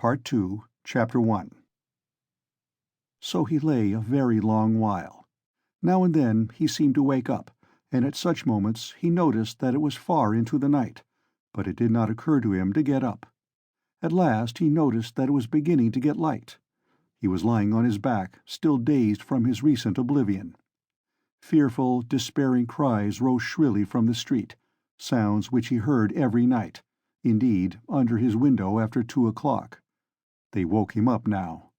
Part 2, Chapter 1. So he lay a very long while. Now and then he seemed to wake up, and at such moments he noticed that it was far into the night, but it did not occur to him to get up. At last he noticed that it was beginning to get light. He was lying on his back, still dazed from his recent oblivion. Fearful, despairing cries rose shrilly from the street, sounds which he heard every night, indeed, under his window after 2 o'clock. They woke him up now.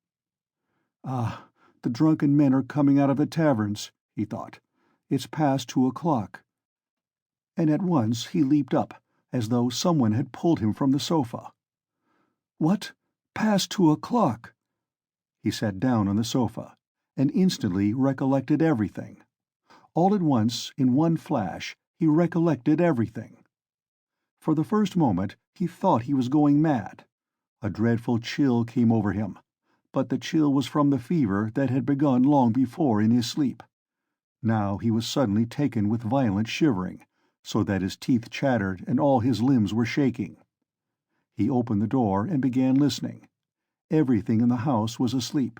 "Ah, the drunken men are coming out of the taverns," he thought. "It's past 2 o'clock." And at once he leaped up, as though someone had pulled him from the sofa. "What? Past 2 o'clock?" He sat down on the sofa, and instantly recollected everything. All at once, in one flash, he recollected everything. For the first moment he thought he was going mad. A dreadful chill came over him, but the chill was from the fever that had begun long before in his sleep. Now he was suddenly taken with violent shivering, so that his teeth chattered and all his limbs were shaking. He opened the door and began listening. Everything in the house was asleep.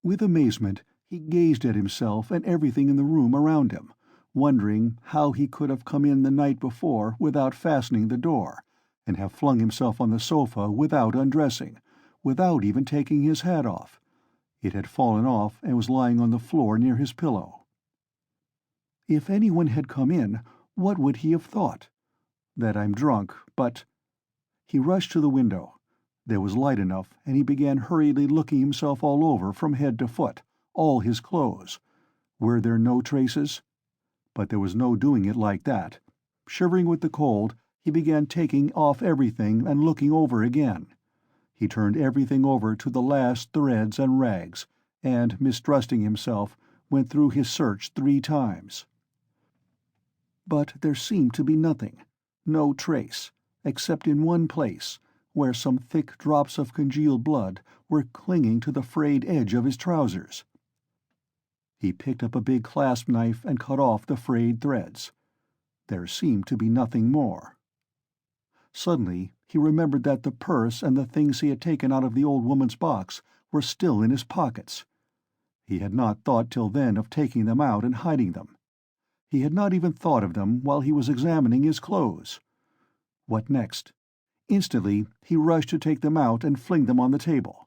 With amazement he gazed at himself and everything in the room around him, wondering how he could have come in the night before without fastening the door, and have flung himself on the sofa without undressing, without even taking his hat off. It had fallen off and was lying on the floor near his pillow. If anyone had come in, what would he have thought? That I'm drunk, but— He rushed to the window. There was light enough, and he began hurriedly looking himself all over from head to foot, all his clothes. Were there no traces? But there was no doing it like that. Shivering with the cold, he began taking off everything and looking over again. He turned everything over to the last threads and rags, and, mistrusting himself, went through his search 3 times. But there seemed to be nothing, no trace, except in one place, where some thick drops of congealed blood were clinging to the frayed edge of his trousers. He picked up a big clasp knife and cut off the frayed threads. There seemed to be nothing more. Suddenly he remembered that the purse and the things he had taken out of the old woman's box were still in his pockets. He had not thought till then of taking them out and hiding them. He had not even thought of them while he was examining his clothes. What next? Instantly he rushed to take them out and fling them on the table.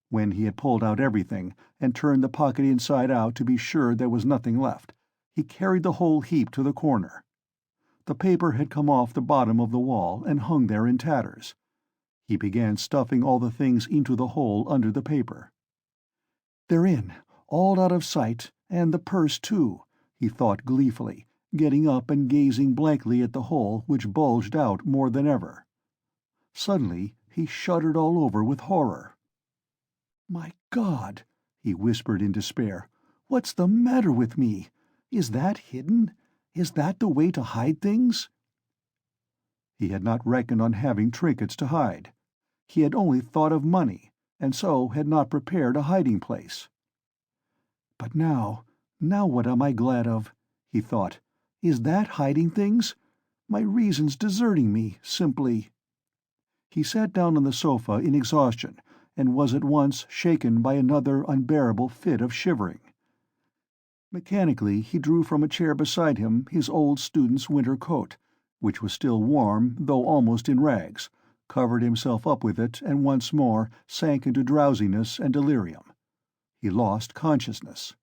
When he had pulled out everything, and turned the pocket inside out to be sure there was nothing left, he carried the whole heap to the corner. The paper had come off the bottom of the wall and hung there in tatters. He began stuffing all the things into the hole under the paper. "They're in, all out of sight, and the purse too," he thought gleefully, getting up and gazing blankly at the hole which bulged out more than ever. Suddenly he shuddered all over with horror. "My God," he whispered in despair, "what's the matter with me? Is that hidden? Is that the way to hide things?" He had not reckoned on having trinkets to hide. He had only thought of money, and so had not prepared a hiding place. "But now what am I glad of?" he thought. "Is that hiding things? My reason's deserting me, simply." He sat down on the sofa in exhaustion, and was at once shaken by another unbearable fit of shivering. Mechanically he drew from a chair beside him his old student's winter coat, which was still warm though almost in rags, covered himself up with it, and once more sank into drowsiness and delirium. He lost consciousness.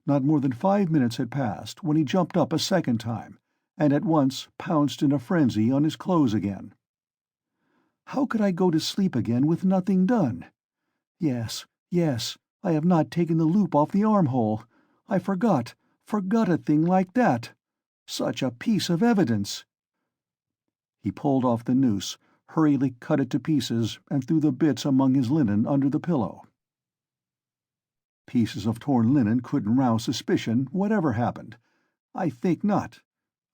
Not more than 5 minutes had passed when he jumped up a second time, and at once pounced in a frenzy on his clothes again. How could I go to sleep again with nothing done? Yes, I have not taken the loop off the armhole. I forgot a thing like that. Such a piece of evidence. He pulled off the noose, hurriedly cut it to pieces, and threw the bits among his linen under the pillow. Pieces of torn linen couldn't rouse suspicion, whatever happened. I think not,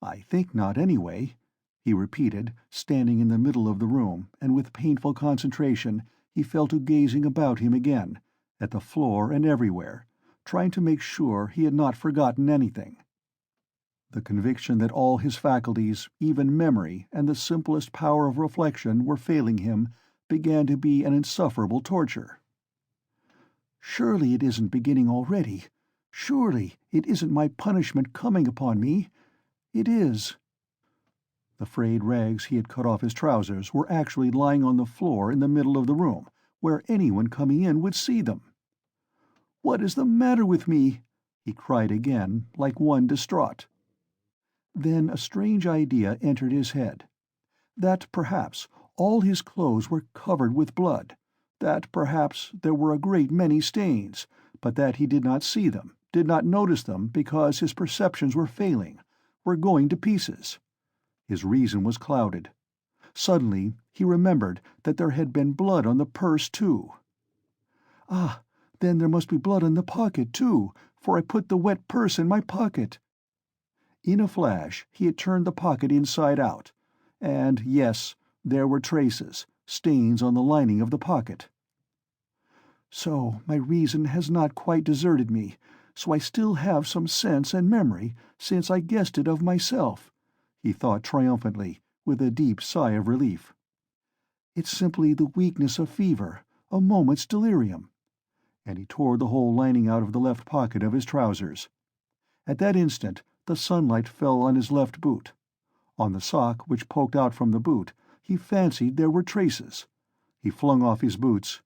anyway," he repeated, standing in the middle of the room, and with painful concentration he fell to gazing about him again, at the floor and everywhere, trying to make sure he had not forgotten anything. The conviction that all his faculties, even memory and the simplest power of reflection, were failing him began to be an insufferable torture. Surely it isn't beginning already. Surely it isn't my punishment coming upon me. It is. The frayed rags he had cut off his trousers were actually lying on the floor in the middle of the room, where anyone coming in would see them. "What is the matter with me?" he cried again, like one distraught. Then a strange idea entered his head. That perhaps all his clothes were covered with blood, that perhaps there were a great many stains, but that he did not see them, did not notice them because his perceptions were failing, were going to pieces. His reason was clouded. Suddenly he remembered that there had been blood on the purse too. Ah, then there must be blood on the pocket too, for I put the wet purse in my pocket. In a flash he had turned the pocket inside out, and yes, there were traces, stains on the lining of the pocket. So my reason has not quite deserted me, so I still have some sense and memory, since I guessed it of myself, he thought triumphantly, with a deep sigh of relief. It's simply the weakness of fever, a moment's delirium. And he tore the whole lining out of the left pocket of his trousers. At that instant the sunlight fell on his left boot. On the sock which poked out from the boot he fancied there were traces. He flung off his boots.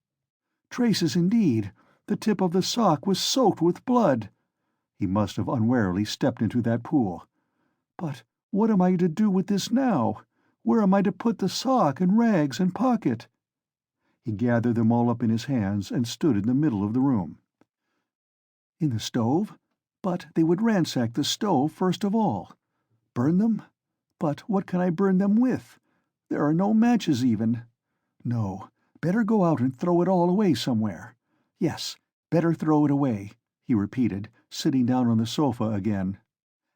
Traces indeed! The tip of the sock was soaked with blood! He must have unwarily stepped into that pool. But what am I to do with this now? Where am I to put the sock and rags and pocket? He gathered them all up in his hands and stood in the middle of the room. In the stove? But they would ransack the stove first of all. Burn them? But what can I burn them with? There are no matches even. No, better go out and throw it all away somewhere. Yes, better throw it away, he repeated, sitting down on the sofa again.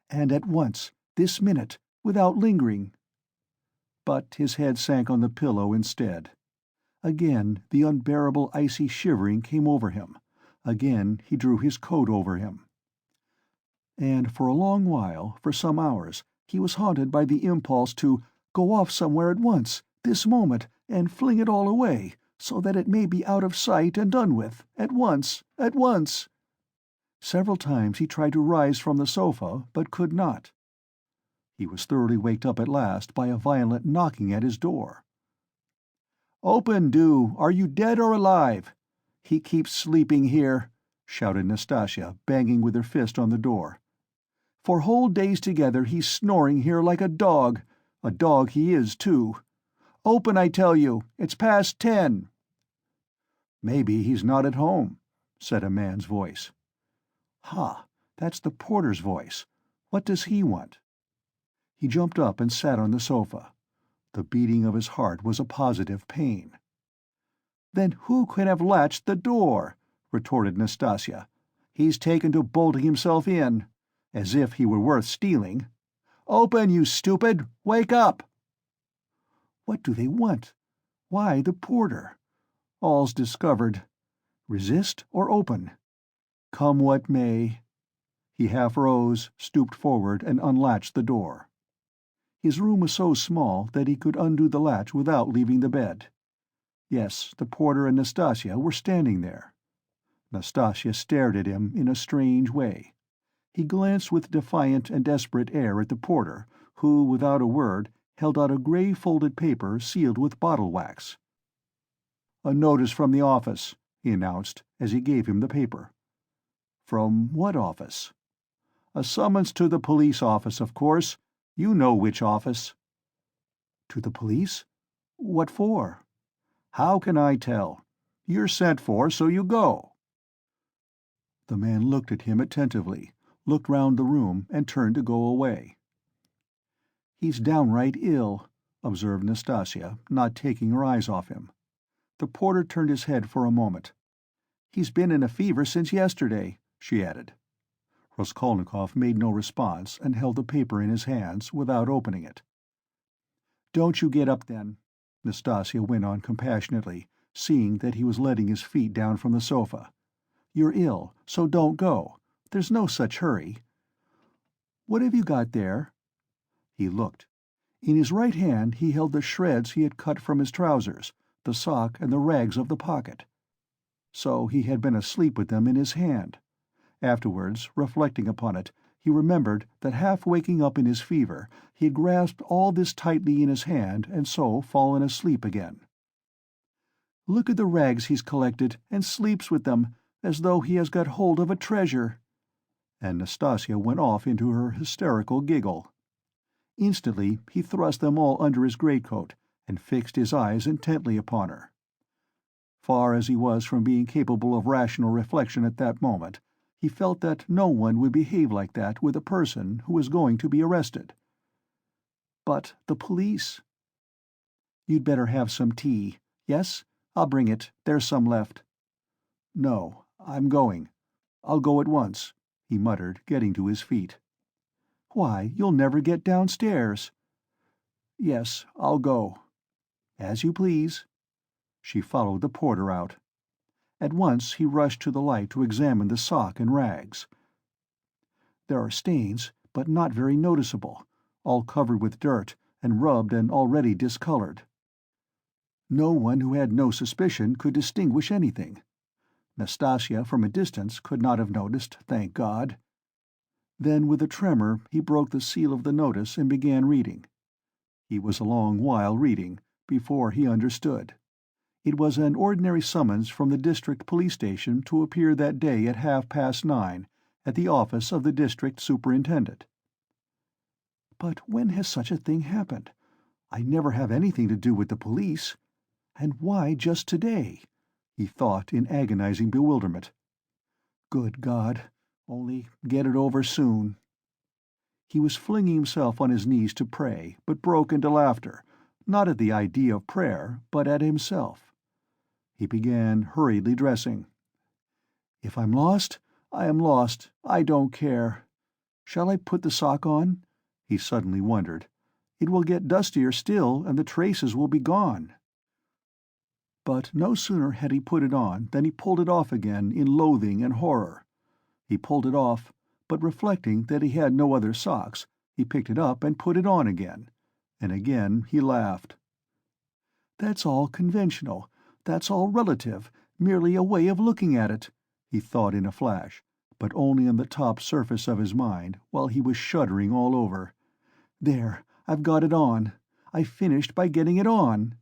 And at once, this minute, without lingering. But his head sank on the pillow instead. Again the unbearable icy shivering came over him. Again he drew his coat over him. And for a long while, for some hours, he was haunted by the impulse to go off somewhere at once, this moment, and fling it all away, so that it may be out of sight and done with, at once, at once. Several times he tried to rise from the sofa, but could not. He was thoroughly waked up at last by a violent knocking at his door. "Open, do! Are you dead or alive? He keeps sleeping here," shouted Nastasya, banging with her fist on the door. "For whole days together he's snoring here like a dog he is, too. Open, I tell you! It's past 10. "Maybe he's not at home," said a man's voice. "Ha, that's the porter's voice. What does he want?" He jumped up and sat on the sofa. The beating of his heart was a positive pain. "Then who can have latched the door?" retorted Nastasya. "He's taken to bolting himself in. As if he were worth stealing. Open, you stupid! Wake up!" What do they want? Why the porter? All's discovered. Resist or open? Come what may. He half rose, stooped forward, and unlatched the door. His room was so small that he could undo the latch without leaving the bed. Yes, the porter and Nastasya were standing there. Nastasya stared at him in a strange way. He glanced with defiant and desperate air at the porter, who, without a word, held out a grey folded paper sealed with bottle wax. "A notice from the office," he announced, as he gave him the paper. "From what office?" "A summons to the police office, of course. You know which office." "To the police? What for?" "How can I tell? You're sent for, so you go." The man looked at him attentively, looked round the room, and turned to go away. "He's downright ill," observed Nastasya, not taking her eyes off him. The porter turned his head for a moment. "He's been in a fever since yesterday," she added. Raskolnikov made no response and held the paper in his hands, without opening it. "Don't you get up, then," Nastasya went on compassionately, seeing that he was letting his feet down from the sofa. "You're ill, so don't go. There's no such hurry." What have you got there?" He looked. In his right hand he held the shreds he had cut from his trousers, the sock and the rags of the pocket. So he had been asleep with them in his hand. Afterwards, reflecting upon it, he remembered that half waking up in his fever, he had grasped all this tightly in his hand and so fallen asleep again. "Look at the rags he's collected, and sleeps with them, as though he has got hold of a treasure." And Nastasia went off into her hysterical giggle. Instantly he thrust them all under his greatcoat, and fixed his eyes intently upon her. Far as he was from being capable of rational reflection at that moment, he felt that no one would behave like that with a person who was going to be arrested. But the police— "You'd better have some tea. Yes? I'll bring it. There's some left." "No, I'm going. I'll go at once," he muttered, getting to his feet. "Why, you'll never get downstairs." "Yes, I'll go." "As you please." She followed the porter out. At once he rushed to the light to examine the sock and rags. There are stains, but not very noticeable, all covered with dirt, and rubbed and already discolored. No one who had no suspicion could distinguish anything. Nastasia, from a distance, could not have noticed, thank God. Then with a tremor he broke the seal of the notice and began reading. He was a long while reading, before he understood. It was an ordinary summons from the district police station to appear that day at 9:30 at the office of the district superintendent. "But when has such a thing happened? I never have anything to do with the police. And why just today?" he thought in agonizing bewilderment. "Good God, only get it over soon." He was flinging himself on his knees to pray, but broke into laughter, not at the idea of prayer, but at himself. He began hurriedly dressing. "If I'm lost, I am lost. I don't care. Shall I put the sock on?" he suddenly wondered. "It will get dustier still, and the traces will be gone." But no sooner had he put it on than he pulled it off again in loathing and horror. He pulled it off, but reflecting that he had no other socks, he picked it up and put it on again. And again he laughed. "That's all conventional. That's all relative, merely a way of looking at it," he thought in a flash, but only on the top surface of his mind, while he was shuddering all over. "There, I've got it on. I finished by getting it on."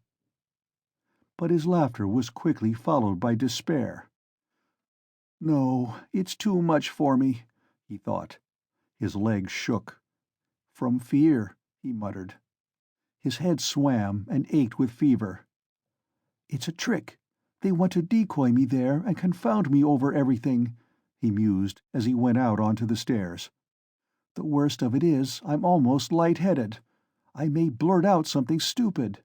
But his laughter was quickly followed by despair. "No, it's too much for me," he thought. His legs shook. "From fear," he muttered. His head swam and ached with fever. "It's a trick. They want to decoy me there and confound me over everything," he mused as he went out onto the stairs. "The worst of it is I'm almost light-headed. I may blurt out something stupid."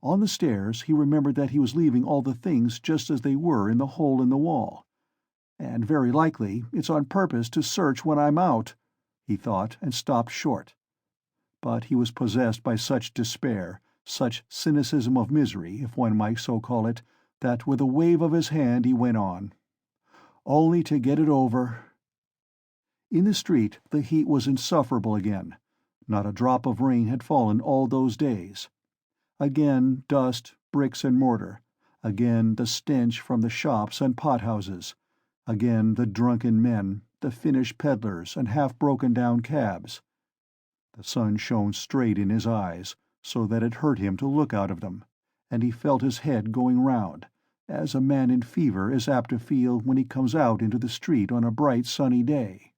On the stairs he remembered that he was leaving all the things just as they were in the hole in the wall. "And very likely it's on purpose to search when I'm out," he thought, and stopped short. But he was possessed by such despair, such cynicism of misery, if one might so call it, that with a wave of his hand he went on. "Only to get it over." In the street the heat was insufferable again. Not a drop of rain had fallen all those days. Again dust, bricks and mortar. Again the stench from the shops and pothouses. Again the drunken men, the Finnish peddlers and half-broken-down cabs. The sun shone straight in his eyes, so that it hurt him to look out of them, and he felt his head going round, as a man in fever is apt to feel when he comes out into the street on a bright sunny day.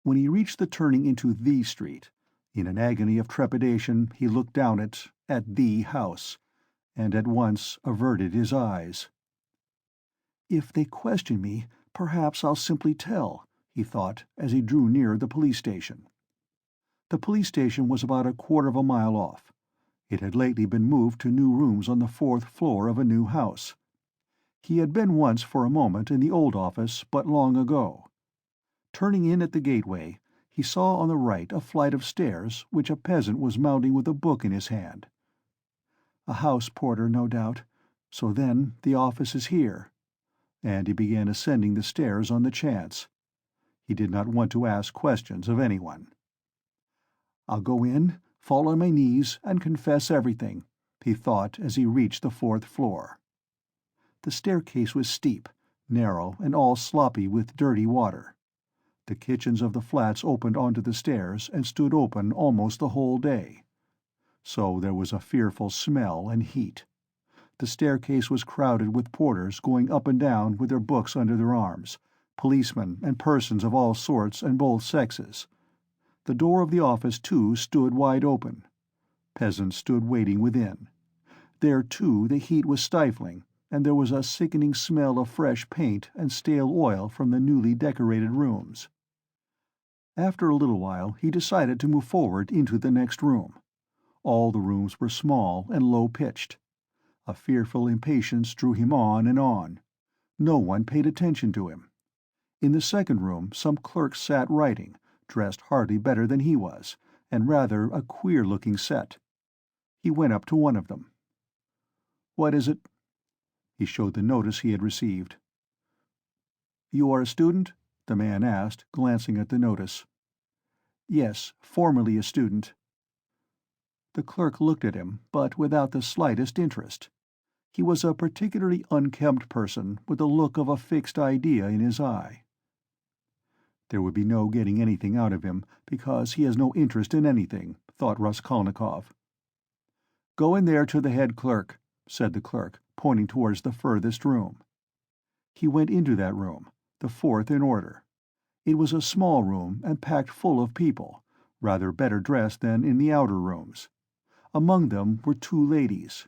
When he reached the turning into the street, in an agony of trepidation he looked down it, at the house, and at once averted his eyes. "If they question me, perhaps I'll simply tell," he thought, as he drew near the police station. The police station was about a quarter of a mile off. It had lately been moved to new rooms on the 4th floor of a new house. He had been once for a moment in the old office, but long ago. Turning in at the gateway, he saw on the right a flight of stairs which a peasant was mounting with a book in his hand. A house porter, no doubt. So then the office is here. And he began ascending the stairs on the chance. He did not want to ask questions of anyone. "I'll go in, fall on my knees, and confess everything," he thought as he reached the 4th floor. The staircase was steep, narrow, and all sloppy with dirty water. The kitchens of the flats opened onto the stairs and stood open almost the whole day. So there was a fearful smell and heat. The staircase was crowded with porters going up and down with their books under their arms, policemen and persons of all sorts and both sexes. The door of the office, too, stood wide open. Peasants stood waiting within. There, too, the heat was stifling, and there was a sickening smell of fresh paint and stale oil from the newly decorated rooms. After a little while he decided to move forward into the next room. All the rooms were small and low-pitched. A fearful impatience drew him on and on. No one paid attention to him. In the second room some clerks sat writing, dressed hardly better than he was, and rather a queer-looking set. He went up to one of them. "What is it?" He showed the notice he had received. "You are a student?" the man asked, glancing at the notice. "Yes, formerly a student." The clerk looked at him, but without the slightest interest. He was a particularly unkempt person, with the look of a fixed idea in his eye. There would be no getting anything out of him, because he has no interest in anything, thought Raskolnikov. "Go in there to the head clerk," said the clerk, pointing towards the furthest room. He went into that room, the 4th in order. It was a small room and packed full of people, rather better dressed than in the outer rooms. Among them were 2 ladies.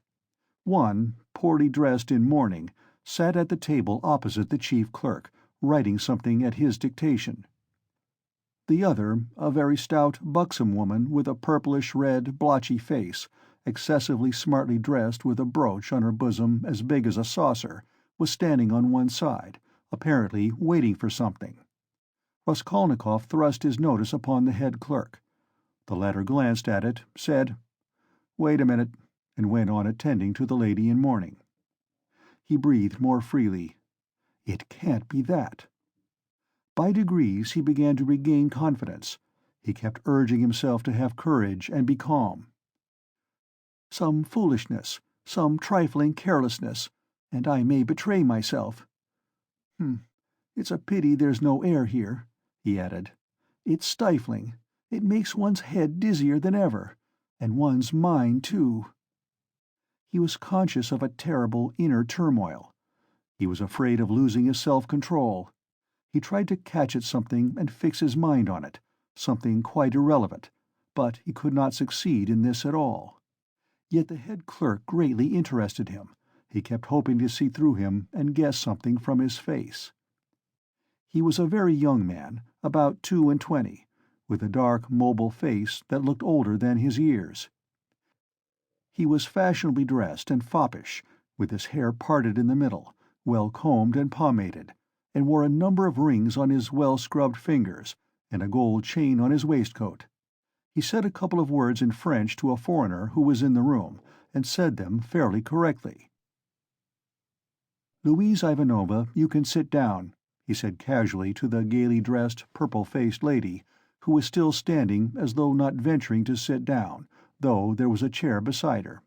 One, poorly dressed in mourning, sat at the table opposite the chief clerk, writing something at his dictation. The other, a very stout, buxom woman with a purplish-red, blotchy face, excessively smartly dressed with a brooch on her bosom as big as a saucer, was standing on one side, apparently waiting for something. Raskolnikov thrust his notice upon the head clerk. The latter glanced at it, said, "Wait a minute," and went on attending to the lady in mourning. He breathed more freely. It can't be that. By degrees he began to regain confidence. He kept urging himself to have courage and be calm. "Some foolishness, some trifling carelessness, and I may betray myself. It's a pity there's no air here," he added. "It's stifling. It makes one's head dizzier than ever, and one's mind, too." He was conscious of a terrible inner turmoil. He was afraid of losing his self-control. He tried to catch at something and fix his mind on it, something quite irrelevant, but he could not succeed in this at all. Yet the head clerk greatly interested him. He kept hoping to see through him and guess something from his face. He was a very young man, about 22, with a dark, mobile face that looked older than his years. He was fashionably dressed and foppish, with his hair parted in the middle, well combed and pomaded, and wore a number of rings on his well-scrubbed fingers, and a gold chain on his waistcoat. He said a couple of words in French to a foreigner who was in the room, and said them fairly correctly. "Louise Ivanovna, you can sit down," he said casually to the gaily dressed, purple-faced lady, who was still standing as though not venturing to sit down, though there was a chair beside her.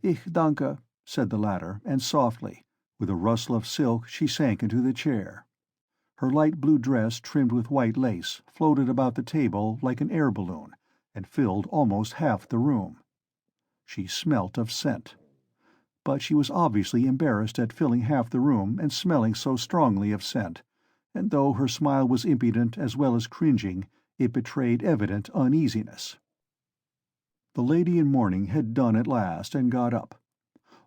"Ich danke," said the latter, and softly, with a rustle of silk, she sank into the chair. Her light blue dress trimmed with white lace floated about the table like an air balloon, and filled almost half the room. She smelt of scent. But she was obviously embarrassed at filling half the room and smelling so strongly of scent, and though her smile was impudent as well as cringing, it betrayed evident uneasiness. The lady in mourning had done at last and got up.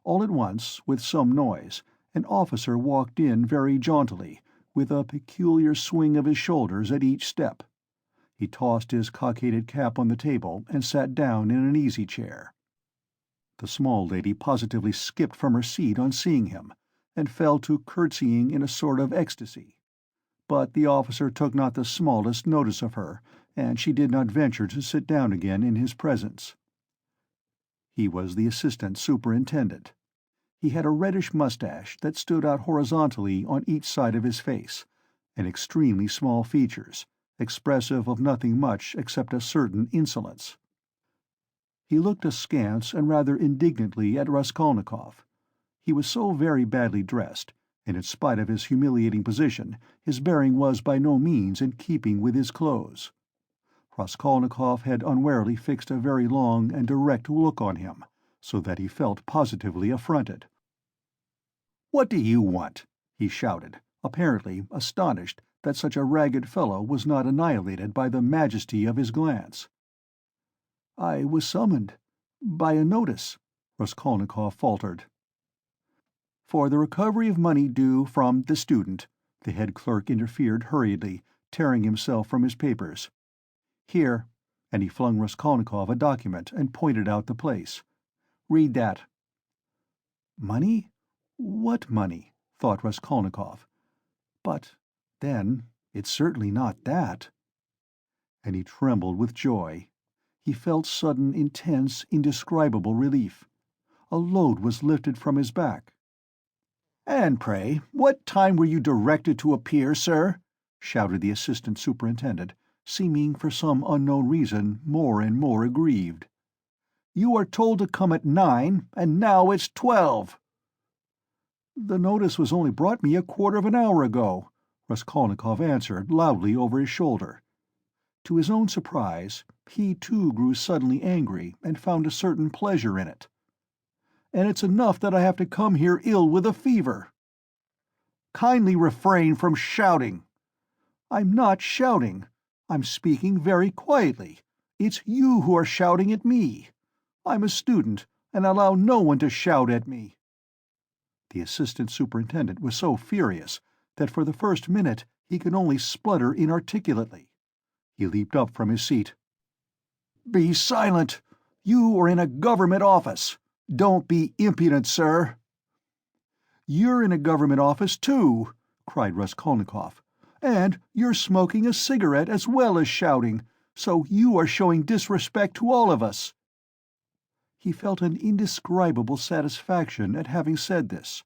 All at once, with some noise, an officer walked in very jauntily, with a peculiar swing of his shoulders at each step. He tossed his cockaded cap on the table and sat down in an easy-chair. The small lady positively skipped from her seat on seeing him, and fell to curtsying in a sort of ecstasy. But the officer took not the smallest notice of her, and she did not venture to sit down again in his presence. He was the assistant superintendent. He had a reddish mustache that stood out horizontally on each side of his face, and extremely small features, expressive of nothing much except a certain insolence. He looked askance and rather indignantly at Raskolnikov. He was so very badly dressed, and in spite of his humiliating position, his bearing was by no means in keeping with his clothes. Raskolnikov had unwarily fixed a very long and direct look on him, so that he felt positively affronted. "What do you want?" he shouted, apparently astonished that such a ragged fellow was not annihilated by the majesty of his glance. "I was summoned by a notice," Raskolnikov faltered. "For the recovery of money due from the student," the head clerk interfered hurriedly, tearing himself from his papers. "Here," and he flung Raskolnikov a document and pointed out the place. "Read that." Money? What money? Thought Raskolnikov. But, then, it's certainly not that. And he trembled with joy. He felt sudden, intense, indescribable relief. A load was lifted from his back. "And pray, what time were you directed to appear, sir?" shouted the assistant superintendent, seeming for some unknown reason more and more aggrieved. "You are told to come at 9, and now it's 12." "The notice was only brought me a quarter of an hour ago," Raskolnikov answered loudly over his shoulder. To his own surprise, he too grew suddenly angry and found a certain pleasure in it. "And it's enough that I have to come here ill with a fever." "Kindly refrain from shouting." "I'm not shouting. I'm speaking very quietly. It's you who are shouting at me. I'm a student, and I allow no one to shout at me." The assistant superintendent was so furious that for the first minute he could only splutter inarticulately. He leaped up from his seat. "Be silent! You are in a government office. Don't be impudent, sir." "You're in a government office, too," cried Raskolnikov. "And you're smoking a cigarette as well as shouting, so you are showing disrespect to all of us." He felt an indescribable satisfaction at having said this.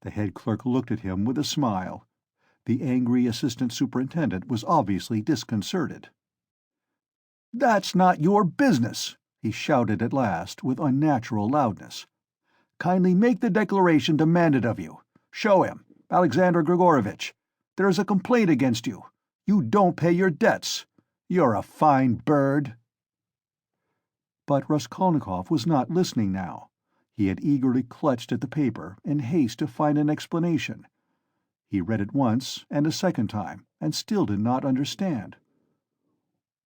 The head clerk looked at him with a smile. The angry assistant superintendent was obviously disconcerted. "That's not your business," he shouted at last, with unnatural loudness. "Kindly make the declaration demanded of you. Show him, Alexander Grigorovitch. There is a complaint against you. You don't pay your debts. You're a fine bird." But Raskolnikov was not listening now. He had eagerly clutched at the paper in haste to find an explanation. He read it once and a second time, and still did not understand.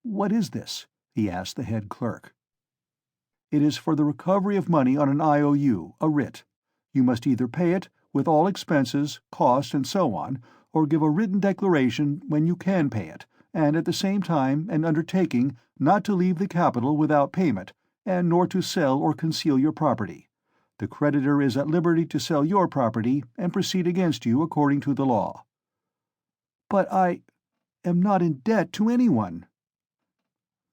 "What is this?" he asked the head clerk. "It is for the recovery of money on an IOU, a writ. You must either pay it, with all expenses, costs, and so on, or give a written declaration when you can pay it, and at the same time an undertaking not to leave the capital without payment, and nor to sell or conceal your property. The creditor is at liberty to sell your property and proceed against you according to the law." "But I am not in debt to anyone."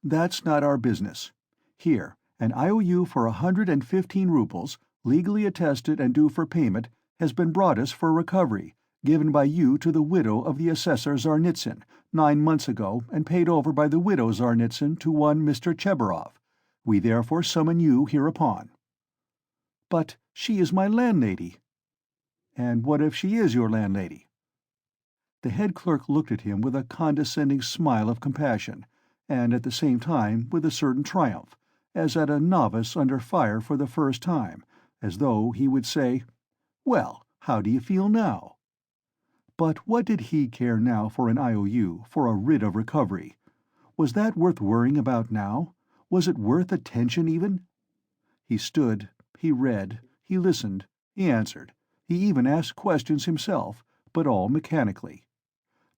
"That's not our business. Here, an IOU for 115 roubles, legally attested and due for payment, has been brought us for recovery, given by you to the widow of the assessor Zarnitsyn 9 months ago, and paid over by the widow Zarnitsyn to one Mr. Chebarov. We therefore summon you hereupon." "But she is my landlady." "And what if she is your landlady?" The head clerk looked at him with a condescending smile of compassion, and at the same time with a certain triumph, as at a novice under fire for the first time, as though he would say, "Well, how do you feel now?" But what did he care now for an IOU, for a writ of recovery? Was that worth worrying about now? Was it worth attention even? He stood, he read, he listened, he answered, he even asked questions himself, but all mechanically.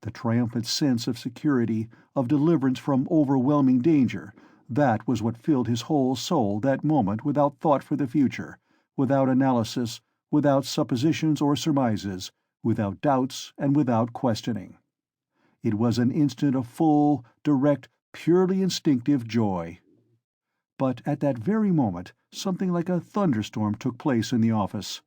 The triumphant sense of security, of deliverance from overwhelming danger, that was what filled his whole soul that moment, without thought for the future, without analysis, without suppositions or surmises, without doubts and without questioning. It was an instant of full, direct, purely instinctive joy. But at that very moment something like a thunderstorm took place in the office.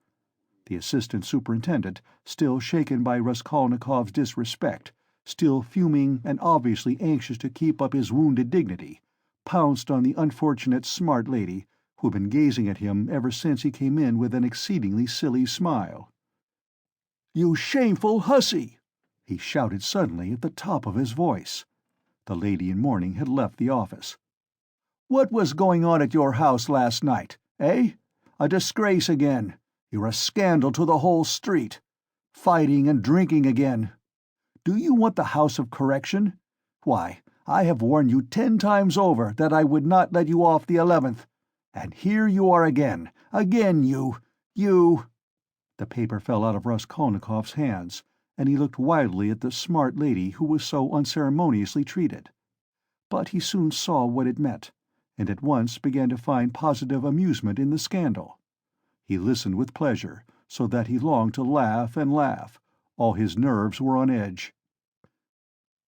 The assistant superintendent, still shaken by Raskolnikov's disrespect, still fuming and obviously anxious to keep up his wounded dignity, pounced on the unfortunate smart lady, who had been gazing at him ever since he came in with an exceedingly silly smile. "You shameful hussy!" he shouted suddenly at the top of his voice. The lady in mourning had left the office. "What was going on at your house last night, eh? A disgrace again. You're a scandal to the whole street. Fighting and drinking again. Do you want the House of Correction? Why, I have warned you 10 times over that I would not let you off the 11th. And here you are again. Again, you... The paper fell out of Raskolnikov's hands, and he looked wildly at the smart lady who was so unceremoniously treated. But he soon saw what it meant, and at once began to find positive amusement in the scandal. He listened with pleasure, so that he longed to laugh and laugh. All his nerves were on edge.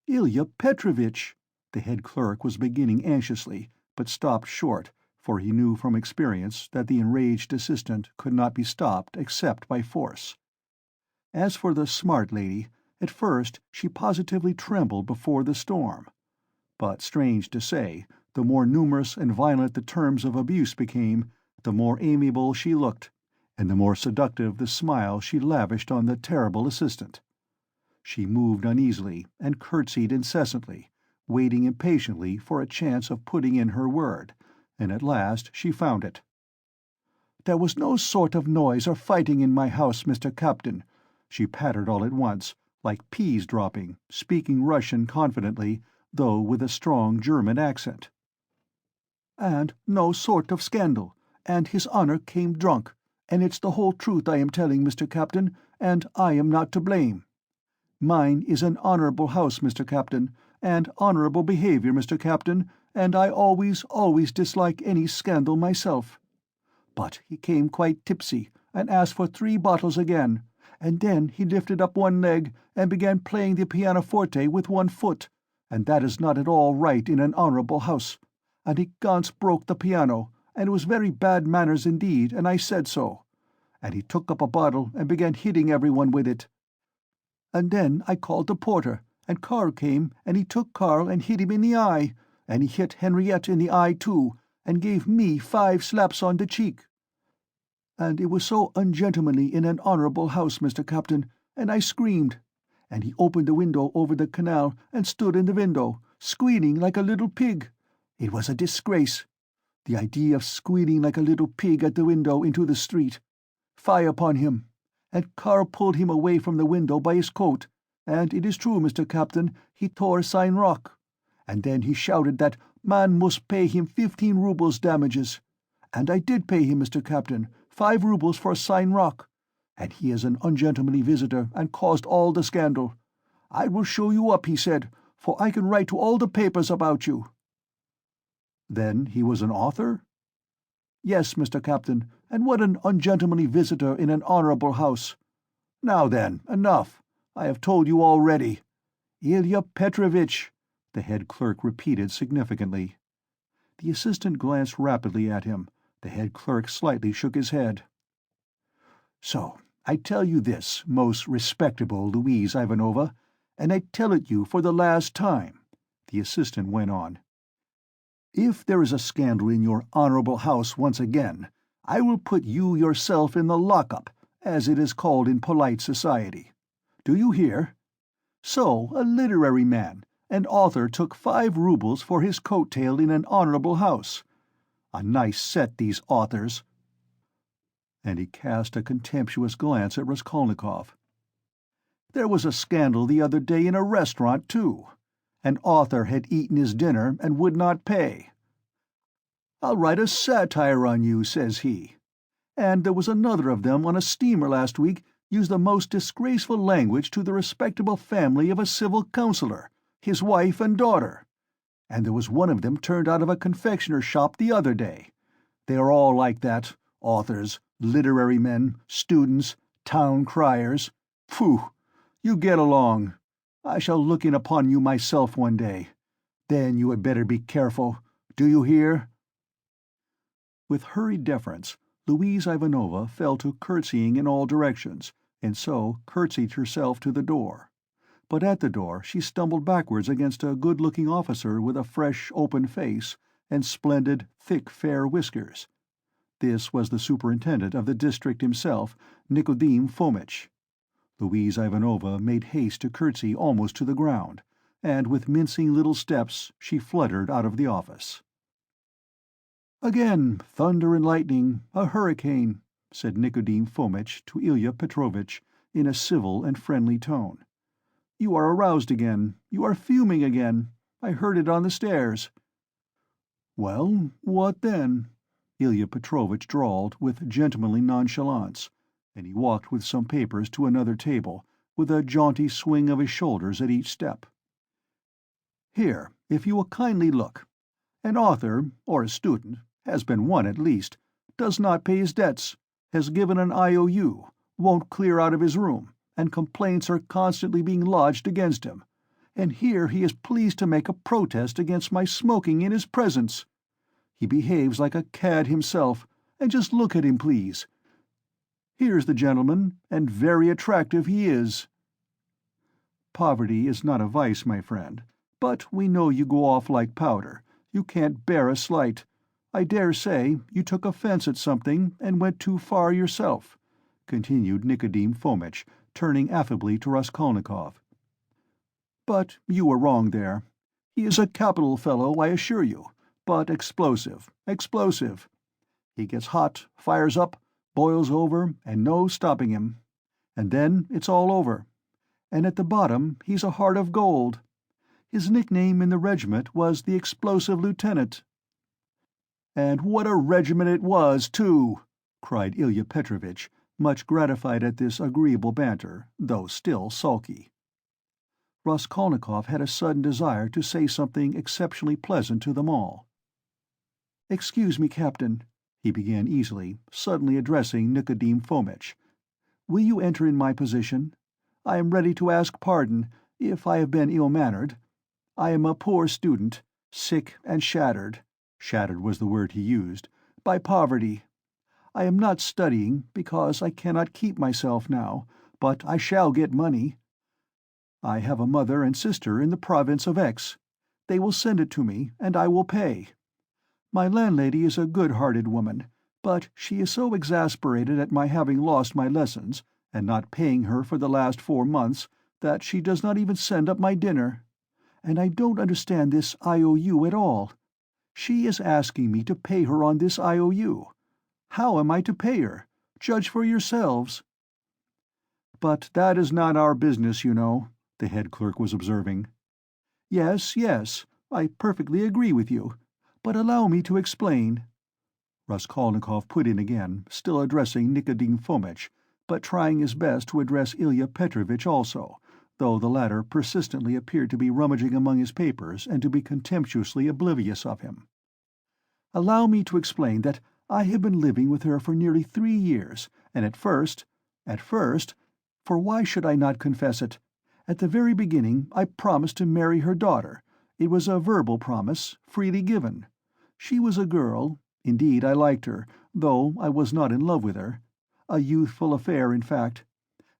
"Ilya Petrovitch," the head clerk was beginning anxiously, but stopped short, for he knew from experience that the enraged assistant could not be stopped except by force. As for the smart lady, at first she positively trembled before the storm. But, strange to say, the more numerous and violent the terms of abuse became, the more amiable she looked, and the more seductive the smile she lavished on the terrible assistant. She moved uneasily and curtsied incessantly, waiting impatiently for a chance of putting in her word, and at last she found it. "There was no sort of noise or fighting in my house, Mr. Captain," she pattered all at once, like peas dropping, speaking Russian confidently, though with a strong German accent. "And no sort of scandal, and His Honor came drunk, and it's the whole truth I am telling, Mr. Captain, and I am not to blame. Mine is an honorable house, Mr. Captain, and honorable behavior, Mr. Captain, and I always dislike any scandal myself. But he came quite tipsy, and asked for 3 bottles again, and then he lifted up one leg and began playing the pianoforte with one foot, and that is not at all right in an honorable house, and he ganz broke the piano, and it was very bad manners indeed, and I said so. And he took up a bottle and began hitting everyone with it. And then I called the porter, and Karl came, and he took Karl and hit him in the eye, and he hit Henriette in the eye too, and gave me 5 slaps on the cheek. And it was so ungentlemanly in an honorable house, Mr. Captain, and I screamed. And he opened the window over the canal and stood in the window, squealing like a little pig. It was a disgrace. The idea of squealing like a little pig at the window into the street. Fie upon him! And Karl pulled him away from the window by his coat, and it is true, Mr. Captain, he tore sein rock. And then he shouted that man must pay him 15 rubles damages. And I did pay him, Mr. Captain, 5 rubles for sein rock. And he is an ungentlemanly visitor and caused all the scandal. I will show you up, he said, for I can write to all the papers about you. Then he was an author? Yes, Mr. Captain, and what an ungentlemanly visitor in an honorable house. Now then, enough. I have told you already. Ilya Petrovitch, the head clerk repeated significantly. The assistant glanced rapidly at him. The head clerk slightly shook his head. So, I tell you this, most respectable Louise Ivanova, and I tell it you for the last time, the assistant went on. If there is a scandal in your honorable house once again, I will put you yourself in the lock-up, as it is called in polite society. Do you hear? So, a literary man, an author, took 5 rubles for his coat-tail in an honorable house. A nice set, these authors. And he cast a contemptuous glance at Raskolnikov. There was a scandal the other day in a restaurant, too. An author had eaten his dinner and would not pay. "I'll write a satire on you," says he. And there was another of them on a steamer last week used the most disgraceful language to the respectable family of a civil councillor, his wife and daughter. And there was one of them turned out of a confectioner's shop the other day. They are all like that, authors, literary men, students, town criers. Phew! You get along. I shall look in upon you myself one day. Then you had better be careful. Do you hear?" With hurried deference, Louise Ivanova fell to curtsying in all directions, and so curtsied herself to the door. But at the door she stumbled backwards against a good-looking officer with a fresh, open face and splendid, thick, fair whiskers. This was the superintendent of the district himself, Nikodim Fomitch. Louise Ivanova made haste to curtsy almost to the ground, and with mincing little steps she fluttered out of the office. "Again, thunder and lightning, a hurricane," said Nikodim Fomitch to Ilya Petrovitch in a civil and friendly tone. "You are aroused again. You are fuming again. I heard it on the stairs." "Well, what then?" Ilya Petrovitch drawled with gentlemanly nonchalance, and he walked with some papers to another table, with a jaunty swing of his shoulders at each step. "Here, if you will kindly look. An author, or a student, has been one at least, does not pay his debts, has given an IOU, won't clear out of his room, and complaints are constantly being lodged against him. And here he is pleased to make a protest against my smoking in his presence. He behaves like a cad himself, and just look at him, please. Here's the gentleman, and very attractive he is." "Poverty is not a vice, my friend, but we know you go off like powder. You can't bear a slight. I dare say you took offense at something and went too far yourself," continued Nikodim Fomitch, turning affably to Raskolnikov. "But you were wrong there. He is a capital fellow, I assure you, but explosive, explosive. He gets hot, fires up, boils over, and no stopping him. And then it's all over. And at the bottom he's a heart of gold. His nickname in the regiment was the Explosive Lieutenant." "And what a regiment it was, too!" cried Ilya Petrovitch, much gratified at this agreeable banter, though still sulky. Raskolnikov had a sudden desire to say something exceptionally pleasant to them all. "Excuse me, Captain," he began easily, suddenly addressing Nikodim Fomitch. "Will you enter in my position? I am ready to ask pardon if I have been ill-mannered. I am a poor student, sick and shattered was the word he used, by poverty. I am not studying, because I cannot keep myself now, but I shall get money. I have a mother and sister in the province of X. They will send it to me, and I will pay. My landlady is a good-hearted woman, but she is so exasperated at my having lost my lessons, and not paying her for the last 4 months, that she does not even send up my dinner. And I don't understand this IOU at all. She is asking me to pay her on this IOU. How am I to pay her? Judge for yourselves." "But that is not our business, you know," the head clerk was observing. "Yes, yes, I perfectly agree with you. But allow me to explain." Raskolnikov put in again, still addressing Nikodim Fomitch, but trying his best to address Ilya Petrovitch also, though the latter persistently appeared to be rummaging among his papers and to be contemptuously oblivious of him. "Allow me to explain that I have been living with her for nearly 3 years, and at first, for why should I not confess it? At the very beginning I promised to marry her daughter. It was a verbal promise, freely given. She was a girl. Indeed, I liked her, though I was not in love with her. A youthful affair, in fact.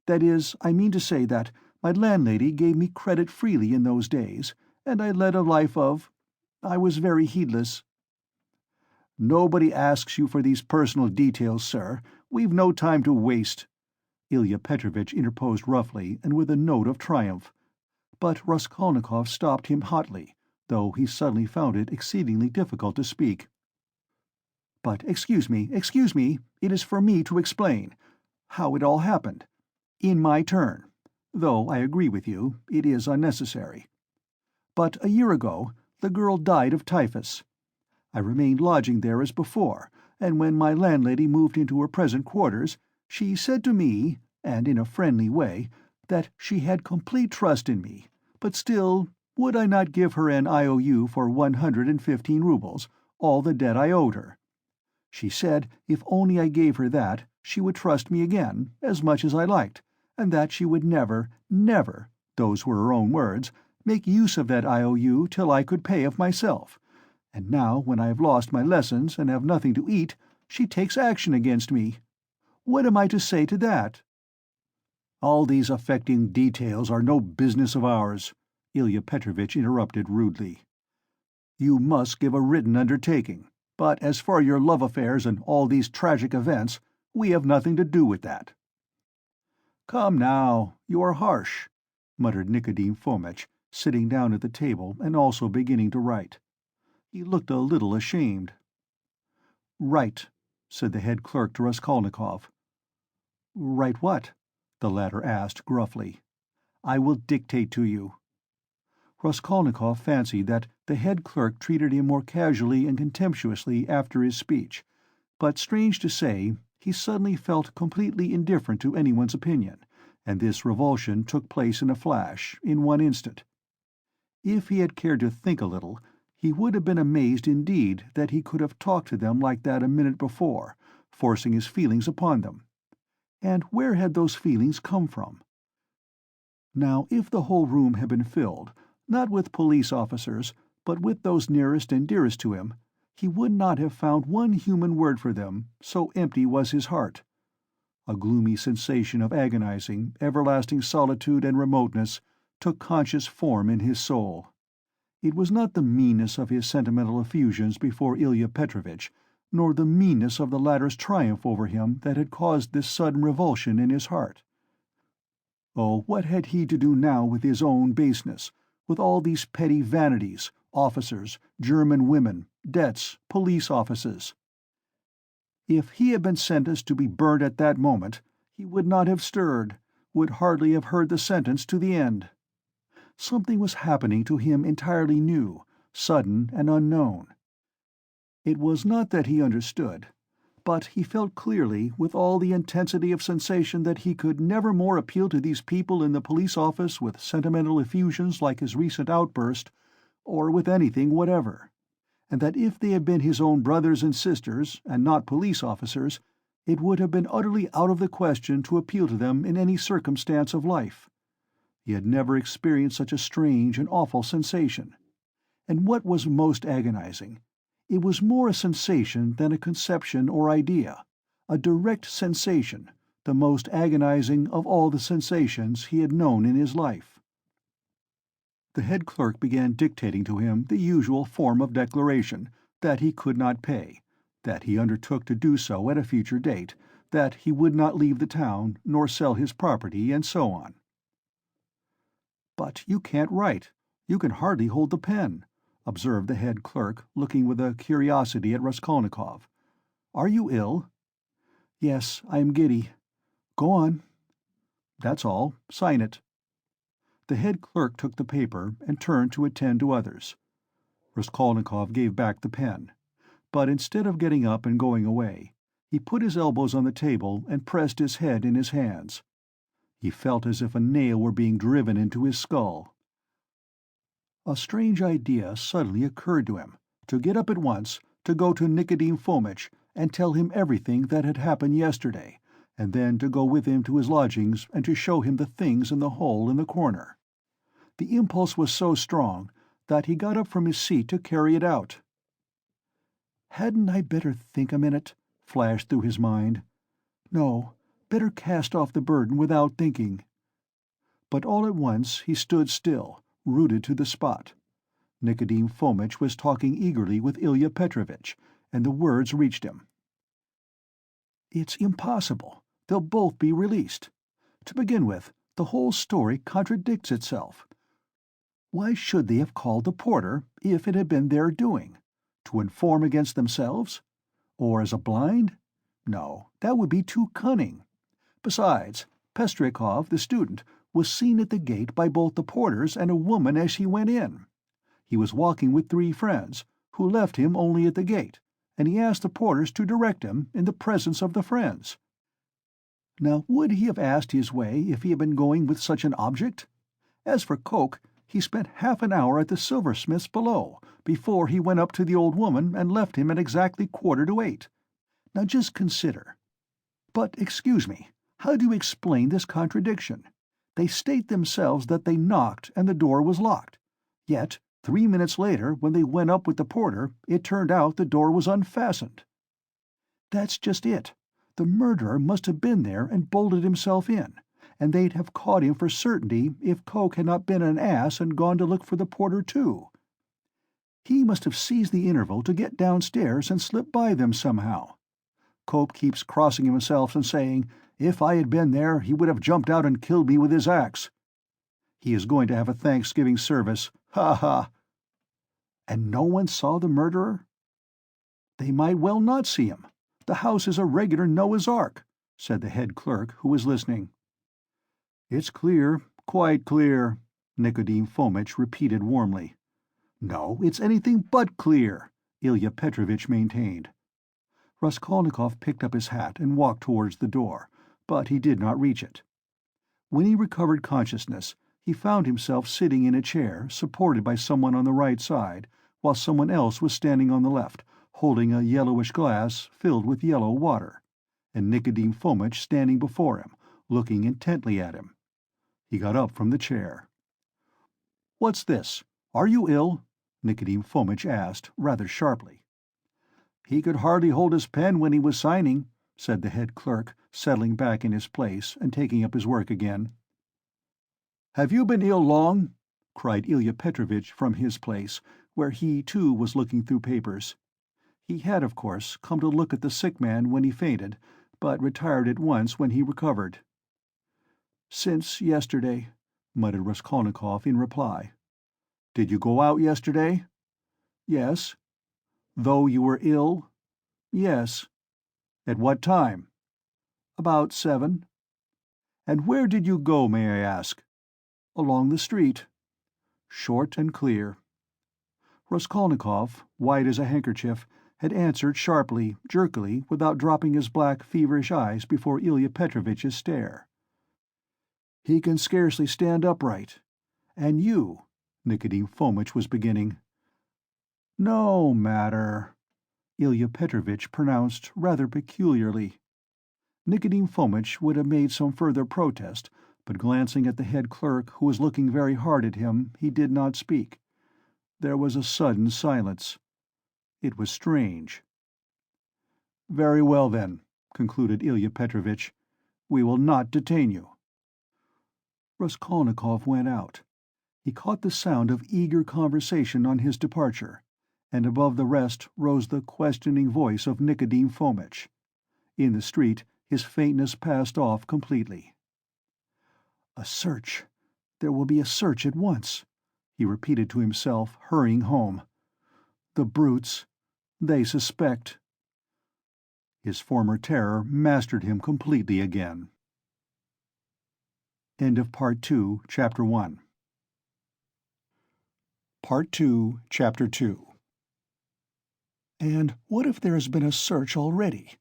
That is, I mean to say that my landlady gave me credit freely in those days, and I led a life I was very heedless." "Nobody asks you for these personal details, sir. We've no time to waste," Ilya Petrovitch interposed roughly and with a note of triumph. But Raskolnikov stopped him hotly, though he suddenly found it exceedingly difficult to speak. "But excuse me, it is for me to explain how it all happened. In my turn. Though I agree with you, it is unnecessary. But a year ago the girl died of typhus. I remained lodging there as before, and when my landlady moved into her present quarters, she said to me, and in a friendly way, that she had complete trust in me, but still, would I not give her an IOU for 115 roubles, all the debt I owed her. She said if only I gave her that, she would trust me again, as much as I liked, and that she would never, never, those were her own words, make use of that IOU till I could pay of myself. And now, when I have lost my lessons and have nothing to eat, She takes action against me. What am I to say to that?" "All these affecting details are no business of ours," Ilya Petrovitch interrupted rudely. "You must give a written undertaking, but as for your love affairs and all these tragic events, we have nothing to do with that." "Come now, you are harsh," muttered Nikodim Fomitch, sitting down at the table and also beginning to write. He looked a little ashamed. "Write," said the head clerk to Raskolnikov. "Write what?" the latter asked gruffly. "I will dictate to you." Raskolnikov fancied that the head clerk treated him more casually and contemptuously after his speech, but strange to say, he suddenly felt completely indifferent to anyone's opinion, and this revulsion took place in a flash, in one instant. If he had cared to think a little, he would have been amazed indeed that he could have talked to them like that a minute before, forcing his feelings upon them. And where had those feelings come from? Now, if the whole room had been filled, not with police officers, but with those nearest and dearest to him, he would not have found one human word for them, so empty was his heart. A gloomy sensation of agonizing, everlasting solitude and remoteness took conscious form in his soul. It was not the meanness of his sentimental effusions before Ilya Petrovitch, nor the meanness of the latter's triumph over him that had caused this sudden revulsion in his heart. Oh, what had he to do now with his own baseness, with all these petty vanities, officers, German women, debts, police offices? If he had been sentenced to be burnt at that moment, he would not have stirred, would hardly have heard the sentence to the end. Something was happening to him entirely new, sudden and unknown. It was not that he understood, but he felt clearly, with all the intensity of sensation, that he could never more appeal to these people in the police office with sentimental effusions like his recent outburst, or with anything whatever, and that if they had been his own brothers and sisters, and not police officers, it would have been utterly out of the question to appeal to them in any circumstance of life. He had never experienced such a strange and awful sensation. And what was most agonizing, it was more a sensation than a conception or idea, a direct sensation, the most agonizing of all the sensations he had known in his life. The head clerk began dictating to him the usual form of declaration, that he could not pay, that he undertook to do so at a future date, that he would not leave the town, nor sell his property, and so on. "But you can't write. You can hardly hold the pen," observed the head clerk, looking with a curiosity at Raskolnikov. "Are you ill?" "Yes, I am giddy. Go on." "That's all. Sign it." The head clerk took the paper and turned to attend to others. Raskolnikov gave back the pen, but instead of getting up and going away, he put his elbows on the table and pressed his head in his hands. He felt as if a nail were being driven into his skull. A strange idea suddenly occurred to him, to get up at once, to go to Nikodim Fomitch and tell him everything that had happened yesterday, and then to go with him to his lodgings and to show him the things in the hole in the corner. The impulse was so strong that he got up from his seat to carry it out. "Hadn't I better think a minute?" flashed through his mind. "No, better cast off the burden without thinking." But all at once he stood still, rooted to the spot. Nikodim Fomitch was talking eagerly with Ilya Petrovitch, and the words reached him. "It's impossible. They'll both be released. To begin with, the whole story contradicts itself. Why should they have called the porter, if it had been their doing? To inform against themselves? Or as a blind? No, that would be too cunning. Besides, Pestryakov, the student, was seen at the gate by both the porters and a woman as he went in. He was walking with 3 friends, who left him only at the gate, and he asked the porters to direct him in the presence of the friends. Now, would he have asked his way if he had been going with such an object? As for Coke, he spent half an hour at the silversmith's below, before he went up to the old woman and left him at exactly 7:45. Now just consider. But, excuse me, how do you explain this contradiction? They state themselves that they knocked and the door was locked. Yet, 3 minutes later, when they went up with the porter, it turned out the door was unfastened. That's just it. The murderer must have been there and bolted himself in, and they'd have caught him for certainty if Coke had not been an ass and gone to look for the porter too. He must have seized the interval to get downstairs and slip by them somehow. Cope keeps crossing himself and saying, if I had been there, he would have jumped out and killed me with his axe. He is going to have a Thanksgiving service. Ha ha! And no one saw the murderer? They might well not see him. The house is a regular Noah's Ark, said the head clerk, who was listening. It's clear, quite clear, Nikodim Fomitch repeated warmly. No, it's anything but clear, Ilya Petrovitch maintained. Raskolnikov picked up his hat and walked towards the door, but he did not reach it. When he recovered consciousness, he found himself sitting in a chair, supported by someone on the right side, while someone else was standing on the left, holding a yellowish glass filled with yellow water, and Nikodim Fomitch standing before him, looking intently at him. He got up from the chair. "What's this? Are you ill?" Nikodim Fomitch asked, rather sharply. "He could hardly hold his pen when he was signing," said the head clerk, settling back in his place and taking up his work again. "Have you been ill long?" cried Ilya Petrovitch from his place, where he, too, was looking through papers. He had, of course, come to look at the sick man when he fainted, but retired at once when he recovered. "Since yesterday," muttered Raskolnikov in reply. "Did you go out yesterday?" "Yes." "Though you were ill?" "Yes." "At what time?" "About 7. "And where did you go, may I ask?" "Along the street." Short and clear. Raskolnikov, white as a handkerchief, had answered sharply, jerkily, without dropping his black, feverish eyes before Ilya Petrovitch's stare. "He can scarcely stand upright. And you—" Nikodim Fomitch was beginning. "No matter," Ilya Petrovitch pronounced rather peculiarly. Nikodim Fomitch would have made some further protest, but glancing at the head clerk, who was looking very hard at him, he did not speak. There was a sudden silence. It was strange. "Very well, then," concluded Ilya Petrovitch. "We will not detain you." Raskolnikov went out. He caught the sound of eager conversation on his departure, and above the rest rose the questioning voice of Nikodim Fomitch. In the street his faintness passed off completely. "A search. There will be a search at once," he repeated to himself, hurrying home. "The brutes. They suspect." His former terror mastered him completely again. End of Part 2, Chapter 1. Part 2, Chapter 2. And what if there has been a search already?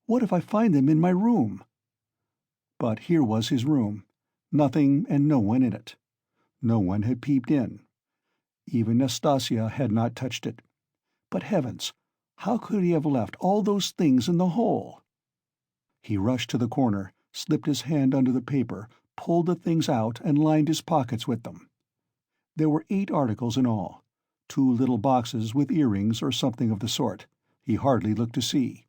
What if I find them in my room? But here was his room. Nothing and no one in it. No one had peeped in. Even Nastasia had not touched it. But heavens, how could he have left all those things in the hole? He rushed to the corner, slipped his hand under the paper, pulled the things out and lined his pockets with them. There were 8 articles in all. 2 little boxes with earrings or something of the sort. He hardly looked to see.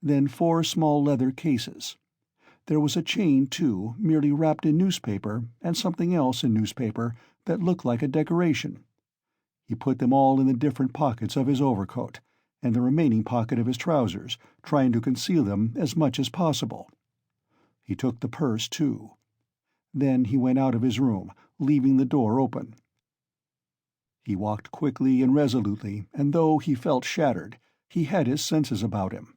Then 4 small leather cases. There was a chain, too, merely wrapped in newspaper, and something else in newspaper that looked like a decoration. He put them all in the different pockets of his overcoat, and the remaining pocket of his trousers, trying to conceal them as much as possible. He took the purse, too. Then he went out of his room, leaving the door open. He walked quickly and resolutely, and though he felt shattered, he had his senses about him.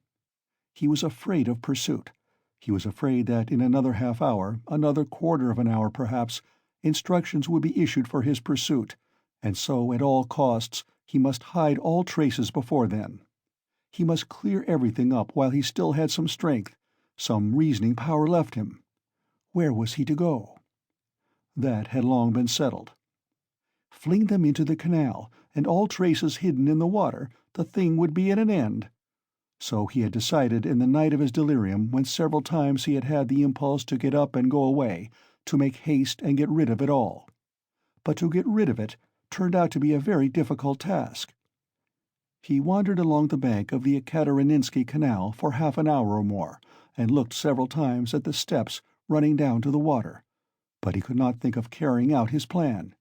He was afraid of pursuit. He was afraid that in another half-hour, another quarter of an hour perhaps, instructions would be issued for his pursuit, and so at all costs he must hide all traces before then. He must clear everything up while he still had some strength, some reasoning power left him. Where was he to go? That had long been settled. Fling them into the canal, and all traces hidden in the water, the thing would be at an end. So he had decided in the night of his delirium, when several times he had had the impulse to get up and go away, to make haste and get rid of it all. But to get rid of it turned out to be a very difficult task. He wandered along the bank of the Ekaterininsky Canal for half an hour or more, and looked several times at the steps running down to the water, but he could not think of carrying out his plan.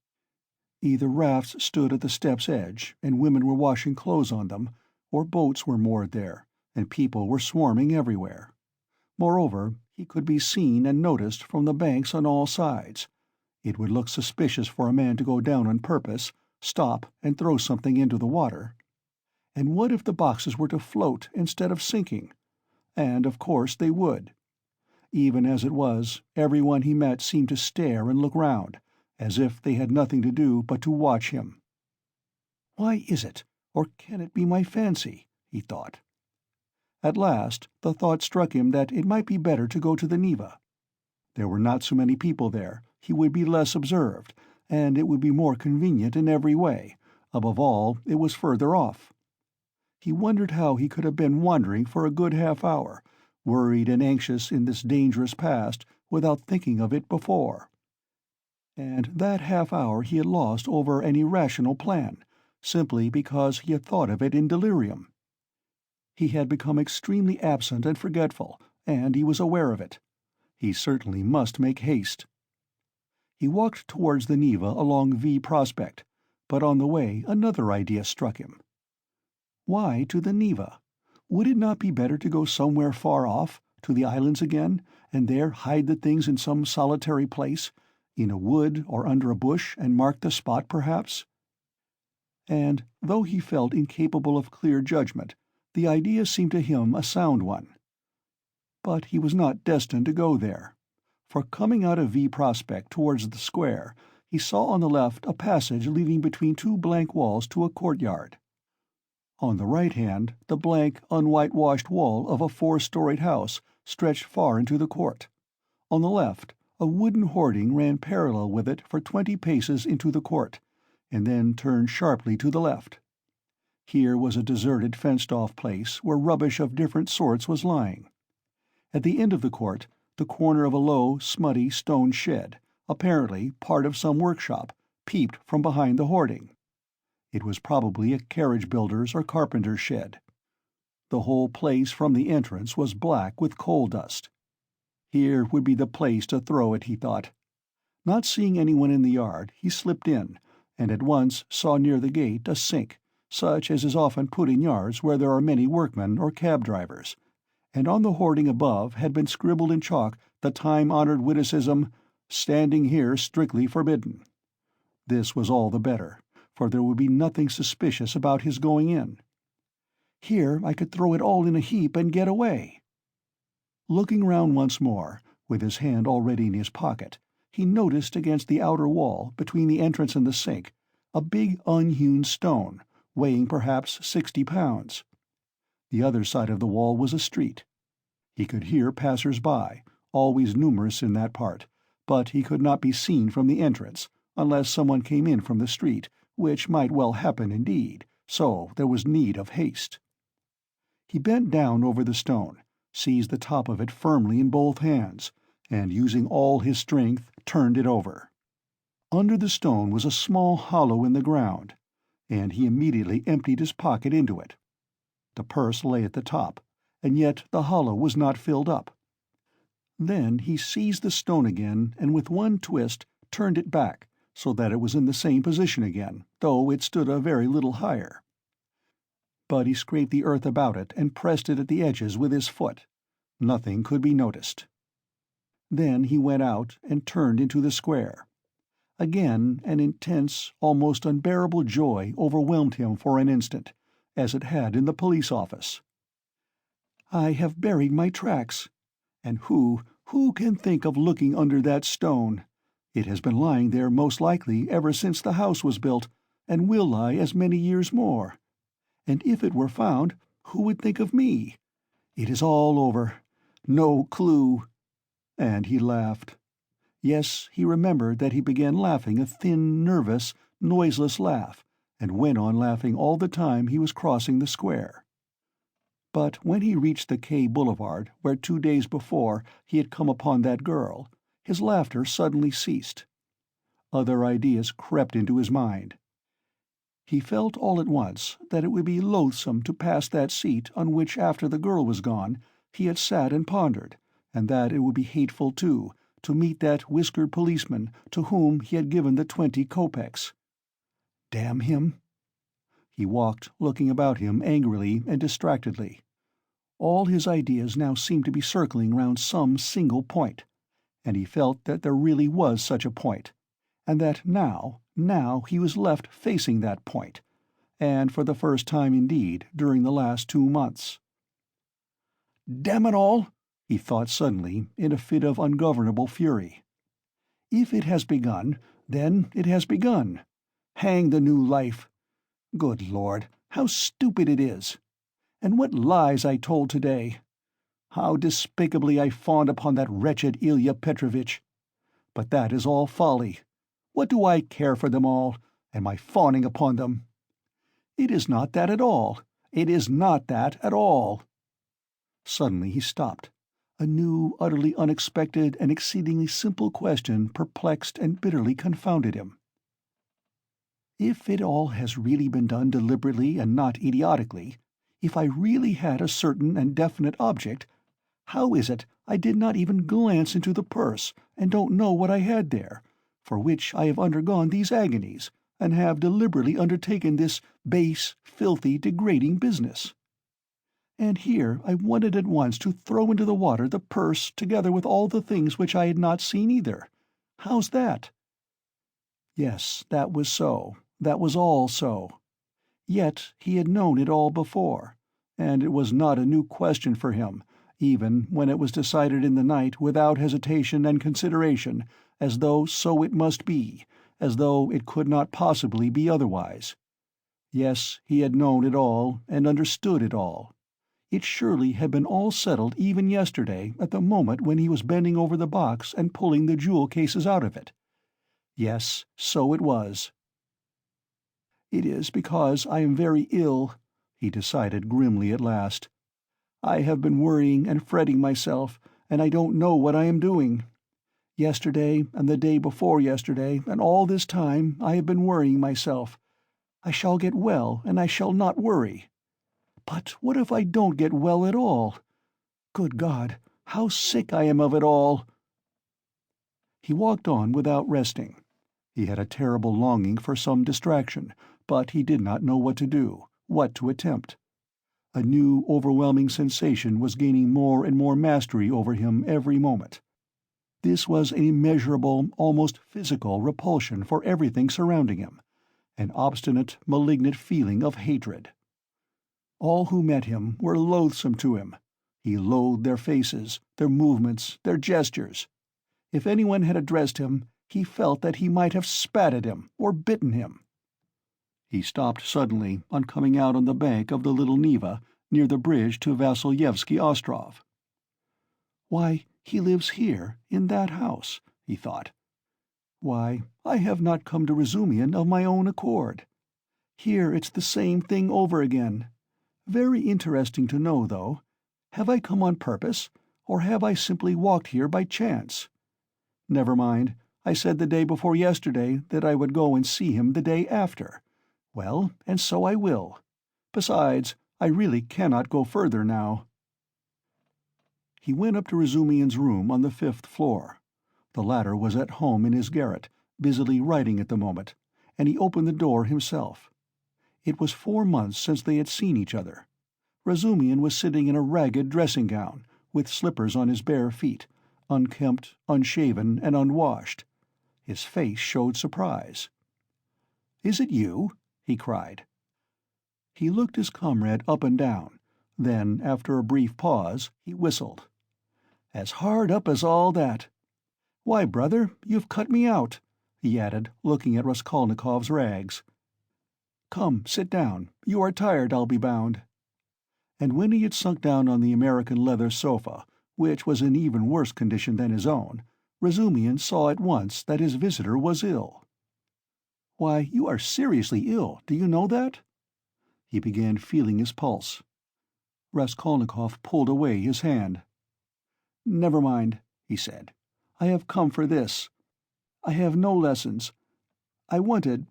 Either rafts stood at the step's edge, and women were washing clothes on them, or boats were moored there, and people were swarming everywhere. Moreover, he could be seen and noticed from the banks on all sides. It would look suspicious for a man to go down on purpose, stop, and throw something into the water. And what if the boxes were to float instead of sinking? And of course they would. Even as it was, everyone he met seemed to stare and look round, as if they had nothing to do but to watch him. "Why is it, or can it be my fancy?" he thought. At last the thought struck him that it might be better to go to the Neva. There were not so many people there, he would be less observed, and it would be more convenient in every way. Above all, it was further off. He wondered how he could have been wandering for a good half-hour, worried and anxious in this dangerous past, without thinking of it before. And that half-hour he had lost over an irrational plan, simply because he had thought of it in delirium. He had become extremely absent and forgetful, and he was aware of it. He certainly must make haste. He walked towards the Neva along V Prospect, but on the way another idea struck him. Why to the Neva? Would it not be better to go somewhere far off, to the islands again, and there hide the things in some solitary place, in a wood or under a bush, and mark the spot perhaps? And, though he felt incapable of clear judgment, the idea seemed to him a sound one. But he was not destined to go there, for coming out of V Prospect towards the square, he saw on the left a passage leading between two blank walls to a courtyard. On the right hand, the blank, unwhitewashed wall of a 4-storied house stretched far into the court. On the left, a wooden hoarding ran parallel with it for 20 paces into the court, and then turned sharply to the left. Here was a deserted, fenced-off place where rubbish of different sorts was lying. At the end of the court, the corner of a low, smutty stone shed, apparently part of some workshop, peeped from behind the hoarding. It was probably a carriage-builder's or carpenter's shed. The whole place from the entrance was black with coal dust. Here would be the place to throw it, he thought. Not seeing anyone in the yard, he slipped in, and at once saw near the gate a sink, such as is often put in yards where there are many workmen or cab-drivers, and on the hoarding above had been scribbled in chalk the time-honored witticism, "Standing here strictly forbidden." This was all the better, for there would be nothing suspicious about his going in. Here I could throw it all in a heap and get away. Looking round once more, with his hand already in his pocket, he noticed against the outer wall, between the entrance and the sink, a big unhewn stone, weighing perhaps 60 pounds. The other side of the wall was a street. He could hear passers-by, always numerous in that part, but he could not be seen from the entrance, unless someone came in from the street, which might well happen indeed, so there was need of haste. He bent down over the stone, seized the top of it firmly in both hands, and using all his strength turned it over. Under the stone was a small hollow in the ground, and he immediately emptied his pocket into it. The purse lay at the top, and yet the hollow was not filled up. Then he seized the stone again and with one twist turned it back, so that it was in the same position again, though it stood a very little higher. But he scraped the earth about it and pressed it at the edges with his foot. Nothing could be noticed. Then he went out and turned into the square. Again an intense, almost unbearable joy overwhelmed him for an instant, as it had in the police office. I have buried my tracks. And who can think of looking under that stone? It has been lying there most likely ever since the house was built, and will lie as many years more. And if it were found, who would think of me? It is all over. No clue. And he laughed. Yes, he remembered that he began laughing a thin, nervous, noiseless laugh, and went on laughing all the time he was crossing the square. But when he reached the K Boulevard, where 2 days before he had come upon that girl, his laughter suddenly ceased. Other ideas crept into his mind. He felt all at once that it would be loathsome to pass that seat on which after the girl was gone he had sat and pondered, and that it would be hateful, too, to meet that whiskered policeman to whom he had given the 20 kopecks. Damn him! He walked, looking about him angrily and distractedly. All his ideas now seemed to be circling round some single point, and he felt that there really was such a point, and that now he was left facing that point, and for the first time indeed during the last 2 months. Damn it all! He thought suddenly, in a fit of ungovernable fury. If it has begun, then it has begun. Hang the new life! Good Lord, how stupid it is! And what lies I told today! How despicably I fawned upon that wretched Ilya Petrovitch! But that is all folly. What do I care for them all, and my fawning upon them? It is not that at all. It is not that at all. Suddenly he stopped. A new, utterly unexpected and exceedingly simple question perplexed and bitterly confounded him. If it all has really been done deliberately and not idiotically, if I really had a certain and definite object, how is it I did not even glance into the purse and don't know what I had there, for which I have undergone these agonies, and have deliberately undertaken this base, filthy, degrading business? And here I wanted at once to throw into the water the purse together with all the things which I had not seen either. How's that? Yes, that was so. That was all so. Yet he had known it all before, and it was not a new question for him, even when it was decided in the night without hesitation and consideration, as though so it must be, as though it could not possibly be otherwise. Yes, he had known it all, and understood it all. It surely had been all settled even yesterday at the moment when he was bending over the box and pulling the jewel cases out of it. Yes, so it was. "It is because I am very ill," he decided grimly at last. "I have been worrying and fretting myself, and I don't know what I am doing. Yesterday, and the day before yesterday, and all this time I have been worrying myself. I shall get well, and I shall not worry. But what if I don't get well at all? Good God, how sick I am of it all!" He walked on without resting. He had a terrible longing for some distraction, but he did not know what to do, what to attempt. A new, overwhelming sensation was gaining more and more mastery over him every moment. This was an immeasurable, almost physical repulsion for everything surrounding him, an obstinate, malignant feeling of hatred. All who met him were loathsome to him. He loathed their faces, their movements, their gestures. If anyone had addressed him, he felt that he might have spat at him or bitten him. He stopped suddenly on coming out on the bank of the little Neva near the bridge to Vasilyevsky Ostrov. "Why, he lives here, in that house," he thought. "Why, I have not come to Razumian of my own accord. Here it's the same thing over again. Very interesting to know, though. Have I come on purpose, or have I simply walked here by chance? Never mind, I said the day before yesterday that I would go and see him the day after. Well, and so I will. Besides, I really cannot go further now." He went up to Razumian's room on the 5th floor. The latter was at home in his garret, busily writing at the moment, and he opened the door himself. It was 4 months since they had seen each other. Razumian was sitting in a ragged dressing-gown, with slippers on his bare feet, unkempt, unshaven, and unwashed. His face showed surprise. "Is it you?" he cried. He looked his comrade up and down. Then, after a brief pause, he whistled. "As hard up as all that. Why, brother, you've cut me out," he added, looking at Raskolnikov's rags. "Come, sit down. You are tired, I'll be bound." And when he had sunk down on the American leather sofa, which was in even worse condition than his own, Razumian saw at once that his visitor was ill. "Why, you are seriously ill, do you know that?" He began feeling his pulse. Raskolnikov pulled away his hand. "Never mind," he said. "I have come for this. I have no lessons. I wanted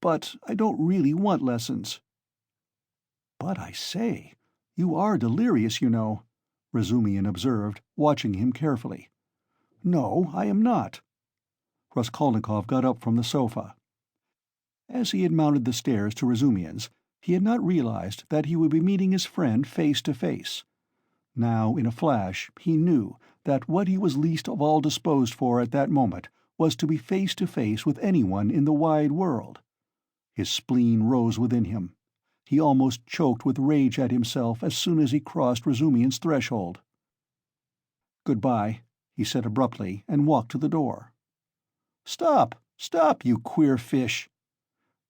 but I don't really want lessons." "But I say, you are delirious, you know," Razumihin observed, watching him carefully. "No, I am not." Raskolnikov got up from the sofa. As he had mounted the stairs to Razumihin's, he had not realized that he would be meeting his friend face to face. Now, in a flash, he knew that what he was least of all disposed for at that moment was to be face to face with anyone in the wide world. His spleen rose within him. He almost choked with rage at himself as soon as he crossed Razumihin's threshold. "Goodbye," he said abruptly, and walked to the door. "Stop, stop, you queer fish!"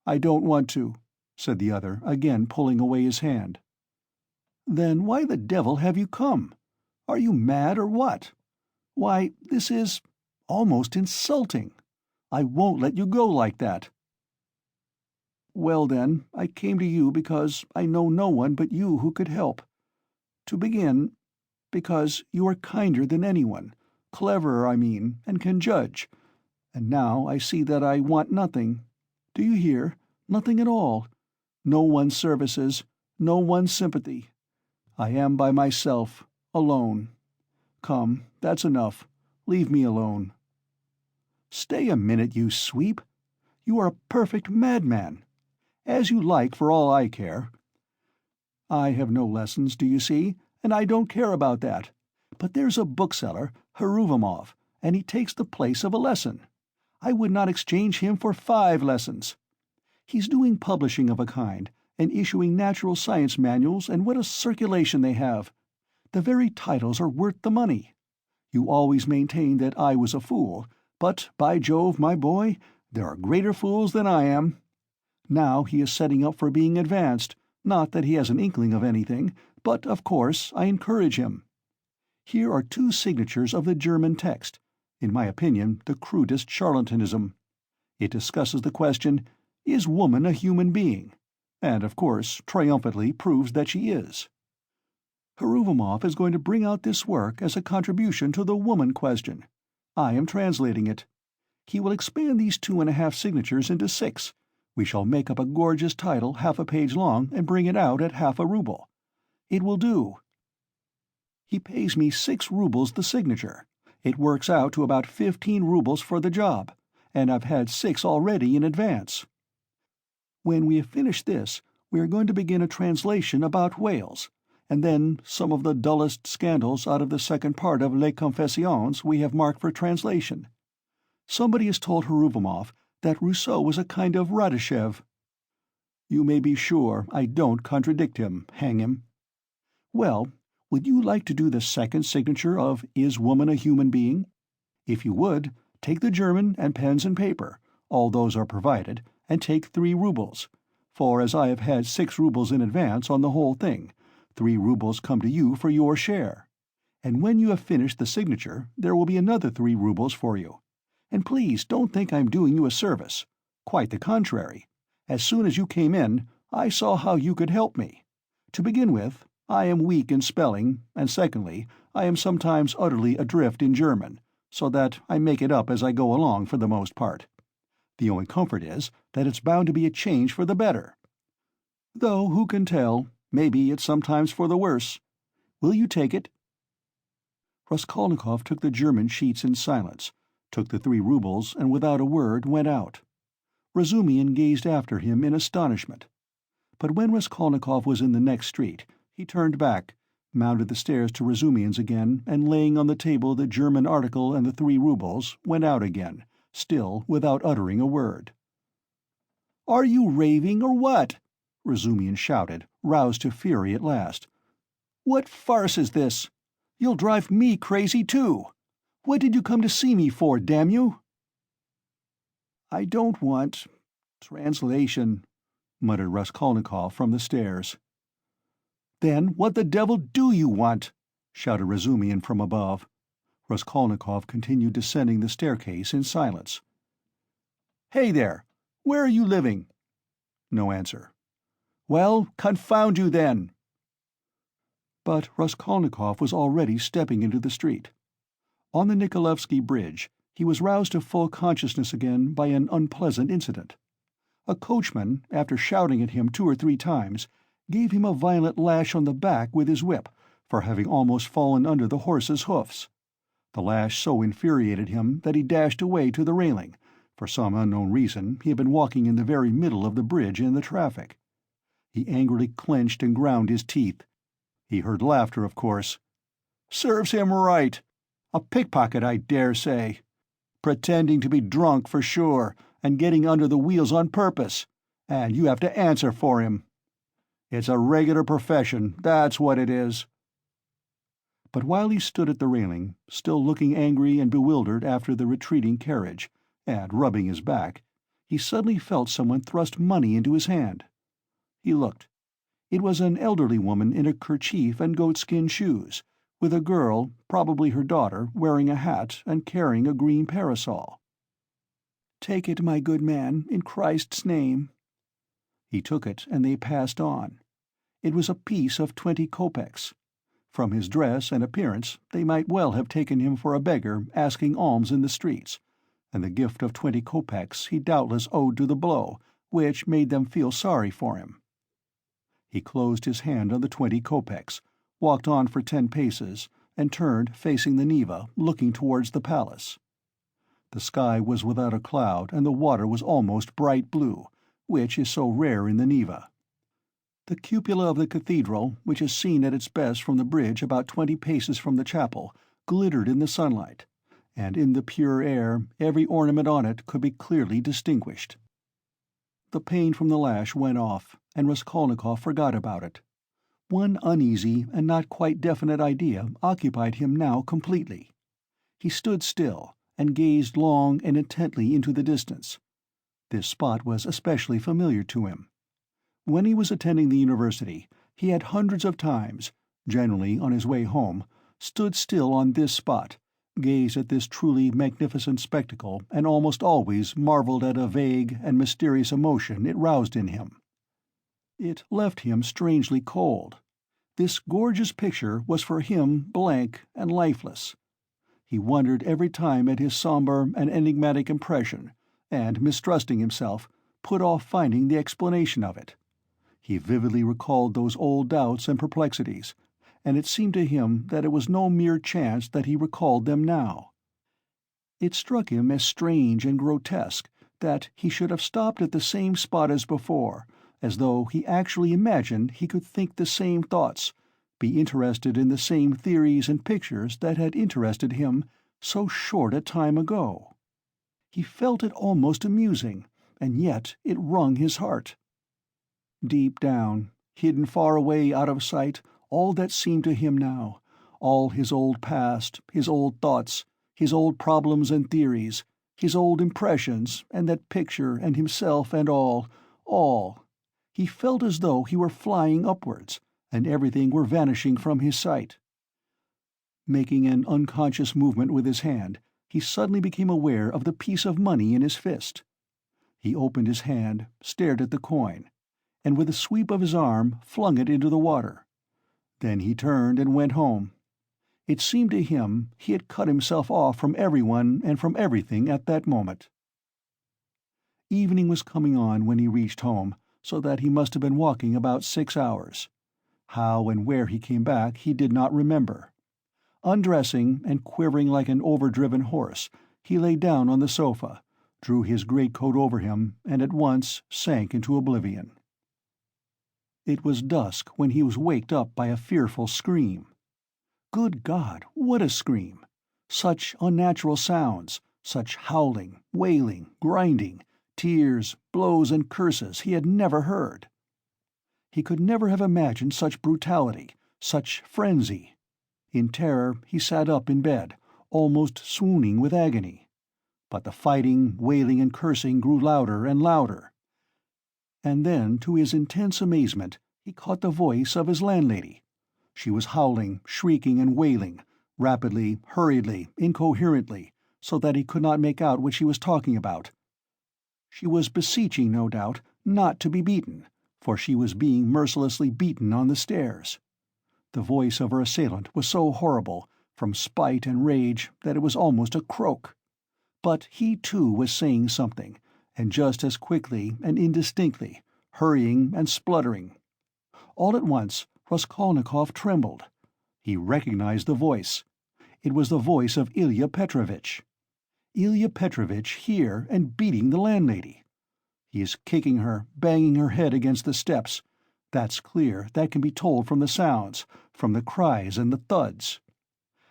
"I don't want to," said the other, again pulling away his hand. "Then why the devil have you come? Are you mad or what? Why, this is almost insulting. I won't let you go like that." "Well then, I came to you because I know no one but you who could help. To begin, because you are kinder than anyone, cleverer, I mean, and can judge. And now I see that I want nothing. Do you hear? Nothing at all. No one's services, no one's sympathy. I am by myself, alone. Come, that's enough. Leave me alone." "Stay a minute, you sweep. You are a perfect madman. As you like, for all I care. I have no lessons, do you see, and I don't care about that. But there's a bookseller, Heruvimov, and he takes the place of a lesson. I would not exchange him for 5 lessons. He's doing publishing of a kind, and issuing natural science manuals, and what a circulation they have! The very titles are worth the money. You always maintained that I was a fool, but, by Jove, my boy, there are greater fools than I am. Now he is setting up for being advanced, not that he has an inkling of anything, but, of course, I encourage him. Here are 2 signatures of the German text, in my opinion the crudest charlatanism. It discusses the question, is woman a human being? And, of course, triumphantly proves that she is. Heruvimov is going to bring out this work as a contribution to the woman question. I am translating it. He will expand these 2.5 signatures into 6. We shall make up a gorgeous title half a page long and bring it out at half a ruble. It will do. He pays me 6 rubles the signature. It works out to about 15 rubles for the job, and I've had 6 already in advance. When we have finished this, we are going to begin a translation about whales, and then some of the dullest scandals out of the second part of Les Confessions we have marked for translation. Somebody has told Heruvimov that Rousseau was a kind of Radishev. You may be sure I don't contradict him, hang him. Well, would you like to do the second signature of Is Woman a Human Being? If you would, take the German and pens and paper, all those are provided, and take 3 rubles, for as I have had 6 rubles in advance on the whole thing, 3 rubles come to you for your share. And when you have finished the signature, there will be another 3 rubles for you. And please don't think I'm doing you a service. Quite the contrary. As soon as you came in, I saw how you could help me. To begin with, I am weak in spelling, and secondly, I am sometimes utterly adrift in German, so that I make it up as I go along for the most part. The only comfort is that it's bound to be a change for the better. Though, who can tell, maybe it's sometimes for the worse. Will you take it?" Raskolnikov took the German sheets in silence, took the 3 rubles, and without a word went out. Razumihin gazed after him in astonishment. But when Raskolnikov was in the next street, he turned back, mounted the stairs to Razumihin's again, and laying on the table the German article and the 3 rubles, went out again, still without uttering a word. "Are you raving, or what?" Razumihin shouted, roused to fury at last. "What farce is this? You'll drive me crazy, too. What did you come to see me for, damn you?" "I don't want translation," muttered Raskolnikov from the stairs. "Then what the devil do you want?" shouted Razumihin from above. Raskolnikov continued descending the staircase in silence. "Hey there! Where are you living?" No answer. "Well, confound you then!" But Raskolnikov was already stepping into the street. On the Nikolaevsky Bridge, he was roused to full consciousness again by an unpleasant incident. A coachman, after shouting at him 2 or 3 times, gave him a violent lash on the back with his whip for having almost fallen under the horse's hoofs. The lash so infuriated him that he dashed away to the railing. For some unknown reason he had been walking in the very middle of the bridge in the traffic. He angrily clenched and ground his teeth. He heard laughter, of course. "Serves him right. A pickpocket, I dare say. Pretending to be drunk for sure, and getting under the wheels on purpose. And you have to answer for him. It's a regular profession, that's what it is." But while he stood at the railing, still looking angry and bewildered after the retreating carriage, and rubbing his back, he suddenly felt someone thrust money into his hand. He looked. It was an elderly woman in a kerchief and goatskin shoes, with a girl, probably her daughter, wearing a hat and carrying a green parasol. "Take it, my good man, in Christ's name." He took it, and they passed on. It was a piece of 20 kopecks. From his dress and appearance they might well have taken him for a beggar asking alms in the streets, and the gift of 20 kopecks he doubtless owed to the blow, which made them feel sorry for him. He closed his hand on the 20 kopecks, walked on for 10 paces, and turned, facing the Neva, looking towards the palace. The sky was without a cloud, and the water was almost bright blue, which is so rare in the Neva. The cupola of the cathedral, which is seen at its best from the bridge about 20 paces from the chapel, glittered in the sunlight, and in the pure air every ornament on it could be clearly distinguished. The pain from the lash went off, and Raskolnikov forgot about it. One uneasy and not quite definite idea occupied him now completely. He stood still, and gazed long and intently into the distance. This spot was especially familiar to him. When he was attending the university, he had hundreds of times, generally on his way home, stood still on this spot, gazed at this truly magnificent spectacle, and almost always marveled at a vague and mysterious emotion it roused in him. It left him strangely cold. This gorgeous picture was for him blank and lifeless. He wondered every time at his somber and enigmatic impression, and, mistrusting himself, put off finding the explanation of it. He vividly recalled those old doubts and perplexities, and it seemed to him that it was no mere chance that he recalled them now. It struck him as strange and grotesque that he should have stopped at the same spot as before, as though he actually imagined he could think the same thoughts, be interested in the same theories and pictures that had interested him so short a time ago. He felt it almost amusing, and yet it wrung his heart. Deep down, hidden far away out of sight, all that seemed to him now, all his old past, his old thoughts, his old problems and theories, his old impressions, and that picture and himself and all, he felt as though he were flying upwards, and everything were vanishing from his sight. Making an unconscious movement with his hand, he suddenly became aware of the piece of money in his fist. He opened his hand, stared at the coin, and with a sweep of his arm flung it into the water. Then he turned and went home. It seemed to him he had cut himself off from everyone and from everything at that moment. Evening was coming on when he reached home, so that he must have been walking about 6 hours. How and where he came back he did not remember. Undressing and quivering like an overdriven horse, he lay down on the sofa, drew his greatcoat over him, and at once sank into oblivion. It was dusk when he was waked up by a fearful scream. Good God, what a scream! Such unnatural sounds, such howling, wailing, grinding, tears, blows and curses he had never heard. He could never have imagined such brutality, such frenzy. In terror he sat up in bed, almost swooning with agony. But the fighting, wailing and cursing grew louder and louder. And then, to his intense amazement, he caught the voice of his landlady. She was howling, shrieking and wailing, rapidly, hurriedly, incoherently, so that he could not make out what she was talking about. She was beseeching, no doubt, not to be beaten, for she was being mercilessly beaten on the stairs. The voice of her assailant was so horrible, from spite and rage, that it was almost a croak. But he too was saying something, and just as quickly and indistinctly, hurrying and spluttering. All at once Raskolnikov trembled. He recognized the voice. It was the voice of Ilya Petrovitch. Ilya Petrovitch here and beating the landlady. He is kicking her, banging her head against the steps. That's clear, that can be told from the sounds, from the cries and the thuds.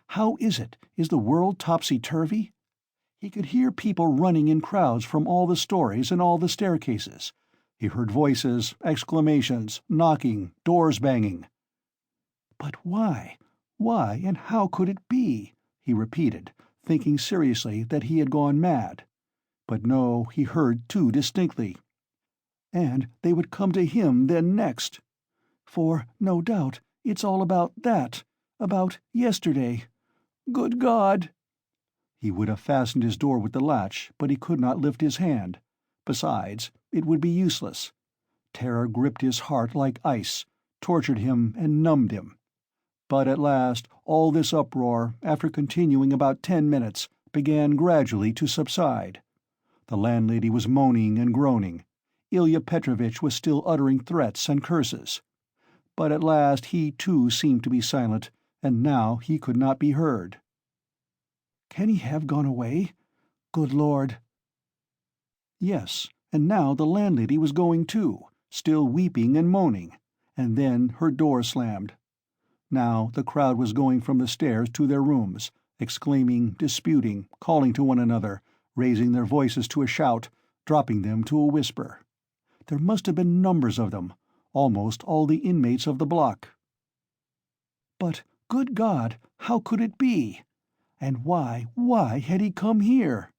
How is it? Is the world topsy-turvy? He could hear people running in crowds from all the stories and all the staircases. He heard voices, exclamations, knocking, doors banging. But why? Why, and how could it be? He repeated, thinking seriously that he had gone mad. But no, he heard too distinctly. And they would come to him then next. For, no doubt, it's all about that, about yesterday. Good God! He would have fastened his door with the latch, but he could not lift his hand. Besides, it would be useless. Terror gripped his heart like ice, tortured him and numbed him. But at last all this uproar, after continuing about 10 minutes, began gradually to subside. The landlady was moaning and groaning. Ilya Petrovitch was still uttering threats and curses. But at last he too seemed to be silent, and now he could not be heard. Can he have gone away? Good Lord! Yes, and now the landlady was going too, still weeping and moaning, and then her door slammed. Now the crowd was going from the stairs to their rooms, exclaiming, disputing, calling to one another, raising their voices to a shout, dropping them to a whisper. There must have been numbers of them, almost all the inmates of the block. But, good God, how could it be? And why had he come here?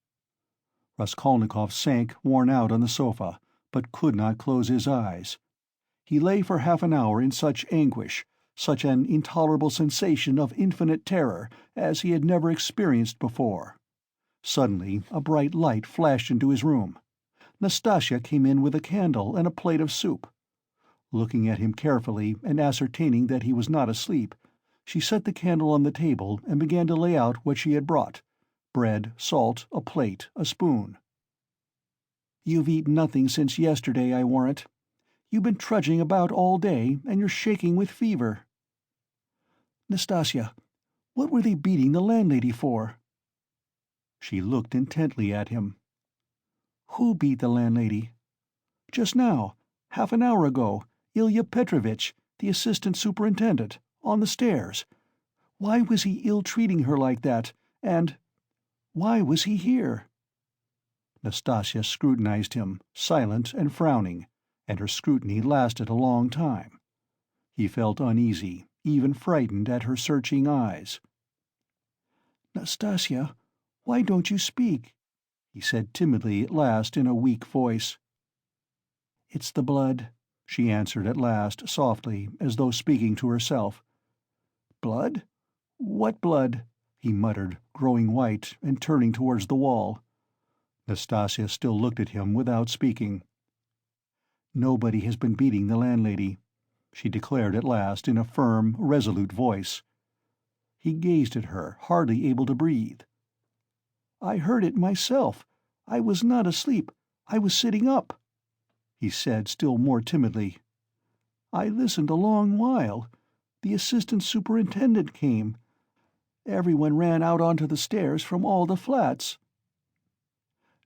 Raskolnikov sank worn out on the sofa, but could not close his eyes. He lay for half an hour in such anguish, such an intolerable sensation of infinite terror as he had never experienced before. Suddenly a bright light flashed into his room. Nastasya came in with a candle and a plate of soup. Looking at him carefully and ascertaining that he was not asleep, she set the candle on the table and began to lay out what she had brought: bread, salt, a plate, a spoon. "You've eaten nothing since yesterday, I warrant. You've been trudging about all day, and you're shaking with fever. Nastasya, what were they beating the landlady for?" She looked intently at him. "Who beat the landlady?" "Just now, half an hour ago, Ilya Petrovitch, the assistant superintendent, on the stairs. Why was he ill-treating her like that, and why was he here?" Nastasya scrutinized him, silent and frowning, and her scrutiny lasted a long time. He felt uneasy, even frightened at her searching eyes. "Nastasya, why don't you speak?" he said timidly at last in a weak voice. "It's the blood," she answered at last, softly, as though speaking to herself. "Blood? What blood?" he muttered, growing white and turning towards the wall. Nastasya still looked at him without speaking. "Nobody has been beating the landlady," she declared at last in a firm, resolute voice. He gazed at her, hardly able to breathe. "I heard it myself. I was not asleep. I was sitting up," he said still more timidly. "I listened a long while. The assistant superintendent came. Everyone ran out onto the stairs from all the flats."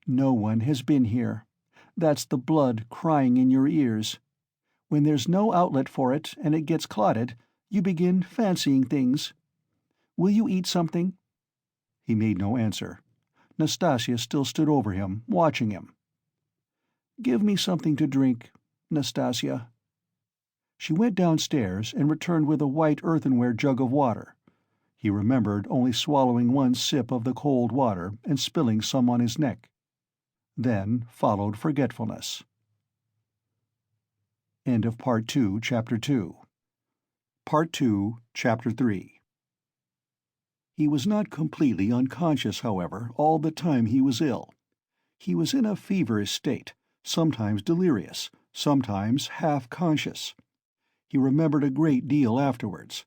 "No one has been here. That's the blood crying in your ears. When there's no outlet for it and it gets clotted, you begin fancying things. Will you eat something?" He made no answer. Nastasya still stood over him, watching him. "Give me something to drink, Nastasya." She went downstairs and returned with a white earthenware jug of water. He remembered only swallowing one sip of the cold water and spilling some on his neck. Then followed forgetfulness. End of Part 2, Chapter 2. Part 2, Chapter 3. He was not completely unconscious, however, all the time he was ill. He was in a feverish state, sometimes delirious, sometimes half-conscious. He remembered a great deal afterwards.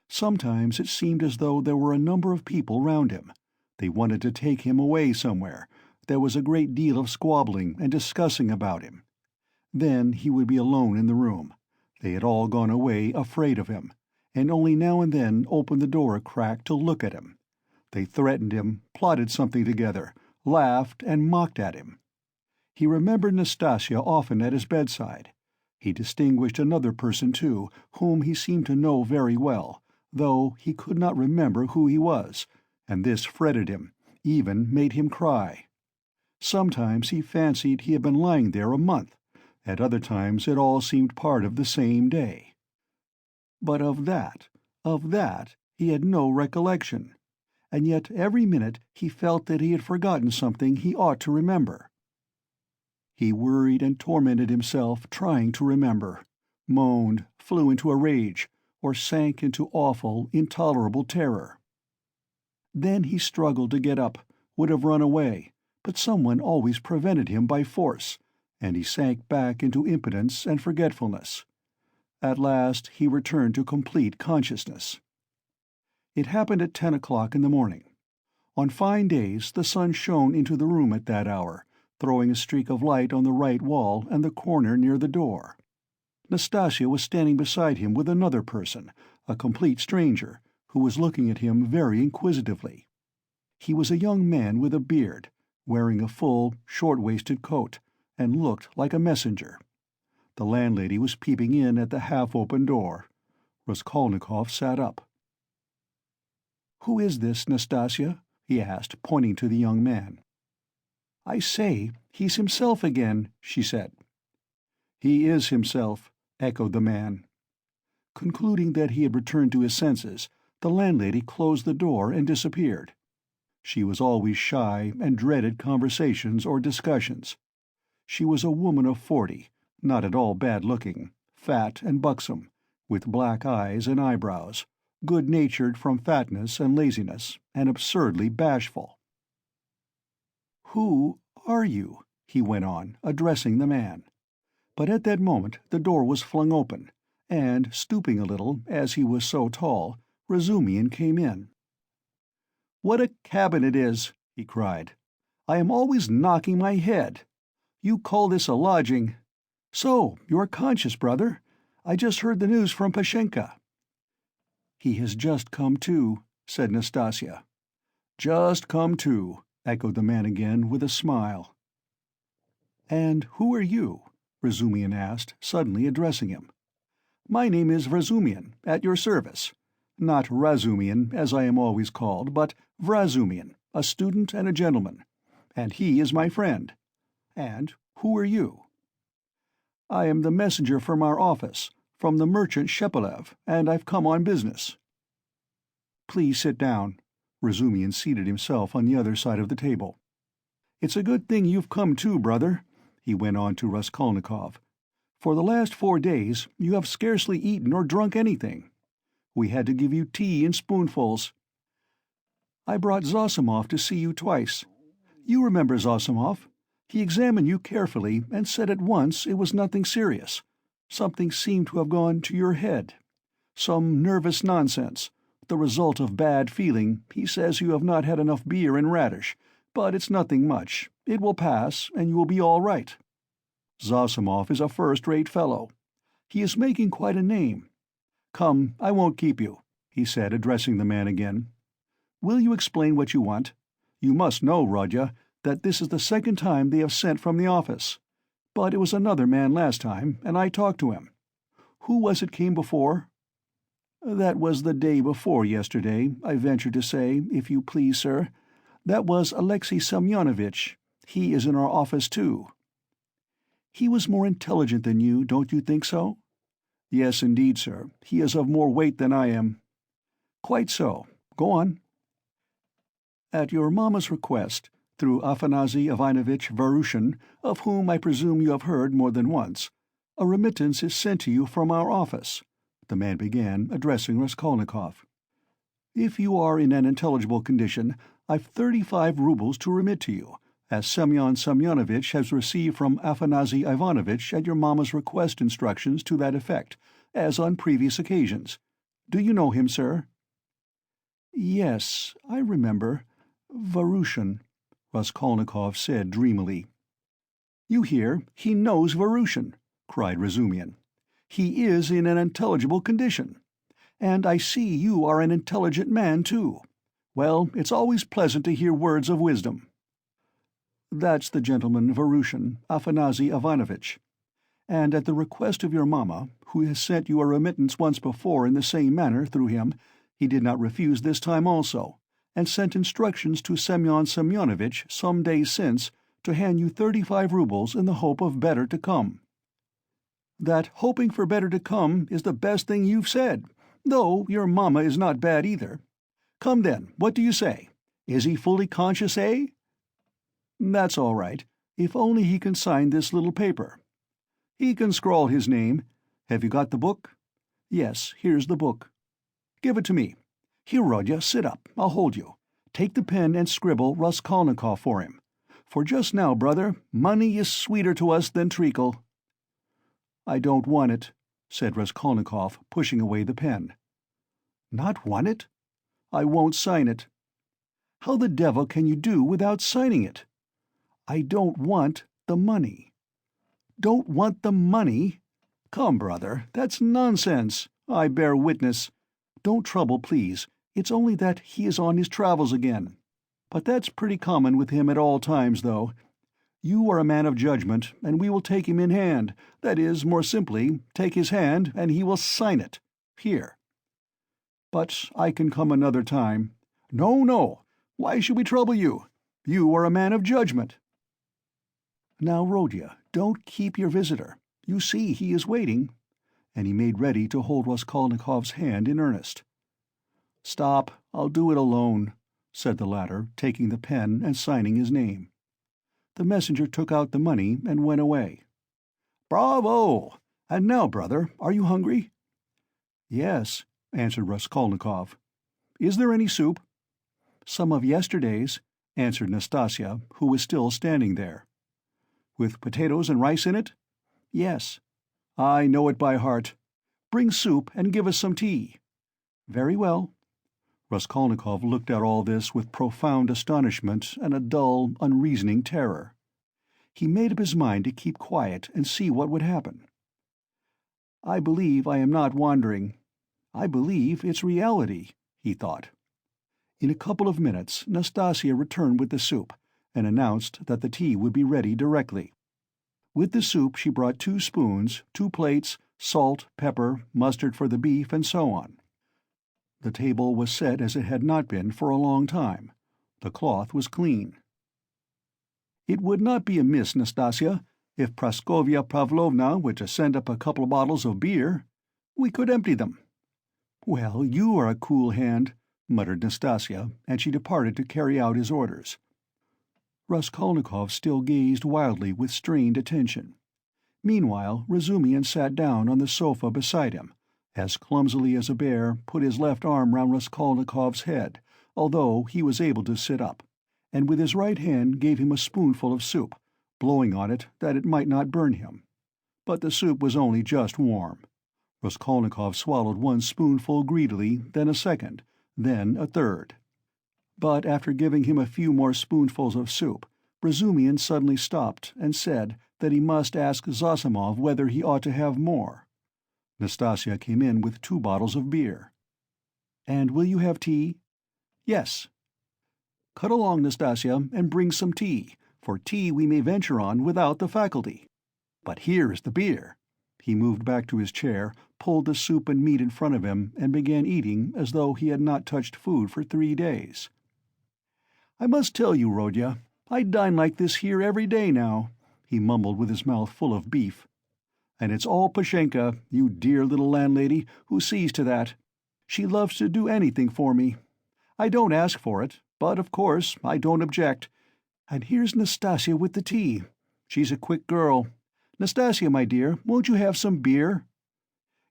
Sometimes it seemed as though there were a number of people round him. They wanted to take him away somewhere, There was a great deal of squabbling and discussing about him. Then he would be alone in the room. They had all gone away afraid of him, and only now and then opened the door a crack to look at him. They threatened him, plotted something together, laughed and mocked at him. He remembered Nastasia often at his bedside. He distinguished another person, too, whom he seemed to know very well, though he could not remember who he was, and this fretted him, even made him cry. Sometimes he fancied he had been lying there a month. At other times it all seemed part of the same day. But of that, he had no recollection, and yet every minute he felt that he had forgotten something he ought to remember. He worried and tormented himself trying to remember, moaned, flew into a rage, or sank into awful, intolerable terror. Then he struggled to get up, would have run away, but someone always prevented him by force, and he sank back into impotence and forgetfulness. At last he returned to complete consciousness. It happened at 10 o'clock in the morning. On fine days the sun shone into the room at that hour, throwing a streak of light on the right wall and the corner near the door. Nastasia was standing beside him with another person, a complete stranger, who was looking at him very inquisitively. He was a young man with a beard, wearing a full, short-waisted coat, and looked like a messenger. The landlady was peeping in at the half-open door. Raskolnikov sat up. "Who is this, Nastasia?" he asked, pointing to the young man. "I say, he's himself again," she said. "He is himself," echoed the man. Concluding that he had returned to his senses, the landlady closed the door and disappeared. She was always shy and dreaded conversations or discussions. She was a woman of 40, not at all bad-looking, fat and buxom, with black eyes and eyebrows, good-natured from fatness and laziness, and absurdly bashful. "Who are you?" he went on, addressing the man. But at that moment the door was flung open, and, stooping a little, as he was so tall, Razumihin came in. "What a cabin it is!" he cried. "I am always knocking my head. You call this a lodging? So, you're conscious, brother? I just heard the news from Pashenka." "He has just come to," said Nastasia. "Just come to," echoed the man again, with a smile. "And who are you?" Razumihin asked, suddenly addressing him. "My name is Vrazumihin, at your service. Not Razumihin, as I am always called, but Vrazumihin, a student and a gentleman. And he is my friend. And who are you?" "I am the messenger from our office, from the merchant Shepelev, and I've come on business." "Please sit down." Razumihin seated himself on the other side of the table. "It's a good thing you've come too, brother," he went on to Raskolnikov. "For the last 4 days you have scarcely eaten or drunk anything. We had to give you tea in spoonfuls. I brought Zosimov to see you twice. You remember Zosimov? He examined you carefully and said at once it was nothing serious. Something seemed to have gone to your head. Some nervous nonsense, the result of bad feeling. He says you have not had enough beer and radish, but it's nothing much. It will pass, and you will be all right. Zosimov is a first-rate fellow. He is making quite a name. Come, I won't keep you," he said, addressing the man again. "Will you explain what you want? You must know, Rodya, that this is the second time they have sent from the office. But it was another man last time, and I talked to him. Who was it came before?" "That was the day before yesterday, I venture to say, if you please, sir. That was Alexei Semyonovitch. He is in our office too." "He was more intelligent than you, don't you think so?" "Yes, indeed, sir. He is of more weight than I am." "Quite so. Go on." "At your mamma's request, through Afanasy Ivanovitch Varushin, of whom I presume you have heard more than once, a remittance is sent to you from our office," the man began, addressing Raskolnikov. "If you are in an intelligible condition, I've 35 roubles to remit to you, as Semyon Semyonovitch has received from Afanasy Ivanovitch at your mamma's request instructions to that effect, as on previous occasions. Do you know him, sir?" "Yes, I remember. Varushin. Raskolnikov said dreamily. "You hear, he knows Varusian," cried Razumihin. "He is in an intelligible condition. And I see you are an intelligent man, too. Well, it's always pleasant to hear words of wisdom." "That's the gentleman Varusian, Afanasy Ivanovitch. And at the request of your mamma, who has sent you a remittance once before in the same manner through him, he did not refuse this time also, and sent instructions to Semyon Semyonovitch some days since to hand you 35 roubles in the hope of better to come." "That hoping for better to come is the best thing you've said, though your mamma is not bad either. Come then, what do you say? Is he fully conscious, eh?" "That's all right, if only he can sign this little paper." "He can scrawl his name. Have you got the book?" "Yes, here's the book." "Give it to me. Here, Rodya, sit up, I'll hold you. Take the pen and scribble Raskolnikov for him. For just now, brother, money is sweeter to us than treacle." "I don't want it," said Raskolnikov, pushing away the pen. "Not want it?" "I won't sign it." "How the devil can you do without signing it?" "I don't want the money." "Don't want the money? Come, brother, that's nonsense, I bear witness. Don't trouble, please, it's only that he is on his travels again. But that's pretty common with him at all times, though. You are a man of judgment, and we will take him in hand, that is, more simply, take his hand and he will sign it. Here." "But I can come another time." "No, no. Why should we trouble you? You are a man of judgment." "Now, Rodya, don't keep your visitor. You see he is waiting." And he made ready to hold Raskolnikov's hand in earnest. "Stop, I'll do it alone," said the latter, taking the pen and signing his name. The messenger took out the money and went away. "Bravo! And now, brother, are you hungry?" "Yes," answered Raskolnikov. "Is there any soup?" "Some of yesterday's," answered Nastasya, who was still standing there. "With potatoes and rice in it?" "Yes." "I know it by heart. Bring soup and give us some tea." "Very well." Raskolnikov looked at all this with profound astonishment and a dull, unreasoning terror. He made up his mind to keep quiet and see what would happen. "I believe I am not wandering. I believe it's reality," he thought. In a couple of minutes Nastasya returned with the soup, and announced that the tea would be ready directly. With the soup she brought 2 spoons, 2 plates, salt, pepper, mustard for the beef, and so on. The table was set as it had not been for a long time. The cloth was clean. "It would not be amiss, Nastasya, if Praskovya Pavlovna were to send up a couple of bottles of beer. We could empty them." "Well, you are a cool hand," muttered Nastasya, and she departed to carry out his orders. Raskolnikov still gazed wildly with strained attention. Meanwhile Razumihin sat down on the sofa beside him, as clumsily as a bear, put his left arm round Raskolnikov's head, although he was able to sit up, and with his right hand gave him a spoonful of soup, blowing on it that it might not burn him. But the soup was only just warm. Raskolnikov swallowed 1 spoonful greedily, then a second, then a third. But after giving him a few more spoonfuls of soup, Razumihin suddenly stopped and said that he must ask Zosimov whether he ought to have more. Nastasya came in with 2 bottles of beer. "And will you have tea?" "Yes." "Cut along, Nastasya, and bring some tea, for tea we may venture on without the faculty. But here is the beer." He moved back to his chair, pulled the soup and meat in front of him, and began eating as though he had not touched food for 3 days. "I must tell you, Rodya, I dine like this here every day now," he mumbled with his mouth full of beef. "And it's all Pashenka, you dear little landlady, who sees to that. She loves to do anything for me. I don't ask for it, but of course I don't object. And here's Nastasya with the tea. She's a quick girl. Nastasya, my dear, won't you have some beer?"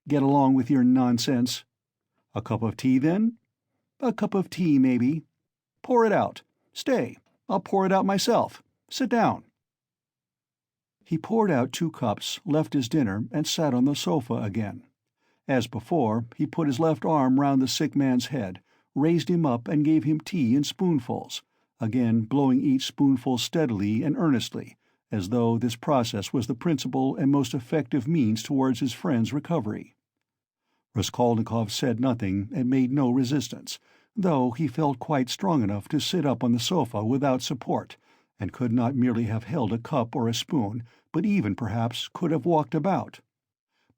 "Get along with your nonsense." "A cup of tea, then?" "A cup of tea, maybe." "Pour it out. Stay, I'll pour it out myself. Sit down." He poured out 2 cups, left his dinner, and sat on the sofa again. As before, he put his left arm round the sick man's head, raised him up and gave him tea in spoonfuls, again blowing each spoonful steadily and earnestly, as though this process was the principal and most effective means towards his friend's recovery. Raskolnikov said nothing and made no resistance, though he felt quite strong enough to sit up on the sofa without support, and could not merely have held a cup or a spoon, but even, perhaps, could have walked about.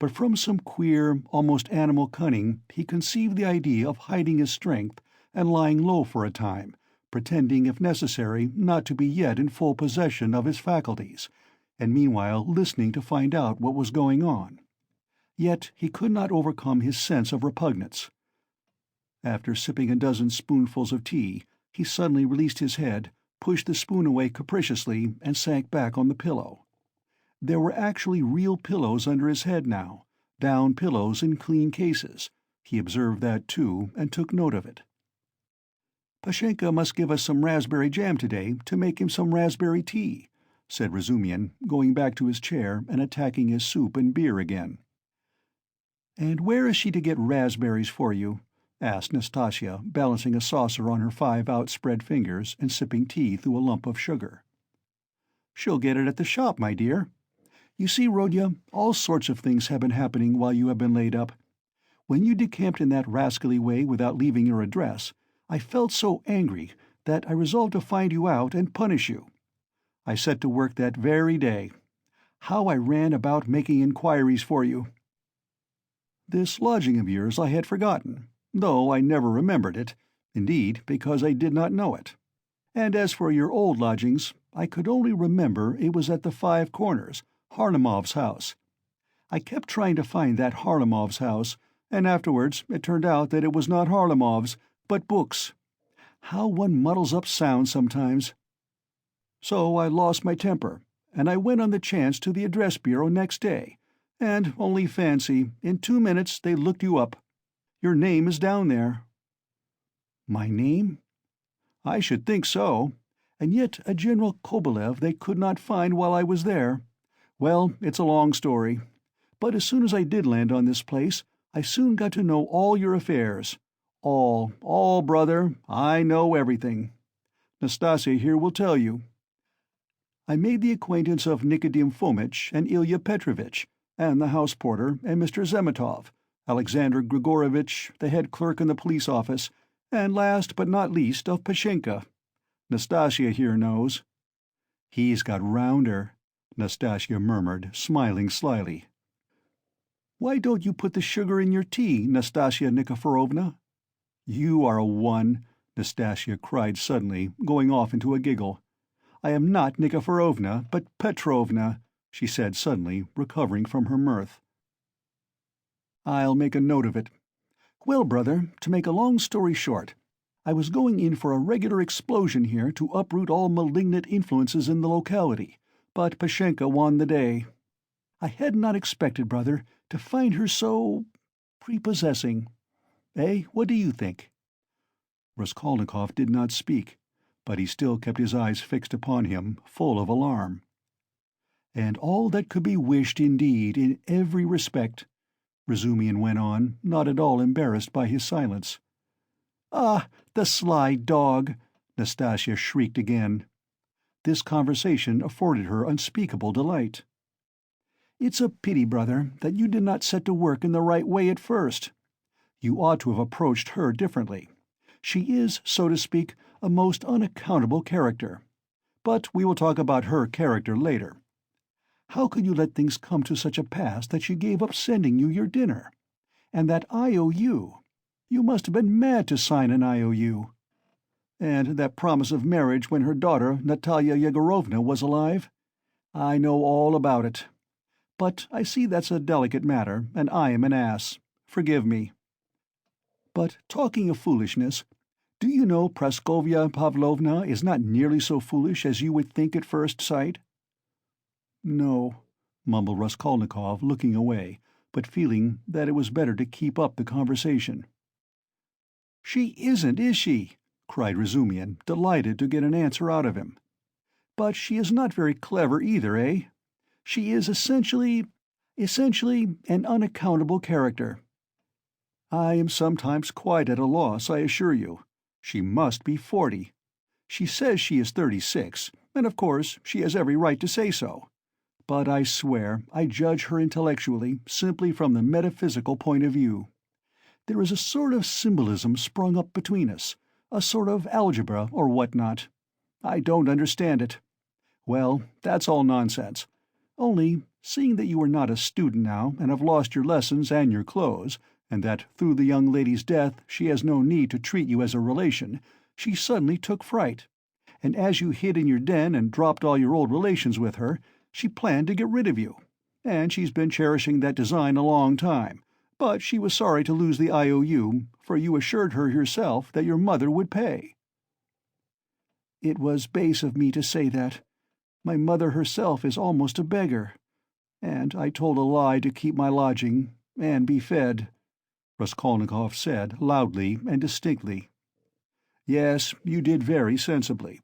But from some queer, almost animal cunning, he conceived the idea of hiding his strength and lying low for a time, pretending, if necessary, not to be yet in full possession of his faculties, and meanwhile listening to find out what was going on. Yet he could not overcome his sense of repugnance. After sipping a dozen spoonfuls of tea, he suddenly released his head, pushed the spoon away capriciously, and sank back on the pillow. There were actually real pillows under his head now, down pillows in clean cases. He observed that too, and took note of it. "Pashenka must give us some raspberry jam today to make him some raspberry tea," said Razumihin, going back to his chair and attacking his soup and beer again. "And where is she to get raspberries for you?" asked Nastasya, balancing a saucer on her 5 outspread fingers and sipping tea through a lump of sugar. "She'll get it at the shop, my dear. You see, Rodya, all sorts of things have been happening while you have been laid up. When you decamped in that rascally way without leaving your address, I felt so angry that I resolved to find you out and punish you. I set to work that very day. How I ran about making inquiries for you! This lodging of yours I had forgotten, though I never remembered it, indeed, because I did not know it. And as for your old lodgings, I could only remember it was at the 5 Corners, Harlamov's house. I kept trying to find that Harlamov's house, and afterwards it turned out that it was not Harlamov's, but Book's. How one muddles up sounds sometimes. So I lost my temper, and I went on the chance to the address bureau next day, and, only fancy, in 2 minutes they looked you up. Your name is down there." "My name?" "I should think so. And yet a General Kobolev they could not find while I was there. Well, it's a long story. But as soon as I did land on this place, I soon got to know all your affairs. All, brother, I know everything. Nastasya here will tell you. I made the acquaintance of Nikodim Fomitch and Ilya Petrovitch, and the house porter, and Mr. Zemetov, Alexander Grigorovitch, the head clerk in the police office, and last but not least of Pashenka. Nastasya here knows." "He's got rounder," Nastasya murmured, smiling slyly. "Why don't you put the sugar in your tea, Nastasya Nikiforovna?" "You are a one," Nastasya cried suddenly, going off into a giggle. "I am not Nikiforovna, but Petrovna," she said suddenly, recovering from her mirth. "I'll make a note of it. Well, brother, to make a long story short, I was going in for a regular explosion here to uproot all malignant influences in the locality, but Pashenka won the day. I had not expected, brother, to find her so prepossessing. Eh, what do you think?" Raskolnikov did not speak, but he still kept his eyes fixed upon him, full of alarm. "And all that could be wished indeed in every respect," Razumihin went on, not at all embarrassed by his silence. "Ah, the sly dog!" Nastasya shrieked again. This conversation afforded her unspeakable delight. "It's a pity, brother, that you did not set to work in the right way at first. You ought to have approached her differently. She is, so to speak, a most unaccountable character. But we will talk about her character later. How could you let things come to such a pass that she gave up sending you your dinner? And that IOU! You must have been mad to sign an IOU. And that promise of marriage when her daughter, Natalia Yegorovna, was alive? I know all about it. But I see that's a delicate matter, and I am an ass. Forgive me. But talking of foolishness, do you know Praskovya Pavlovna is not nearly so foolish as you would think at first sight?" "No," mumbled Raskolnikov, looking away, but feeling that it was better to keep up the conversation. "She isn't, is she?" cried Razumihin, delighted to get an answer out of him. "But she is not very clever either, eh? She is essentially an unaccountable character. I am sometimes quite at a loss, I assure you. She must be 40. She says she is 36, and of course she has every right to say so. But I swear I judge her intellectually simply from the metaphysical point of view. There is a sort of symbolism sprung up between us, a sort of algebra or what-not. I don't understand it. Well, that's all nonsense. Only, seeing that you are not a student now and have lost your lessons and your clothes, and that through the young lady's death she has no need to treat you as a relation, she suddenly took fright, and as you hid in your den and dropped all your old relations with her, she planned to get rid of you. And she's been cherishing that design a long time, but she was sorry to lose the IOU, for you assured her yourself that your mother would pay. It was base of me to say that. My mother herself is almost a beggar. And I told a lie to keep my lodging and be fed, Raskolnikov said loudly and distinctly. Yes, you did very sensibly.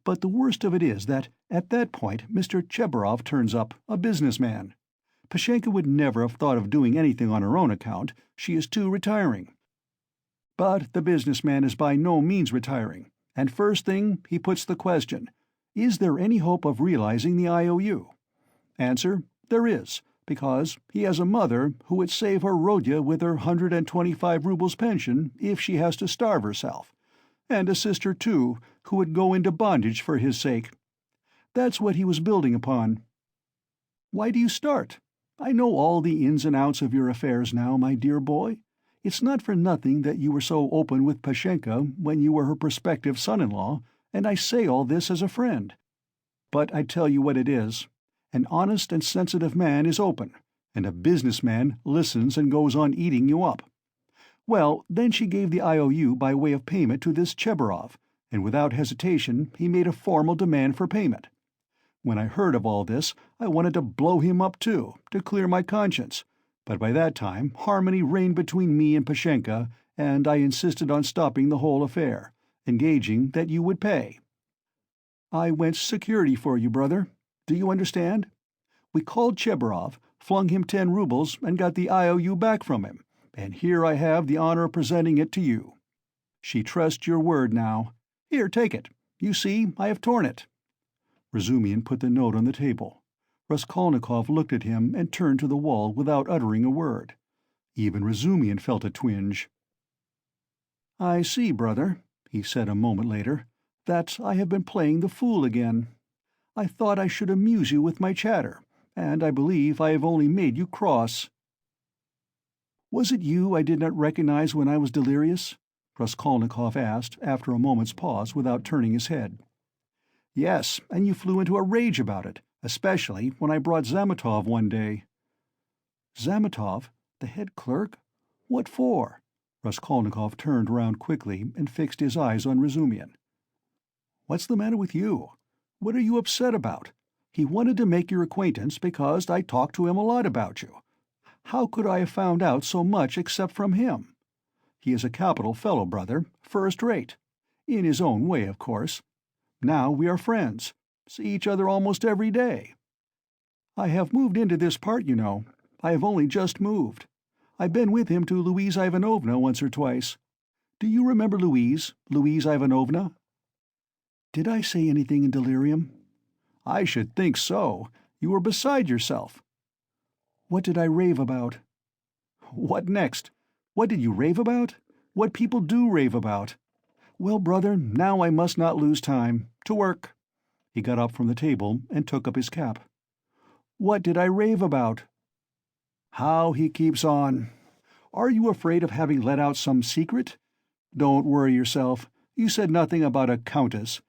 But the worst of it is that at that point Mr. Chebarov turns up, a businessman. Pashenka would never have thought of doing anything on her own account, she is too retiring. But the businessman is by no means retiring, and first thing he puts the question, is there any hope of realizing the IOU? Answer, there is, because he has a mother who would save her Rodya with her 125 rubles pension if she has to starve herself, and a sister, too, who would go into bondage for his sake. That's what he was building upon. Why do you start? I know all the ins and outs of your affairs now, my dear boy. It's not for nothing that you were so open with Pashenka when you were her prospective son-in-law, and I say all this as a friend. But I tell you what it is. An honest and sensitive man is open, and a businessman listens and goes on eating you up. Well, then she gave the IOU by way of payment to this Chebarov, and without hesitation he made a formal demand for payment. When I heard of all this, I wanted to blow him up too, to clear my conscience, but by that time harmony reigned between me and Pashenka, and I insisted on stopping the whole affair, engaging that you would pay. I went security for you, brother. Do you understand? We called Chebarov, flung him 10 rubles, and got the IOU back from him, and here I have the honor of presenting it to you. She trusts your word now. Here, take it. You see, I have torn it. Razumian put the note on the table. Raskolnikov looked at him and turned to the wall without uttering a word. Even Razumian felt a twinge. I see, brother, he said a moment later, that I have been playing the fool again. I thought I should amuse you with my chatter, and I believe I have only made you cross. Was it you I did not recognize when I was delirious? Raskolnikov asked, after a moment's pause, without turning his head. Yes, and you flew into a rage about it, especially when I brought Zametov one day. Zametov? The head clerk? What for? Raskolnikov turned round quickly and fixed his eyes on Razumian. What's the matter with you? What are you upset about? He wanted to make your acquaintance because I talked to him a lot about you. How could I have found out so much except from him? He is a capital fellow, brother, first rate. In his own way, of course. Now we are friends, see each other almost every day. I have moved into this part, you know. I have only just moved. I've been with him to Louise Ivanovna once or twice. Do you remember Louise Ivanovna? Did I say anything in delirium? I should think so. You were beside yourself. What did I rave about? What next? What did you rave about? What people do rave about. Well, brother, now I must not lose time. To work. He got up from the table and took up his cap. What did I rave about? How he keeps on. Are you afraid of having let out some secret? Don't worry yourself. You said nothing about a countess.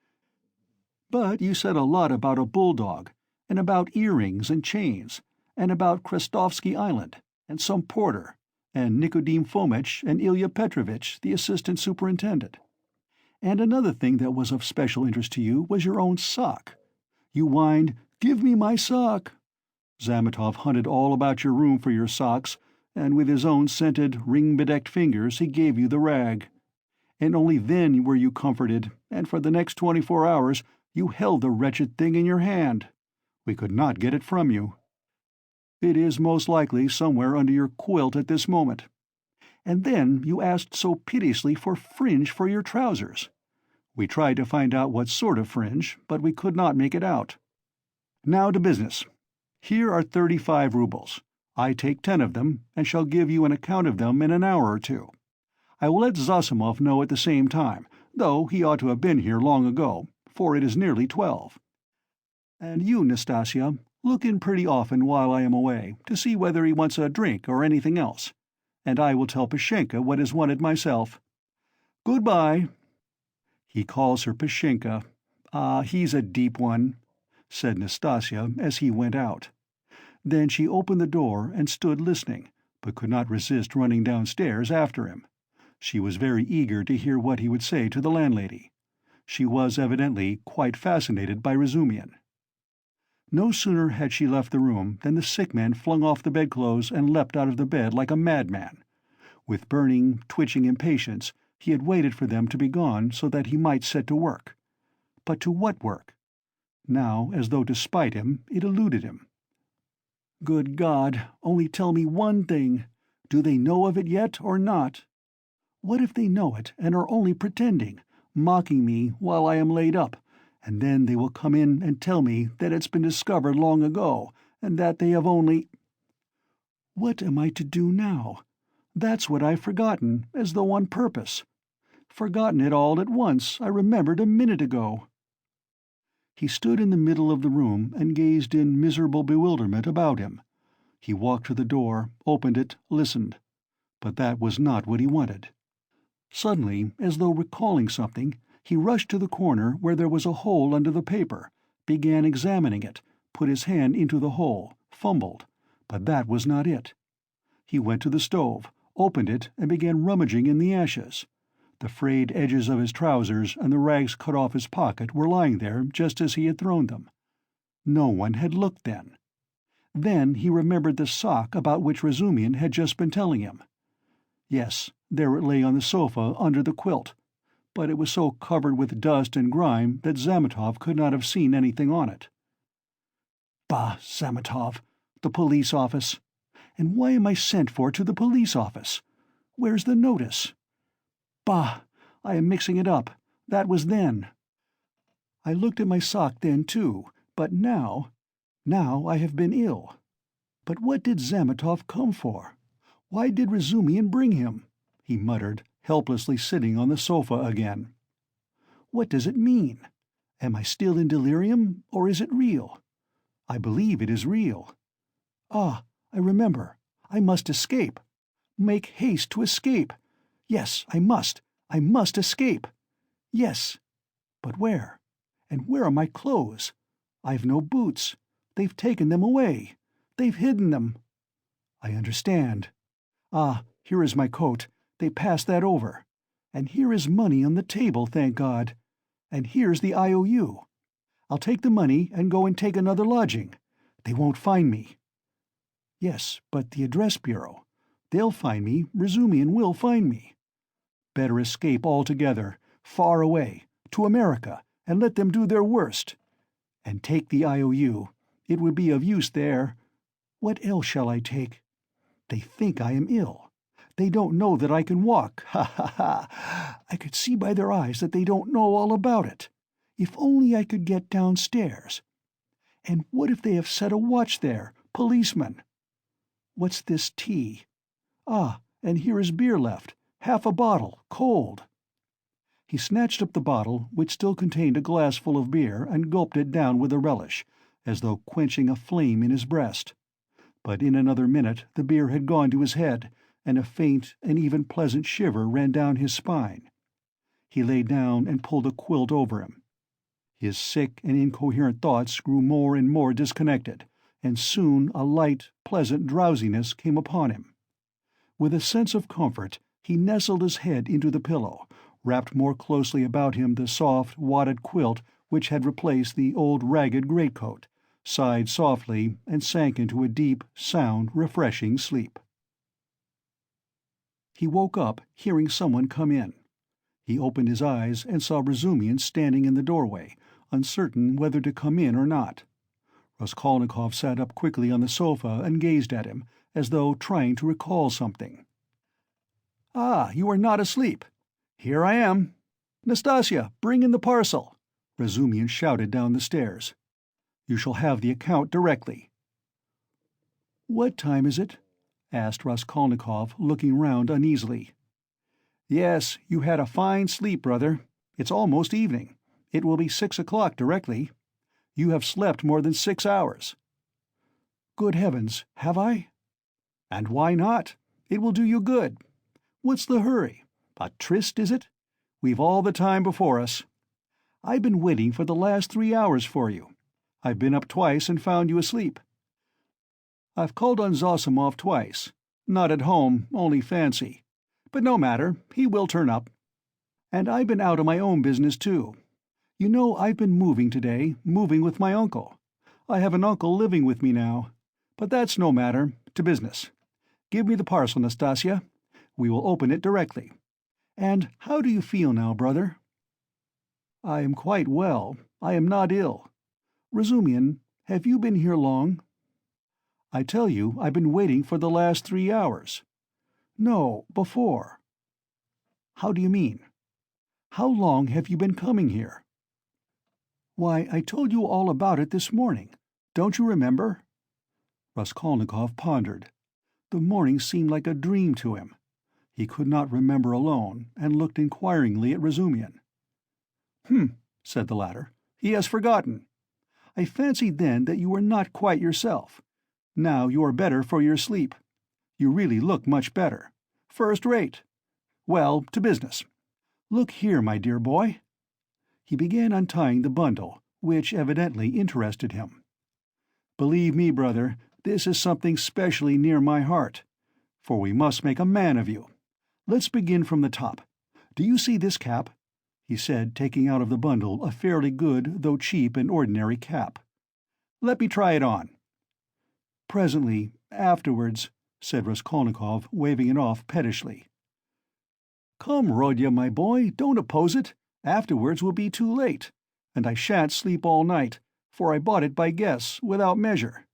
But you said a lot about a bulldog, and about earrings and chains, and about Krestovsky Island, and some porter, and Nikodim Fomitch and Ilya Petrovitch, the assistant superintendent. And another thing that was of special interest to you was your own sock. You whined, "Give me my sock." Zametov hunted all about your room for your socks, and with his own scented, ring-bedecked fingers he gave you the rag. And only then were you comforted, and for the next 24 hours you held the wretched thing in your hand. We could not get it from you. It is most likely somewhere under your quilt at this moment. And then you asked so piteously for fringe for your trousers. We tried to find out what sort of fringe, but we could not make it out. Now to business. Here are 35 rubles. I take 10 of them, and shall give you an account of them in an hour or two. I will let Zosimov know at the same time, though he ought to have been here long ago, for it is nearly 12. And you, Nastasia, look in pretty often while I am away, to see whether he wants a drink or anything else, and I will tell Pashenka what is wanted myself. Goodbye." "He calls her Pashenka. Ah, he's a deep one," said Nastasia as he went out. Then she opened the door and stood listening, but could not resist running downstairs after him. She was very eager to hear what he would say to the landlady. She was evidently quite fascinated by Razumihin. No sooner had she left the room than the sick man flung off the bedclothes and leapt out of the bed like a madman. With burning, twitching impatience, he had waited for them to be gone so that he might set to work. But to what work? Now, as though to spite him, it eluded him. "Good God, only tell me one thing. Do they know of it yet, or not? What if they know it and are only pretending, mocking me while I am laid up, and then they will come in and tell me that it's been discovered long ago, and that they have only— What am I to do now? That's what I've forgotten, as though on purpose. Forgotten it all at once, I remembered a minute ago." He stood in the middle of the room and gazed in miserable bewilderment about him. He walked to the door, opened it, listened. But that was not what he wanted. Suddenly, as though recalling something, he rushed to the corner where there was a hole under the paper, began examining it, put his hand into the hole, fumbled, but that was not it. He went to the stove, opened it, and began rummaging in the ashes. The frayed edges of his trousers and the rags cut off his pocket were lying there just as he had thrown them. No one had looked then. Then he remembered the sock about which Razumihin had just been telling him. Yes, there it lay on the sofa under the quilt, but it was so covered with dust and grime that Zametov could not have seen anything on it. Bah, Zametov! The police office! And why am I sent for to the police office? Where's the notice? Bah! I am mixing it up. That was then. I looked at my sock then, too, but now I have been ill. But what did Zametov come for? Why did Razumihin bring him? He muttered, helplessly sitting on the sofa again. What does it mean? Am I still in delirium, or is it real? I believe it is real. Ah, I remember. I must escape. Make haste to escape. Yes, I must escape. Yes. But where? And where are my clothes? I've no boots. They've taken them away. They've hidden them. I understand. Ah, here is my coat. They passed that over. And here is money on the table, thank God. And here's the IOU. I'll take the money and go and take another lodging. They won't find me. Yes, but the address bureau. They'll find me. Razumihin will find me. Better escape altogether, far away, to America, and let them do their worst. And take the IOU. It would be of use there. What else shall I take? They think I am ill. They don't know that I can walk. Ha, ha, ha! I could see by their eyes that they don't know all about it. If only I could get downstairs. And what if they have set a watch there, policeman? What's this tea? Ah, and here is beer left, half a bottle, cold. He snatched up the bottle, which still contained a glassful of beer, and gulped it down with a relish, as though quenching a flame in his breast. But in another minute the beer had gone to his head, and a faint and even pleasant shiver ran down his spine. He lay down and pulled a quilt over him. His sick and incoherent thoughts grew more and more disconnected, and soon a light, pleasant drowsiness came upon him. With a sense of comfort, he nestled his head into the pillow, wrapped more closely about him the soft, wadded quilt which had replaced the old ragged greatcoat, sighed softly, and sank into a deep, sound, refreshing sleep. He woke up, hearing someone come in. He opened his eyes and saw Razumihin standing in the doorway, uncertain whether to come in or not. Raskolnikov sat up quickly on the sofa and gazed at him, as though trying to recall something. "Ah, you are not asleep. Here I am. "Nastasia, bring in the parcel!" Razumian shouted down the stairs. "You shall have the account directly." "What time is it?" asked Raskolnikov, looking round uneasily. "Yes, you had a fine sleep, brother. It's almost evening. It will be 6 o'clock directly. You have slept more than 6 hours." "Good heavens, have I?" "And why not? It will do you good. What's the hurry? A tryst, is it? We've all the time before us. I've been waiting for the last 3 hours for you. I've been up twice and found you asleep. I've called on Zosimov twice. Not at home, only fancy. But no matter, he will turn up. And I've been out on my own business too. You know, I've been moving today, moving with my uncle. I have an uncle living with me now. But that's no matter. To business. Give me the parcel, Nastasia. We will open it directly. And how do you feel now, brother?" "I am quite well. I am not ill. Razumian, have you been here long?" "I tell you, I've been waiting for the last 3 hours." "No, before." "How do you mean? How long have you been coming here?" "Why, I told you all about it this morning. Don't you remember?" Raskolnikov pondered. The morning seemed like a dream to him. He could not remember alone, and looked inquiringly at Razumian. Said the latter. "He has forgotten. I fancied then that you were not quite yourself. Now you are better for your sleep. You really look much better. First rate. Well, to business. Look here, my dear boy." He began untying the bundle, which evidently interested him. "Believe me, brother, this is something specially near my heart. For we must make a man of you. Let's begin from the top. Do you see this cap?" he said, taking out of the bundle a fairly good, though cheap and ordinary cap. "Let me try it on." "Presently, afterwards," said Raskolnikov, waving it off pettishly. "Come, Rodya, my boy, don't oppose it. Afterwards will be too late. And I shan't sleep all night, for I bought it by guess, without measure."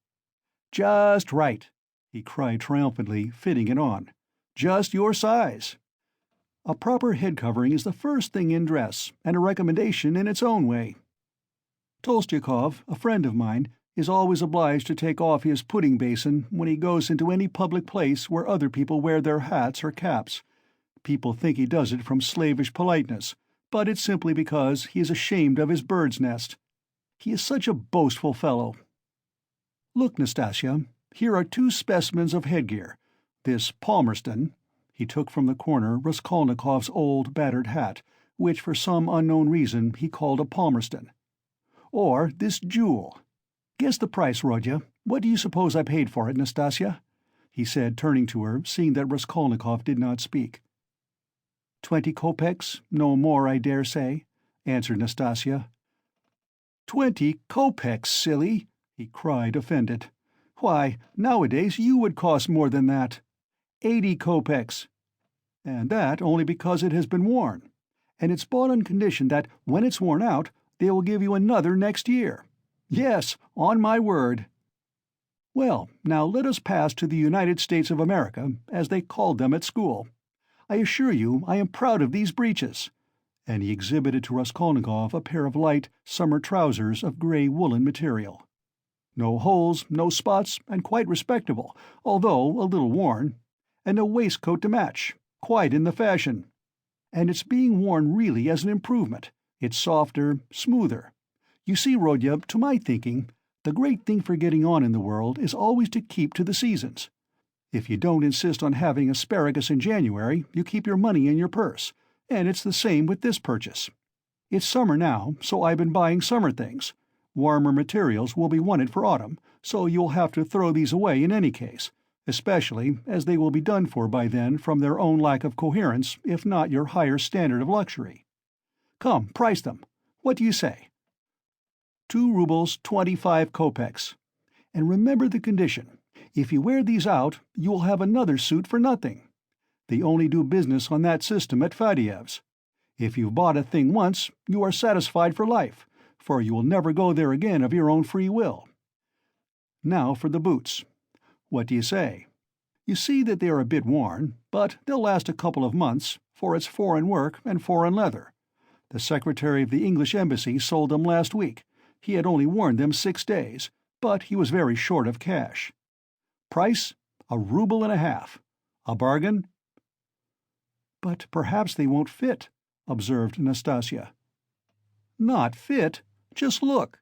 "Just right," he cried triumphantly, fitting it on. "Just your size." A proper head covering is the first thing in dress, and a recommendation in its own way. Tolstyakov, a friend of mine, is always obliged to take off his pudding basin when he goes into any public place where other people wear their hats or caps. People think he does it from slavish politeness, but it's simply because he is ashamed of his bird's nest. He is such a boastful fellow. Look, Nastasia, here are 2 specimens of headgear. This Palmerston," he took from the corner Raskolnikov's old, battered hat, which for some unknown reason he called a Palmerston. "Or this jewel. Guess the price, Rodya. What do you suppose I paid for it, Nastasia?" he said, turning to her, seeing that Raskolnikov did not speak. 20 kopecks, no more, I dare say," answered Nastasia. 20 kopecks, silly!" he cried, offended. "Why, nowadays you would cost more than that. 80 kopecks. And that only because it has been worn. And it's bought on condition that, when it's worn out, they will give you another next year. Yes, on my word." "Well, now let us pass to the United States of America, as they called them at school. I assure you I am proud of these breeches," and he exhibited to Raskolnikov a pair of light summer trousers of grey woolen material. "No holes, no spots, and quite respectable, although a little worn. And a waistcoat to match, quite in the fashion. And it's being worn really as an improvement. It's softer, smoother. You see, Rodya, to my thinking, the great thing for getting on in the world is always to keep to the seasons. If you don't insist on having asparagus in January, you keep your money in your purse, and it's the same with this purchase. It's summer now, so I've been buying summer things. Warmer materials will be wanted for autumn, so you'll have to throw these away in any case, especially as they will be done for by then from their own lack of coherence, if not your higher standard of luxury. Come, price them. What do you say? 2 rubles 25 kopecks. And remember the condition. If you wear these out, you will have another suit for nothing. They only do business on that system at Fadiev's. If you've bought a thing once, you are satisfied for life, for you will never go there again of your own free will. Now for the boots. What do you say? You see that they are a bit worn, but they'll last a couple of months, for it's foreign work and foreign leather. The secretary of the English embassy sold them last week. He had only worn them 6 days, but he was very short of cash. Price, 1.50 rubles. A bargain?" "But perhaps they won't fit," observed Nastasia. "Not fit? Just look!"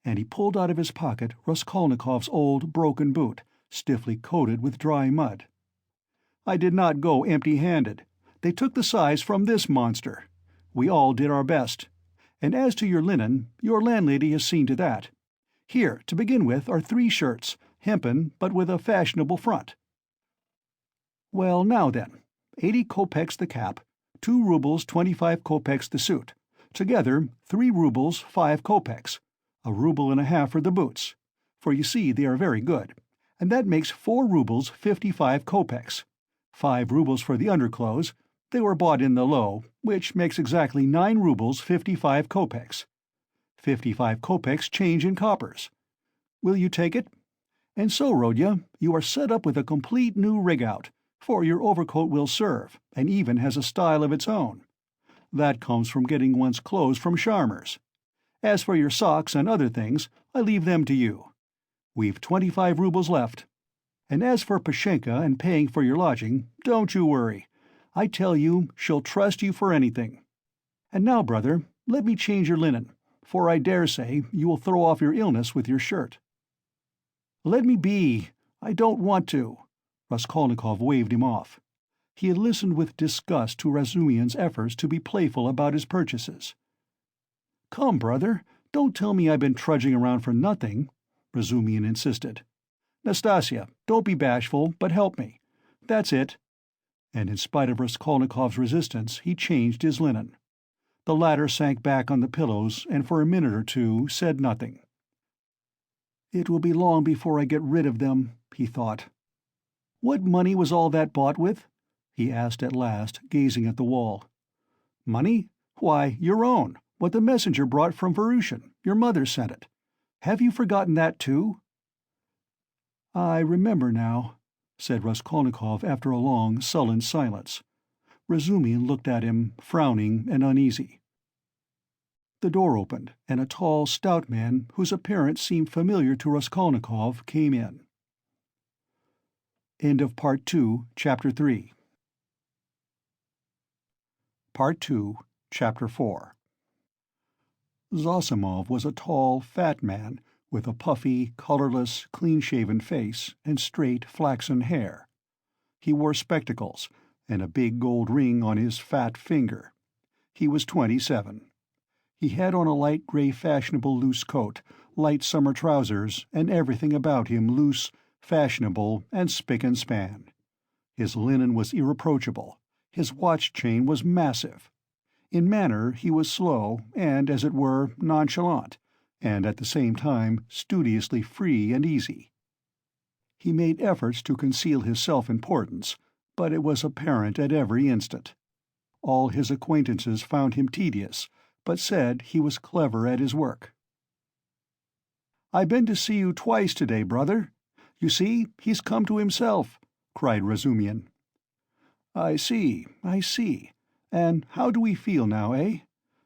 And he pulled out of his pocket Raskolnikov's old broken boot, stiffly coated with dry mud. "I did not go empty-handed. They took the size from this monster. We all did our best. And as to your linen, your landlady has seen to that. Here, to begin with, are 3 shirts, hempen but with a fashionable front. Well, now then, 80 kopecks the cap, 2 rubles 25 kopecks the suit. Together, 3 rubles 5 kopecks, 1.50 rubles for the boots, for you see they are very good, and that makes 4 rubles 55 kopecks, 5 rubles for the underclothes. They were bought in the low, which makes exactly 9 rubles 55 kopecks. 55 kopecks change in coppers. Will you take it? And so, Rodya, you are set up with a complete new rig-out, for your overcoat will serve, and even has a style of its own. That comes from getting one's clothes from Sharmer's. As for your socks and other things, I leave them to you. We've 25 rubles left. And as for Pashenka and paying for your lodging, don't you worry. I tell you, she'll trust you for anything. And now, brother, let me change your linen, for I dare say you will throw off your illness with your shirt." "Let me be. I don't want to." Raskolnikov waved him off. He had listened with disgust to Razumian's efforts to be playful about his purchases. "Come, brother, don't tell me I've been trudging around for nothing," Razumian insisted. "Nastasia, don't be bashful, but help me. That's it." And in spite of Raskolnikov's resistance, he changed his linen. The latter sank back on the pillows and for a minute or two said nothing. "It will be long before I get rid of them," he thought. "What money was all that bought with?" he asked at last, gazing at the wall. "Money? Why, your own, what the messenger brought from Vorushin. Your mother sent it. Have you forgotten that too?" "I remember now," said Raskolnikov after a long, sullen silence. Razumian looked at him, frowning and uneasy. The door opened, and a tall, stout man, whose appearance seemed familiar to Raskolnikov, came in. End of Part 2, Chapter 3. Part 2, Chapter 4. Zosimov was a tall, fat man, with a puffy, colorless, clean-shaven face and straight, flaxen hair. He wore spectacles, and a big gold ring on his fat finger. He was 27. He had on a light gray fashionable loose coat, light summer trousers, and everything about him loose, fashionable, and spick and span. His linen was irreproachable. His watch-chain was massive. In manner he was slow and, as it were, nonchalant, and at the same time studiously free and easy. He made efforts to conceal his self-importance, but it was apparent at every instant. All his acquaintances found him tedious, but said he was clever at his work. "I've been to see you twice today, brother. You see, he's come to himself," cried Razumian. I see. And how do we feel now, eh?"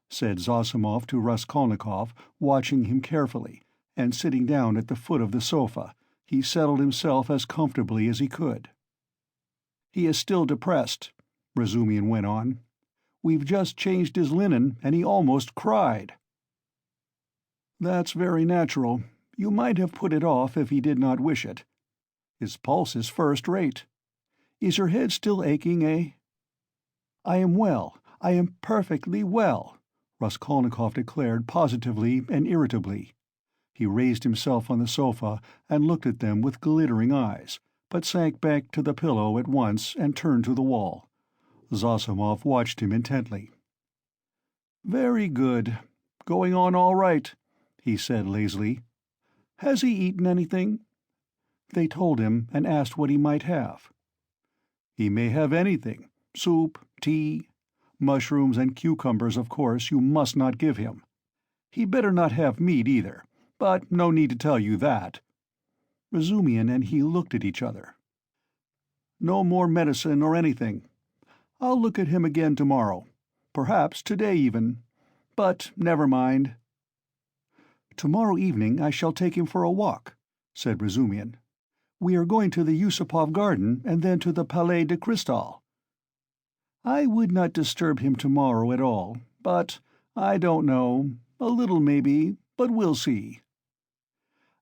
said Zosimov to Raskolnikov, watching him carefully, and sitting down at the foot of the sofa, he settled himself as comfortably as he could. "He is still depressed," Razumian went on. "We've just changed his linen, and he almost cried." "That's very natural. You might have put it off if he did not wish it. His pulse is first-rate. Is your head still aching, eh?" "I am well. I am perfectly well," Raskolnikov declared positively and irritably. He raised himself on the sofa and looked at them with glittering eyes, but sank back to the pillow at once and turned to the wall. Zosimov watched him intently. "Very good. Going on all right," he said lazily. "Has he eaten anything?" They told him and asked what he might have. "He may have anything. Soup, tea. Mushrooms and cucumbers, of course, you must not give him. He'd better not have meat either, but no need to tell you that." Razumian and he looked at each other. "No more medicine or anything. I'll look at him again tomorrow. Perhaps today even. But never mind." "Tomorrow evening I shall take him for a walk," said Razumian. "We are going to the Yusupov garden and then to the Palais de Cristal." "I would not disturb him tomorrow at all, but I don't know. A little maybe, but we'll see."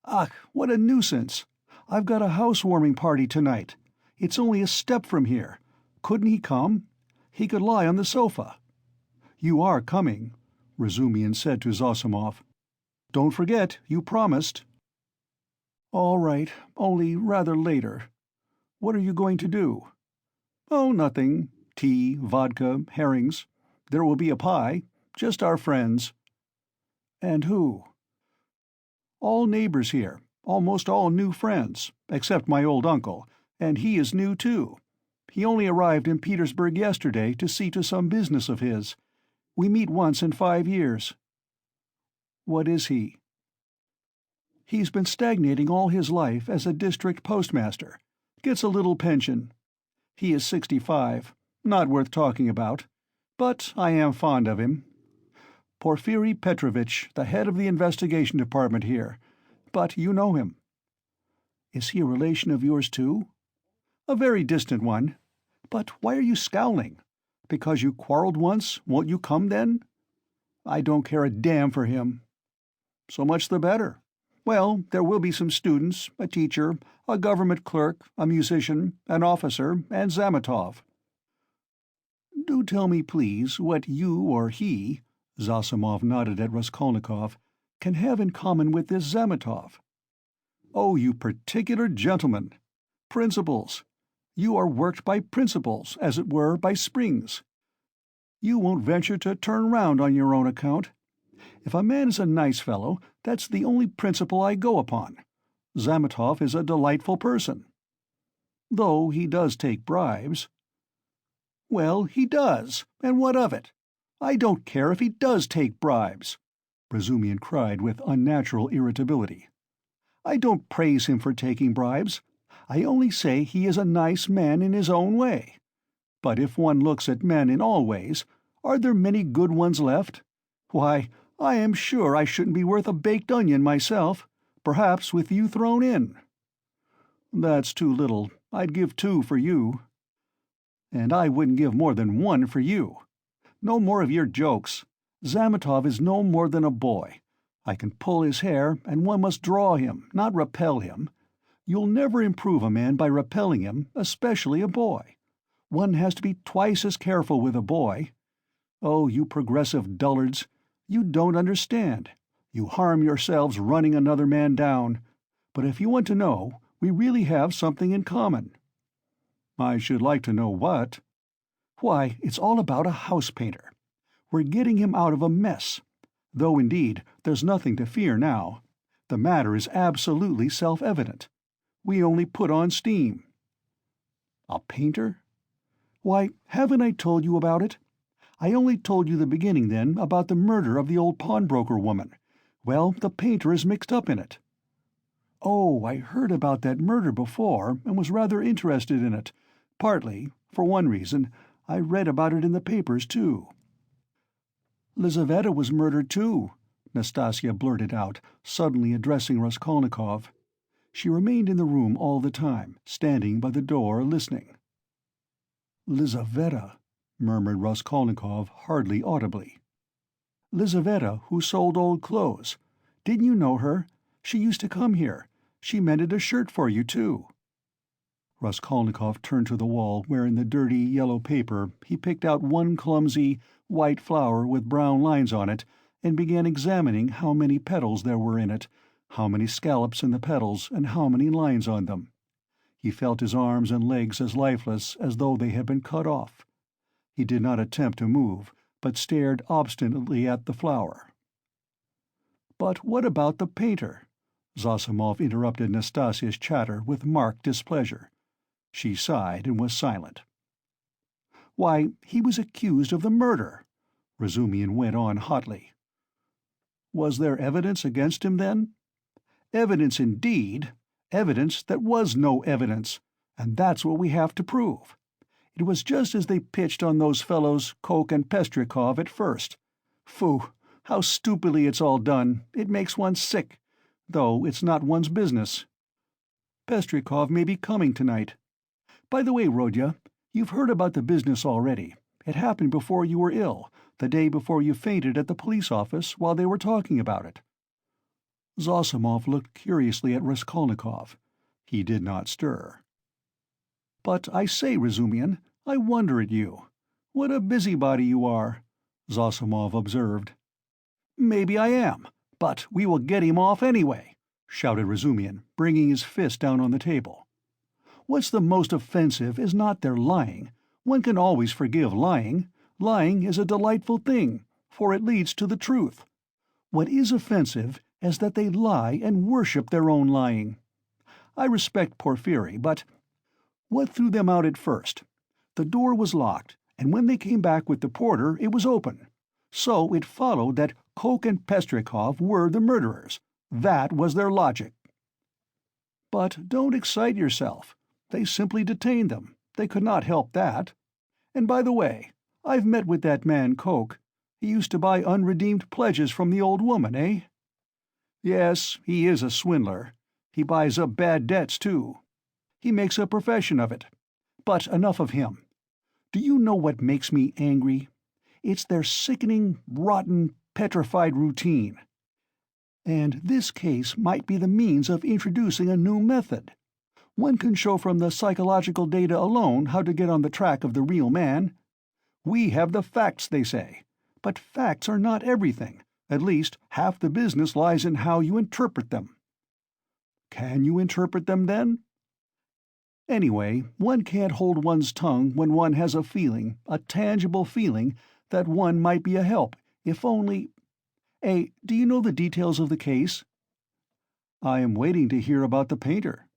"Ach, what a nuisance! I've got a housewarming party tonight. It's only a step from here. Couldn't he come? He could lie on the sofa." "You are coming," Razumian said to Zossimov. "Don't forget, you promised." "All right, only rather later. What are you going to do?" "Oh, nothing. Tea, vodka, herrings. There will be a pie. Just our friends." "And who?" "All neighbors here, almost all new friends, except my old uncle, and he is new too. He only arrived in Petersburg yesterday to see to some business of his. We meet once in 5 years." "What is he?" "He's been stagnating all his life as a district postmaster. Gets a little pension. He is 65. Not worth talking about. But I am fond of him. Porfiry Petrovitch, the head of the investigation department here. But you know him." "Is he a relation of yours too?" "A very distant one. But why are you scowling? Because you quarreled once, won't you come then?" "I don't care a damn for him." "So much the better. Well, there will be some students, a teacher, a government clerk, a musician, an officer, and Zametov." "Do tell me, please, what you or he," Zossimov nodded at Raskolnikov, "can have in common with this Zametov." "Oh, you particular gentleman! Principles. You are worked by principles, as it were, by springs. You won't venture to turn round on your own account. If a man is a nice fellow, that's the only principle I go upon. Zametov is a delightful person." "Though he does take bribes." "Well, he does, and what of it? I don't care if he does take bribes," Razumian cried with unnatural irritability. "I don't praise him for taking bribes. I only say he is a nice man in his own way. But if one looks at men in all ways, are there many good ones left? Why, I am sure I shouldn't be worth a baked onion myself, perhaps with you thrown in." "That's too little. I'd give 2 for you." "And I wouldn't give more than 1 for you. No more of your jokes. Zametov is no more than a boy. I can pull his hair, and one must draw him, not repel him. You'll never improve a man by repelling him, especially a boy. One has to be twice as careful with a boy. Oh, you progressive dullards, you don't understand. You harm yourselves running another man down. But if you want to know, we really have something in common." "I should like to know what." "Why, it's all about a house painter. We're getting him out of a mess. Though, indeed, there's nothing to fear now. The matter is absolutely self-evident. We only put on steam." "A painter?" "Why, haven't I told you about it? I only told you the beginning then about the murder of the old pawnbroker woman. Well, the painter is mixed up in it." "Oh, I heard about that murder before and was rather interested in it. Partly, for one reason, I read about it in the papers too." "Lizaveta was murdered too," Nastasya blurted out, suddenly addressing Raskolnikov. She remained in the room all the time, standing by the door listening. "Lizaveta," murmured Raskolnikov hardly audibly. "Lizaveta, who sold old clothes. Didn't you know her? She used to come here. She mended a shirt for you, too." Raskolnikov turned to the wall where in the dirty yellow paper he picked out one clumsy, white flower with brown lines on it and began examining how many petals there were in it, how many scallops in the petals, and how many lines on them. He felt his arms and legs as lifeless as though they had been cut off. He did not attempt to move, but stared obstinately at the flower. "But what about the painter?" Zossimov interrupted Nastasya's chatter with marked displeasure. She sighed and was silent. "Why, he was accused of the murder," Razumian went on hotly. "Was there evidence against him, then?" "Evidence indeed! Evidence that was no evidence, and that's what we have to prove. It was just as they pitched on those fellows Koch and Pestrikov at first. Phoo! How stupidly it's all done. It makes one sick, though it's not one's business. Pestrikov may be coming tonight. By the way, Rodya, you've heard about the business already. It happened before you were ill, the day before you fainted at the police office while they were talking about it." Zosimov looked curiously at Raskolnikov. He did not stir. "But I say, Razumian, I wonder at you. What a busybody you are," Zosimov observed. "Maybe I am, but we will get him off anyway," shouted Razumian, bringing his fist down on the table. "What's the most offensive is not their lying. One can always forgive lying. Lying is a delightful thing, for it leads to the truth. What is offensive is that they lie and worship their own lying. I respect Porfiry, but what threw them out at first? The door was locked, and when they came back with the porter it was open. So it followed that Koch and Pestrikov were the murderers. That was their logic." "But don't excite yourself. They simply detained them. They could not help that. And by the way, I've met with that man Koch. He used to buy unredeemed pledges from the old woman, eh?" "Yes, he is a swindler. He buys up bad debts, too. He makes a profession of it. But enough of him. Do you know what makes me angry? It's their sickening, rotten, petrified routine. And this case might be the means of introducing a new method. One can show from the psychological data alone how to get on the track of the real man. We have the facts, they say. But facts are not everything. At least half the business lies in how you interpret them." "Can you interpret them, then?" "Anyway, one can't hold one's tongue when one has a feeling, a tangible feeling, that one might be a help, if only— do you know the details of the case?" "I am waiting to hear about the painter."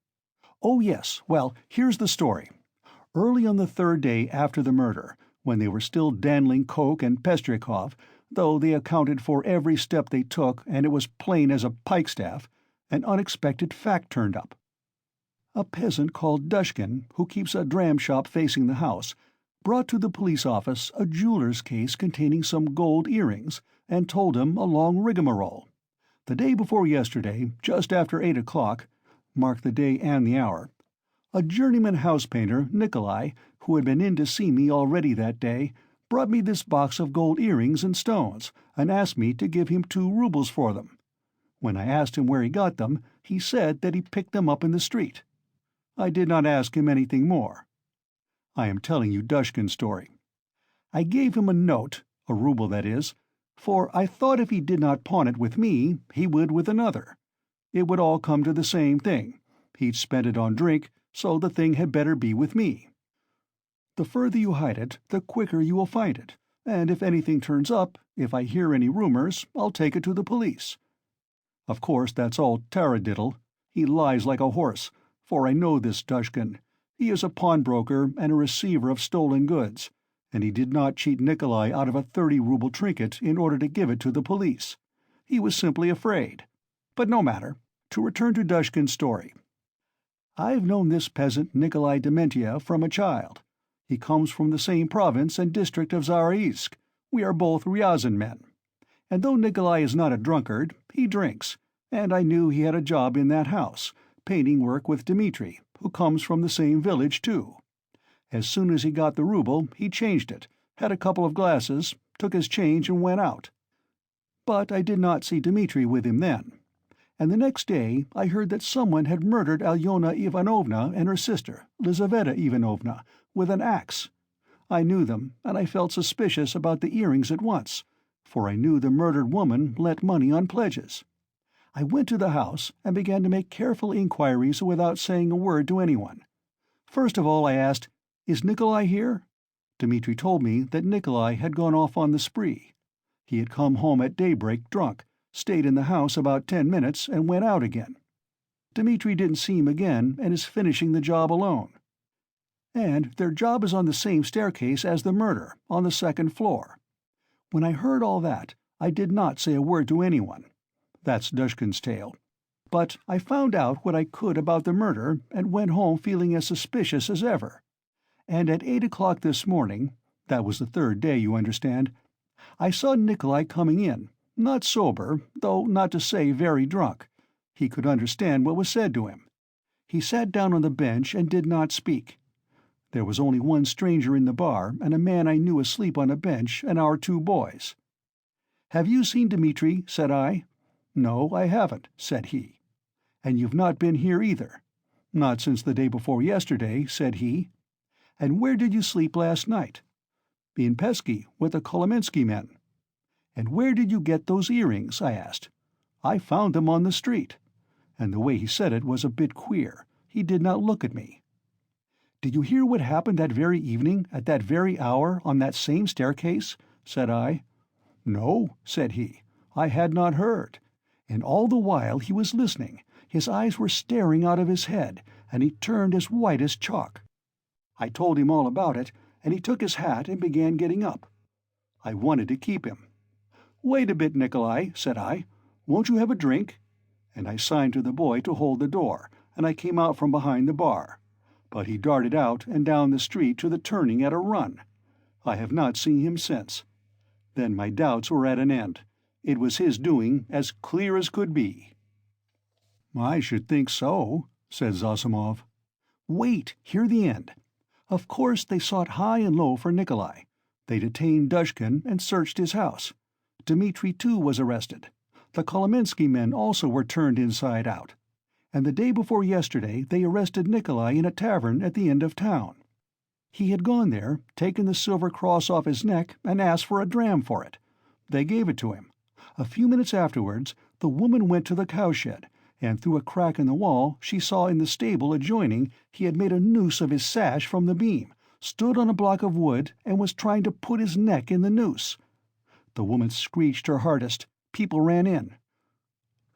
"Oh, yes. Well, here's the story. Early on the third day after the murder, when they were still dandling Koch and Pestrikov, though they accounted for every step they took and it was plain as a pikestaff, an unexpected fact turned up. A peasant called Dushkin, who keeps a dram shop facing the house, brought to the police office a jeweler's case containing some gold earrings, and told him a long rigmarole. The day before yesterday, just after 8 o'clock, mark the day and the hour, a journeyman house-painter, Nikolai, who had been in to see me already that day, brought me this box of gold earrings and stones, and asked me to give him 2 rubles for them. When I asked him where he got them, he said that he picked them up in the street. I did not ask him anything more. I am telling you Dushkin's story. I gave him a note, a ruble that is, for I thought if he did not pawn it with me, he would with another. It would all come to the same thing. He'd spent it on drink, so the thing had better be with me. The further you hide it, the quicker you will find it, and if anything turns up, if I hear any rumors, I'll take it to the police. Of course, that's all taradiddle. He lies like a horse, for I know this Dushkin. He is a pawnbroker and a receiver of stolen goods, and he did not cheat Nikolai out of a 30-ruble trinket in order to give it to the police. He was simply afraid. But no matter. To return to Dushkin's story. I've known this peasant Nikolai Dementiev from a child. He comes from the same province and district of Zaraïsk. We are both Ryazan men. And though Nikolai is not a drunkard, he drinks, and I knew he had a job in that house, painting work with Dmitri, who comes from the same village too. As soon as he got the ruble, he changed it, had a couple of glasses, took his change and went out. But I did not see Dmitri with him then. And the next day I heard that someone had murdered Alyona Ivanovna and her sister, Lizaveta Ivanovna, with an axe. I knew them, and I felt suspicious about the earrings at once, for I knew the murdered woman lent money on pledges. I went to the house and began to make careful inquiries without saying a word to anyone. First of all I asked, "Is Nikolai here?" Dmitri told me that Nikolai had gone off on the spree. He had come home at daybreak drunk, stayed in the house about 10 minutes, and went out again. Dmitri didn't see him again and is finishing the job alone. And their job is on the same staircase as the murder, on the 2nd floor. When I heard all that, I did not say a word to anyone. That's Dushkin's tale. But I found out what I could about the murder and went home feeling as suspicious as ever. And at 8 o'clock this morning, that was the 3rd day, you understand, I saw Nikolai coming in, Not sober, though not to say very drunk. He could understand what was said to him. He sat down on the bench and did not speak. There was only one stranger in the bar, and a man I knew asleep on a bench, and our 2 boys. "Have you seen Dmitri?" said I. "No, I haven't," said he. "And you've not been here either?" "Not since the day before yesterday," said he. "And where did you sleep last night?" "In Pesky, with the Kolomensky men." "And where did you get those earrings?" I asked. "I found them on the street." And the way he said it was a bit queer. He did not look at me. "Did you hear what happened that very evening, at that very hour, on that same staircase?" said I. "No," said he, "I had not heard." And all the while he was listening, his eyes were staring out of his head, and he turned as white as chalk. I told him all about it, and he took his hat and began getting up. I wanted to keep him. "Wait a bit, Nikolai," said I. "Won't you have a drink?" And I signed to the boy to hold the door, and I came out from behind the bar. But he darted out and down the street to the turning at a run. I have not seen him since. Then my doubts were at an end. It was his doing, as clear as could be. "I should think so," said Zosimov. "Wait, hear the end. Of course they sought high and low for Nikolai. They detained Dushkin and searched his house. Dmitri too was arrested. The Kolomensky men also were turned inside out. And the day before yesterday they arrested Nikolai in a tavern at the end of town. He had gone there, taken the silver cross off his neck, and asked for a dram for it. They gave it to him. A few minutes afterwards, the woman went to the cowshed, and through a crack in the wall she saw in the stable adjoining he had made a noose of his sash from the beam, stood on a block of wood, and was trying to put his neck in the noose. The woman screeched her hardest. People ran in.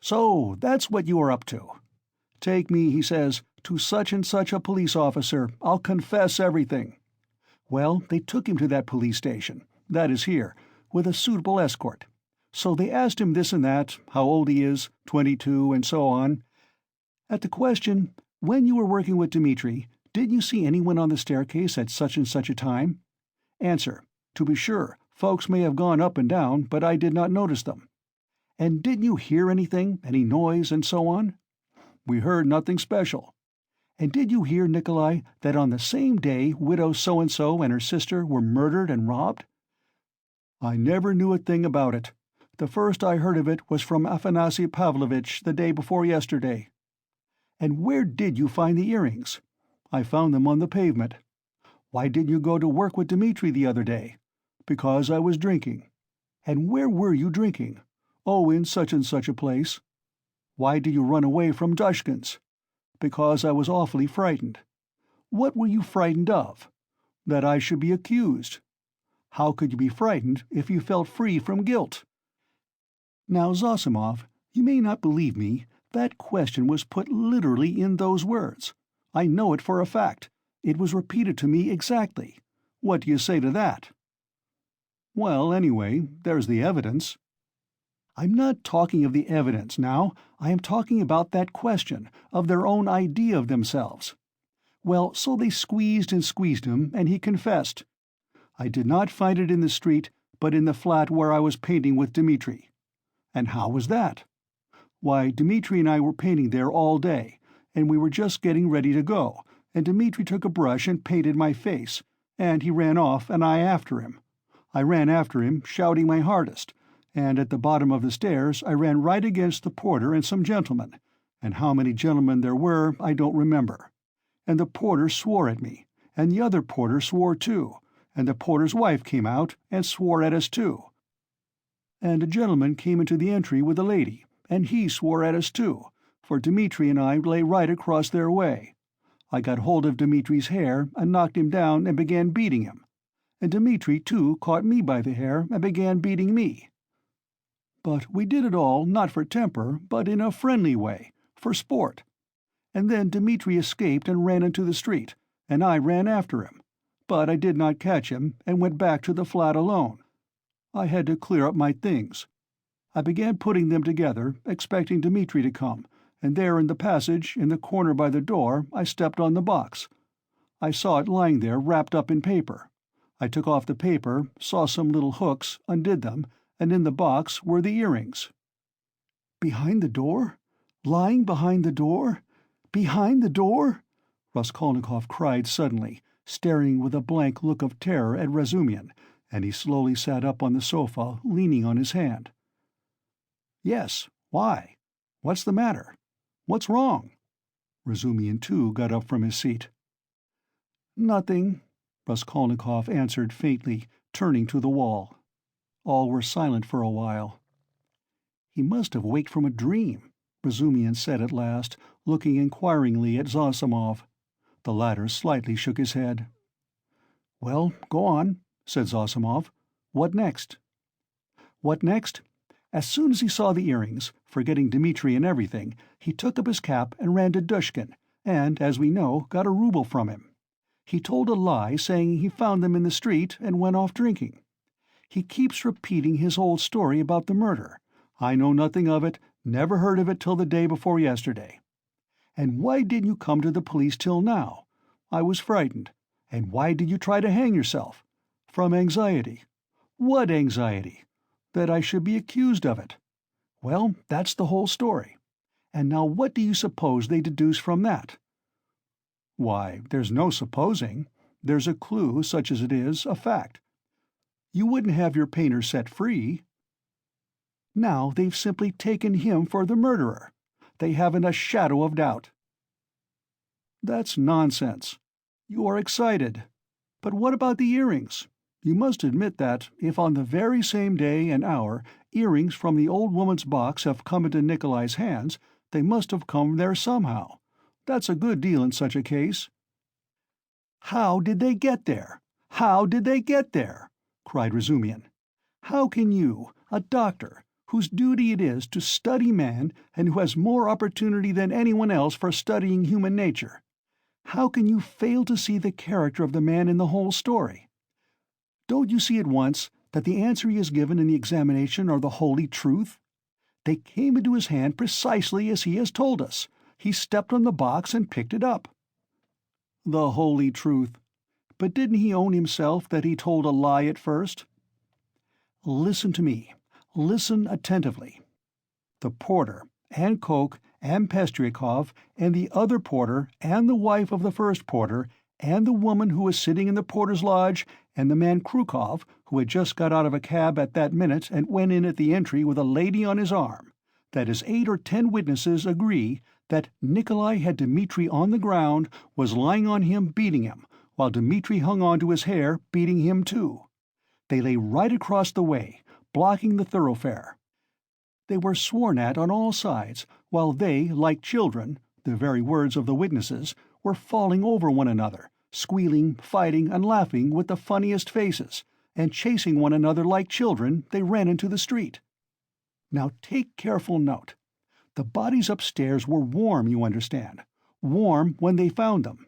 'So that's what you are up to.' 'Take me,' he says, 'to such and such a police officer. I'll confess everything.' Well, they took him to that police station, that is here, with a suitable escort. So they asked him this and that, how old he is, 22, and so on. At the question, 'When you were working with Dmitri, did you see anyone on the staircase at such and such a time?' Answer, 'To be sure, folks may have gone up and down, but I did not notice them.' 'And didn't you hear anything, any noise, and so on?' 'We heard nothing special.' 'And did you hear, Nikolai, that on the same day widow so-and-so and her sister were murdered and robbed?' 'I never knew a thing about it. The first I heard of it was from Afanasy Pavlovitch the day before yesterday.' 'And where did you find the earrings?' 'I found them on the pavement.' 'Why didn't you go to work with Dmitri the other day?' 'Because I was drinking.' 'And where were you drinking?' 'Oh, in such and such a place.' 'Why did you run away from Dushkin's?' 'Because I was awfully frightened.' 'What were you frightened of?' 'That I should be accused.' 'How could you be frightened if you felt free from guilt?' Now, Zosimov, you may not believe me, that question was put literally in those words. I know it for a fact. It was repeated to me exactly. What do you say to that?" "Well, anyway, there's the evidence." "I'm not talking of the evidence now. I am talking about that question, of their own idea of themselves. Well, so they squeezed and squeezed him, and he confessed. I did not find it in the street, but in the flat where I was painting with Dmitri. And how was that? Why, Dmitri and I were painting there all day, and we were just getting ready to go, and Dmitri took a brush and painted my face, and he ran off, and I after him. I ran after him, shouting my hardest, and at the bottom of the stairs I ran right against the porter and some gentlemen, and how many gentlemen there were I don't remember. And the porter swore at me, and the other porter swore too, and the porter's wife came out and swore at us too. And a gentleman came into the entry with a lady, and he swore at us too, for Dmitri and I lay right across their way. I got hold of Dmitri's hair and knocked him down and began beating him. And Dmitri too caught me by the hair and began beating me. But we did it all not for temper, but in a friendly way, for sport. And then Dmitri escaped and ran into the street, and I ran after him. But I did not catch him, and went back to the flat alone. I had to clear up my things. I began putting them together, expecting Dmitri to come, and there in the passage, in the corner by the door, I stepped on the box. I saw it lying there wrapped up in paper. I took off the paper, saw some little hooks, undid them, and in the box were the earrings." "Behind the door? Lying behind the door? Behind the door?" Raskolnikov cried suddenly, staring with a blank look of terror at Razumihin, and he slowly sat up on the sofa, leaning on his hand. "Yes, why? What's the matter? What's wrong?" Razumihin too got up from his seat. "Nothing," Raskolnikov answered faintly, turning to the wall. All were silent for a while. "He must have waked from a dream," Razumihin said at last, looking inquiringly at Zosimov. The latter slightly shook his head. "Well, go on," said Zosimov. "What next?" "What next? As soon as he saw the earrings, forgetting Dmitri and everything, he took up his cap and ran to Dushkin, and, as we know, got a rouble from him. He told a lie saying he found them in the street and went off drinking. He keeps repeating his old story about the murder. I know nothing of it, never heard of it till the day before yesterday. And why didn't you come to the police till now? I was frightened. And why did you try to hang yourself? From anxiety. What anxiety? That I should be accused of it. Well, that's the whole story. And now what do you suppose they deduce from that?" "Why, there's no supposing. There's a clue, such as it is, a fact. You wouldn't have your painter set free." "Now they've simply taken him for the murderer. They haven't a shadow of doubt." "That's nonsense. You are excited. But what about the earrings? You must admit that, if on the very same day and hour earrings from the old woman's box have come into Nikolai's hands, they must have come there somehow. That's a good deal in such a case." "How did they get there? How did they get there?" cried Razumihin. "How can you, a doctor, whose duty it is to study man and who has more opportunity than anyone else for studying human nature, how can you fail to see the character of the man in the whole story? Don't you see at once that the answer he has given in the examination are the holy truth? They came into his hand precisely as he has told us. He stepped on the box and picked it up." "The holy truth. But didn't he own himself that he told a lie at first?" "Listen to me. Listen attentively. The porter, and Koch, and Pestryakov, and the other porter, and the wife of the first porter, and the woman who was sitting in the porter's lodge, and the man Krukov, who had just got out of a cab at that minute and went in at the entry with a lady on his arm, that is 8 or 10 witnesses agree that Nikolai had Dmitri on the ground, was lying on him beating him, while Dmitri hung on to his hair, beating him too. They lay right across the way, blocking the thoroughfare. They were sworn at on all sides, while they, like children, the very words of the witnesses, were falling over one another, squealing, fighting, and laughing with the funniest faces, and chasing one another like children, they ran into the street. Now take careful note. The bodies upstairs were warm, you understand, warm when they found them.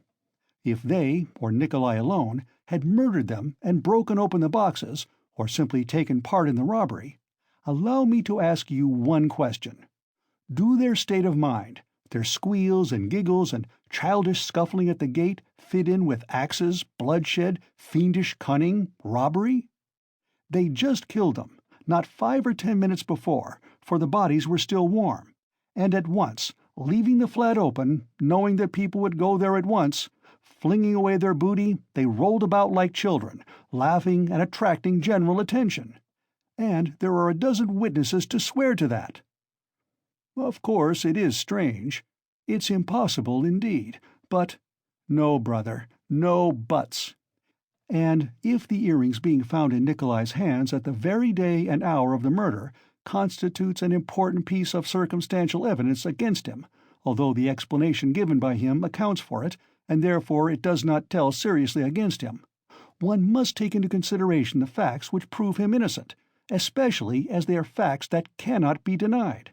If they, or Nikolai alone, had murdered them and broken open the boxes, or simply taken part in the robbery, allow me to ask you one question. Do their state of mind, their squeals and giggles and childish scuffling at the gate, fit in with axes, bloodshed, fiendish cunning, robbery? They just killed them, not 5 or 10 minutes before, for the bodies were still warm, and at once, leaving the flat open, knowing that people would go there at once, flinging away their booty, they rolled about like children, laughing and attracting general attention. And there are a dozen witnesses to swear to that. Of course, it is strange. It's impossible, indeed, but— No, brother, no buts. And if the earrings being found in Nikolai's hands at the very day and hour of the murder constitutes an important piece of circumstantial evidence against him, although the explanation given by him accounts for it, and therefore it does not tell seriously against him, one must take into consideration the facts which prove him innocent, especially as they are facts that cannot be denied.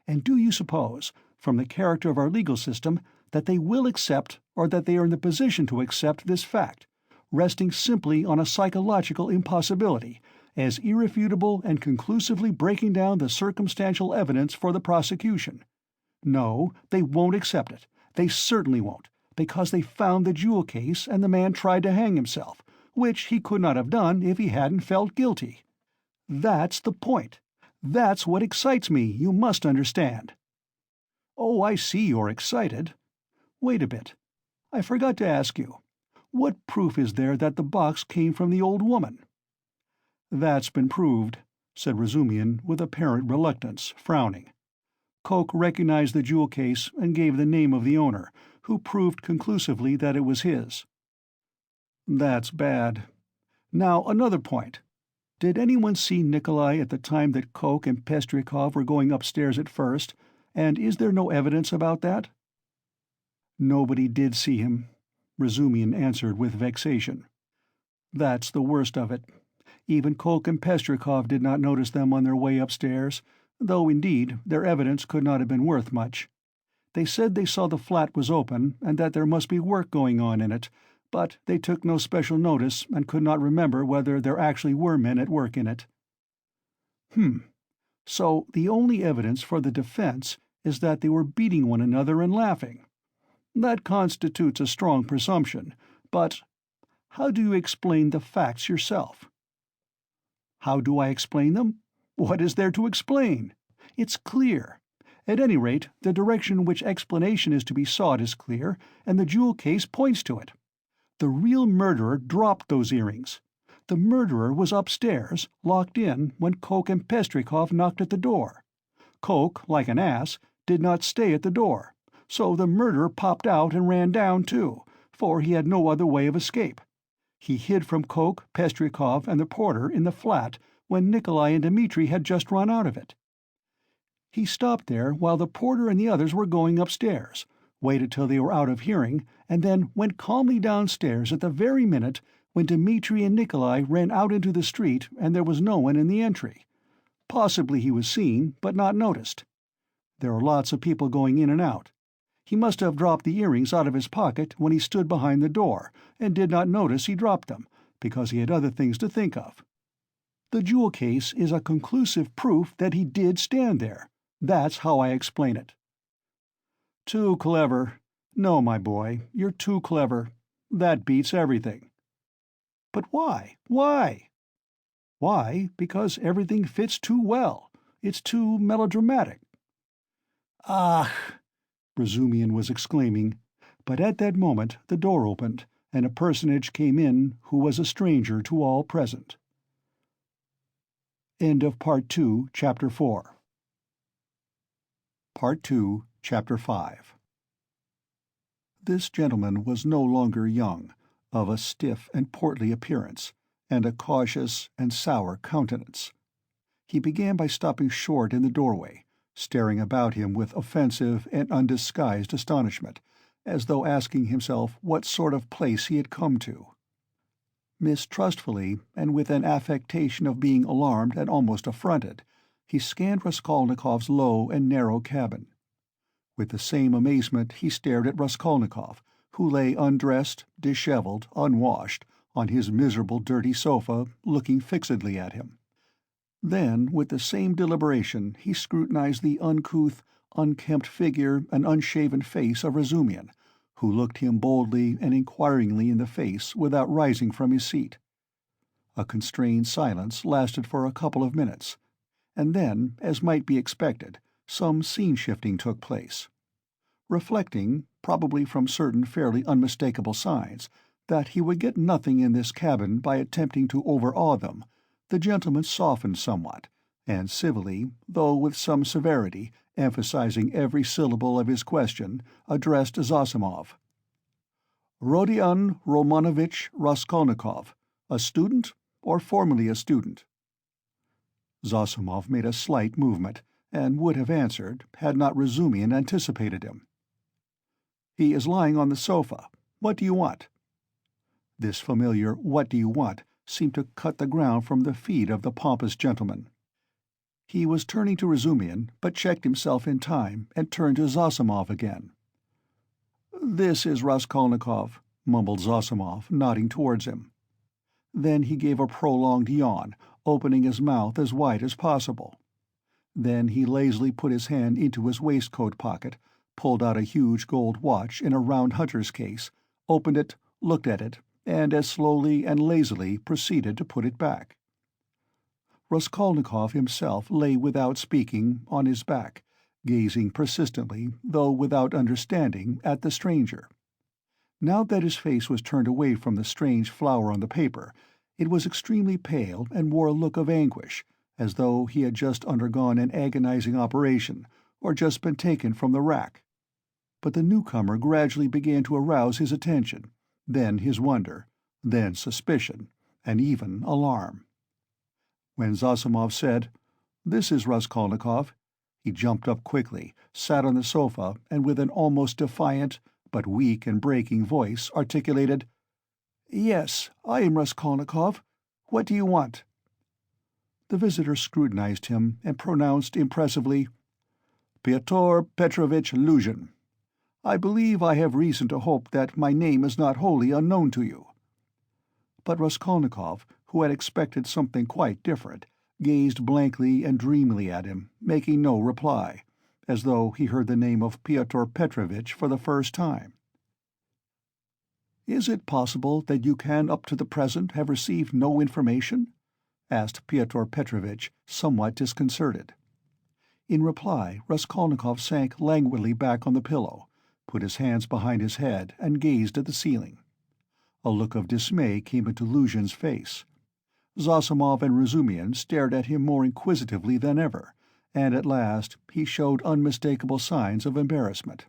And do you suppose, from the character of our legal system, that they will accept, or that they are in the position to accept, this fact, resting simply on a psychological impossibility, as irrefutable and conclusively breaking down the circumstantial evidence for the prosecution? No, they won't accept it. They certainly won't, because they found the jewel case and the man tried to hang himself, which he could not have done if he hadn't felt guilty. That's the point. That's what excites me, you must understand." "Oh, I see you're excited. Wait a bit. I forgot to ask you. What proof is there that the box came from the old woman?" "That's been proved," said Razumian with apparent reluctance, frowning. "Coke recognized the jewel case and gave the name of the owner, who proved conclusively that it was his." "That's bad. Now, another point. Did anyone see Nikolai at the time that Coke and Pestrikov were going upstairs at first, and is there no evidence about that?" "Nobody did see him," Razumian answered with vexation. "That's the worst of it. Even Coke and Pestrikov did not notice them on their way upstairs, though, indeed, their evidence could not have been worth much. They said they saw the flat was open and that there must be work going on in it, but they took no special notice and could not remember whether there actually were men at work in it." So the only evidence for the defense is that they were beating one another and laughing. That constitutes a strong presumption, but how do you explain the facts yourself?" "How do I explain them? What is there to explain? It's clear. At any rate, the direction in which explanation is to be sought is clear, and the jewel case points to it. The real murderer dropped those earrings. The murderer was upstairs, locked in, when Coke and Pestrikov knocked at the door. Coke, like an ass, did not stay at the door, so the murderer popped out and ran down too, for he had no other way of escape. He hid from Coke, Pestrikov, and the porter in the flat when Nikolai and Dmitri had just run out of it. He stopped there while the porter and the others were going upstairs, waited till they were out of hearing, and then went calmly downstairs at the very minute when Dmitri and Nikolai ran out into the street and there was no one in the entry. Possibly he was seen, but not noticed. There are lots of people going in and out. He must have dropped the earrings out of his pocket when he stood behind the door, and did not notice he dropped them, because he had other things to think of. The jewel case is a conclusive proof that he did stand there. That's how I explain it." "Too clever. No, my boy, you're too clever. That beats everything." "But why? Why?" "Why? Because everything fits too well. It's too melodramatic." "Ah!" Razumian was exclaiming, but at that moment the door opened, and a personage came in who was a stranger to all present. End of Part 2, Chapter 4. Part 2, Chapter 5. This gentleman was no longer young, of a stiff and portly appearance, and a cautious and sour countenance. He began by stopping short in the doorway, staring about him with offensive and undisguised astonishment, as though asking himself what sort of place he had come to. Mistrustfully, and with an affectation of being alarmed and almost affronted, he scanned Raskolnikov's low and narrow cabin. With the same amazement he stared at Raskolnikov, who lay undressed, disheveled, unwashed, on his miserable dirty sofa, looking fixedly at him. Then, with the same deliberation, he scrutinized the uncouth, unkempt figure and unshaven face of Razumian, who looked him boldly and inquiringly in the face without rising from his seat. A constrained silence lasted for a couple of minutes, and then, as might be expected, some scene-shifting took place. Reflecting, probably from certain fairly unmistakable signs, that he would get nothing in this cabin by attempting to overawe them, the gentleman softened somewhat, and civilly, though with some severity, emphasizing every syllable of his question, addressed Zosimov. "Rodion Romanovich Raskolnikov, a student, or formerly a student?" Zosimov made a slight movement, and would have answered, had not Razumian anticipated him. "He is lying on the sofa. What do you want?" This familiar "what do you want" seemed to cut the ground from the feet of the pompous gentleman. He was turning to Razumian, but checked himself in time and turned to Zosimov again. "This is Raskolnikov," mumbled Zosimov, nodding towards him. Then he gave a prolonged yawn, opening his mouth as wide as possible. Then he lazily put his hand into his waistcoat pocket, pulled out a huge gold watch in a round hunter's case, opened it, looked at it, and as slowly and lazily proceeded to put it back. Raskolnikov himself lay without speaking, on his back, gazing persistently, though without understanding, at the stranger. Now that his face was turned away from the strange flower on the paper, it was extremely pale and wore a look of anguish, as though he had just undergone an agonizing operation, or just been taken from the rack. But the newcomer gradually began to arouse his attention, then his wonder, then suspicion, and even alarm. When Zosimov said, "This is Raskolnikov," he jumped up quickly, sat on the sofa, and with an almost defiant, but weak and breaking voice, articulated, "Yes, I am Raskolnikov. What do you want?" The visitor scrutinized him and pronounced impressively, "Pyotr Petrovitch Luzhin. I believe I have reason to hope that my name is not wholly unknown to you." But Raskolnikov, who had expected something quite different, gazed blankly and dreamily at him, making no reply, as though he heard the name of Pyotr Petrovitch for the first time. "Is it possible that you can up to the present have received no information?" asked Pyotr Petrovitch, somewhat disconcerted. In reply, Raskolnikov sank languidly back on the pillow, put his hands behind his head, and gazed at the ceiling. A look of dismay came into Luzhin's face. Zosimov and Razumian stared at him more inquisitively than ever, and at last he showed unmistakable signs of embarrassment.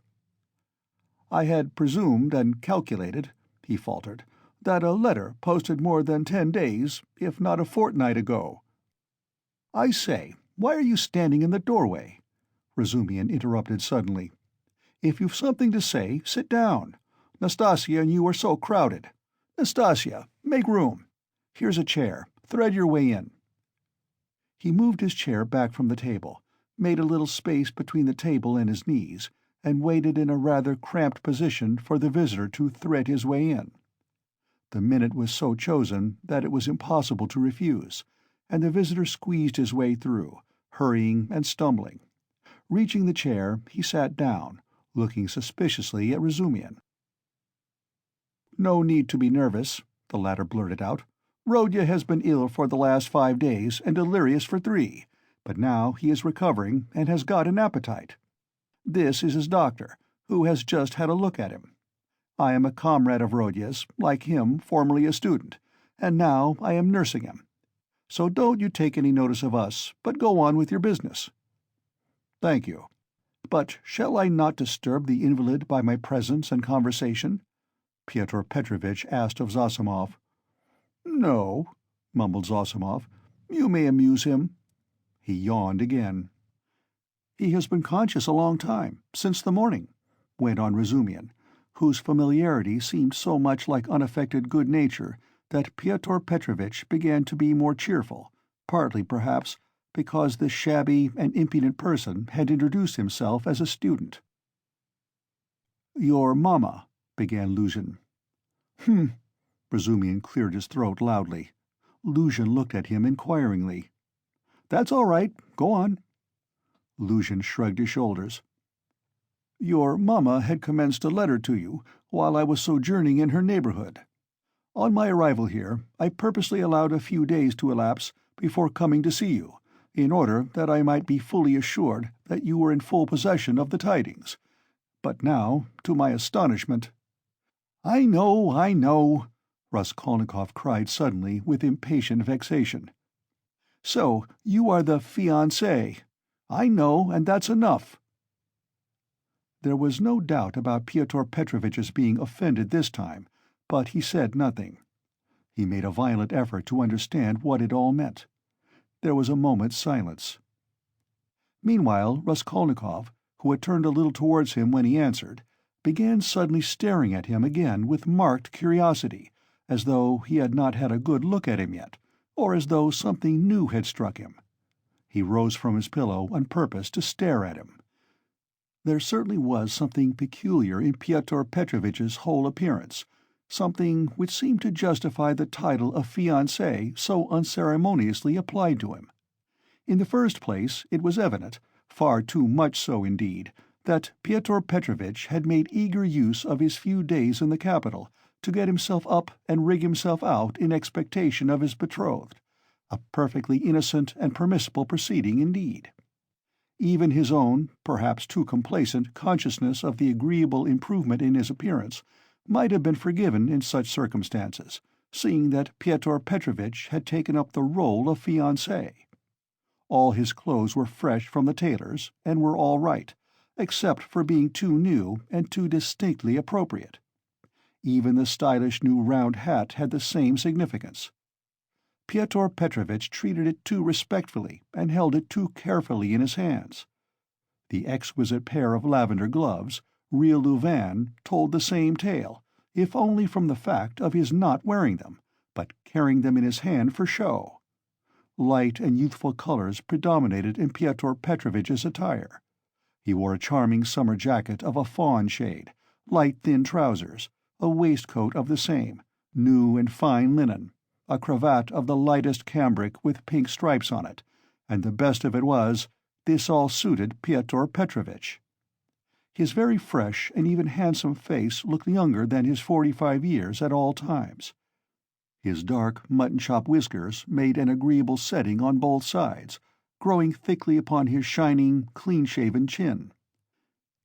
"I had presumed and calculated," he faltered, "that a letter posted more than 10 days, if not a fortnight ago—" "I say, why are you standing in the doorway?" Razumian interrupted suddenly. "If you've something to say, sit down. Nastasia and you are so crowded. Nastasia, make room. Here's a chair. Thread your way in." He moved his chair back from the table, made a little space between the table and his knees, and waited in a rather cramped position for the visitor to thread his way in. The minute was so chosen that it was impossible to refuse, and the visitor squeezed his way through, hurrying and stumbling. Reaching the chair, he sat down, looking suspiciously at Razumian. "No need to be nervous," the latter blurted out. "Rodya has been ill for the last 5 days and delirious for 3, but now he is recovering and has got an appetite. This is his doctor, who has just had a look at him. I am a comrade of Rodya's, like him, formerly a student, and now I am nursing him. So don't you take any notice of us, but go on with your business." "Thank you. But shall I not disturb the invalid by my presence and conversation?" Pyotr Petrovitch asked of Zosimov. "No," mumbled Zosimov. "You may amuse him." He yawned again. "He has been conscious a long time, since the morning," went on Razumian, whose familiarity seemed so much like unaffected good nature that Pyotr Petrovitch began to be more cheerful, partly, perhaps, because this shabby and impudent person had introduced himself as a student. "Your mamma," began Luzhin. Razumian cleared his throat loudly. Luzhin looked at him inquiringly. "That's all right. Go on." Luzhin shrugged his shoulders. "Your mamma had commenced a letter to you while I was sojourning in her neighborhood. On my arrival here, I purposely allowed a few days to elapse before coming to see you, in order that I might be fully assured that you were in full possession of the tidings. But now, to my astonishment—" I know," Raskolnikov cried suddenly with impatient vexation. "So you are the fiancé. I know, and that's enough." There was no doubt about Pyotr Petrovitch's being offended this time, but he said nothing. He made a violent effort to understand what it all meant. There was a moment's silence. Meanwhile Raskolnikov, who had turned a little towards him when he answered, began suddenly staring at him again with marked curiosity, as though he had not had a good look at him yet, or as though something new had struck him. He rose from his pillow on purpose to stare at him. There certainly was something peculiar in Pyotr Petrovitch's whole appearance, something which seemed to justify the title of fiancé so unceremoniously applied to him. In the first place, it was evident, far too much so indeed, that Pyotr Petrovitch had made eager use of his few days in the capital to get himself up and rig himself out in expectation of his betrothed, A perfectly innocent and permissible proceeding indeed. Even his own, perhaps too complacent, consciousness of the agreeable improvement in his appearance might have been forgiven in such circumstances, seeing that Pyotr Petrovitch had taken up the role of fiancé. All his clothes were fresh from the tailor's, and were all right, except for being too new and too distinctly appropriate. Even the stylish new round hat had the same significance. Pyotr Petrovitch treated it too respectfully and held it too carefully in his hands. The exquisite pair of lavender gloves, real Louvain, told the same tale, if only from the fact of his not wearing them, but carrying them in his hand for show. Light and youthful colors predominated in Pyotr Petrovitch's attire. He wore a charming summer jacket of a fawn shade, light thin trousers, a waistcoat of the same, new and fine linen, a cravat of the lightest cambric with pink stripes on it, and the best of it was, this all suited Pyotr Petrovitch. His very fresh and even handsome face looked younger than his 45 years at all times. His dark mutton-chop whiskers made an agreeable setting on both sides, growing thickly upon his shining, clean-shaven chin.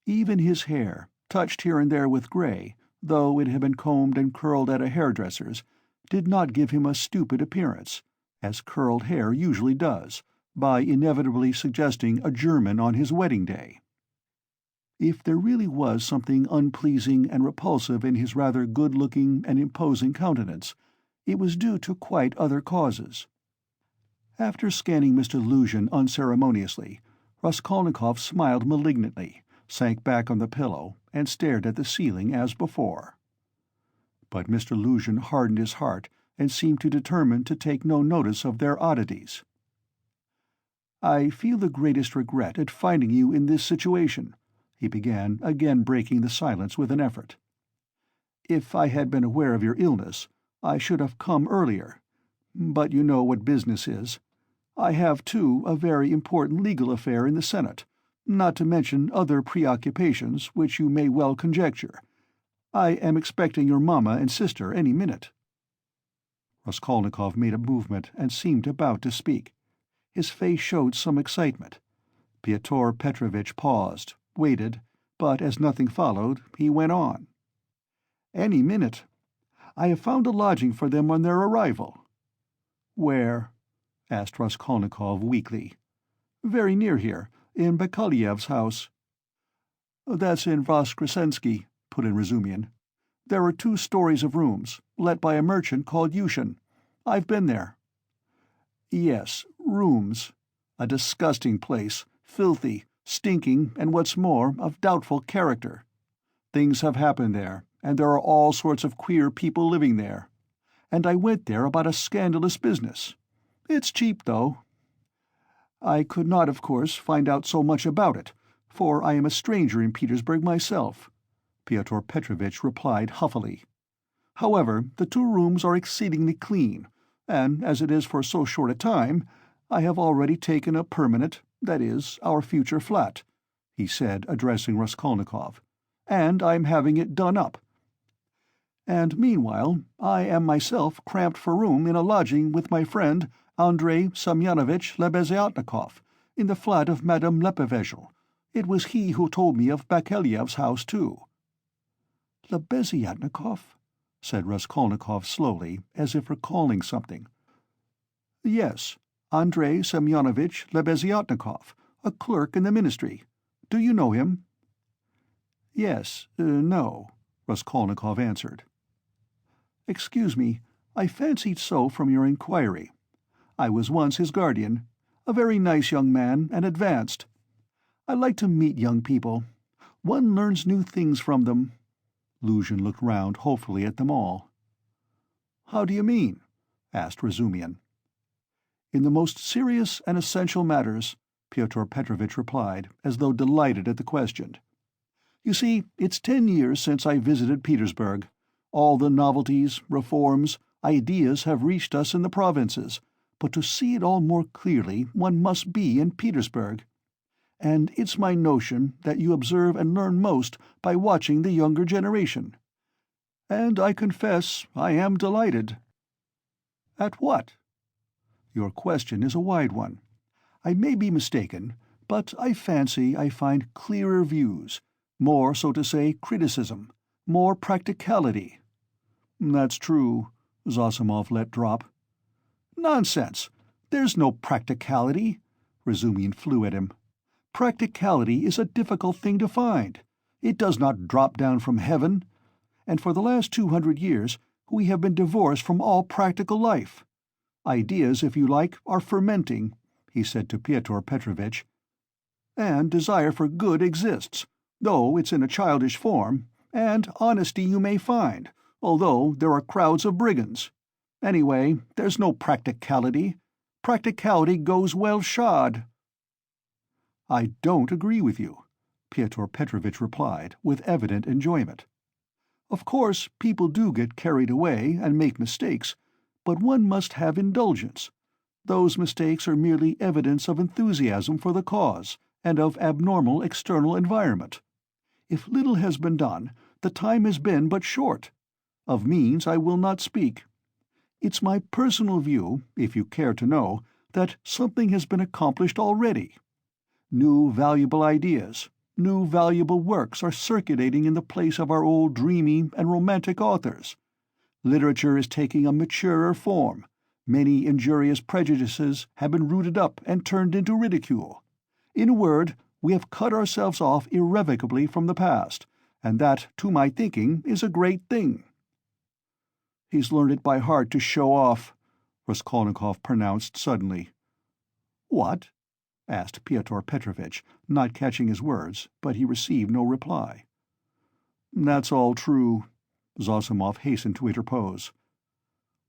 Even his hair, touched here and there with grey, though it had been combed and curled at a hairdresser's, did not give him a stupid appearance, as curled hair usually does, by inevitably suggesting a German on his wedding day. If there really was something unpleasing and repulsive in his rather good-looking and imposing countenance, it was due to quite other causes. After scanning Mr. Luzhin unceremoniously, Raskolnikov smiled malignantly, sank back on the pillow, and stared at the ceiling as before. But Mr. Luzhin hardened his heart and seemed to determine to take no notice of their oddities. "I feel the greatest regret at finding you in this situation," he began, again breaking the silence with an effort. "If I had been aware of your illness, I should have come earlier. But you know what business is. I have, too, a very important legal affair in the Senate, not to mention other preoccupations which you may well conjecture. I am expecting your mamma and sister any minute." Raskolnikov made a movement and seemed about to speak. His face showed some excitement. Pyotr Petrovitch paused, waited, but as nothing followed, he went on. "Any minute. I have found a lodging for them on their arrival." "Where?" asked Raskolnikov weakly. "Very near here, in Bakaleyev's house." "That's in Voskresensky," put in Razumian. "There are 2 stories of rooms, let by a merchant called Yushin. I've been there." "Yes, rooms. A disgusting place, filthy, stinking, and what's more, of doubtful character. Things have happened there, and there are all sorts of queer people living there. And I went there about a scandalous business. It's cheap, though. I could not, of course, find out so much about it, for I am a stranger in Petersburg myself," Pyotr Petrovitch replied huffily. "However, the 2 rooms are exceedingly clean, and as it is for so short a time, I have already taken a permanent, that is, our future flat," he said, addressing Raskolnikov, "and I am having it done up. And meanwhile I am myself cramped for room in a lodging with my friend Andrei Semyonovitch Lebeziatnikov, in the flat of Madame Lebevezhel. It was he who told me of Bakaleyev's house, too." "Lebeziatnikov?" said Raskolnikov slowly, as if recalling something. "Yes, Andrei Semyonovitch Lebeziatnikov, a clerk in the ministry. Do you know him?" "Yes, no," Raskolnikov answered. "Excuse me, I fancied so from your inquiry. I was once his guardian. A very nice young man, and advanced. I like to meet young people. One learns new things from them." Luzhin looked round hopefully at them all. "How do you mean?" asked Razumian. "In the most serious and essential matters," Pyotr Petrovitch replied, as though delighted at the question. "You see, it's 10 years since I visited Petersburg. All the novelties, reforms, ideas have reached us in the provinces, but to see it all more clearly one must be in Petersburg. And it's my notion that you observe and learn most by watching the younger generation. And I confess I am delighted." "At what?" Your question is a wide one. I may be mistaken, but I fancy I find clearer views, more, so to say, criticism, more practicality." "That's true," Zossimov let drop. "Nonsense! There's no practicality," Razumian flew at him. "Practicality is a difficult thing to find. It does not drop down from heaven. And for the last 200 years we have been divorced from all practical life. Ideas, if you like, are fermenting," he said to Pyotr Petrovitch. "And desire for good exists, though it's in a childish form, and honesty you may find, although there are crowds of brigands. Anyway, there's no practicality. Practicality goes well shod." "I don't agree with you," Pyotr Petrovitch replied, with evident enjoyment. "Of course, people do get carried away and make mistakes, but one must have indulgence. Those mistakes are merely evidence of enthusiasm for the cause, and of abnormal external environment. If little has been done, the time has been but short. Of means I will not speak. It's my personal view, if you care to know, that something has been accomplished already. New valuable ideas, new valuable works are circulating in the place of our old dreamy and romantic authors. Literature is taking a maturer form. Many injurious prejudices have been rooted up and turned into ridicule. In a word, we have cut ourselves off irrevocably from the past, and that, to my thinking, is a great thing." "He's learned it by heart to show off," Raskolnikov pronounced suddenly. "What?" asked Pyotr Petrovitch, not catching his words, but he received no reply. "That's all true," Zossimov hastened to interpose.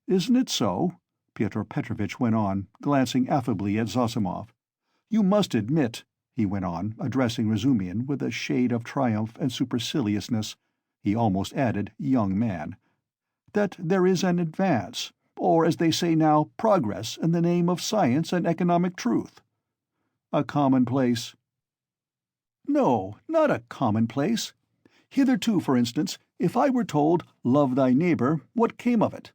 "Isn't it so?" Pyotr Petrovitch went on, glancing affably at Zossimov. "You must admit," he went on, addressing Razumian with a shade of triumph and superciliousness, he almost added, "young man," "that there is an advance, or as they say now, progress, in the name of science and economic truth." "A commonplace." "No, not a commonplace. Hitherto, for instance, if I were told, 'Love thy neighbour,' what came of it?"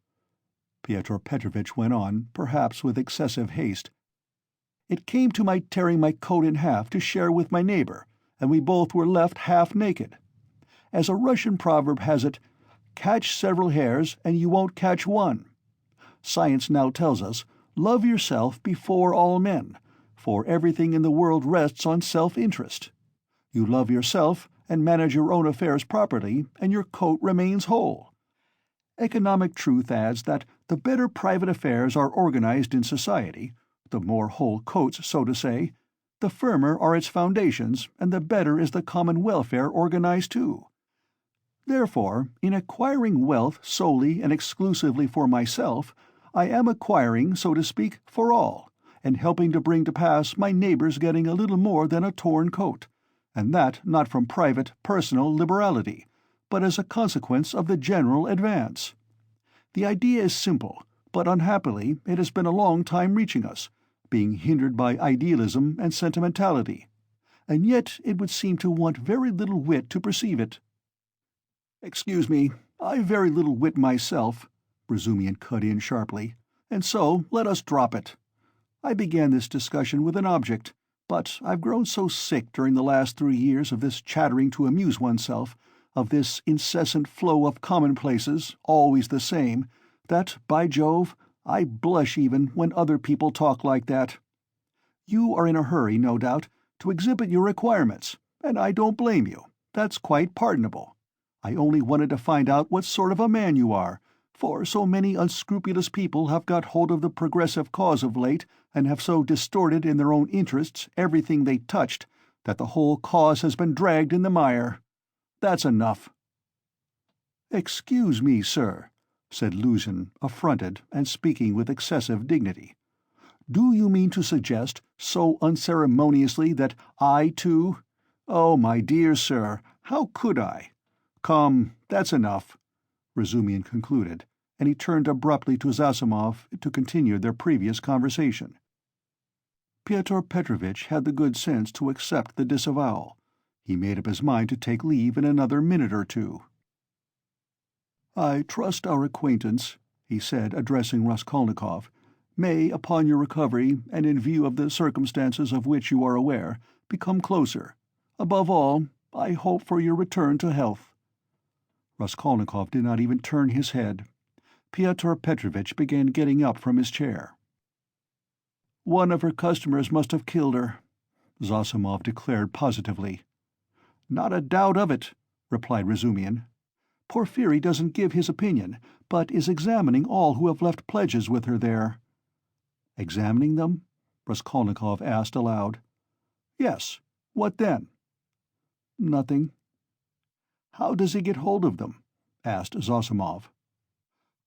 Pyotr Petrovitch went on, perhaps with excessive haste. "It came to my tearing my coat in half to share with my neighbour, and we both were left half naked. As a Russian proverb has it, 'Catch several hares and you won't catch one.' Science now tells us, 'Love yourself before all men, for everything in the world rests on self-interest. You love yourself and manage your own affairs properly, and your coat remains whole.' Economic truth adds that the better private affairs are organized in society, the more whole coats, so to say, the firmer are its foundations, and the better is the common welfare organized too. Therefore, in acquiring wealth solely and exclusively for myself, I am acquiring, so to speak, for all, and helping to bring to pass my neighbor's getting a little more than a torn coat, and that not from private, personal liberality, but as a consequence of the general advance. The idea is simple, but unhappily it has been a long time reaching us, being hindered by idealism and sentimentality, and yet it would seem to want very little wit to perceive it." "Excuse me, I've very little wit myself," Razumian cut in sharply, "and so let us drop it. I began this discussion with an object, but I've grown so sick during the last 3 years of this chattering to amuse oneself, of this incessant flow of commonplaces, always the same, that, by Jove, I blush even when other people talk like that. You are in a hurry, no doubt, to exhibit your requirements, and I don't blame you. That's quite pardonable. I only wanted to find out what sort of a man you are, for so many unscrupulous people have got hold of the progressive cause of late and have so distorted in their own interests everything they touched that the whole cause has been dragged in the mire. That's enough." "Excuse me, sir," said Luzhin, affronted and speaking with excessive dignity. "Do you mean to suggest, so unceremoniously, that I, too— Oh, my dear sir, how could I— Come, that's enough," Razumian concluded, and he turned abruptly to Zossimov to continue their previous conversation. Pyotr Petrovitch had the good sense to accept the disavowal. He made up his mind to take leave in another minute or two. "I trust our acquaintance," he said, addressing Raskolnikov, may, upon your recovery, and in view of the circumstances of which you are aware, become closer. Above all, I hope for your return to health." Raskolnikov did not even turn his head. Pyotr Petrovitch began getting up from his chair. "One of her customers must have killed her," Zosimov declared positively. "Not a doubt of it," replied Razumian. "Porfiry doesn't give his opinion, but is examining all who have left pledges with her there." "Examining them?" Raskolnikov asked aloud. "Yes. What then?" "Nothing." "How does he get hold of them?" asked Zosimov.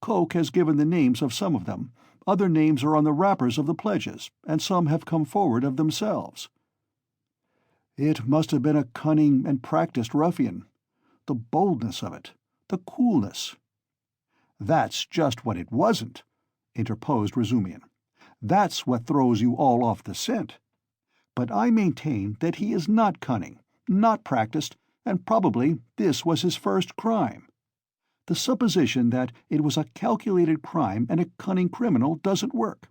"Coke has given the names of some of them. Other names are on the wrappers of the pledges, and some have come forward of themselves." "It must have been a cunning and practiced ruffian. The boldness of it, the coolness—" "That's just what it wasn't," interposed Razumian. "That's what throws you all off the scent. But I maintain that he is not cunning, not practiced, and probably this was his first crime. The supposition that it was a calculated crime and a cunning criminal doesn't work.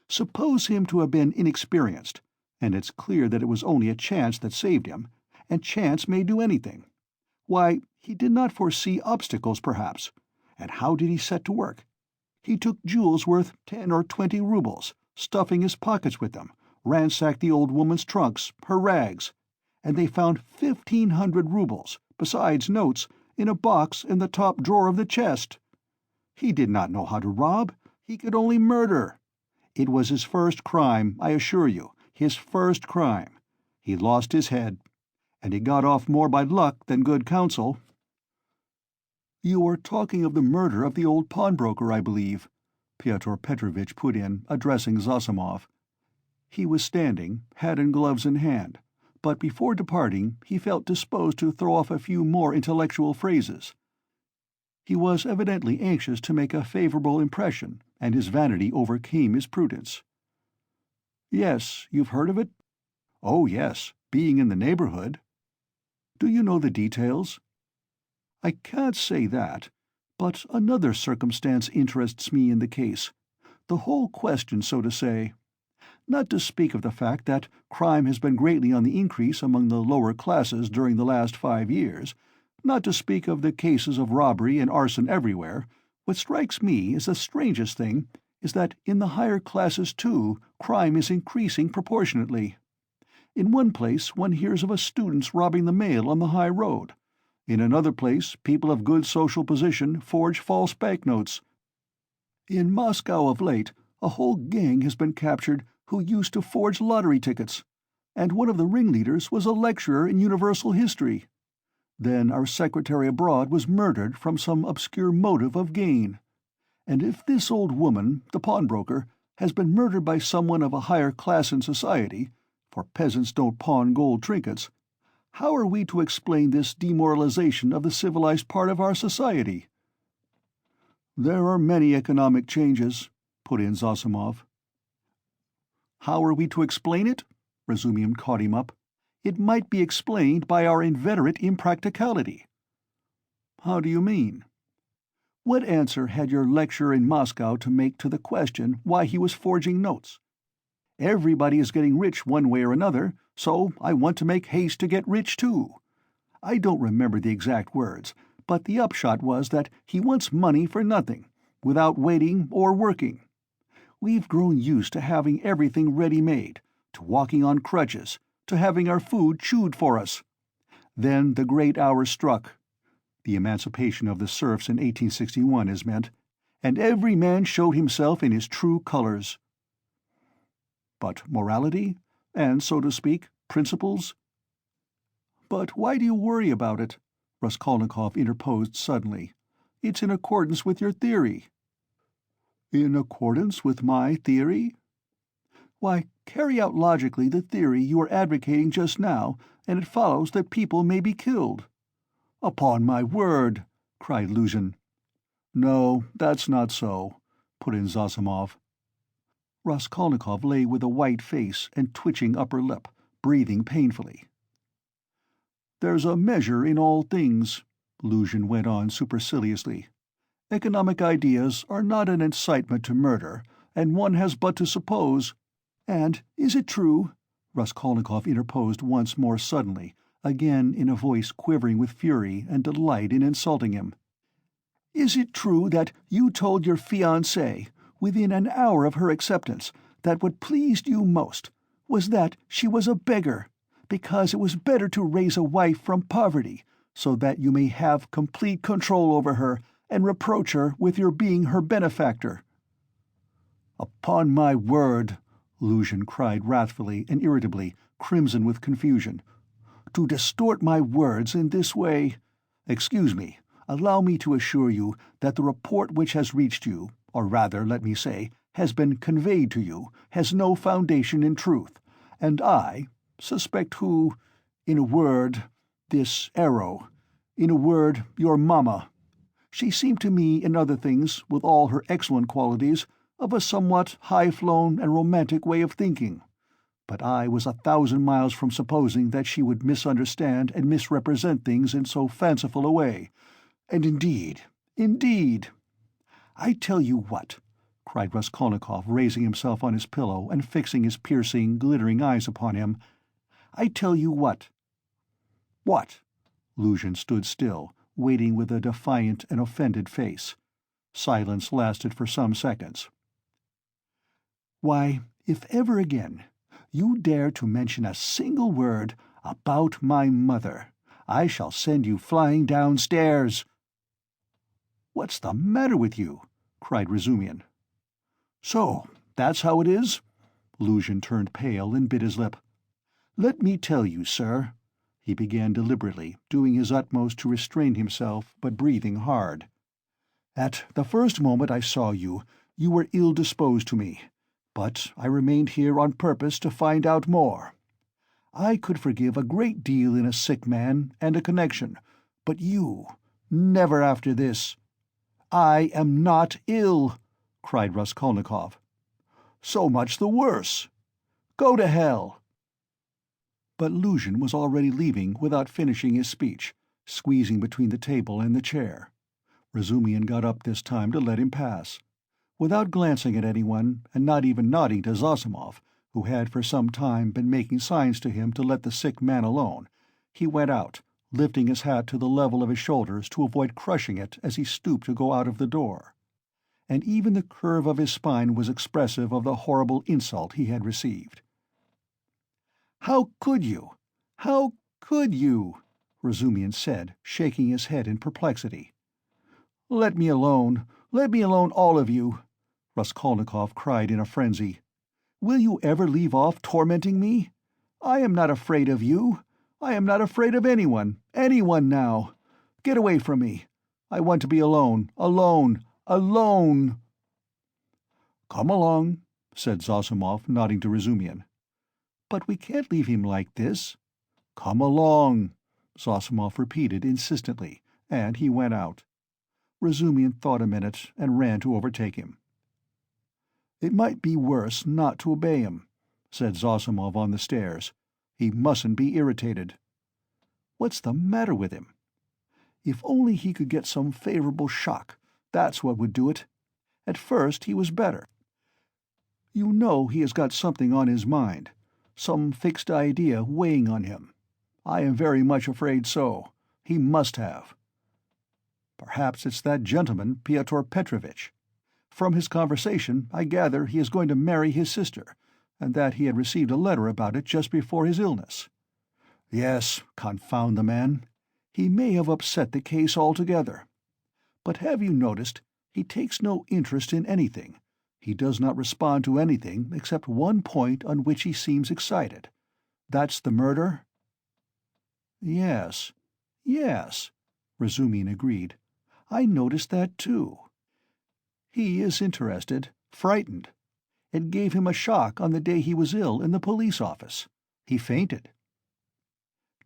Suppose him to have been inexperienced, and it's clear that it was only a chance that saved him, and chance may do anything. Why, he did not foresee obstacles, perhaps. And how did he set to work? He took jewels worth 10 or 20 rubles, stuffing his pockets with them, ransacked the old woman's trunks, her rags, and they found 1,500 rubles, besides notes, in a box in the top drawer of the chest. He did not know how to rob, he could only murder. It was his first crime, I assure you, his first crime. He lost his head, and he got off more by luck than good counsel." "You were talking of the murder of the old pawnbroker, I believe," Pyotr Petrovitch put in, addressing Zosimov. He was standing, hat and gloves in hand, but before departing he felt disposed to throw off a few more intellectual phrases. He was evidently anxious to make a favorable impression, and his vanity overcame his prudence. "Yes, you've heard of it?" "Oh, yes, being in the neighborhood." "Do you know the details?" "I can't say that, but another circumstance interests me in the case, the whole question, so to say. Not to speak of the fact that crime has been greatly on the increase among the lower classes during the last 5 years, not to speak of the cases of robbery and arson everywhere, what strikes me as the strangest thing is that in the higher classes, too, crime is increasing proportionately. In one place one hears of a student's robbing the mail on the high road. In another place people of good social position forge false banknotes. In Moscow of late a whole gang has been captured who used to forge lottery tickets, and one of the ringleaders was a lecturer in universal history. Then our secretary abroad was murdered from some obscure motive of gain. And if this old woman, the pawnbroker, has been murdered by someone of a higher class in society, for peasants don't pawn gold trinkets, how are we to explain this demoralization of the civilized part of our society?" "There are many economic changes," put in Zosimov. "How are we to explain it?" Razumian caught him up. "It might be explained by our inveterate impracticality." "How do you mean?" "What answer had your lecturer in Moscow to make to the question why he was forging notes? Everybody is getting rich one way or another, so I want to make haste to get rich too. I don't remember the exact words, but the upshot was that he wants money for nothing, without waiting or working. We've grown used to having everything ready-made, to walking on crutches, to having our food chewed for us. Then the great hour struck. The emancipation of the serfs in 1861 is meant, and every man showed himself in his true colors." "But morality, and, so to speak, principles?" "But why do you worry about it?" Raskolnikov interposed suddenly. "It's in accordance with your theory." "In accordance with my theory?" "Why, carry out logically the theory you were advocating just now, and it follows that people may be killed." "Upon my word!" cried Luzhin. "No, that's not so," put in Zosimov. Raskolnikov lay with a white face and twitching upper lip, breathing painfully. "There's a measure in all things," Luzhin went on superciliously. "Economic ideas are not an incitement to murder, and one has but to suppose—" "And is it true," Raskolnikov interposed once more suddenly, again in a voice quivering with fury and delight in insulting him, "is it true that you told your fiancée, within an hour of her acceptance, that what pleased you most was that she was a beggar, because it was better to raise a wife from poverty, so that you may have complete control over her and reproach her with your being her benefactor?" "Upon my word," Luzhin cried wrathfully and irritably, crimson with confusion, "to distort my words in this way— Excuse me, allow me to assure you that the report which has reached you, or rather, let me say, has been conveyed to you, has no foundation in truth, and I suspect who— in a word, this arrow— in a word, your mamma. She seemed to me, in other things, with all her excellent qualities, of a somewhat high-flown and romantic way of thinking, but I was 1,000 miles from supposing that she would misunderstand and misrepresent things in so fanciful a way. And indeed— I tell you what," cried Raskolnikov, raising himself on his pillow and fixing his piercing, glittering eyes upon him, "I tell you what—" "What?" Luzhin stood still, waiting with a defiant and offended face. Silence lasted for some seconds. "Why, if ever again you dare to mention a single word about my mother, I shall send you flying downstairs." "What's the matter with you?" cried Razumihin. "So, that's how it is?" Luzhin turned pale and bit his lip. "Let me tell you, sir," he began deliberately, doing his utmost to restrain himself, but breathing hard. "At the first moment I saw you, you were ill-disposed to me, but I remained here on purpose to find out more. I could forgive a great deal in a sick man and a connection, but you— never after this." "I am not ill!" cried Raskolnikov. "So much the worse. Go to hell!" But Luzhin was already leaving without finishing his speech, squeezing between the table and the chair. Razumihin got up this time to let him pass. Without glancing at anyone, and not even nodding to Zossimov, who had for some time been making signs to him to let the sick man alone, he went out, lifting his hat to the level of his shoulders to avoid crushing it as he stooped to go out of the door. And even the curve of his spine was expressive of the horrible insult he had received. "How could you? How could you?" Razumihin said, shaking his head in perplexity. "Let me alone! Let me alone, all of you!" Raskolnikov cried in a frenzy. "Will you ever leave off tormenting me? I am not afraid of you. I am not afraid of anyone now. Get away from me. I want to be alone. Alone! "Come along," said Zossimov, nodding to Razumihin. "But we can't leave him like this." "Come along," Zossimov repeated insistently, and he went out. Razumihin thought a minute and ran to overtake him. "It might be worse not to obey him," said Zossimov on the stairs. "He mustn't be irritated. What's the matter with him? If only he could get some favorable shock, that's what would do it. At first he was better. You know he has got something on his mind, some fixed idea weighing on him. I am very much afraid so. He must have. Perhaps it's that gentleman, Pyotr Petrovitch. From his conversation I gather he is going to marry his sister, and that he had received a letter about it just before his illness. Yes, confound the man. He may have upset the case altogether. But have you noticed, he takes no interest in anything. He does not respond to anything except one point on which he seems excited. That's the murder?" Yes, Razumihin agreed. "I noticed that too. He is interested, frightened. It gave him a shock on the day he was ill in the police office. He fainted.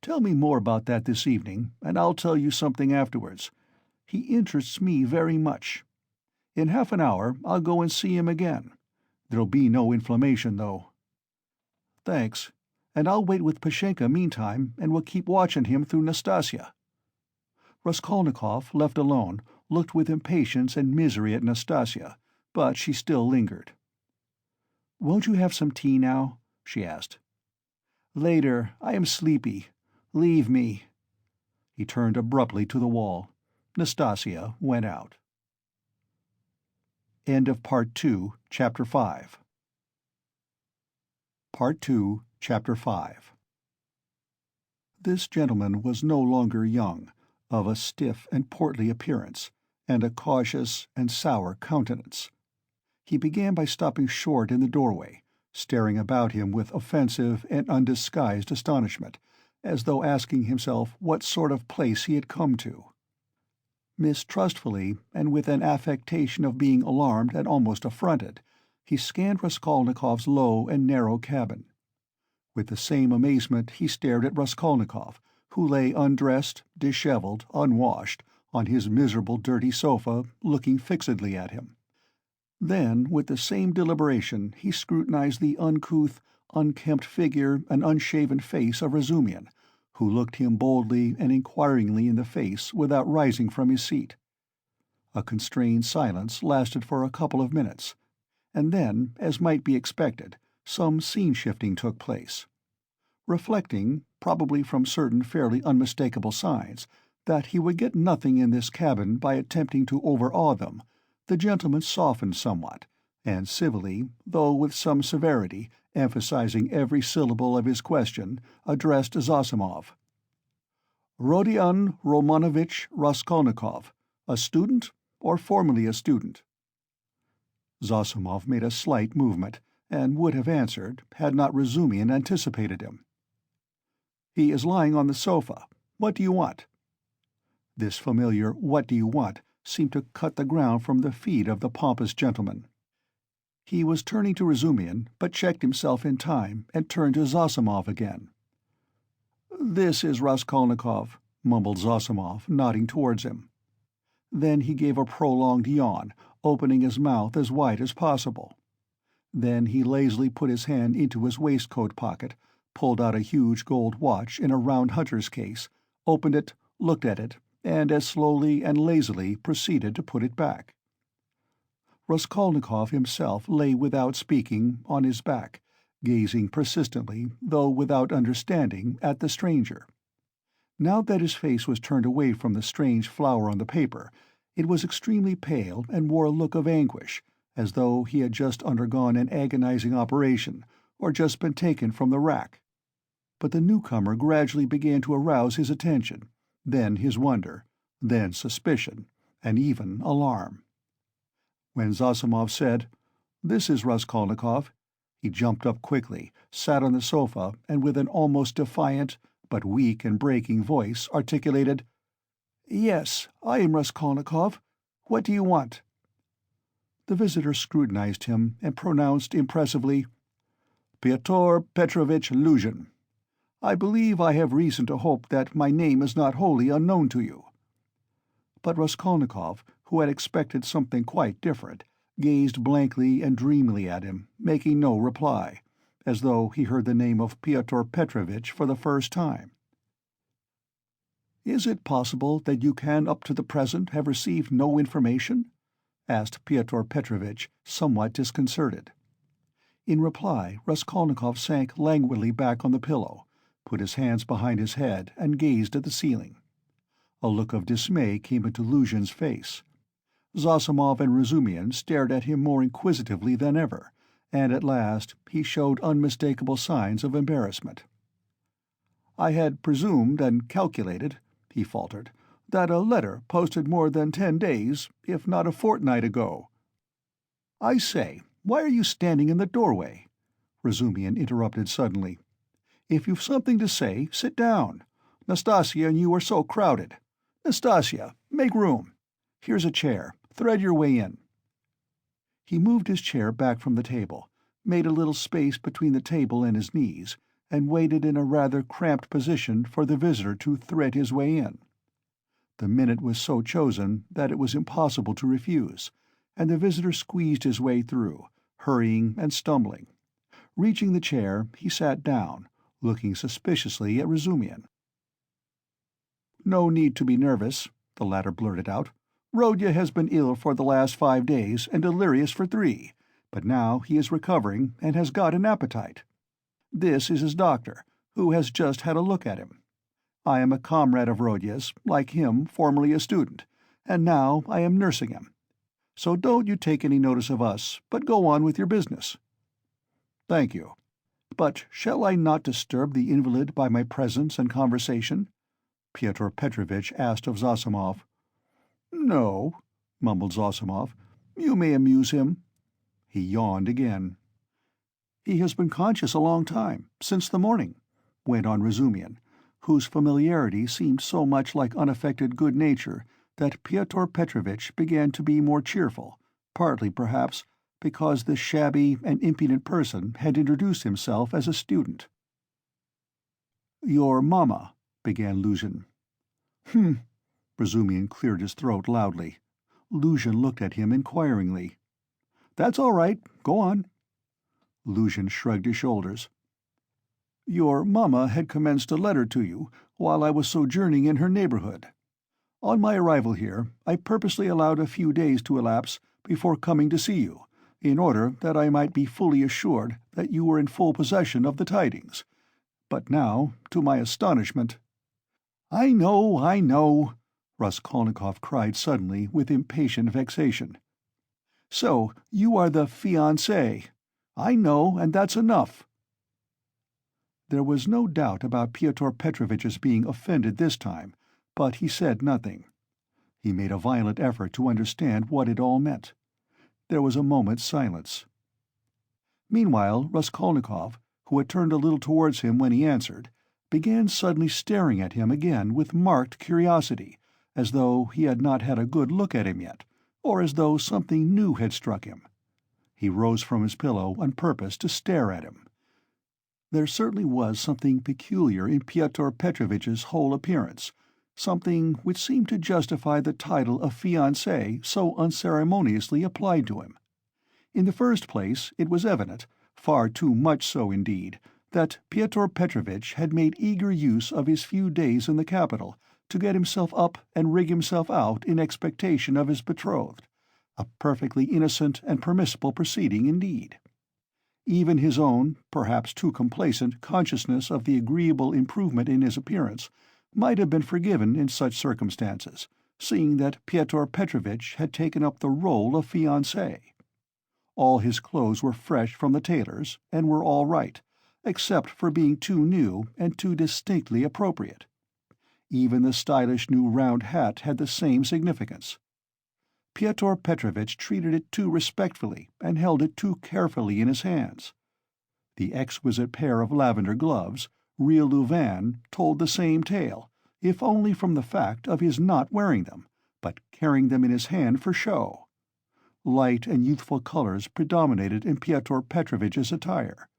Tell me more about that this evening, and I'll tell you something afterwards. He interests me very much. In half an hour I'll go and see him again. There'll be no inflammation, though." "Thanks. And I'll wait with Pashenka meantime, and we'll keep watching him through Nastasia." Raskolnikov, left alone, looked with impatience and misery at Nastasia, but she still lingered. "Won't you have some tea now?" she asked. "Later. I am sleepy. Leave me." He turned abruptly to the wall. Nastasia went out. End of Part 2, Chapter 5. Part 2, Chapter 5. This gentleman was no longer young, of a stiff and portly appearance, and a cautious and sour countenance. He began by stopping short in the doorway, staring about him with offensive and undisguised astonishment, as though asking himself what sort of place he had come to. Mistrustfully, and with an affectation of being alarmed and almost affronted, he scanned Raskolnikov's low and narrow cabin. With the same amazement he stared at Raskolnikov, who lay undressed, disheveled, unwashed, on his miserable dirty sofa, looking fixedly at him. Then, with the same deliberation, he scrutinized the uncouth, unkempt figure and unshaven face of Razumian, who looked him boldly and inquiringly in the face without rising from his seat. A constrained silence lasted for a couple of minutes, and then, as might be expected, some scene-shifting took place. Reflecting, probably from certain fairly unmistakable signs, that he would get nothing in this cabin by attempting to overawe them, the gentleman softened somewhat, and civilly, though with some severity, emphasizing every syllable of his question, addressed Zosimov. "Rodion Romanovich Raskolnikov, a student, or formerly a student?" Zosimov made a slight movement, and would have answered, had not Razumian anticipated him. "He is lying on the sofa. What do you want?" This familiar "what do you want" seemed to cut the ground from the feet of the pompous gentleman. He was turning to Razumian, but checked himself in time and turned to Zosimov again. "This is Raskolnikov," mumbled Zosimov, nodding towards him. Then he gave a prolonged yawn, opening his mouth as wide as possible. Then he lazily put his hand into his waistcoat pocket, pulled out a huge gold watch in a round hunter's case, opened it, looked at it, and as slowly and lazily proceeded to put it back. Raskolnikov himself lay without speaking, on his back, gazing persistently, though without understanding, at the stranger. Now that his face was turned away from the strange flower on the paper, it was extremely pale and wore a look of anguish, as though he had just undergone an agonizing operation, or just been taken from the rack. But the newcomer gradually began to arouse his attention, then his wonder, then suspicion, and even alarm. When Zosimov said, "This is Raskolnikov," he jumped up quickly, sat on the sofa, and with an almost defiant, but weak and breaking voice, articulated, "Yes, I am Raskolnikov. What do you want?" The visitor scrutinized him and pronounced impressively, "Pyotr Petrovitch Luzhin. I believe I have reason to hope that my name is not wholly unknown to you." But Raskolnikov, who had expected something quite different, gazed blankly and dreamily at him, making no reply, as though he heard the name of Pyotr Petrovitch for the first time. "Is it possible that you can up to the present have received no information?" asked Pyotr Petrovitch, somewhat disconcerted. In reply Raskolnikov sank languidly back on the pillow, put his hands behind his head, and gazed at the ceiling. A look of dismay came into Luzhin's face. Zosimov and Razumian stared at him more inquisitively than ever, and at last he showed unmistakable signs of embarrassment. "I had presumed and calculated," he faltered, "that a letter posted more than 10 days, if not a fortnight ago—" "I say, why are you standing in the doorway?" Razumian interrupted suddenly. "If you've something to say, sit down. Nastasia and you are so crowded. Nastasia, make room. Here's a chair. Thread your way in." He moved his chair back from the table, made a little space between the table and his knees, and waited in a rather cramped position for the visitor to thread his way in. The minute was so chosen that it was impossible to refuse, and the visitor squeezed his way through, hurrying and stumbling. Reaching the chair, he sat down, looking suspiciously at Razumian. "No need to be nervous," the latter blurted out. "Rodya has been ill for the last 5 days, and delirious for 3. but now he is recovering and has got an appetite. This is his doctor, who has just had a look at him. I am a comrade of Rodya's, like him, formerly a student, and now I am nursing him. So don't you take any notice of us, but go on with your business." "Thank you. But shall I not disturb the invalid by my presence and conversation?" Pyotr Petrovitch asked of Zossimov. "No," mumbled Zossimov. "You may amuse him." He yawned again. "He has been conscious a long time, since the morning," went on Razumihin, whose familiarity seemed so much like unaffected good nature that Pyotr Petrovitch began to be more cheerful, partly, perhaps, because this shabby and impudent person had introduced himself as a student. "Your mamma," began Luzhin. "Hm." Razumihin cleared his throat loudly. Luzhin looked at him inquiringly. "That's all right. Go on." Luzhin shrugged his shoulders. "Your mamma had commenced a letter to you while I was sojourning in her neighborhood. On my arrival here, I purposely allowed a few days to elapse before coming to see you, in order that I might be fully assured that you were in full possession of the tidings. But now, to my astonishment—" I know," Raskolnikov cried suddenly with impatient vexation. "So you are the fiancé. I know, and that's enough." There was no doubt about Pyotr Petrovitch's being offended this time, but he said nothing. He made a violent effort to understand what it all meant. There was a moment's silence. Meanwhile Raskolnikov, who had turned a little towards him when he answered, began suddenly staring at him again with marked curiosity, as though he had not had a good look at him yet, or as though something new had struck him. He rose from his pillow on purpose to stare at him. There certainly was something peculiar in Pyotr Petrovitch's whole appearance, something which seemed to justify the title of fiancé so unceremoniously applied to him. In the first place, it was evident, far too much so indeed, that Pyotr Petrovitch had made eager use of his few days in the capital to get himself up and rig himself out in expectation of his betrothed, a perfectly innocent and permissible proceeding indeed. Even his own, perhaps too complacent, consciousness of the agreeable improvement in his appearance might have been forgiven in such circumstances, seeing that Pyotr Petrovitch had taken up the rôle of fiancé. All his clothes were fresh from the tailor's, and were all right, except for being too new and too distinctly appropriate. Even the stylish new round hat had the same significance. Pyotr Petrovitch treated it too respectfully and held it too carefully in his hands. The exquisite pair of lavender gloves, real Louvain, told the same tale, if only from the fact of his not wearing them, but carrying them in his hand for show. Light and youthful colors predominated in Pyotr Petrovitch's attire.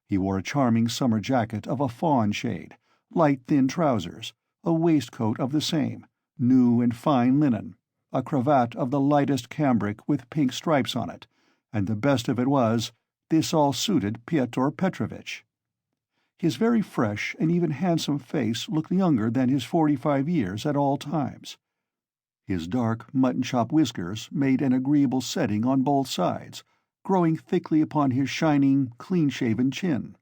He wore a charming summer jacket of a fawn shade, light thin trousers, a waistcoat of the same, new and fine linen, a cravat of the lightest cambric with pink stripes on it, and the best of it was, this all suited Pyotr Petrovitch. His very fresh and even handsome face looked younger than his 45 years at all times. His dark mutton-chop whiskers made an agreeable setting on both sides, growing thickly upon his shining, clean-shaven chin.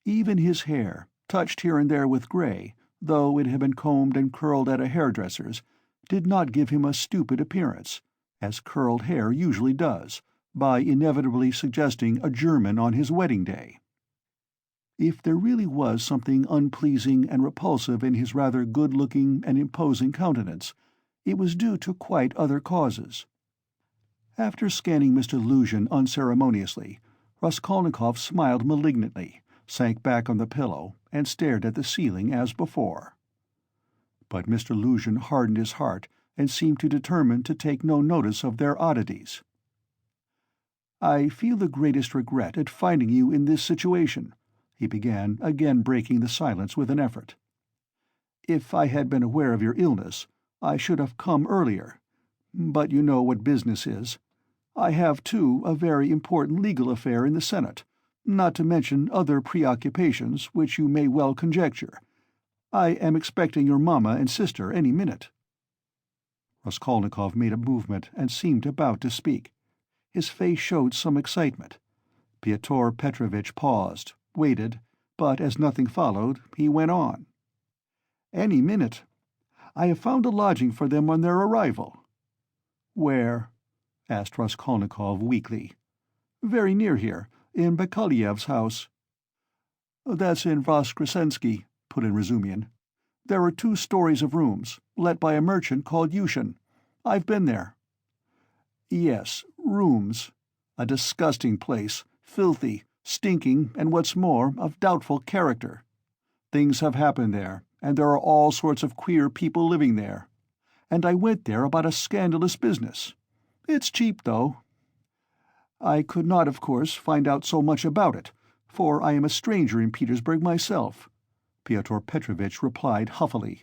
Even his hair, touched here and there with grey, though it had been combed and curled at a hairdresser's, did not give him a stupid appearance, as curled hair usually does, by inevitably suggesting a German on his wedding day. If there really was something unpleasing and repulsive in his rather good-looking and imposing countenance, it was due to quite other causes. After scanning Mr. Luzhin unceremoniously, Raskolnikov smiled malignantly, sank back on the pillow, and stared at the ceiling as before. But Mr. Luzhin hardened his heart and seemed to determine to take no notice of their oddities. "I feel the greatest regret at finding you in this situation," he began, again breaking the silence with an effort. "If I had been aware of your illness, I should have come earlier. But you know what business is. I have, too, a very important legal affair in the Senate, not to mention other preoccupations which you may well conjecture. I am expecting your mamma and sister any minute." Raskolnikov made a movement and seemed about to speak. His face showed some excitement. Pyotr Petrovitch paused, waited, but as nothing followed, he went on. "Any minute. I have found a lodging for them on their arrival." "Where?" asked Raskolnikov weakly. "Very near here, in Bakaleyev's house." "That's in Voskresensky," put in Razumian. "There are 2 stories of rooms, let by a merchant called Yushin. I've been there." "Yes, rooms. A disgusting place, filthy, stinking, and what's more, of doubtful character. Things have happened there, and there are all sorts of queer people living there. And I went there about a scandalous business. It's cheap, though. I could not, of course, find out so much about it, for I am a stranger in Petersburg myself," Pyotr Petrovitch replied huffily.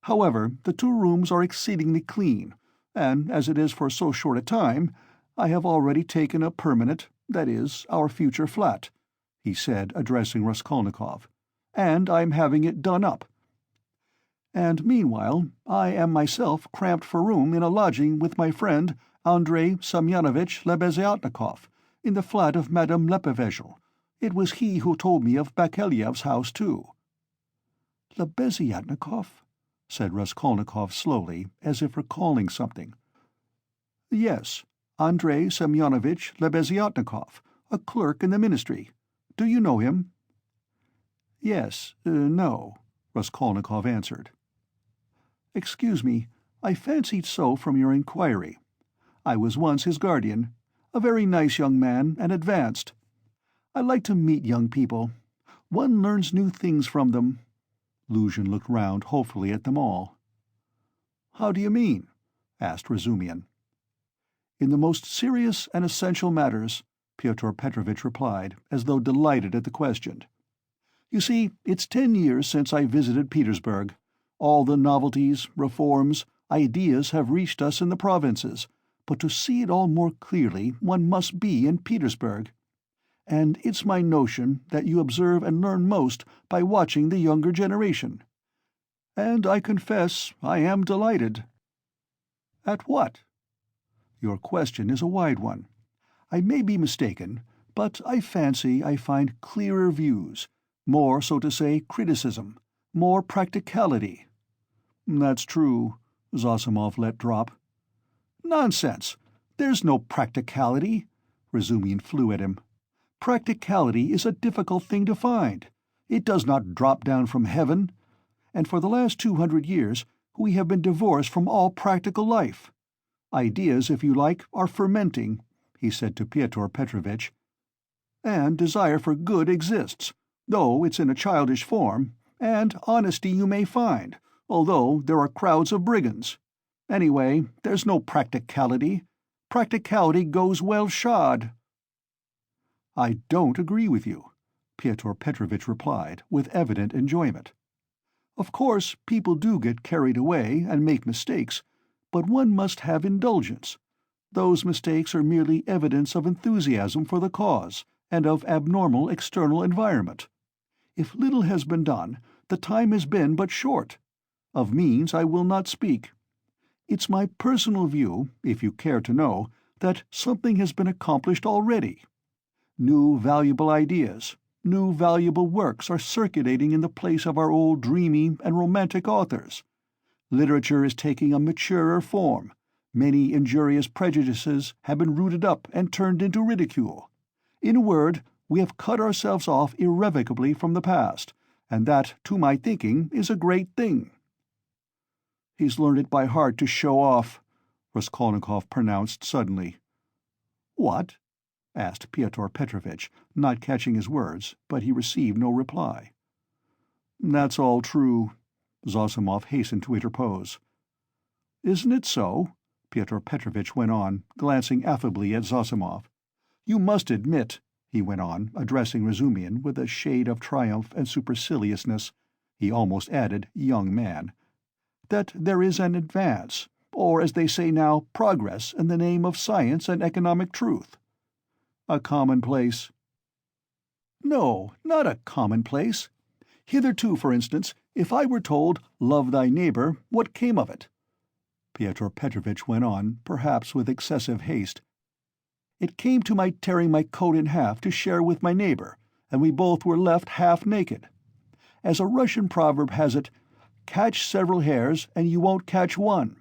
"However, the 2 rooms are exceedingly clean, and as it is for so short a time, I have already taken a permanent, that is, our future flat," he said, addressing Raskolnikov, "and I am having it done up. And meanwhile I am myself cramped for room in a lodging with my friend Andrei Semyonovitch Lebeziatnikov, in the flat of Madame Lebevezhel. It was he who told me of Bakaleyev's house, too." "Lebeziatnikov?" said Raskolnikov slowly, as if recalling something. "Yes, Andrei Semyonovitch Lebeziatnikov, a clerk in the ministry. Do you know him?" "Yes, no," Raskolnikov answered. "Excuse me, I fancied so from your inquiry. I was once his guardian. A very nice young man, and advanced. I like to meet young people. One learns new things from them." Luzhin looked round hopefully at them all. "How do you mean?" asked Razumian. "In the most serious and essential matters," Pyotr Petrovitch replied, as though delighted at the question. "You see, it's 10 years since I visited Petersburg. All the novelties, reforms, ideas have reached us in the provinces, but to see it all more clearly one must be in Petersburg. And it's my notion that you observe and learn most by watching the younger generation. And I confess I am delighted." "At what?" "Your question is a wide one. I may be mistaken, but I fancy I find clearer views, more, so to say, criticism, more practicality." "That's true," Zosimov let drop. "Nonsense! There's no practicality," Razumian flew at him. "Practicality is a difficult thing to find. It does not drop down from heaven. And for the last 200 years we have been divorced from all practical life. Ideas, if you like, are fermenting," he said to Pyotr Petrovitch. "And desire for good exists, though it's in a childish form, and honesty you may find, although there are crowds of brigands. Anyway, there's no practicality. Practicality goes well shod." "I don't agree with you," Pyotr Petrovitch replied, with evident enjoyment. "Of course, people do get carried away and make mistakes, but one must have indulgence. Those mistakes are merely evidence of enthusiasm for the cause, and of abnormal external environment. If little has been done, the time has been but short. Of means I will not speak. It's my personal view, if you care to know, that something has been accomplished already. New valuable ideas, new valuable works are circulating in the place of our old dreamy and romantic authors. Literature is taking a maturer form. Many injurious prejudices have been rooted up and turned into ridicule. In a word, we have cut ourselves off irrevocably from the past, and that, to my thinking, is a great thing." "He's learned it by heart to show off," Raskolnikov pronounced suddenly. "What?" asked Pyotr Petrovitch, not catching his words, but he received no reply. "That's all true," Zosimov hastened to interpose. "Isn't it so?" Pyotr Petrovitch went on, glancing affably at Zosimov. "You must admit," he went on, addressing Razumian with a shade of triumph and superciliousness, he almost added, "young man," "that there is an advance, or as they say now, progress, in the name of science and economic truth." "A commonplace." "No, not a commonplace. Hitherto, for instance, if I were told, 'Love thy neighbour,' what came of it?" Pyotr Petrovitch went on, perhaps with excessive haste. It came to my tearing my coat in half to share with my neighbor, and we both were left half naked. As a Russian proverb has it, catch several hares and you won't catch one.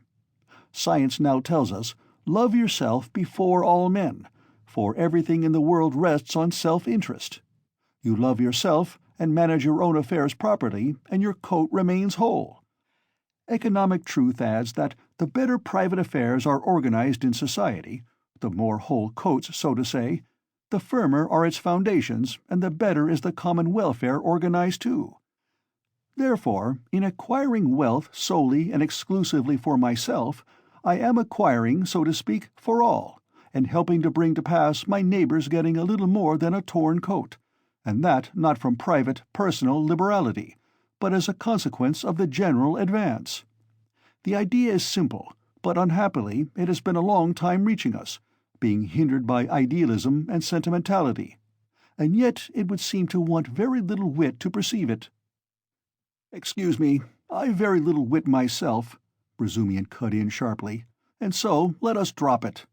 Science now tells us, love yourself before all men, for everything in the world rests on self-interest. You love yourself and manage your own affairs properly, and your coat remains whole. Economic truth adds that the better private affairs are organized in society, the more whole coats, so to say, the firmer are its foundations, and the better is the common welfare organized too. Therefore, in acquiring wealth solely and exclusively for myself, I am acquiring, so to speak, for all, and helping to bring to pass my neighbor's getting a little more than a torn coat, and that not from private, personal liberality, but as a consequence of the general advance. The idea is simple, but unhappily it has been a long time reaching us, being hindered by idealism and sentimentality, and yet it would seem to want very little wit to perceive it. "Excuse me, I've very little wit myself," Razumian cut in sharply, "and so let us drop it.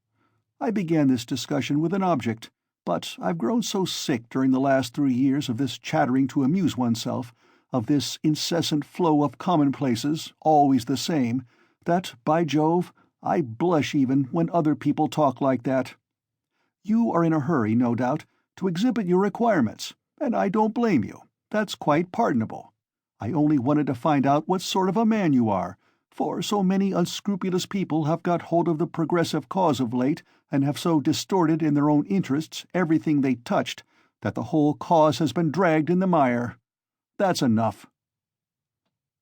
I began this discussion with an object, but I've grown so sick during the last 3 years of this chattering to amuse oneself, of this incessant flow of commonplaces, always the same, that, by Jove, I blush even when other people talk like that. You are in a hurry, no doubt, to exhibit your requirements, and I don't blame you. That's quite pardonable. I only wanted to find out what sort of a man you are, for so many unscrupulous people have got hold of the progressive cause of late and have so distorted in their own interests everything they touched that the whole cause has been dragged in the mire. That's enough."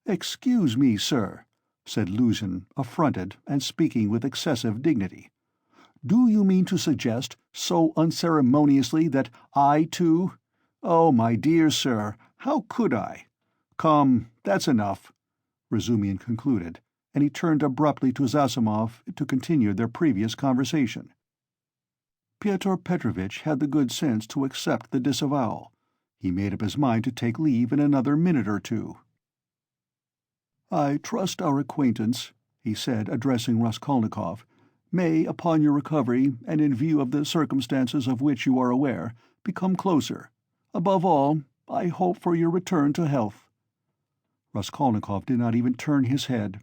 "Excuse me, sir," said Luzhin, affronted and speaking with excessive dignity. "Do you mean to suggest, so unceremoniously, that I, too— Oh, my dear sir, how could I— Come, that's enough," Razumian concluded, and he turned abruptly to Zossimov to continue their previous conversation. Pyotr Petrovitch had the good sense to accept the disavowal. He made up his mind to take leave in another minute or two. "I trust our acquaintance," he said, addressing Raskolnikov, "may, upon your recovery, and in view of the circumstances of which you are aware, become closer. Above all, I hope for your return to health." Raskolnikov did not even turn his head.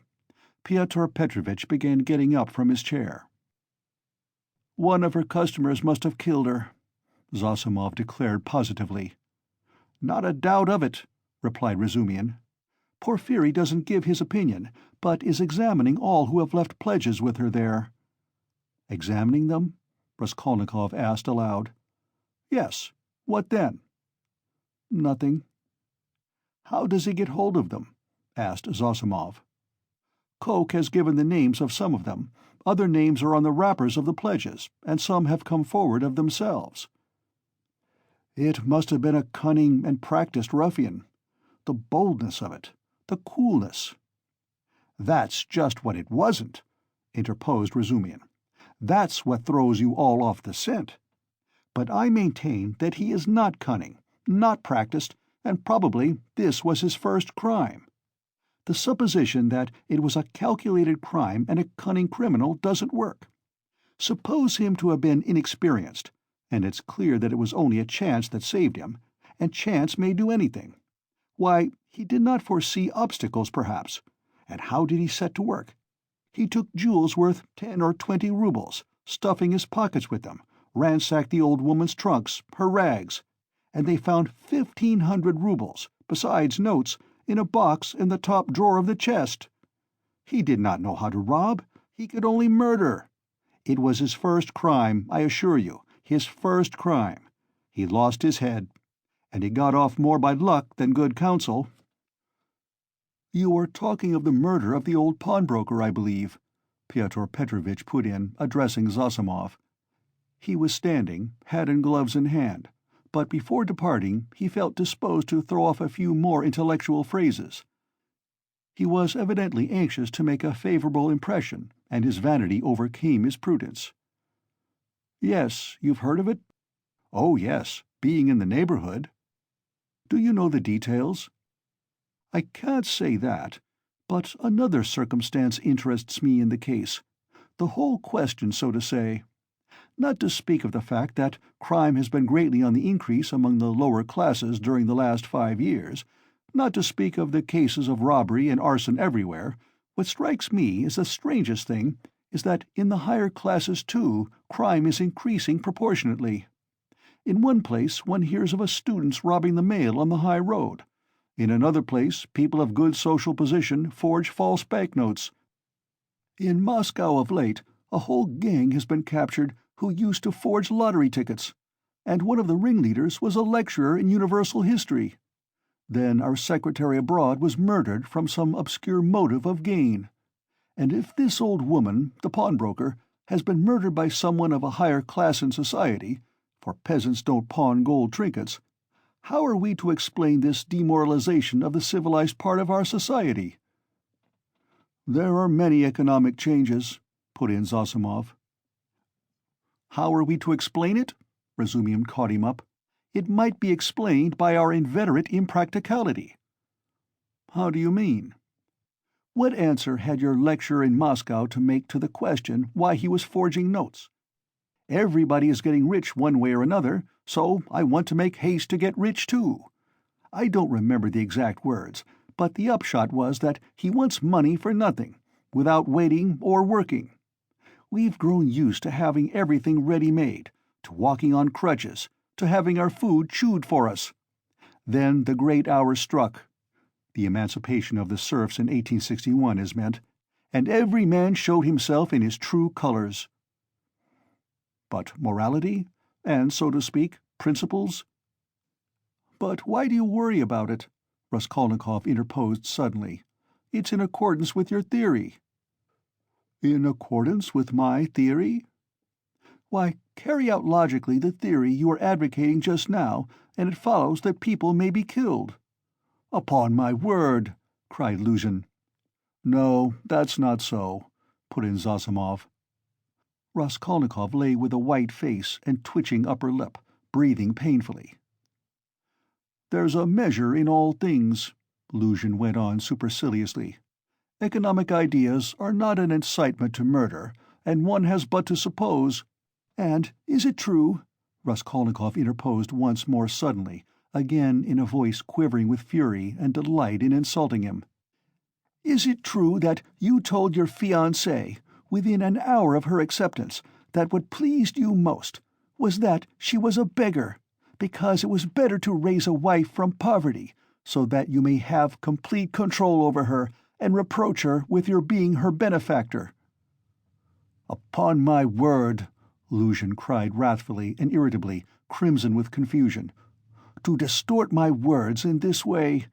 Pyotr Petrovitch began getting up from his chair. "One of her customers must have killed her," Zossimov declared positively. "Not a doubt of it," replied Razumian. "Porfiry doesn't give his opinion, but is examining all who have left pledges with her there." "Examining them?" Raskolnikov asked aloud. "Yes. What then?" "Nothing." "How does he get hold of them?" asked Zossimov. "Coke has given the names of some of them. Other names are on the wrappers of the pledges, and some have come forward of themselves." "It must have been a cunning and practiced ruffian. The boldness of it, the coolness—" "That's just what it wasn't," interposed Razumian. "That's what throws you all off the scent. But I maintain that he is not cunning, not practiced, and probably this was his first crime. The supposition that it was a calculated crime and a cunning criminal doesn't work. Suppose him to have been inexperienced, and it's clear that it was only a chance that saved him, and chance may do anything. Why, he did not foresee obstacles, perhaps. And how did he set to work? He took jewels worth 10 or 20 rubles, stuffing his pockets with them, ransacked the old woman's trunks, her rags, and they found 1,500 rubles, besides notes, in a box in the top drawer of the chest. He did not know how to rob, he could only murder. It was his first crime, I assure you, his first crime. He lost his head, and he got off more by luck than good counsel." "You were talking of the murder of the old pawnbroker, I believe," Pyotr Petrovitch put in, addressing Zossimov. He was standing, hat and gloves in hand, but before departing he felt disposed to throw off a few more intellectual phrases. He was evidently anxious to make a favorable impression, and his vanity overcame his prudence. "Yes, you've heard of it?" "Oh, yes, being in the neighborhood." "Do you know the details?" "I can't say that, but another circumstance interests me in the case. The whole question, so to say. not to speak of the fact that crime has been greatly on the increase among the lower classes during the last 5 years, not to speak of the cases of robbery and arson everywhere, what strikes me as the strangest thing is that in the higher classes, too, crime is increasing proportionately. In one place one hears of a student's robbing the mail on the high road. In another place people of good social position forge false banknotes. In Moscow of late a whole gang has been captured who used to forge lottery tickets, and one of the ringleaders was a lecturer in universal history. Then our secretary abroad was murdered from some obscure motive of gain. And if this old woman, the pawnbroker, has been murdered by someone of a higher class in society, for peasants don't pawn gold trinkets, how are we to explain this demoralization of the civilized part of our society? There are many economic changes, put in Zosimov. How are we to explain it? Razumian caught him up. It might be explained by our inveterate impracticality. How do you mean? What answer had your lecturer in Moscow to make to the question why he was forging notes? Everybody is getting rich one way or another, so I want to make haste to get rich too. I don't remember the exact words, but the upshot was that he wants money for nothing, without waiting or working. We've grown used to having everything ready-made, to walking on crutches, to having our food chewed for us. Then the great hour struck. The emancipation of the serfs in 1861 is meant, and every man showed himself in his true colors. But morality, and, so to speak, principles? But why do you worry about it? Raskolnikov interposed suddenly. It's in accordance with your theory. In accordance with my theory? Why, carry out logically the theory you were advocating just now, and it follows that people may be killed. Upon my word, cried Luzhin. No, that's not so, put in Zosimov. Raskolnikov lay with a white face and twitching upper lip, breathing painfully. There's a measure in all things, Luzhin went on superciliously. Economic ideas are not an incitement to murder, and one has but to suppose— And is it true, Raskolnikov interposed once more suddenly, again in a voice quivering with fury and delight in insulting him, is it true that you told your fiancée, within an hour of her acceptance, that what pleased you most was that she was a beggar, because it was better to raise a wife from poverty, so that you may have complete control over her and reproach her with your being her benefactor? Upon my word, Luzhin cried wrathfully and irritably, crimson with confusion. To distort my words in this way—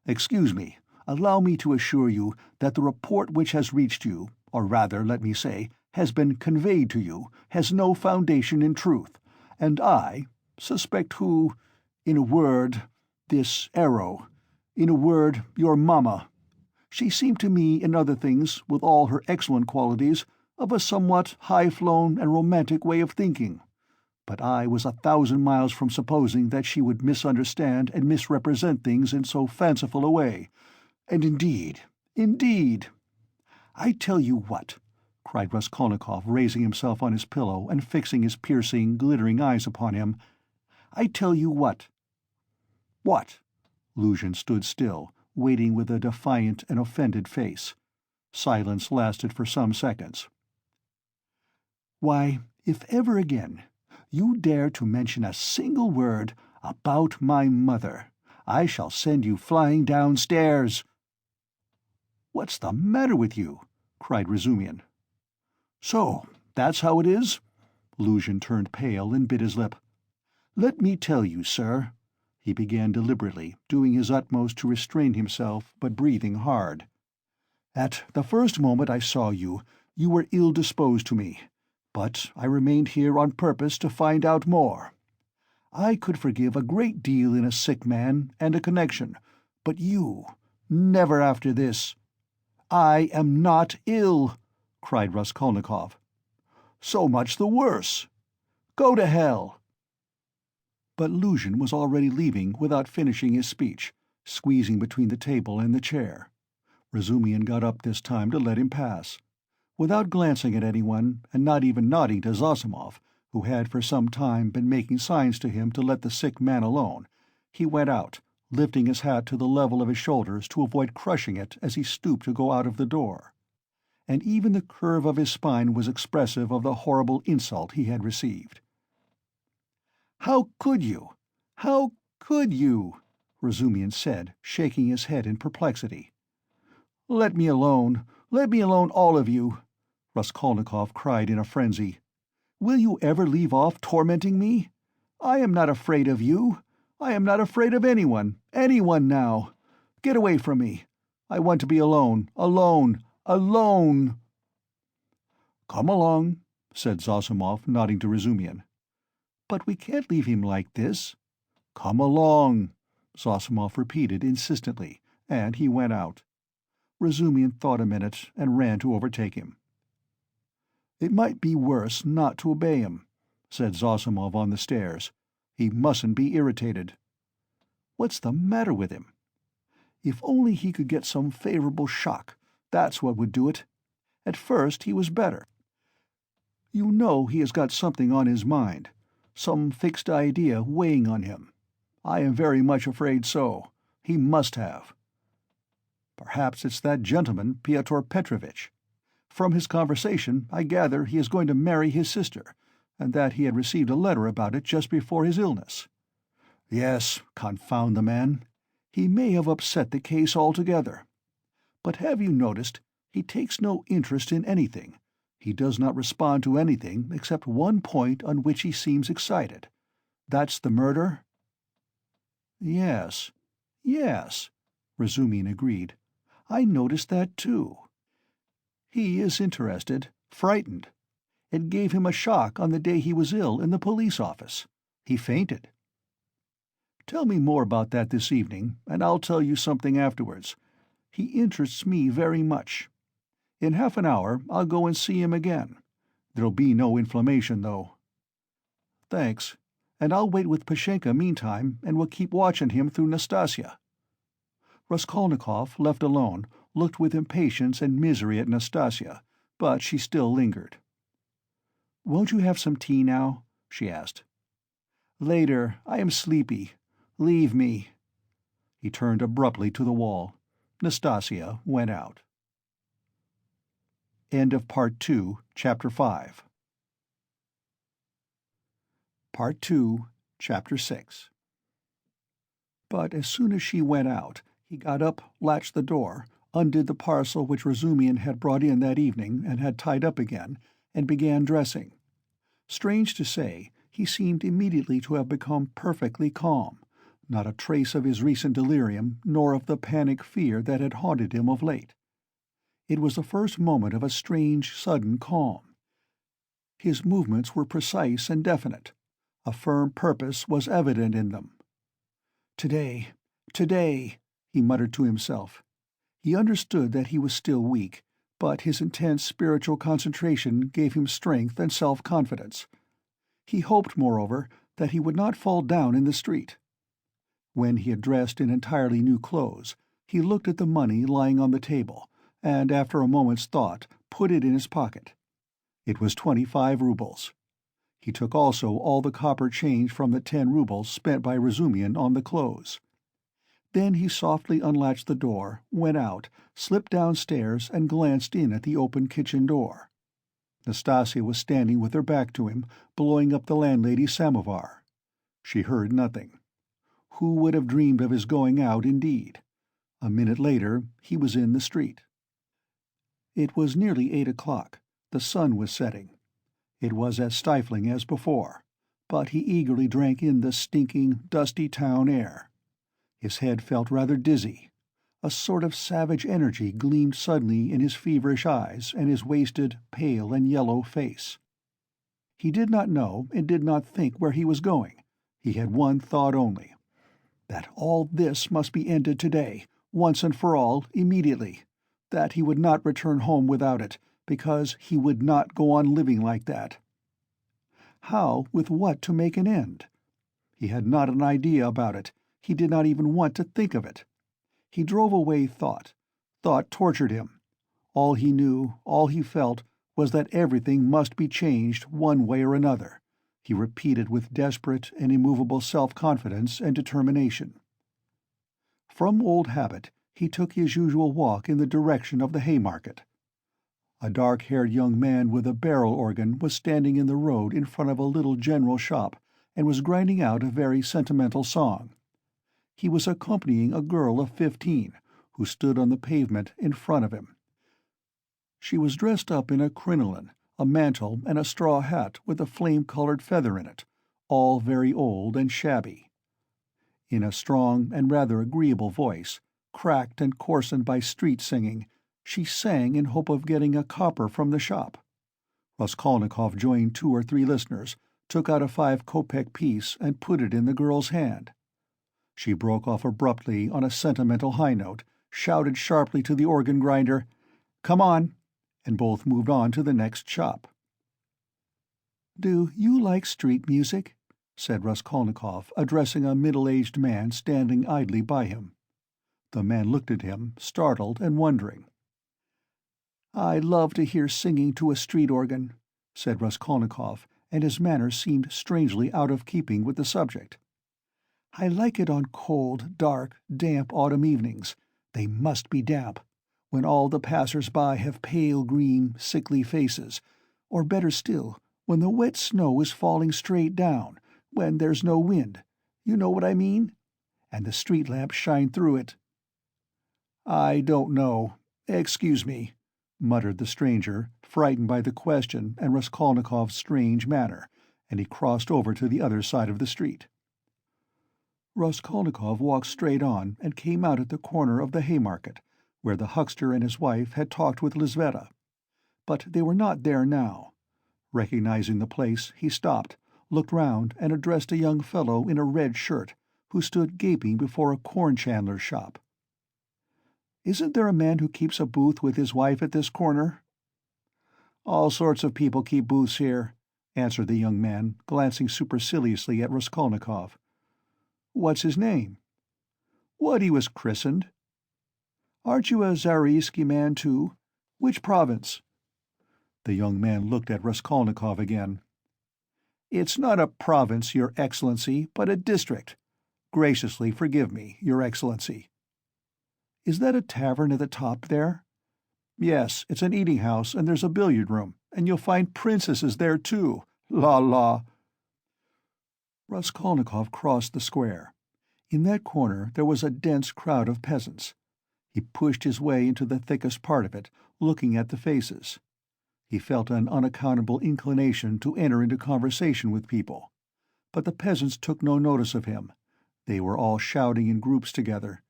Excuse me, allow me to assure you that the report which has reached you, or rather, let me say, has been conveyed to you, has no foundation in truth, and I suspect who— in a word, this arrow— in a word, your mamma. She seemed to me, in other things, with all her excellent qualities, of a somewhat high-flown and romantic way of thinking, but I was 1,000 miles from supposing that she would misunderstand and misrepresent things in so fanciful a way. And indeed— I tell you what, cried Raskolnikov, raising himself on his pillow and fixing his piercing, glittering eyes upon him, I tell you what. What? Luzhin stood still, waiting with a defiant and offended face. Silence lasted for some seconds. Why, if ever again you dare to mention a single word about my mother, I shall send you flying downstairs. What's the matter with you? Cried Razumian. So, that's how it is? Luzhin turned pale and bit his lip. Let me tell you, sir, he began deliberately, doing his utmost to restrain himself, but breathing hard. At the first moment I saw you, you were ill-disposed to me, but I remained here on purpose to find out more. I could forgive a great deal in a sick man and a connection, but you— never after this. I am not ill, cried Raskolnikov. So much the worse. Go to hell. But Luzhin was already leaving without finishing his speech, squeezing between the table and the chair. Razumian got up this time to let him pass. Without glancing at anyone, and not even nodding to Zosimov, who had for some time been making signs to him to let the sick man alone, he went out, lifting his hat to the level of his shoulders to avoid crushing it as he stooped to go out of the door. And even the curve of his spine was expressive of the horrible insult he had received. "How could you? How could you?" Razumihin said, shaking his head in perplexity. "Let me alone! Let me alone, all of you!" Raskolnikov cried in a frenzy. "Will you ever leave off tormenting me? I am not afraid of you. I am not afraid of anyone now. Get away from me. I want to be alone, alone, alone!" "Come along," said Zossimov, nodding to Razumihin. "But we can't leave him like this." "Come along," Zossimov repeated insistently, and he went out. Razumihin thought a minute and ran to overtake him. "It might be worse not to obey him," said Zossimov on the stairs. "He mustn't be irritated." "What's the matter with him?" "If only he could get some favorable shock, that's what would do it. At first he was better. You know he has got something on his mind, some fixed idea weighing on him. I am very much afraid so. He must have. Perhaps it's that gentleman, Pyotr Petrovitch. From his conversation I gather he is going to marry his sister, and that he had received a letter about it just before his illness. Yes, confound the man. He may have upset the case altogether. But have you noticed, he takes no interest in anything. He does not respond to anything except one point on which he seems excited. That's the murder?" "Yes, yes," Razumihin agreed. "I noticed that too. He is interested, frightened. It gave him a shock on the day he was ill in the police office. He fainted. Tell me more about that this evening, and I'll tell you something afterwards. He interests me very much. In half an hour I'll go and see him again. There'll be no inflammation, though." "Thanks. And I'll wait with Pashenka meantime, and we'll keep watching him through Nastasia." Raskolnikov, left alone, looked with impatience and misery at Nastasia, but she still lingered. "Won't you have some tea now?" she asked. "Later. I am sleepy. Leave me." He turned abruptly to the wall. Nastasia went out. End of Part 2, Chapter 5. Part 2, Chapter 6. But as soon as she went out, he got up, latched the door, undid the parcel which Razumihin had brought in that evening and had tied up again, and began dressing. Strange to say, he seemed immediately to have become perfectly calm, not a trace of his recent delirium nor of the panic fear that had haunted him of late. It was the first moment of a strange, sudden calm. His movements were precise and definite. A firm purpose was evident in them. Today, he muttered to himself. He understood that he was still weak, but his intense spiritual concentration gave him strength and self-confidence. He hoped, moreover, that he would not fall down in the street. When he had dressed in entirely new clothes, he looked at the money lying on the table, and after a moment's thought put it in his pocket. It was 25 rubles. He took also all the copper change from the 10 rubles spent by Razumihin on the clothes. Then he softly unlatched the door, went out, slipped downstairs, and glanced in at the open kitchen door. Nastasia was standing with her back to him, blowing up the landlady's samovar. She heard nothing. Who would have dreamed of his going out, indeed? A minute later he was in the street. It was nearly 8 o'clock. The sun was setting. It was as stifling as before, but he eagerly drank in the stinking, dusty town air. His head felt rather dizzy. A sort of savage energy gleamed suddenly in his feverish eyes and his wasted, pale and yellow face. He did not know and did not think where he was going. He had one thought only: that all this must be ended today, once and for all, immediately, that he would not return home without it, because he would not go on living like that. How, with what, to make an end? He had not an idea about it. He did not even want to think of it. He drove away thought. Thought tortured him. All he knew, all he felt, was that everything must be changed one way or another, he repeated with desperate and immovable self-confidence and determination. From old habit, he took his usual walk in the direction of the Haymarket. A dark-haired young man with a barrel organ was standing in the road in front of a little general shop and was grinding out a very sentimental song. He was accompanying a girl of 15, who stood on the pavement in front of him. She was dressed up in a crinoline, a mantle, and a straw hat with a flame-colored feather in it, all very old and shabby. In a strong and rather agreeable voice, cracked and coarsened by street singing, she sang in hope of getting a copper from the shop. Raskolnikov joined 2 or 3 listeners, took out a 5-kopeck piece and put it in the girl's hand. She broke off abruptly on a sentimental high note, shouted sharply to the organ grinder, "Come on," and both moved on to the next shop. "Do you like street music?" said Raskolnikov, addressing a middle-aged man standing idly by him. The man looked at him, startled and wondering. "I love to hear singing to a street organ," said Raskolnikov, and his manner seemed strangely out of keeping with the subject. "I like it on cold, dark, damp autumn evenings. They must be damp, when all the passers-by have pale green, sickly faces, or better still, when the wet snow is falling straight down, when there's no wind, you know what I mean? And the street lamps shine through it." "I don't know. Excuse me," muttered the stranger, frightened by the question and Raskolnikov's strange manner, and he crossed over to the other side of the street. Raskolnikov walked straight on and came out at the corner of the Haymarket, where the huckster and his wife had talked with Lizaveta. But they were not there now. Recognizing the place, he stopped, looked round, and addressed a young fellow in a red shirt, who stood gaping before a corn-chandler's shop. "Isn't there a man who keeps a booth with his wife at this corner?" "All sorts of people keep booths here," answered the young man, glancing superciliously at Raskolnikov. "What's his name?" "What he was christened." "Aren't you a Zaraisky man, too? Which province?" The young man looked at Raskolnikov again. "It's not a province, Your Excellency, but a district. Graciously forgive me, Your Excellency." "Is that a tavern at the top there?" "Yes, it's an eating-house, and there's a billiard-room, and you'll find princesses there, too. La la!" Raskolnikov crossed the square. In that corner there was a dense crowd of peasants. He pushed his way into the thickest part of it, looking at the faces. He felt an unaccountable inclination to enter into conversation with people. But the peasants took no notice of him. They were all shouting in groups together.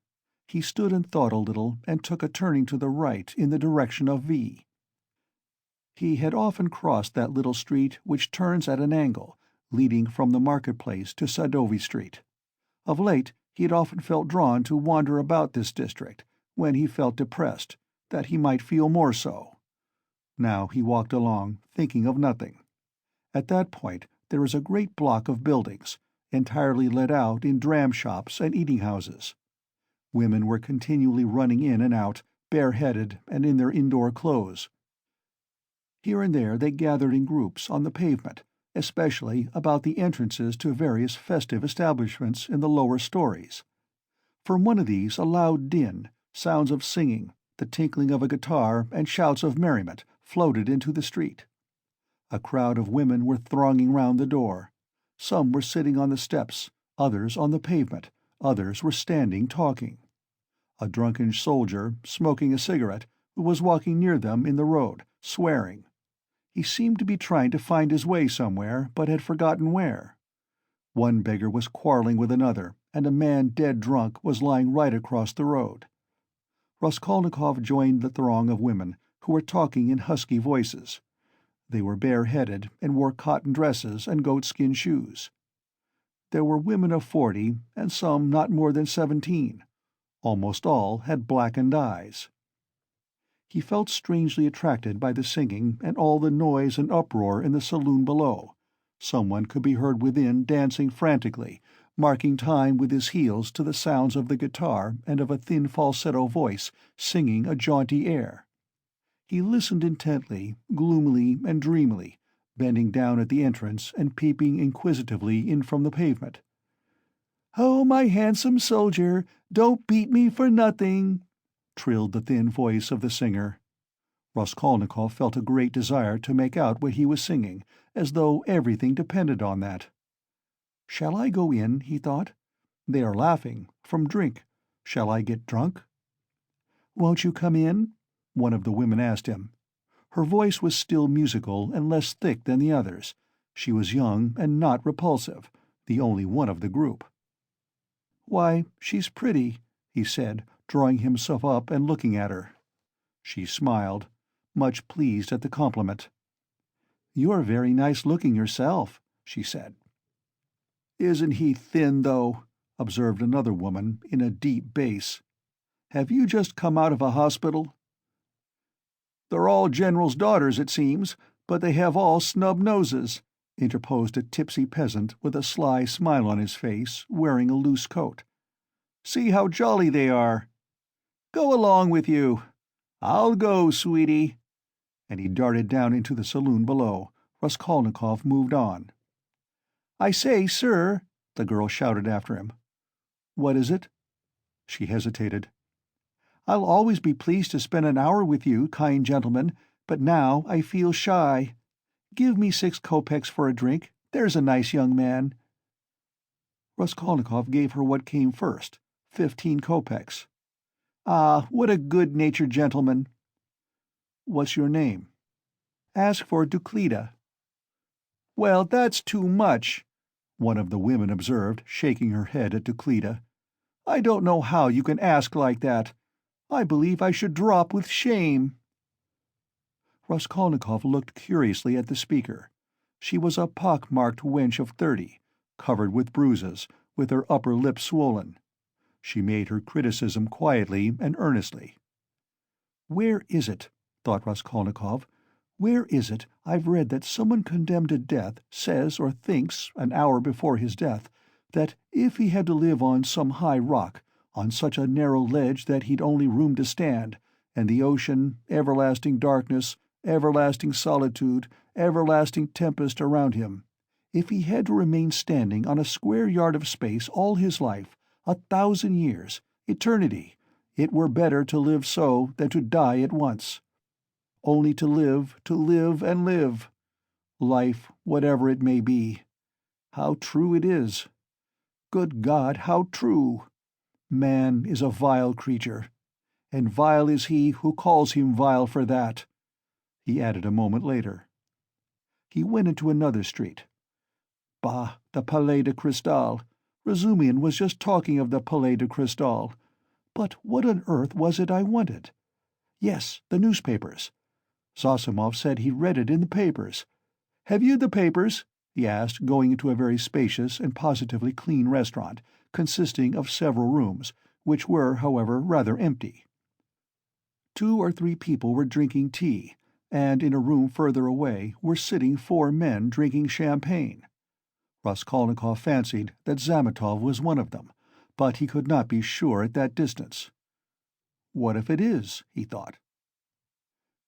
He stood and thought a little, and took a turning to the right in the direction of V. He had often crossed that little street which turns at an angle, leading from the market-place to Sadovy Street. Of late he had often felt drawn to wander about this district, when he felt depressed, that he might feel more so. Now he walked along, thinking of nothing. At that point there is a great block of buildings, entirely let out in dram-shops and eating-houses. Women were continually running in and out, bareheaded and in their indoor clothes. Here and there they gathered in groups on the pavement, especially about the entrances to various festive establishments in the lower stories. From one of these a loud din, sounds of singing, the tinkling of a guitar, and shouts of merriment floated into the street. A crowd of women were thronging round the door. Some were sitting on the steps, others on the pavement, others were standing talking. A drunken soldier, smoking a cigarette, was walking near them in the road, swearing. He seemed to be trying to find his way somewhere, but had forgotten where. One beggar was quarreling with another, and a man dead drunk was lying right across the road. Raskolnikov joined the throng of women, who were talking in husky voices. They were bareheaded and wore cotton dresses and goatskin shoes. There were women of 40, and some not more than 17. Almost all had blackened eyes. He felt strangely attracted by the singing and all the noise and uproar in the saloon below. Someone could be heard within dancing frantically, marking time with his heels to the sounds of the guitar and of a thin falsetto voice singing a jaunty air. He listened intently, gloomily and dreamily, bending down at the entrance and peeping inquisitively in from the pavement. "Oh, my handsome soldier, don't beat me for nothing," trilled the thin voice of the singer. Raskolnikov felt a great desire to make out what he was singing, as though everything depended on that. "Shall I go in?" he thought. "They are laughing. From drink. Shall I get drunk?" "Won't you come in?" one of the women asked him. Her voice was still musical and less thick than the others. She was young and not repulsive, the only one of the group. "Why, she's pretty," he said, drawing himself up and looking at her. She smiled, much pleased at the compliment. "You're very nice-looking yourself," she said. "Isn't he thin, though?" observed another woman, in a deep bass. "Have you just come out of a hospital?" "They're all generals' daughters, it seems, but they have all snub noses," interposed a tipsy peasant with a sly smile on his face, wearing a loose coat. "See how jolly they are. Go along with you. I'll go, sweetie." And he darted down into the saloon below. Raskolnikov moved on. "I say, sir," the girl shouted after him. "What is it?" She hesitated. "I'll always be pleased to spend an hour with you, kind gentleman, but now I feel shy. Give me 6 kopecks for a drink, there's a nice young man." Raskolnikov gave her what came first, 15 kopecks. "Ah, what a good-natured gentleman." "What's your name?" "Ask for Duklida." "Well, that's too much," one of the women observed, shaking her head at Duklida. "I don't know how you can ask like that. I believe I should drop with shame." Raskolnikov looked curiously at the speaker. She was a pock-marked wench of 30, covered with bruises, with her upper lip swollen. She made her criticism quietly and earnestly. "Where is it," thought Raskolnikov, "where is it I've read that someone condemned to death says or thinks, an hour before his death, that if he had to live on some high rock, on such a narrow ledge that he'd only room to stand, and the ocean, everlasting darkness, everlasting solitude, everlasting tempest around him, if he had to remain standing on a square yard of space all his life, 1,000 years, eternity, it were better to live so than to die at once. Only to live and live. Life, whatever it may be. How true it is. Good God, how true! Man is a vile creature, and vile is he who calls him vile for that," he added a moment later. He went into another street. Bah, the Palais de Cristal. Razumihin was just talking of the Palais de Cristal. But what on earth was it I wanted? Yes, the newspapers. Zosimov said he read it in the papers. "Have you the papers?" he asked, going into a very spacious and positively clean restaurant, consisting of several rooms, which were, however, rather empty. 2 or 3 people were drinking tea, and in a room further away were sitting 4 men drinking champagne. Raskolnikov fancied that Zametov was one of them, but he could not be sure at that distance. "What if it is?" he thought.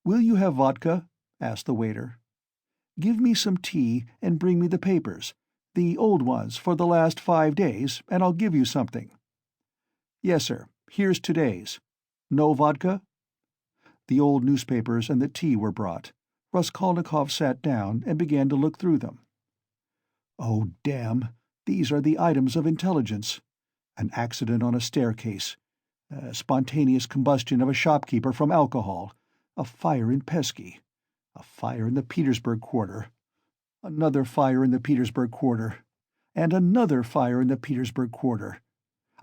"Will you have vodka?" asked the waiter. "Give me some tea and bring me the papers, the old ones for the last 5 days, and I'll give you something." "Yes, sir. Here's today's. No vodka?" The old newspapers and the tea were brought. Raskolnikov sat down and began to look through them. "Oh, damn! These are the items of intelligence. An accident on a staircase. Spontaneous combustion of a shopkeeper from alcohol. A fire in Pesky. A fire in the Petersburg quarter. Another fire in the Petersburg quarter. And another fire in the Petersburg quarter.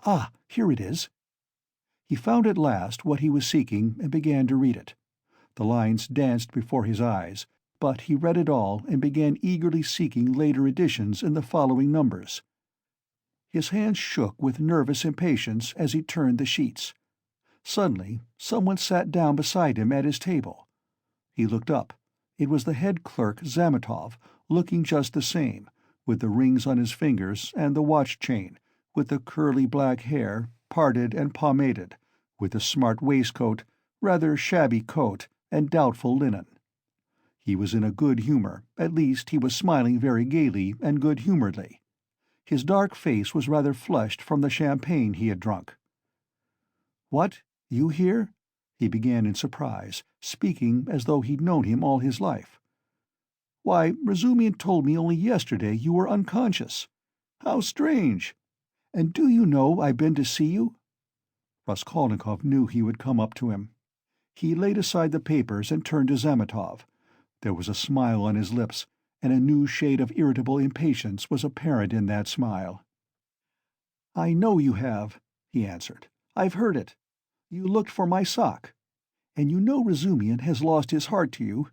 Ah, here it is." He found at last what he was seeking and began to read it. The lines danced before his eyes, but he read it all and began eagerly seeking later editions in the following numbers. His hands shook with nervous impatience as he turned the sheets. Suddenly someone sat down beside him at his table. He looked up. It was the head clerk, Zametov, looking just the same, with the rings on his fingers and the watch-chain, with the curly black hair, parted and pomaded, with the smart waistcoat, rather shabby coat, and doubtful linen. He was in a good humor, at least he was smiling very gaily and good-humoredly. His dark face was rather flushed from the champagne he had drunk. "What, you here?" he began in surprise, speaking as though he'd known him all his life. "Why, Razumian told me only yesterday you were unconscious. How strange! And do you know I've been to see you?" Raskolnikov knew he would come up to him. He laid aside the papers and turned to Zametov. There was a smile on his lips, and a new shade of irritable impatience was apparent in that smile. "I know you have," he answered. "I've heard it. You looked for my sock. And you know Razumian has lost his heart to you.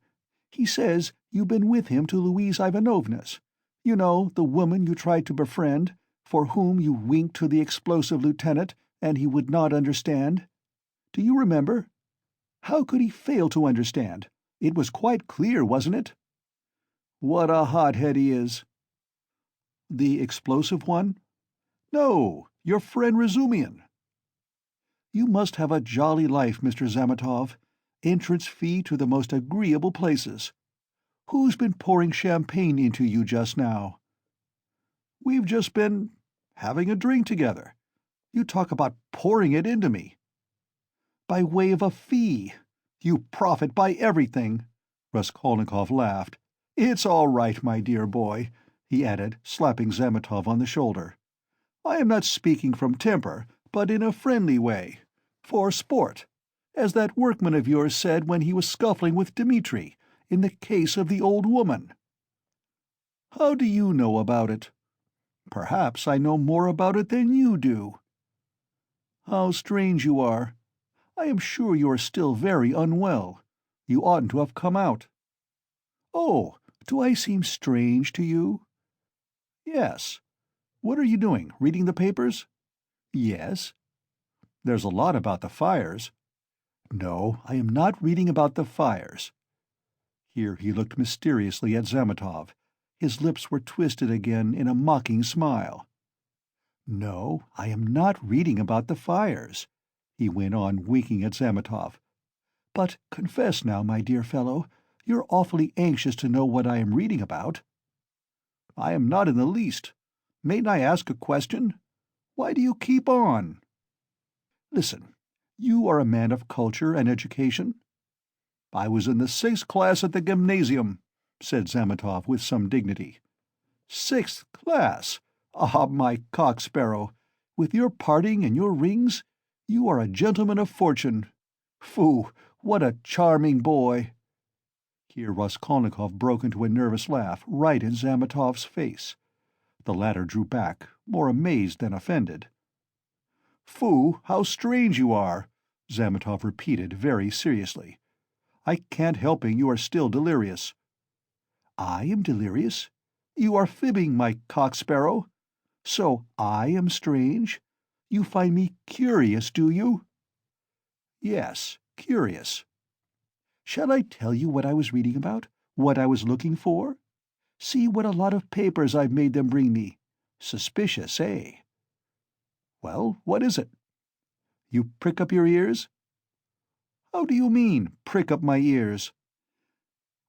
He says you've been with him to Louise Ivanovna's. You know, the woman you tried to befriend, for whom you winked to the explosive lieutenant, and he would not understand. Do you remember? How could he fail to understand? It was quite clear, wasn't it? What a hothead he is." "The explosive one?" "No, your friend Razumian." "You must have a jolly life, Mr. Zametov. Entrance fee to the most agreeable places. Who's been pouring champagne into you just now?" "We've just been having a drink together. You talk about pouring it into me." "By way of a fee. You profit by everything." Raskolnikov laughed. "It's all right, my dear boy," he added, slapping Zametov on the shoulder. "I am not speaking from temper, but in a friendly way. For sport, as that workman of yours said when he was scuffling with Dmitri, in the case of the old woman." "How do you know about it?" "Perhaps I know more about it than you do." "How strange you are. I am sure you are still very unwell. You oughtn't to have come out." "Oh, do I seem strange to you?" "Yes. What are you doing, reading the papers?" "Yes." "There's a lot about the fires." "No, I am not reading about the fires." Here he looked mysteriously at Zametov. His lips were twisted again in a mocking smile. "No, I am not reading about the fires," he went on, winking at Zametov. "But confess now, my dear fellow, you're awfully anxious to know what I am reading about." "I am not in the least. Mayn't I ask a question? Why do you keep on?" "Listen, you are a man of culture and education?" "I was in the 6th class at the gymnasium," said Zametov with some dignity. 6th class? Ah, my cock-sparrow! With your parting and your rings, you are a gentleman of fortune. Phoo, what a charming boy!" Here Raskolnikov broke into a nervous laugh right in Zametov's face. The latter drew back, more amazed than offended. "Phoo, how strange you are!" Zametov repeated very seriously. "I can't helping you are still delirious." "I am delirious? You are fibbing, my cock-sparrow. So I am strange? You find me curious, do you?" "Yes, curious." "Shall I tell you what I was reading about? What I was looking for? See what a lot of papers I've made them bring me. Suspicious, eh?" "Well, what is it?" "You prick up your ears?" "How do you mean, prick up my ears?"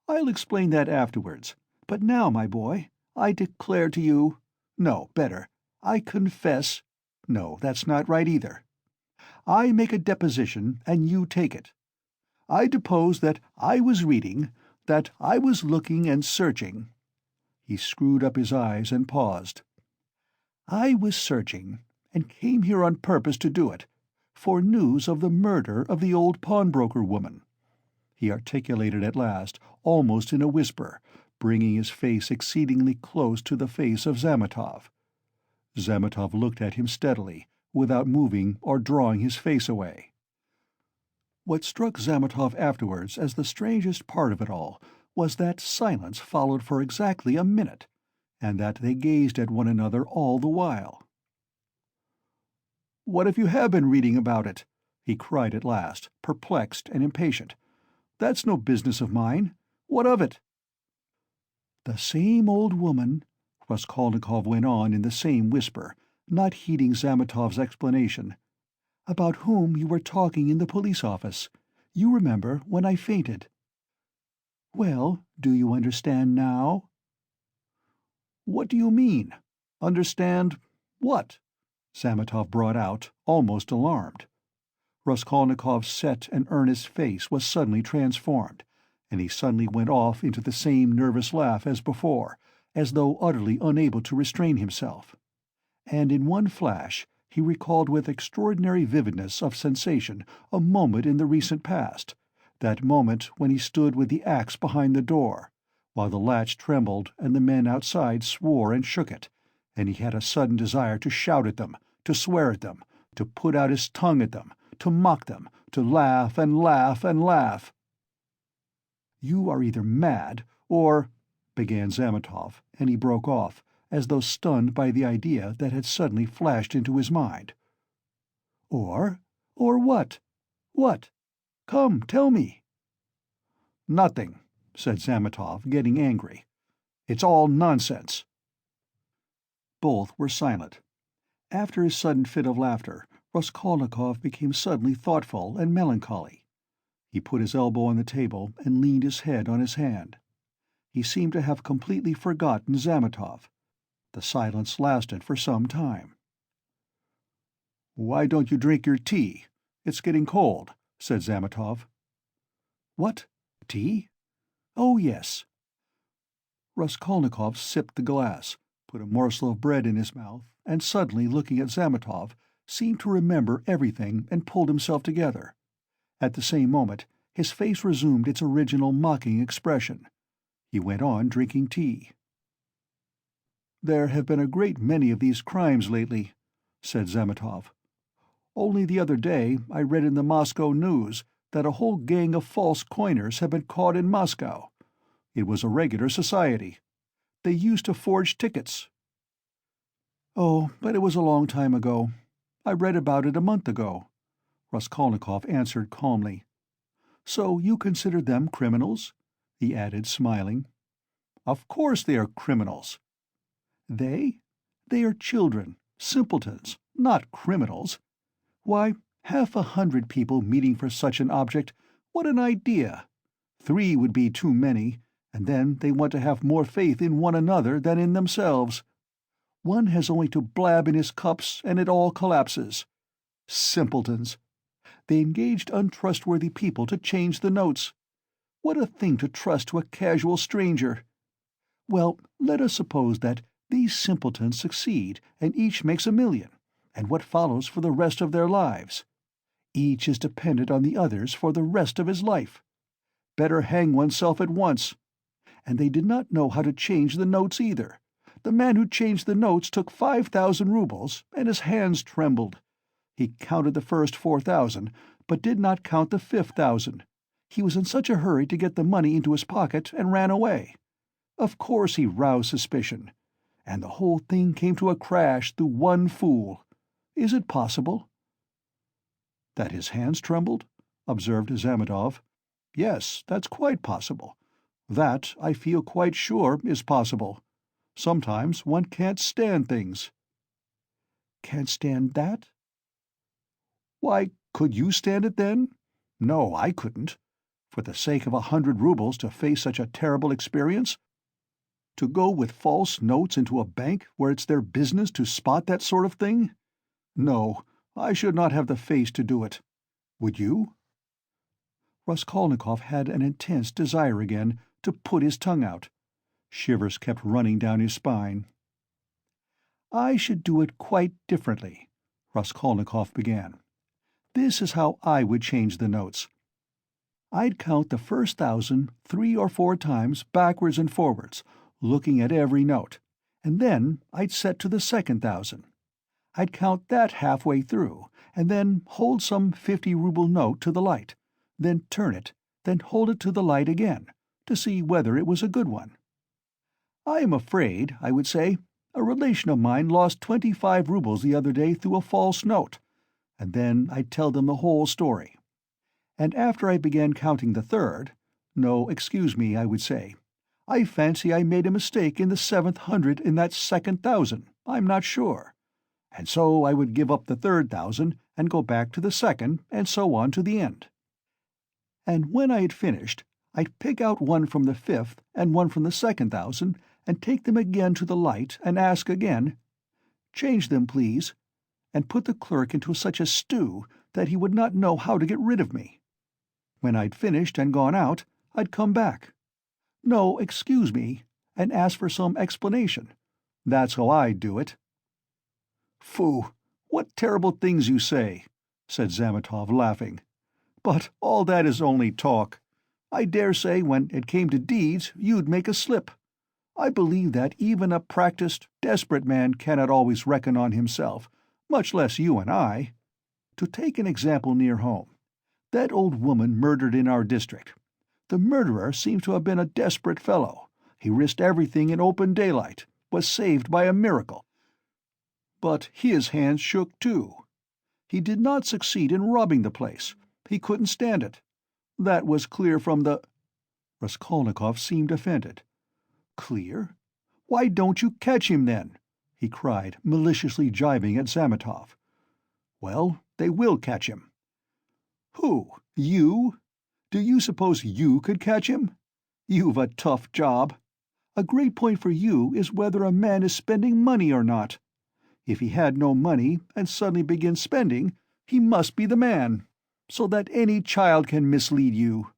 "I'll explain that afterwards. But now, my boy, I declare to you— No, better, I confess— No, that's not right either. I make a deposition, and you take it. I depose that I was reading, that I was looking and searching." He screwed up his eyes and paused. "I was searching, and came here on purpose to do it, for news of the murder of the old pawnbroker woman," he articulated at last, almost in a whisper, bringing his face exceedingly close to the face of Zametov. Zametov looked at him steadily, without moving or drawing his face away. What struck Zametov afterwards as the strangest part of it all was that silence followed for exactly a minute, and that they gazed at one another all the while. "What if you have been reading about it?" he cried at last, perplexed and impatient. "That's no business of mine. What of it?" "The same old woman," Raskolnikov went on in the same whisper, not heeding Zametov's explanation, "about whom you were talking in the police office. You remember, when I fainted." Well, do you understand now?" "What do you mean? Understand what?" Zametov brought out, almost alarmed. Raskolnikov's set and earnest face was suddenly transformed, and he suddenly went off into the same nervous laugh as before, as though utterly unable to restrain himself. And in one flash he recalled with extraordinary vividness of sensation a moment in the recent past, that moment when he stood with the axe behind the door, while the latch trembled and the men outside swore and shook it, and he had a sudden desire to shout at them, to swear at them, to put out his tongue at them, to mock them, to laugh and laugh and laugh. "You are either mad, or—" began Zametov, and he broke off, as though stunned by the idea that had suddenly flashed into his mind. "Or what? What? Come, tell me." "Nothing," said Zametov, getting angry. "It's all nonsense." Both were silent. After his sudden fit of laughter, Raskolnikov became suddenly thoughtful and melancholy. He put his elbow on the table and leaned his head on his hand. He seemed to have completely forgotten Zametov. The silence lasted for some time. "Why don't you drink your tea? It's getting cold," said Zametov. "What? Tea? Oh, yes." Raskolnikov sipped the glass, put a morsel of bread in his mouth, and suddenly looking at Zametov, seemed to remember everything and pulled himself together. At the same moment his face resumed its original mocking expression. He went on drinking tea. "There have been a great many of these crimes lately," said Zametov. "Only the other day I read in the Moscow news that a whole gang of false coiners had been caught in Moscow. It was a regular society. They used to forge tickets." "Oh, but it was a long time ago. I read about it a month ago," Raskolnikov answered calmly. "So you consider them criminals?" he added, smiling. "Of course they are criminals." "They? They are children, simpletons, not criminals. Why, 100 people meeting for such an object, what an idea! 3 would be too many, and then they want to have more faith in one another than in themselves. One has only to blab in his cups and it all collapses. Simpletons! They engaged untrustworthy people to change the notes. What a thing to trust to a casual stranger! Well, let us suppose that these simpletons succeed and each makes 1,000,000, and what follows for the rest of their lives? Each is dependent on the others for the rest of his life. Better hang oneself at once. And they did not know how to change the notes either. The man who changed the notes took 5,000 roubles, and his hands trembled. He counted the first 4,000, but did not count the 5,000. He was in such a hurry to get the money into his pocket and ran away. Of course he roused suspicion. And the whole thing came to a crash through one fool. Is it possible?" "That his hands trembled?" observed Zametov. "Yes, that's quite possible. That, I feel quite sure, is possible. Sometimes one can't stand things." "Can't stand that?" "Why, could you stand it then? No, I couldn't. For the sake of 100 roubles to face such a terrible experience? To go with false notes into a bank where it's their business to spot that sort of thing? No, I should not have the face to do it. Would you?" Raskolnikov had an intense desire again to put his tongue out. Shivers kept running down his spine. "I should do it quite differently," Raskolnikov began. "This is how I would change the notes. I'd count the first 1,000 3 or 4 times backwards and forwards, looking at every note, and then I'd set to the second 1,000. I'd count that halfway through, and then hold some 50-rouble note to the light, then turn it, then hold it to the light again, to see whether it was a good one. 'I am afraid,' I would say, 'a relation of mine lost 25 roubles the other day through a false note,' and then I'd tell them the whole story. And after I began counting the third, 'No, excuse me,' I would say, 'I fancy I made a mistake in the 7th hundred in that second 1,000, I'm not sure.' And so I would give up the third 1,000 and go back to the second, and so on to the end. And when I had finished, I'd pick out one from the 5th and one from the 2,000, and take them again to the light and ask again, 'Change them, please,' and put the clerk into such a stew that he would not know how to get rid of me. When I'd finished and gone out, I'd come back. 'No, excuse me,' and ask for some explanation. That's how I'd do it." "Phoo! What terrible things you say," said Zametov, laughing. "But all that is only talk. I dare say when it came to deeds you'd make a slip. I believe that even a practiced, desperate man cannot always reckon on himself, much less you and I. To take an example near home, that old woman murdered in our district. The murderer seems to have been a desperate fellow. He risked everything in open daylight, was saved by a miracle. But his hands shook too. He did not succeed in robbing the place. He couldn't stand it. That was clear from the—" Raskolnikov seemed offended. "Clear? Why don't you catch him, then?" he cried, maliciously jibing at Zametov. "Well, they will catch him." "Who? You? Do you suppose you could catch him? You've a tough job. A great point for you is whether a man is spending money or not. If he had no money and suddenly begins spending, he must be the man, so that any child can mislead you."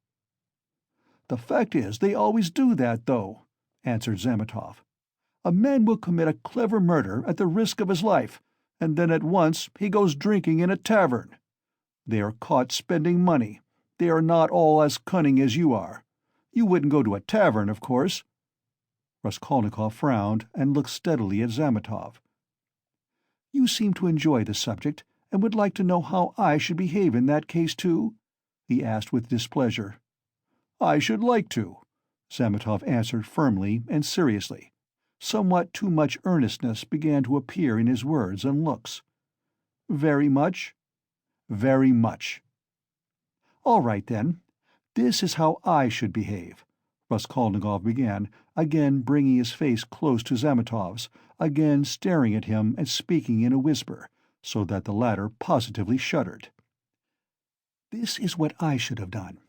"The fact is they always do that, though," answered Zametov. "A man will commit a clever murder at the risk of his life, and then at once he goes drinking in a tavern. They are caught spending money. They are not all as cunning as you are. You wouldn't go to a tavern, of course." Raskolnikov frowned and looked steadily at Zametov. "You seem to enjoy the subject, and would like to know how I should behave in that case too?" he asked with displeasure. "I should like to," Zametov answered firmly and seriously. Somewhat too much earnestness began to appear in his words and looks. "Very much?" "Very much." "All right, then. This is how I should behave," Raskolnikov began, again bringing his face close to Zametov's, again staring at him and speaking in a whisper, so that the latter positively shuddered. "This is what I should have done.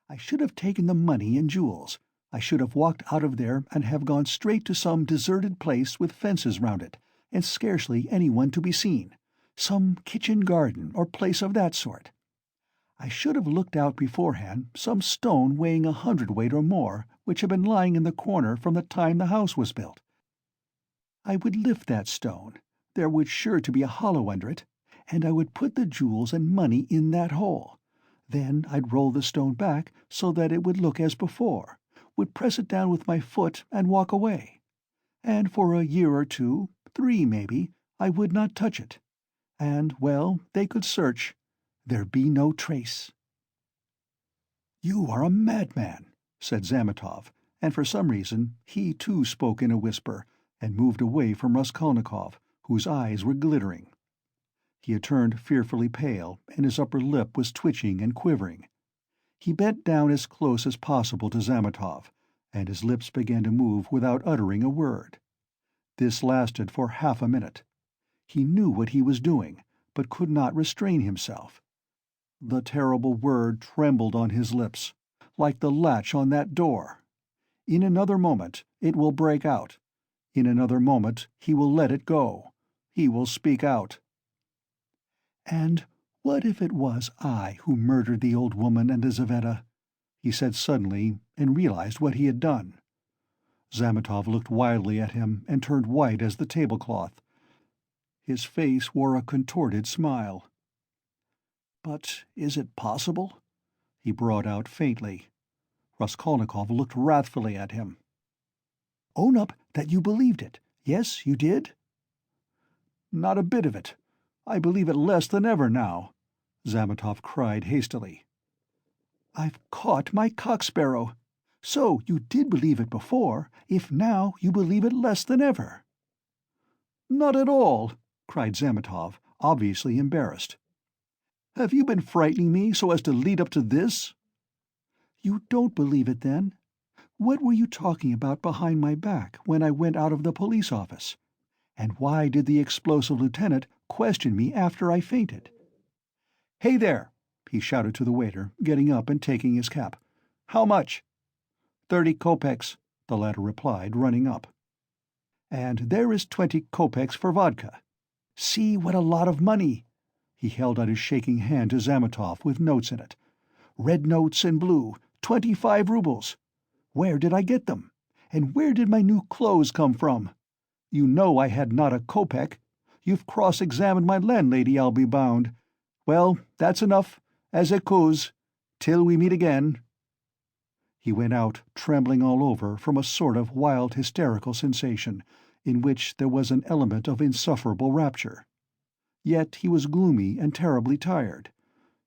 I should have taken the money and jewels. I should have walked out of there and have gone straight to some deserted place with fences round it, and scarcely anyone to be seen, some kitchen garden or place of that sort. I should have looked out beforehand some stone weighing 100 weight or more, which had been lying in the corner from the time the house was built. I would lift that stone, there was sure to be a hollow under it, and I would put the jewels and money in that hole. Then I'd roll the stone back so that it would look as before, would press it down with my foot and walk away. And for a year or 2, 3 maybe, I would not touch it. And, well, they could search. There'd be no trace." "You are a madman," said Zametov, and for some reason he too spoke in a whisper, and moved away from Raskolnikov, whose eyes were glittering. He had turned fearfully pale, and his upper lip was twitching and quivering. He bent down as close as possible to Zametov, and his lips began to move without uttering a word. This lasted for half a minute. He knew what he was doing, but could not restrain himself. The terrible word trembled on his lips, like the latch on that door. In another moment it will break out. In another moment he will let it go. He will speak out. "And what if it was I who murdered the old woman and Lizaveta?" he said suddenly, and realized what he had done. Zametov looked wildly at him and turned white as the tablecloth. His face wore a contorted smile. "But is it possible?" he brought out faintly. Raskolnikov looked wrathfully at him. "Own up that you believed it. Yes, you did?" "Not a bit of it. I believe it less than ever now," Zametov cried hastily. "I've caught my cock-sparrow. So you did believe it before, if now you believe it less than ever." "Not at all," cried Zametov, obviously embarrassed. "Have you been frightening me so as to lead up to this?" "You don't believe it, then? What were you talking about behind my back when I went out of the police office? And why did the explosive lieutenant question me after I fainted?" "Hey there!" he shouted to the waiter, getting up and taking his cap. "How much?" 30 kopecks, the latter replied, running up. "And there is 20 kopecks for vodka. See what a lot of money!" He held out his shaking hand to Zametov with notes in it. "Red notes and blue, 25 roubles. Where did I get them? And where did my new clothes come from? You know I had not a kopeck. You've cross-examined my landlady, I'll be bound. Well, that's enough, as it goes, till we meet again." He went out, trembling all over from a sort of wild hysterical sensation, in which there was an element of insufferable rapture. Yet he was gloomy and terribly tired.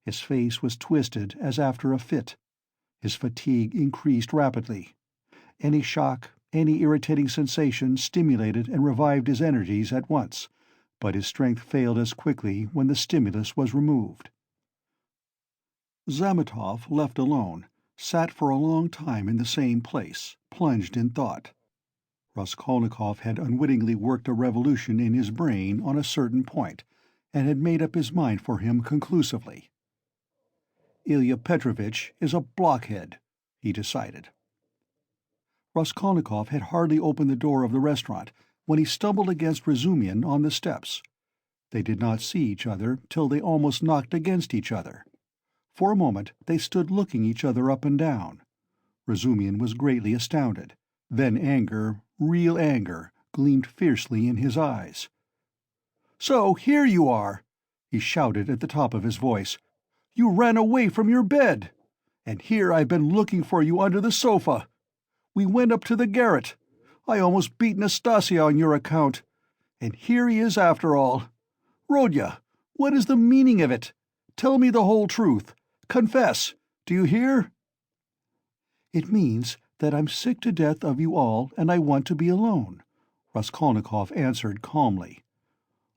His face was twisted as after a fit. His fatigue increased rapidly. Any shock, any irritating sensation stimulated and revived his energies at once, but his strength failed as quickly when the stimulus was removed. Zametov, left alone, sat for a long time in the same place, plunged in thought. Raskolnikov had unwittingly worked a revolution in his brain on a certain point, and had made up his mind for him conclusively. "Ilya Petrovitch is a blockhead," he decided. Raskolnikov had hardly opened the door of the restaurant when he stumbled against Razumian on the steps. They did not see each other till they almost knocked against each other. For a moment they stood looking each other up and down. Razumian was greatly astounded. Then anger, real anger, gleamed fiercely in his eyes. "So here you are!" he shouted at the top of his voice. "You ran away from your bed! And here I've been looking for you under the sofa! We went up to the garret. I almost beat Nastasia on your account. And here he is after all. Rodya, what is the meaning of it? Tell me the whole truth. Confess. Do you hear?" "It means that I'm sick to death of you all and I want to be alone," Raskolnikov answered calmly.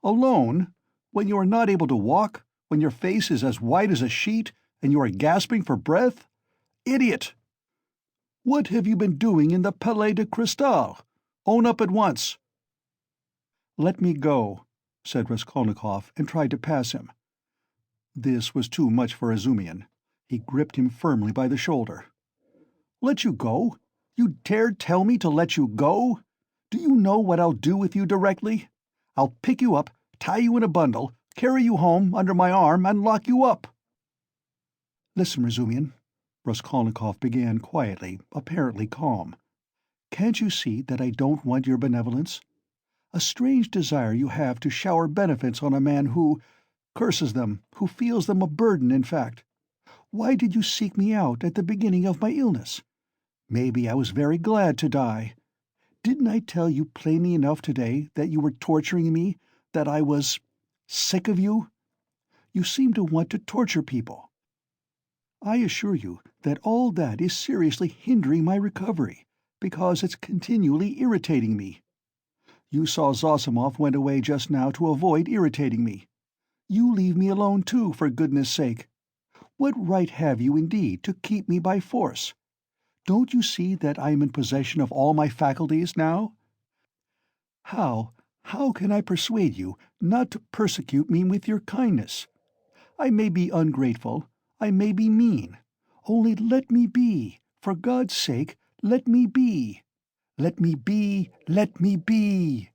"Alone? When you are not able to walk? When your face is as white as a sheet, and you are gasping for breath? Idiot! What have you been doing in the Palais de Cristal? Own up at once." "Let me go," said Raskolnikov, and tried to pass him. This was too much for Razumian. He gripped him firmly by the shoulder. "Let you go? You dare tell me to let you go? Do you know what I'll do with you directly? I'll pick you up, tie you in a bundle, carry you home under my arm, and lock you up." "Listen, Razumian," Raskolnikov began quietly, apparently calm. "Can't you see that I don't want your benevolence? A strange desire you have to shower benefits on a man who curses them, who feels them a burden, in fact. Why did you seek me out at the beginning of my illness? Maybe I was very glad to die. Didn't I tell you plainly enough today that you were torturing me, that I was sick of you? You seem to want to torture people. I assure you that all that is seriously hindering my recovery, because it's continually irritating me. You saw Zosimov went away just now to avoid irritating me. You leave me alone too, for goodness sake. What right have you, indeed, to keep me by force? Don't you see that I am in possession of all my faculties now? How can I persuade you not to persecute me with your kindness? I may be ungrateful, I may be mean. Only let me be, for God's sake, let me be. Let me be, let me be."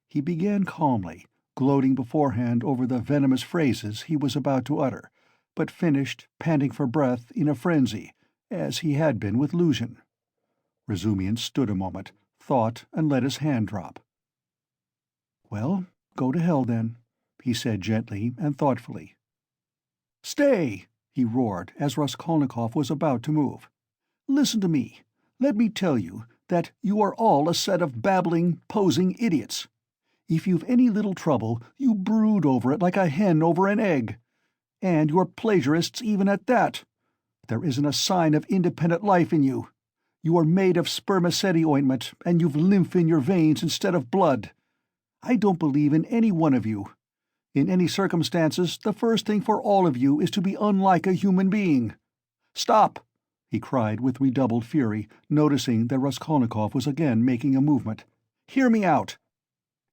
He began calmly, gloating beforehand over the venomous phrases he was about to utter, but finished, panting for breath, in a frenzy, as he had been with Luzhin. Razumian stood a moment, thought, and let his hand drop. "Well, go to hell, then," he said gently and thoughtfully. "Stay!" he roared, as Raskolnikov was about to move. "Listen to me. Let me tell you that you are all a set of babbling, posing idiots. If you've any little trouble, you brood over it like a hen over an egg. And you're plagiarists even at that. There isn't a sign of independent life in you. You are made of spermaceti ointment, and you've lymph in your veins instead of blood. I don't believe in any one of you. In any circumstances, the first thing for all of you is to be unlike a human being. Stop!" he cried with redoubled fury, noticing that Raskolnikov was again making a movement. "Hear me out.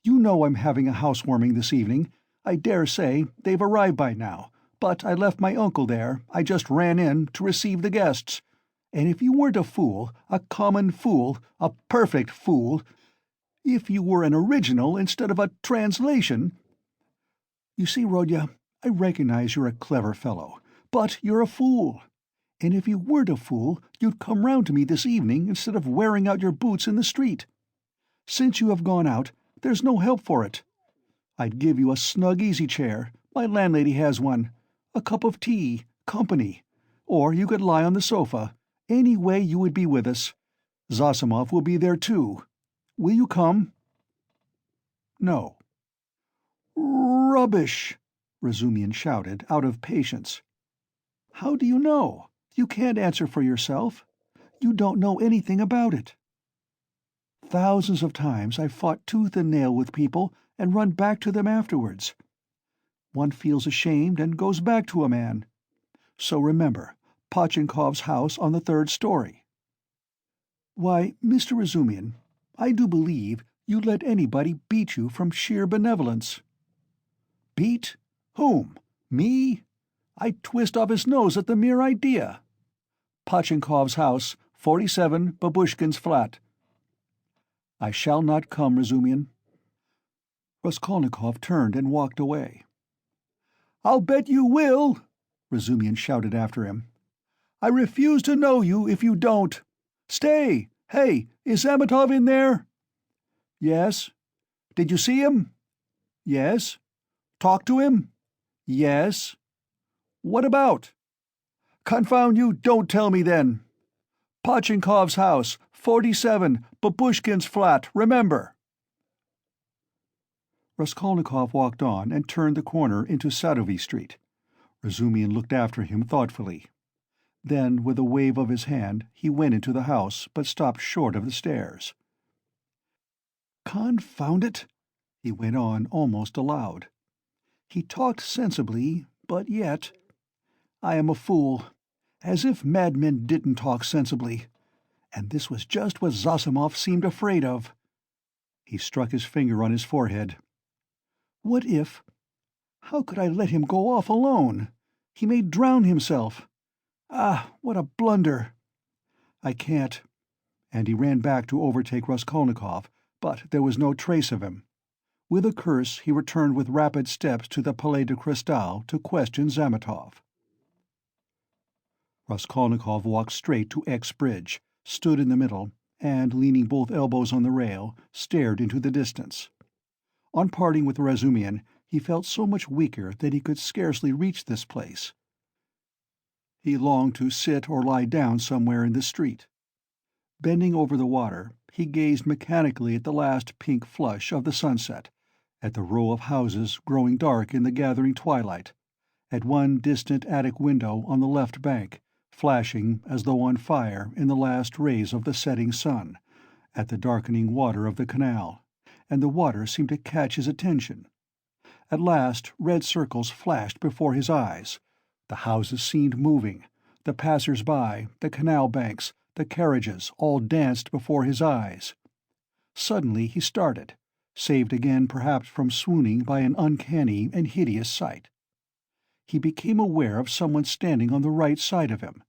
You know I'm having a housewarming this evening. I dare say they've arrived by now, but I left my uncle there. I just ran in to receive the guests. And if you weren't a fool, a common fool, a perfect fool, if you were an original instead of a translation— You see, Rodya, I recognize you're a clever fellow, but you're a fool. And if you weren't a fool, you'd come round to me this evening instead of wearing out your boots in the street. Since you have gone out, there's no help for it. I'd give you a snug easy-chair, my landlady has one, a cup of tea, company, or you could lie on the sofa. Any way you would be with us. Zosimov will be there too. Will you come?" "No." "Rubbish!" Razumian shouted, out of patience. "How do you know? You can't answer for yourself. You don't know anything about it. Thousands of times I've fought tooth and nail with people and run back to them afterwards. One feels ashamed and goes back to a man. So remember, Pochinkov's house on the 3rd story. Why, Mr. Razumian, I do believe you'd let anybody beat you from sheer benevolence." "Beat? Whom? Me? I'd twist off his nose at the mere idea. Pochinkov's house, 47 Babushkin's flat." "I shall not come, Razumian." Raskolnikov turned and walked away. "I'll bet you will!" Razumian shouted after him. "I refuse to know you if you don't. Stay! Hey, is Zametov in there?" "Yes." "Did you see him?" "Yes." "Talk to him?" "Yes." "What about?" "Confound you, don't tell me then. Pochinkov's house, 47 Babushkin's flat, remember." Raskolnikov walked on and turned the corner into Sadovy Street. Razumian looked after him thoughtfully. Then, with a wave of his hand, he went into the house, but stopped short of the stairs. "Confound it!" he went on almost aloud. "He talked sensibly, but yet— I am a fool. As if madmen didn't talk sensibly. And this was just what Zosimov seemed afraid of." He struck his finger on his forehead. "What if— How could I let him go off alone? He may drown himself. Ah, what a blunder! I can't." And he ran back to overtake Raskolnikov, but there was no trace of him. With a curse he returned with rapid steps to the Palais de Cristal to question Zametov. Raskolnikov walked straight to X Bridge, stood in the middle, and, leaning both elbows on the rail, stared into the distance. On parting with Razumian, he felt so much weaker that he could scarcely reach this place. He longed to sit or lie down somewhere in the street. Bending over the water, he gazed mechanically at the last pink flush of the sunset, at the row of houses growing dark in the gathering twilight, at one distant attic window on the left bank, flashing as though on fire in the last rays of the setting sun, at the darkening water of the canal, and the water seemed to catch his attention. At last red circles flashed before his eyes. The houses seemed moving. The passers-by, the canal banks, the carriages all danced before his eyes. Suddenly he started, saved again perhaps from swooning by an uncanny and hideous sight. He became aware of someone standing on the right side of him.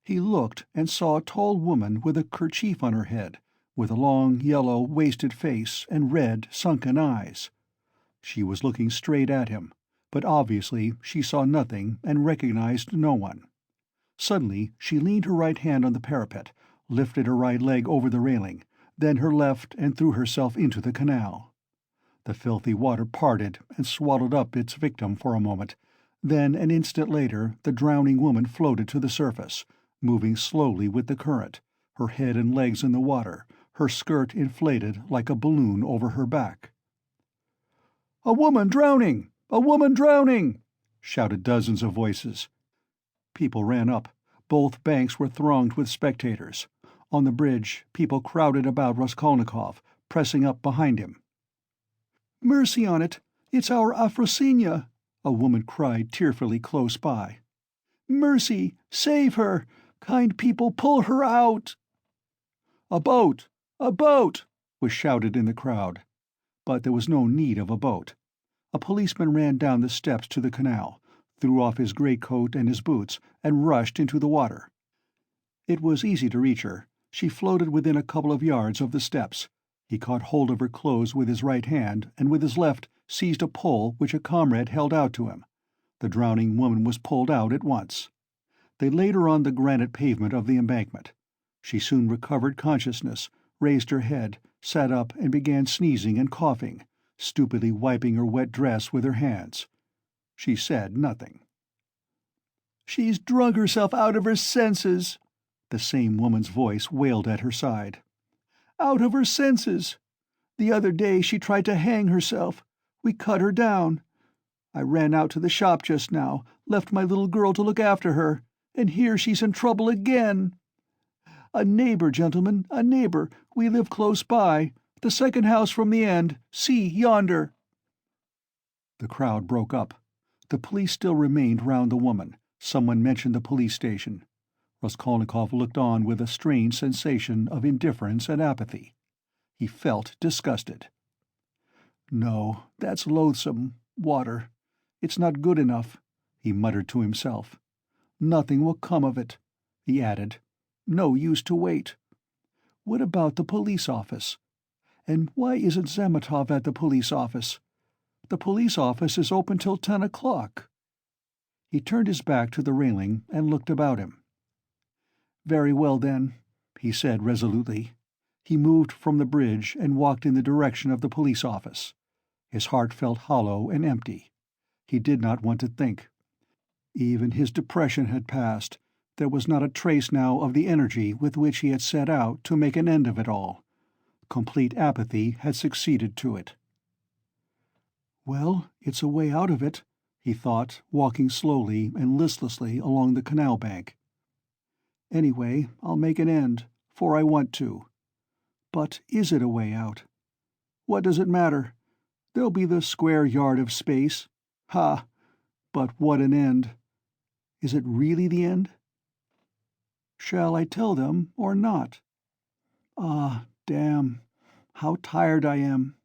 He looked and saw a tall woman with a kerchief on her head, with a long, yellow, wasted face and red, sunken eyes. She was looking straight at him, but obviously she saw nothing and recognized no one. Suddenly she leaned her right hand on the parapet, lifted her right leg over the railing, then her left, and threw herself into the canal. The filthy water parted and swallowed up its victim for a moment. Then, an instant later, the drowning woman floated to the surface, moving slowly with the current, her head and legs in the water, her skirt inflated like a balloon over her back. "A woman drowning! A woman drowning!" shouted dozens of voices. People ran up. Both banks were thronged with spectators. On the bridge, people crowded about Raskolnikov, pressing up behind him. "Mercy on it! It's our Afrosinya!" a woman cried tearfully close by. "Mercy! Save her! Kind people, pull her out!" "A boat! A boat!" was shouted in the crowd. But there was no need of a boat. A policeman ran down the steps to the canal, threw off his greatcoat and his boots, and rushed into the water. It was easy to reach her. She floated within a couple of yards of the steps. He caught hold of her clothes with his right hand, and with his left seized a pole which a comrade held out to him. The drowning woman was pulled out at once. They laid her on the granite pavement of the embankment. She soon recovered consciousness, raised her head, sat up and began sneezing and coughing, stupidly wiping her wet dress with her hands. She said nothing. "She's drunk herself out of her senses," the same woman's voice wailed at her side. "Out of her senses. The other day she tried to hang herself. We cut her down. I ran out to the shop just now, left my little girl to look after her, and here she's in trouble again. A neighbor, gentlemen, a neighbor. We live close by. The second house from the end. See, yonder." The crowd broke up. The police still remained round the woman. Someone mentioned the police station. Raskolnikov looked on with a strange sensation of indifference and apathy. He felt disgusted. "No, that's loathsome. Water. It's not good enough," he muttered to himself. "Nothing will come of it," he added. "No use to wait. What about the police office? And why isn't Zametov at the police office? The police office is open till 10 o'clock. He turned his back to the railing and looked about him. "Very well, then," he said resolutely. He moved from the bridge and walked in the direction of the police office. His heart felt hollow and empty. He did not want to think. Even his depression had passed. There was not a trace now of the energy with which he had set out to make an end of it all. Complete apathy had succeeded to it. "Well, it's a way out of it," he thought, walking slowly and listlessly along the canal bank. "Anyway, I'll make an end, for I want to. But is it a way out? What does it matter? There'll be the square yard of space. Ha! But what an end! Is it really the end? Shall I tell them or not? Ah, damn, how tired I am.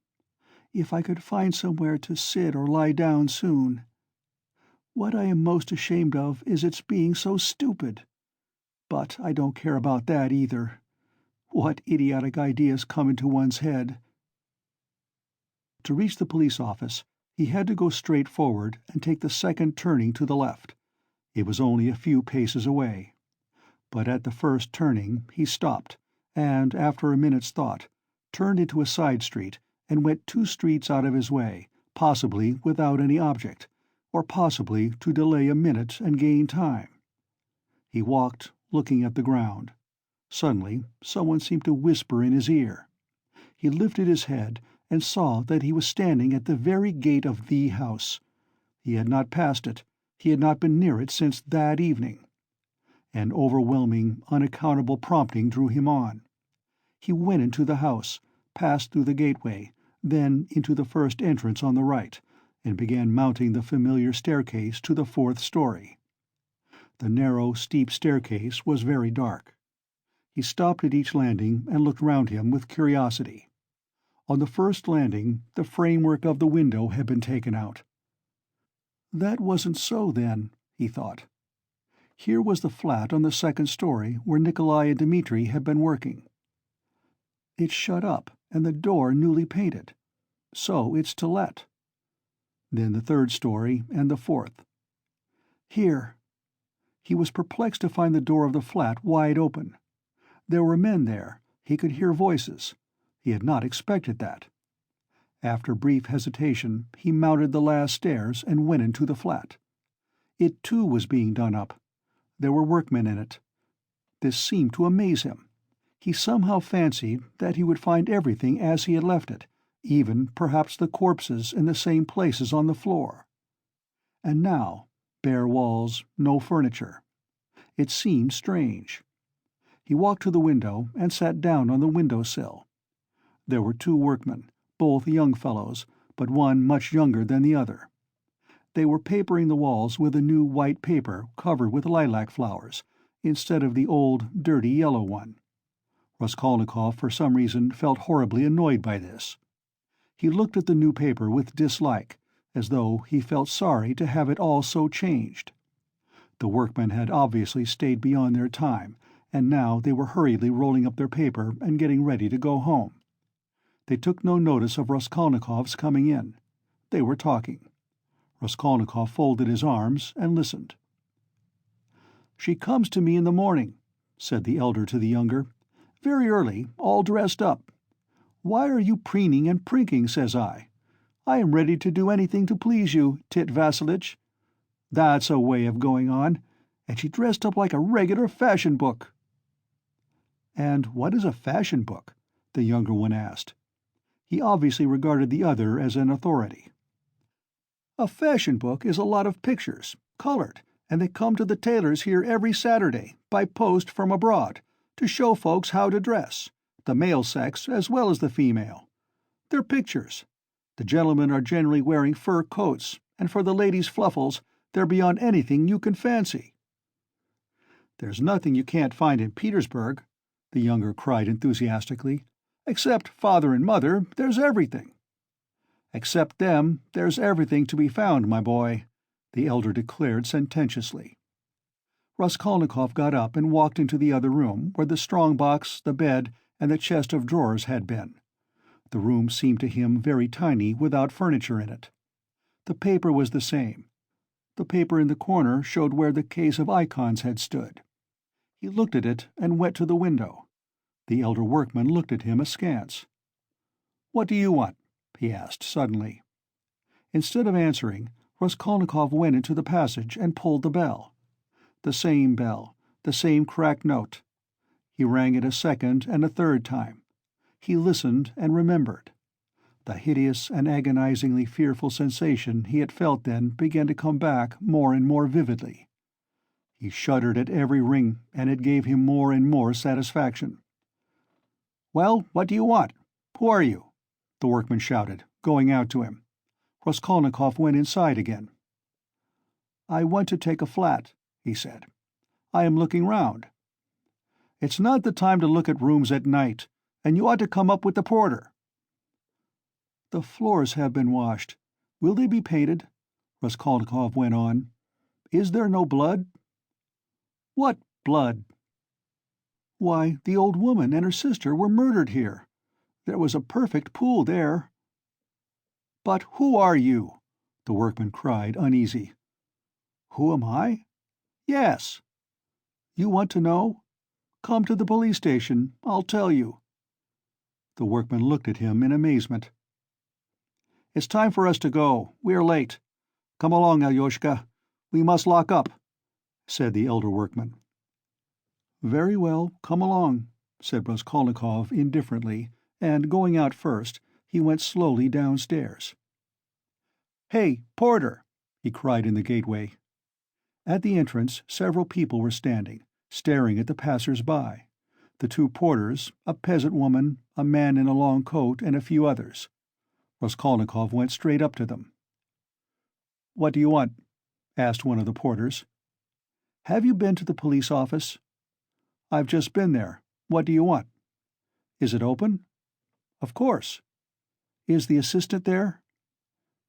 If I could find somewhere to sit or lie down soon. What I am most ashamed of is its being so stupid. But I don't care about that either. What idiotic ideas come into one's head." To reach the police office, he had to go straight forward and take the second turning to the left. It was only a few paces away. But at the first turning he stopped, and, after a minute's thought, turned into a side street and went 2 streets out of his way, possibly without any object, or possibly to delay a minute and gain time. He walked, looking at the ground. Suddenly someone seemed to whisper in his ear. He lifted his head and saw that he was standing at the very gate of the house. He had not passed it. He had not been near it since that evening. An overwhelming, unaccountable prompting drew him on. He went into the house, passed through the gateway, then into the first entrance on the right, and began mounting the familiar staircase to the 4th story. The narrow, steep staircase was very dark. He stopped at each landing and looked round him with curiosity. On the first landing, the framework of the window had been taken out. That wasn't so, then, he thought. Here was the flat on the 2nd story where Nikolai and Dmitri had been working. It's shut up, and the door newly painted. So it's to let. Then the 3rd story and the 4th. Here. He was perplexed to find the door of the flat wide open. There were men there. He could hear voices. He had not expected that. After brief hesitation, he mounted the last stairs and went into the flat. It, too, was being done up. There were workmen in it. This seemed to amaze him. He somehow fancied that he would find everything as he had left it, even perhaps the corpses in the same places on the floor. And now, bare walls, no furniture. It seemed strange. He walked to the window and sat down on the window-sill. There were 2 workmen, both young fellows, but one much younger than the other. They were papering the walls with a new white paper covered with lilac flowers, instead of the old, dirty yellow one. Raskolnikov, for some reason, felt horribly annoyed by this. He looked at the new paper with dislike, as though he felt sorry to have it all so changed. The workmen had obviously stayed beyond their time, and now they were hurriedly rolling up their paper and getting ready to go home. They took no notice of Raskolnikov's coming in. They were talking. Raskolnikov folded his arms and listened. "She comes to me in the morning," said the elder to the younger, "very early, all dressed up. 'Why are you preening and prinking?' says I. 'I am ready to do anything to please you, Tit Vassilitch.' That's a way of going on, and she dressed up like a regular fashion book." "And what is a fashion book?" the younger one asked. He obviously regarded the other as an authority. "A fashion book is a lot of pictures, colored, and they come to the tailors here every Saturday, by post from abroad, to show folks how to dress, the male sex as well as the female. They're pictures. The gentlemen are generally wearing fur coats, and for the ladies' fluffles, they're beyond anything you can fancy." "There's nothing you can't find in Petersburg," the younger cried enthusiastically. "Except father and mother, there's everything." "Except them, there's everything to be found, my boy," the elder declared sententiously. Raskolnikov got up and walked into the other room, where the strong-box, the bed, and the chest of drawers had been. The room seemed to him very tiny without furniture in it. The paper was the same. The paper in the corner showed where the case of icons had stood. He looked at it and went to the window. The elder workman looked at him askance. "What do you want?" he asked suddenly. Instead of answering, Raskolnikov went into the passage and pulled the bell. The same bell, the same cracked note. He rang it a second and a third time. He listened and remembered. The hideous and agonizingly fearful sensation he had felt then began to come back more and more vividly. He shuddered at every ring, and it gave him more and more satisfaction. "Well, what do you want? Who are you?" the workman shouted, going out to him. Raskolnikov went inside again. "I want to take a flat," he said. "I am looking round." "It's not the time to look at rooms at night, and you ought to come up with the porter." "The floors have been washed. Will they be painted?" Raskolnikov went on. "Is there no blood?" "What blood?" "Why, the old woman and her sister were murdered here. There was a perfect pool there." "But who are you?" the workman cried, uneasy. "Who am I?" "Yes." "You want to know? Come to the police station. I'll tell you." The workman looked at him in amazement. "It's time for us to go. We are late. Come along, Alyoshka. We must lock up," said the elder workman. "Very well, come along," said Raskolnikov indifferently, and, going out first, he went slowly downstairs. "Hey, porter!" he cried in the gateway. At the entrance several people were standing, staring at the passers-by. The two porters, a peasant woman, a man in a long coat, and a few others. Raskolnikov went straight up to them. "What do you want?" asked one of the porters. "Have you been to the police office?" "I've just been there. What do you want?" "Is it open?" "Of course." "Is the assistant there?"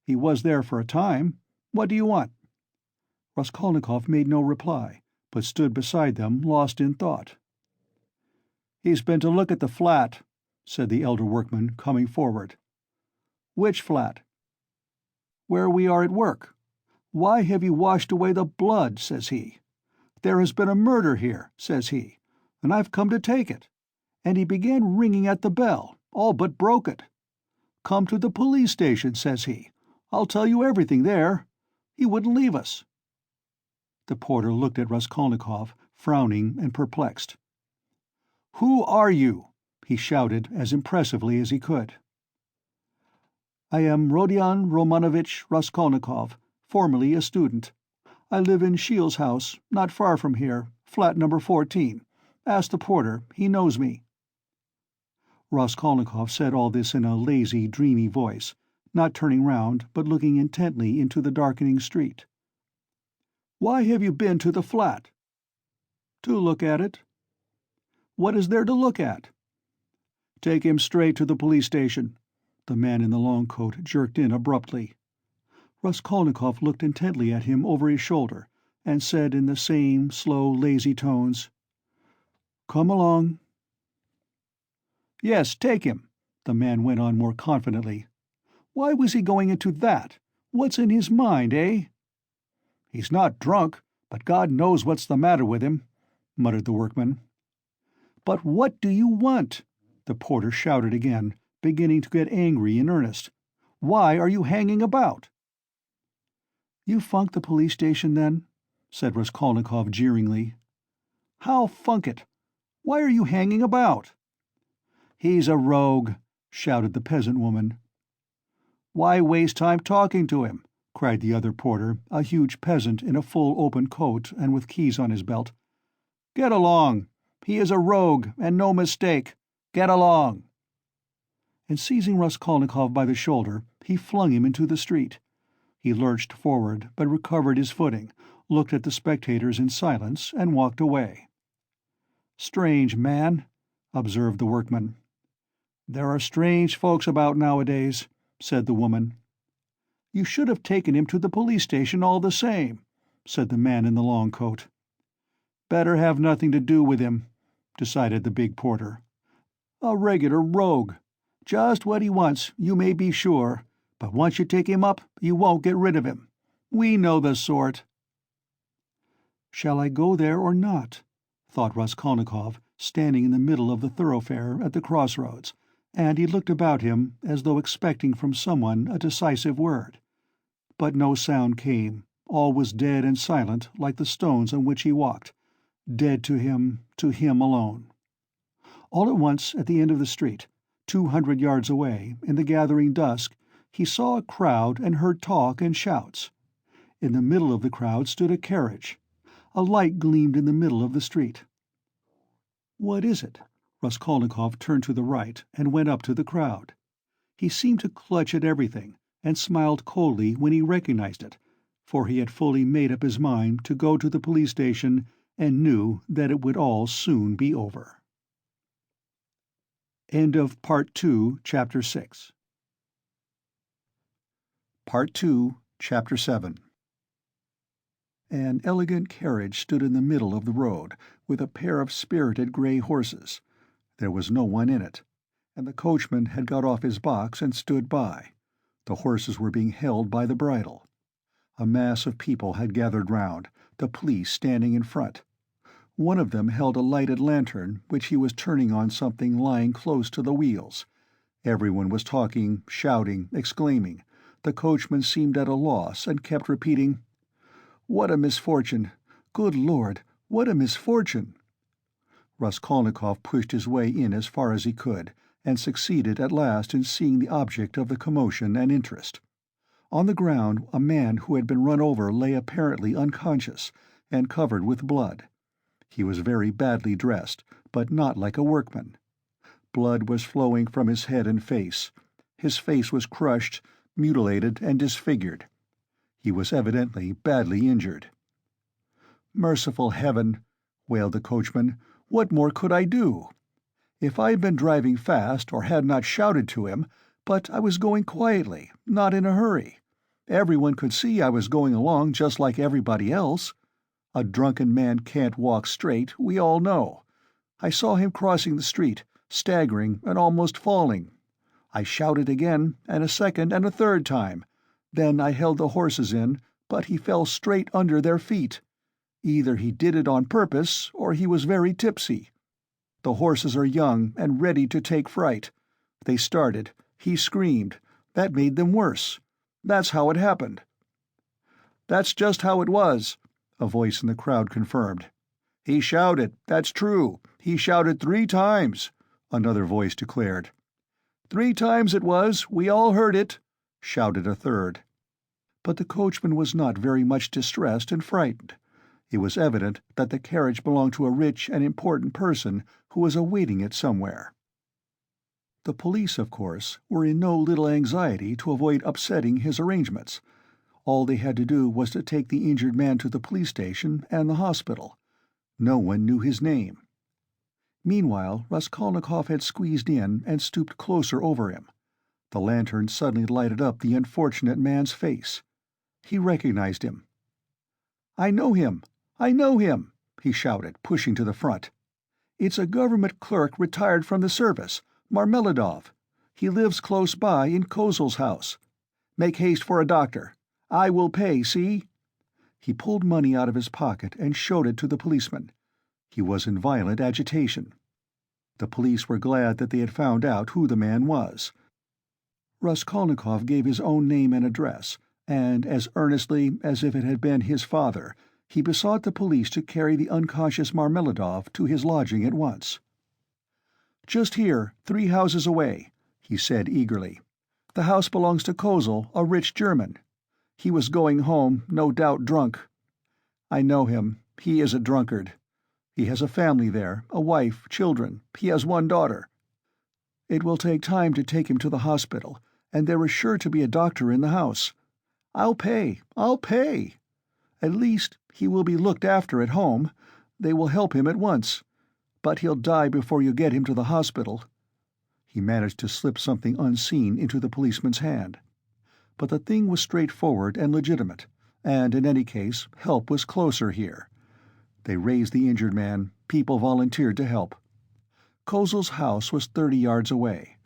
"He was there for a time. What do you want?" Raskolnikov made no reply, but stood beside them, lost in thought. "He's been to look at the flat," said the elder workman, coming forward. "Which flat?" "Where we are at work. 'Why have you washed away the blood?' says he. 'There has been a murder here,' says he, 'and I've come to take it.' And he began ringing at the bell, all but broke it. 'Come to the police station,' says he. 'I'll tell you everything there.' He wouldn't leave us." The porter looked at Raskolnikov, frowning and perplexed. "Who are you?" he shouted as impressively as he could. "I am Rodion Romanovitch Raskolnikov, formerly a student. I live in Shiel's house, not far from here, flat number 14. Ask the porter, he knows me." Raskolnikov said all this in a lazy, dreamy voice, not turning round but looking intently into the darkening street. "Why have you been to the flat?" "To look at it." "What is there to look at?" "Take him straight to the police station," the man in the long coat jerked in abruptly. Raskolnikov looked intently at him over his shoulder, and said in the same slow, lazy tones, Come along." "Yes, take him," the man went on more confidently. "Why was he going into that? What's in his mind, eh?" "He's not drunk, but God knows what's the matter with him," muttered the workman. "But what do you want?" the porter shouted again, beginning to get angry in earnest. "Why are you hanging about?" "You funked the police station, then?" said Raskolnikov jeeringly. "How funk it? Why are you hanging about?" "He's a rogue," shouted the peasant woman. "Why waste time talking to him?" cried the other porter, a huge peasant in a full open coat and with keys on his belt. "Get along! He is a rogue, and no mistake! Get along!" And seizing Raskolnikov by the shoulder, he flung him into the street. He lurched forward, but recovered his footing, looked at the spectators in silence, and walked away. "Strange man," observed the workman. "There are strange folks about nowadays," said the woman. "You should have taken him to the police station all the same," said the man in the long coat. "Better have nothing to do with him," decided the big porter. "A regular rogue. Just what he wants, you may be sure, but once you take him up, you won't get rid of him. We know the sort." "Shall I go there or not?" thought Raskolnikov, standing in the middle of the thoroughfare at the crossroads, and he looked about him as though expecting from someone a decisive word. But no sound came, all was dead and silent like the stones on which he walked, dead to him alone. All at once, at the end of the street, 200 yards away, in the gathering dusk, he saw a crowd and heard talk and shouts. In the middle of the crowd stood a carriage. A light gleamed in the middle of the street. "What is it?" Raskolnikov turned to the right and went up to the crowd. He seemed to clutch at everything, and smiled coldly when he recognized it, for he had fully made up his mind to go to the police station and knew that it would all soon be over. End of Part 2, Chapter 6. Part 2, Chapter 7. An elegant carriage stood in the middle of the road, with a pair of spirited grey horses. There was no one in it, and the coachman had got off his box and stood by. The horses were being held by the bridle. A mass of people had gathered round, the police standing in front. One of them held a lighted lantern, which he was turning on something lying close to the wheels. Everyone was talking, shouting, exclaiming. The coachman seemed at a loss and kept repeating, "What a misfortune! Good Lord, what a misfortune!" Raskolnikov pushed his way in as far as he could, and succeeded at last in seeing the object of the commotion and interest. On the ground a man who had been run over lay apparently unconscious, and covered with blood. He was very badly dressed, but not like a workman. Blood was flowing from his head and face. His face was crushed, mutilated, and disfigured. He was evidently badly injured. "Merciful heaven!" wailed the coachman. "What more could I do? If I had been driving fast, or had not shouted to him, but I was going quietly, not in a hurry. Everyone could see I was going along just like everybody else. A drunken man can't walk straight, we all know. I saw him crossing the street, staggering and almost falling. I shouted again, and a second and a third time. Then I held the horses in, but he fell straight under their feet. Either he did it on purpose, or he was very tipsy. The horses are young and ready to take fright. They started. He screamed. That made them worse. That's how it happened." "That's just how it was," a voice in the crowd confirmed. "He shouted, that's true. He shouted 3 times," another voice declared. "3 times it was, we all heard it," shouted a third. But the coachman was not very much distressed and frightened. It was evident that the carriage belonged to a rich and important person who was awaiting it somewhere. The police, of course, were in no little anxiety to avoid upsetting his arrangements. All they had to do was to take the injured man to the police station and the hospital. No one knew his name. Meanwhile, Raskolnikov had squeezed in and stooped closer over him. The lantern suddenly lighted up the unfortunate man's face. He recognized him. "I know him! I know him!" he shouted, pushing to the front. It's a government clerk retired from the service, Marmeladov. He lives close by in Kozel's house. Make haste for a doctor. I will pay, see?" He pulled money out of his pocket and showed it to the policeman. He was in violent agitation. The police were glad that they had found out who the man was. Raskolnikov gave his own name and address, and, as earnestly as if it had been his father, he besought the police to carry the unconscious Marmeladov to his lodging at once. "Just here, 3 houses away," he said eagerly. "The house belongs to Kozel, a rich German. He was going home, no doubt drunk. I know him. He is a drunkard. He has a family there, a wife, children. He has 1 daughter. It will take time to take him to the hospital, and there is sure to be a doctor in the house. I'll pay. At least, he will be looked after at home. They will help him at once. But he'll die before you get him to the hospital." He managed to slip something unseen into the policeman's hand. But the thing was straightforward and legitimate, and in any case, help was closer here. They raised the injured man. People volunteered to help. Kozel's house was 30 yards away.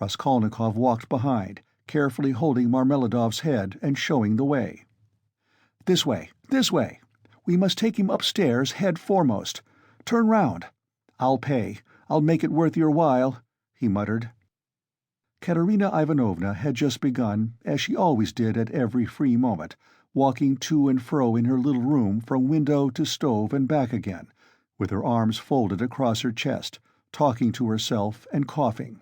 Raskolnikov walked behind, carefully holding Marmeladov's head and showing the way. This way. We must take him upstairs head foremost. Turn round. I'll pay. I'll make it worth your while," he muttered. Katerina Ivanovna had just begun, as she always did at every free moment, walking to and fro in her little room from window to stove and back again, with her arms folded across her chest, talking to herself and coughing.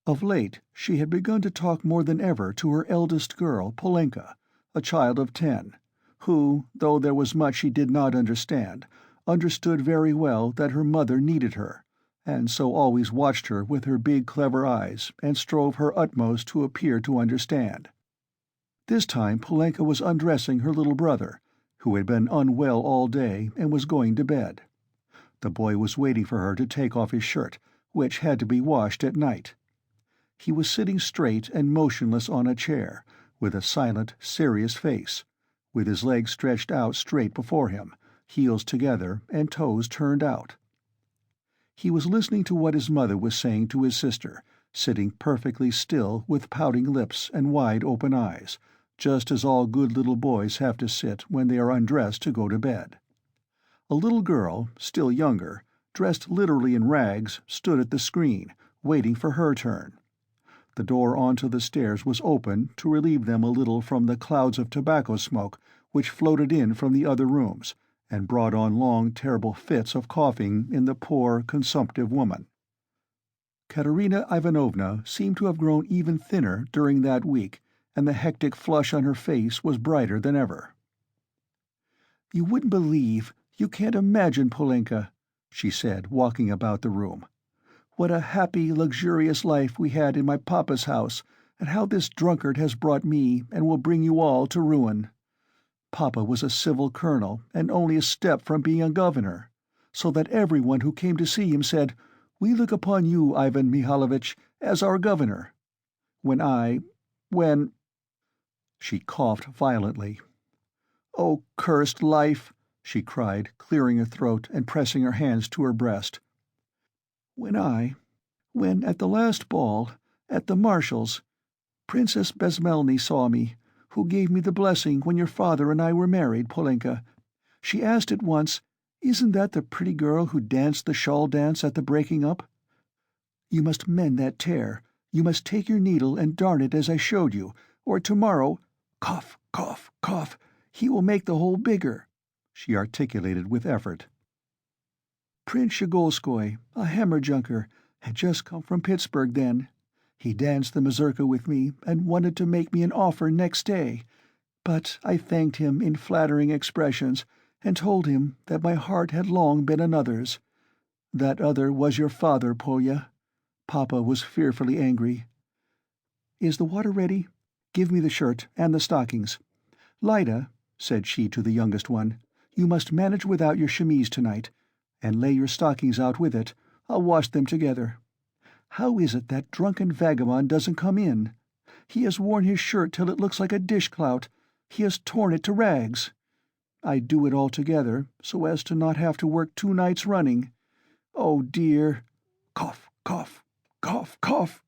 Of late she had begun to talk more than ever to her eldest girl, Polenka, a child of 10, who, though there was much she did not understand, understood very well that her mother needed her, and so always watched her with her big clever eyes and strove her utmost to appear to understand. This time Polenka was undressing her little brother, who had been unwell all day and was going to bed. The boy was waiting for her to take off his shirt, which had to be washed at night. He was sitting straight and motionless on a chair, with a silent, serious face, with his legs stretched out straight before him, heels together and toes turned out. He was listening to what his mother was saying to his sister, sitting perfectly still with pouting lips and wide open eyes, just as all good little boys have to sit when they are undressed to go to bed. A little girl, still younger, dressed literally in rags, stood at the screen, waiting for her turn. The door onto the stairs was open to relieve them a little from the clouds of tobacco smoke which floated in from the other rooms, and brought on long, terrible fits of coughing in the poor, consumptive woman. Katerina Ivanovna seemed to have grown even thinner during that week, and the hectic flush on her face was brighter than ever. "You wouldn't believe, you can't imagine, Polenka," she said, walking about the room, "what a happy, luxurious life we had in my papa's house, and how this drunkard has brought me, and will bring you all, to ruin. Papa was a civil colonel, and only a step from being a governor, so that everyone who came to see him said, 'We look upon you, Ivan Mihalovitch, as our governor.' When—" She coughed violently. "Oh, cursed life!" she cried, clearing her throat and pressing her hands to her breast. When at the last ball, at the Marshal's, Princess Bezmelny saw me, who gave me the blessing when your father and I were married, Polenka. She asked at once, 'Isn't that the pretty girl who danced the shawl dance at the breaking up? You must mend that tear. You must take your needle and darn it as I showed you, or tomorrow—' Cough, cough, cough! He will make the hole bigger," she articulated with effort. "Prince Shigolskoy, a hammer-junker, had just come from Pittsburgh then. He danced the mazurka with me and wanted to make me an offer next day, but I thanked him in flattering expressions and told him that my heart had long been another's. That other was your father, Polya. Papa was fearfully angry. Is the water ready? Give me the shirt and the stockings. Lida," said she to the youngest one, "you must manage without your chemise tonight, and lay your stockings out with it. I'll wash them together. How is it that drunken vagabond doesn't come in? He has worn his shirt till it looks like a dish-clout. He has torn it to rags. I do it all together, so as to not have to work 2 nights running. Oh, dear. Cough, cough, cough, cough.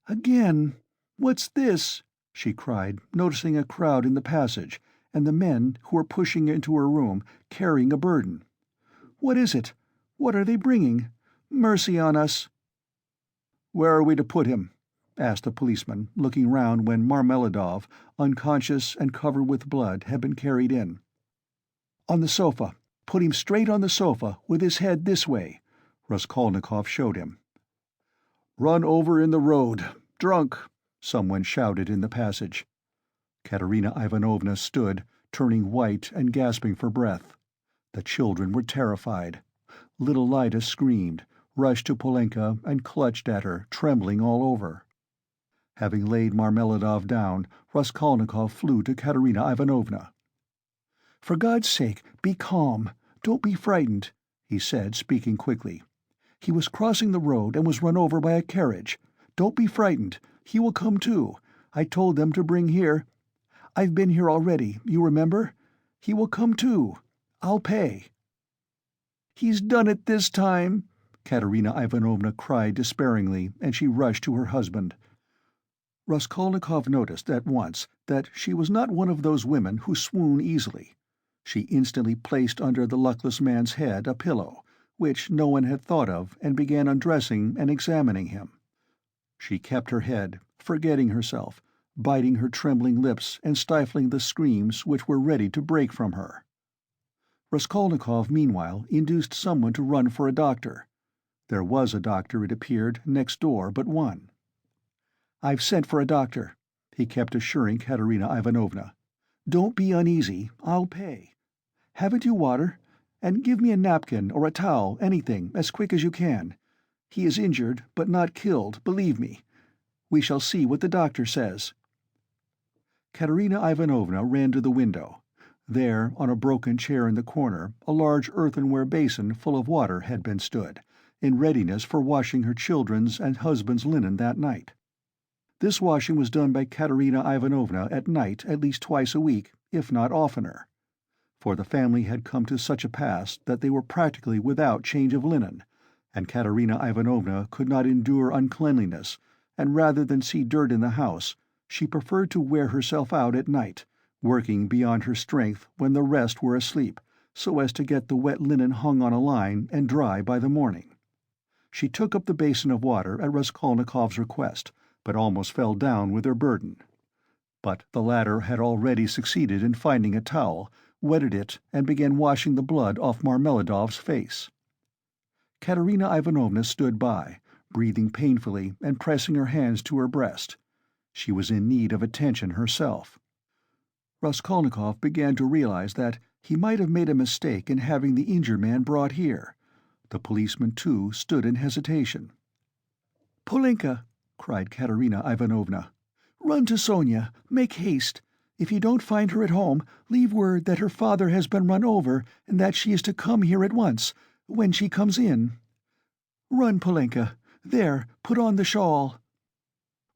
Again. What's this? She cried, noticing a crowd in the passage, and the men who were pushing into her room, carrying a burden. What is it? What are they bringing? Mercy on us! Where are we to put him? Asked the policeman, looking round when Marmeladov, unconscious and covered with blood, had been carried in. On the sofa. Put him straight on the sofa, with his head this way, Raskolnikov showed him. Run over in the road. Drunk, someone shouted in the passage. Katerina Ivanovna stood, turning white and gasping for breath. The children were terrified. Little Lida screamed, rushed to Polenka and clutched at her, trembling all over. Having laid Marmeladov down, Raskolnikov flew to Katerina Ivanovna. "For God's sake, be calm. Don't be frightened," he said, speaking quickly. "He was crossing the road and was run over by a carriage. Don't be frightened. He will come too. I told them to bring here. I've been here already, you remember? He will come too. I'll pay." "He's done it this time," Katerina Ivanovna cried despairingly, and she rushed to her husband. Raskolnikov noticed at once that she was not one of those women who swoon easily. She instantly placed under the luckless man's head a pillow, which no one had thought of, and began undressing and examining him. She kept her head, forgetting herself, biting her trembling lips and stifling the screams which were ready to break from her. Raskolnikov, meanwhile, induced someone to run for a doctor. There was a doctor, it appeared, next door but one. "I've sent for a doctor," he kept assuring Katerina Ivanovna. "Don't be uneasy. I'll pay. Haven't you water? And give me a napkin or a towel, anything, as quick as you can. He is injured, but not killed, believe me. We shall see what the doctor says." Katerina Ivanovna ran to the window. There, on a broken chair in the corner, a large earthenware basin full of water had been stood, in readiness for washing her children's and husband's linen that night. This washing was done by Katerina Ivanovna at night at least twice a week, if not oftener. For the family had come to such a pass that they were practically without change of linen, and Katerina Ivanovna could not endure uncleanliness, and rather than see dirt in the house, she preferred to wear herself out at night, working beyond her strength when the rest were asleep, so as to get the wet linen hung on a line and dry by the morning. She took up the basin of water at Raskolnikov's request, but almost fell down with her burden. But the latter had already succeeded in finding a towel, wetted it, and began washing the blood off Marmeladov's face. Katerina Ivanovna stood by, breathing painfully and pressing her hands to her breast. She was in need of attention herself. Raskolnikov began to realize that he might have made a mistake in having the injured man brought here. The policeman, too, stood in hesitation. "Polenka!" cried Katerina Ivanovna. "Run to Sonia. Make haste. If you don't find her at home, leave word that her father has been run over and that she is to come here at once, when she comes in. Run, Polenka. There, put on the shawl."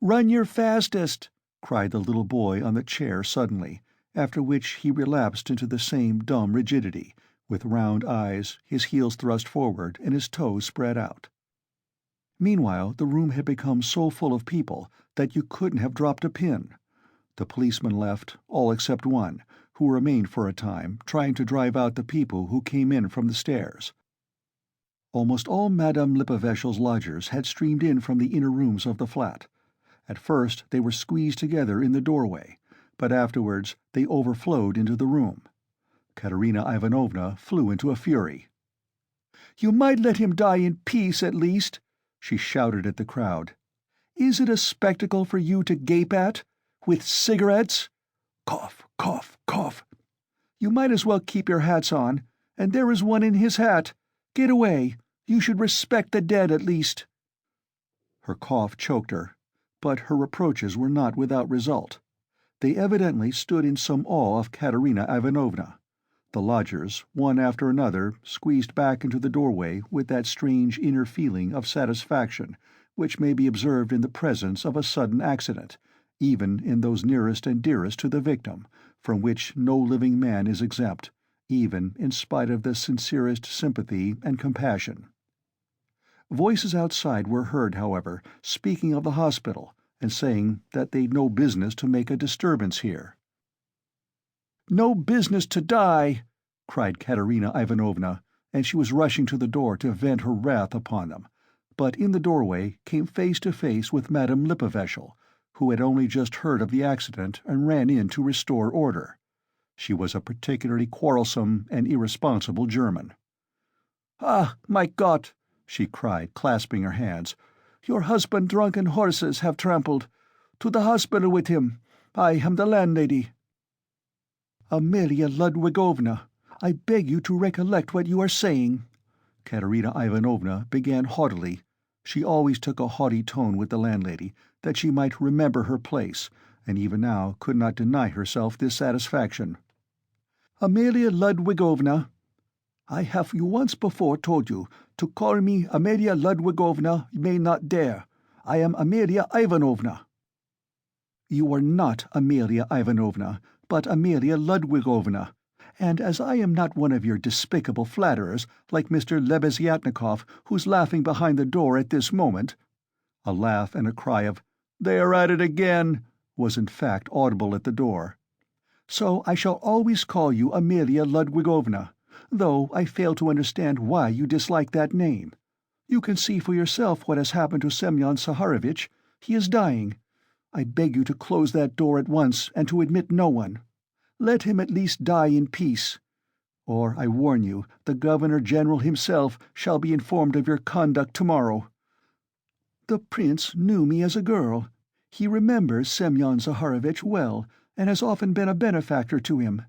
"Run your fastest!" cried the little boy on the chair suddenly, after which he relapsed into the same dumb rigidity, with round eyes, his heels thrust forward, and his toes spread out. Meanwhile, the room had become so full of people that you couldn't have dropped a pin. The policemen left, all except one, who remained for a time, trying to drive out the people who came in from the stairs. Almost all Madame Lippeveshel's lodgers had streamed in from the inner rooms of the flat. At first they were squeezed together in the doorway, but afterwards they overflowed into the room. Katerina Ivanovna flew into a fury. "You might let him die in peace, at least," she shouted at the crowd. "Is it a spectacle for you to gape at? With cigarettes? Cough, cough, cough. You might as well keep your hats on, and there is one in his hat. Get away. You should respect the dead, at least." Her cough choked her, but her reproaches were not without result. They evidently stood in some awe of Katerina Ivanovna. The lodgers, one after another, squeezed back into the doorway with that strange inner feeling of satisfaction which may be observed in the presence of a sudden accident, even in those nearest and dearest to the victim, from which no living man is exempt, even in spite of the sincerest sympathy and compassion. Voices outside were heard, however, speaking of the hospital, and saying that they'd no business to make a disturbance here. "No business to die!" cried Katerina Ivanovna, and she was rushing to the door to vent her wrath upon them, but in the doorway came face to face with Madame Lippevechel, who had only just heard of the accident and ran in to restore order. She was a particularly quarrelsome and irresponsible German. "Ah, my God!" she cried, clasping her hands. "Your husband drunken horses have trampled. To the hospital with him. I am the landlady." "Amelia Ludwigovna, I beg you to recollect what you are saying," Katerina Ivanovna began haughtily. She always took a haughty tone with the landlady, that she might remember her place, and even now could not deny herself this satisfaction. "Amelia Ludwigovna, I have you once before told you, to call me Amelia Ludwigovna you may not dare. I am Amelia Ivanovna." "You are not Amelia Ivanovna, but Amelia Ludwigovna, and as I am not one of your despicable flatterers, like Mr. Lebeziatnikov, who's laughing behind the door at this moment—" A laugh and a cry of "They are at it again!" was in fact audible at the door. "So I shall always call you Amelia Ludwigovna, though I fail to understand why you dislike that name. You can see for yourself what has happened to Semyon Saharovich. He is dying. I beg you to close that door at once and to admit no one. Let him at least die in peace. Or, I warn you, the Governor-General himself shall be informed of your conduct tomorrow. The prince knew me as a girl. He remembers Semyon Zaharovich well, and has often been a benefactor to him.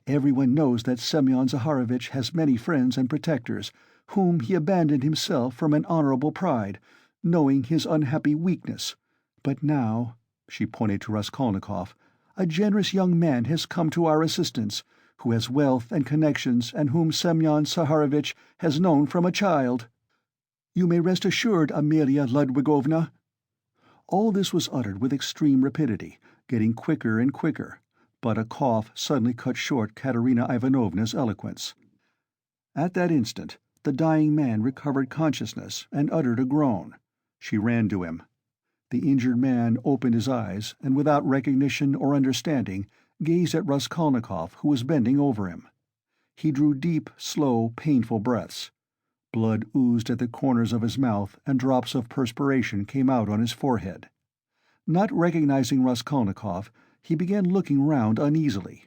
Everyone knows that Semyon Zaharovich has many friends and protectors, whom he abandoned himself from an honorable pride, knowing his unhappy weakness. But now," she pointed to Raskolnikov, "a generous young man has come to our assistance, who has wealth and connections and whom Semyon Saharovich has known from a child. You may rest assured, Amelia Ludwigovna." All this was uttered with extreme rapidity, getting quicker and quicker, but a cough suddenly cut short Katerina Ivanovna's eloquence. At that instant the dying man recovered consciousness and uttered a groan. She ran to him. The injured man opened his eyes, and without recognition or understanding, gazed at Raskolnikov, who was bending over him. He drew deep, slow, painful breaths. Blood oozed at the corners of his mouth, and drops of perspiration came out on his forehead. Not recognizing Raskolnikov, he began looking round uneasily.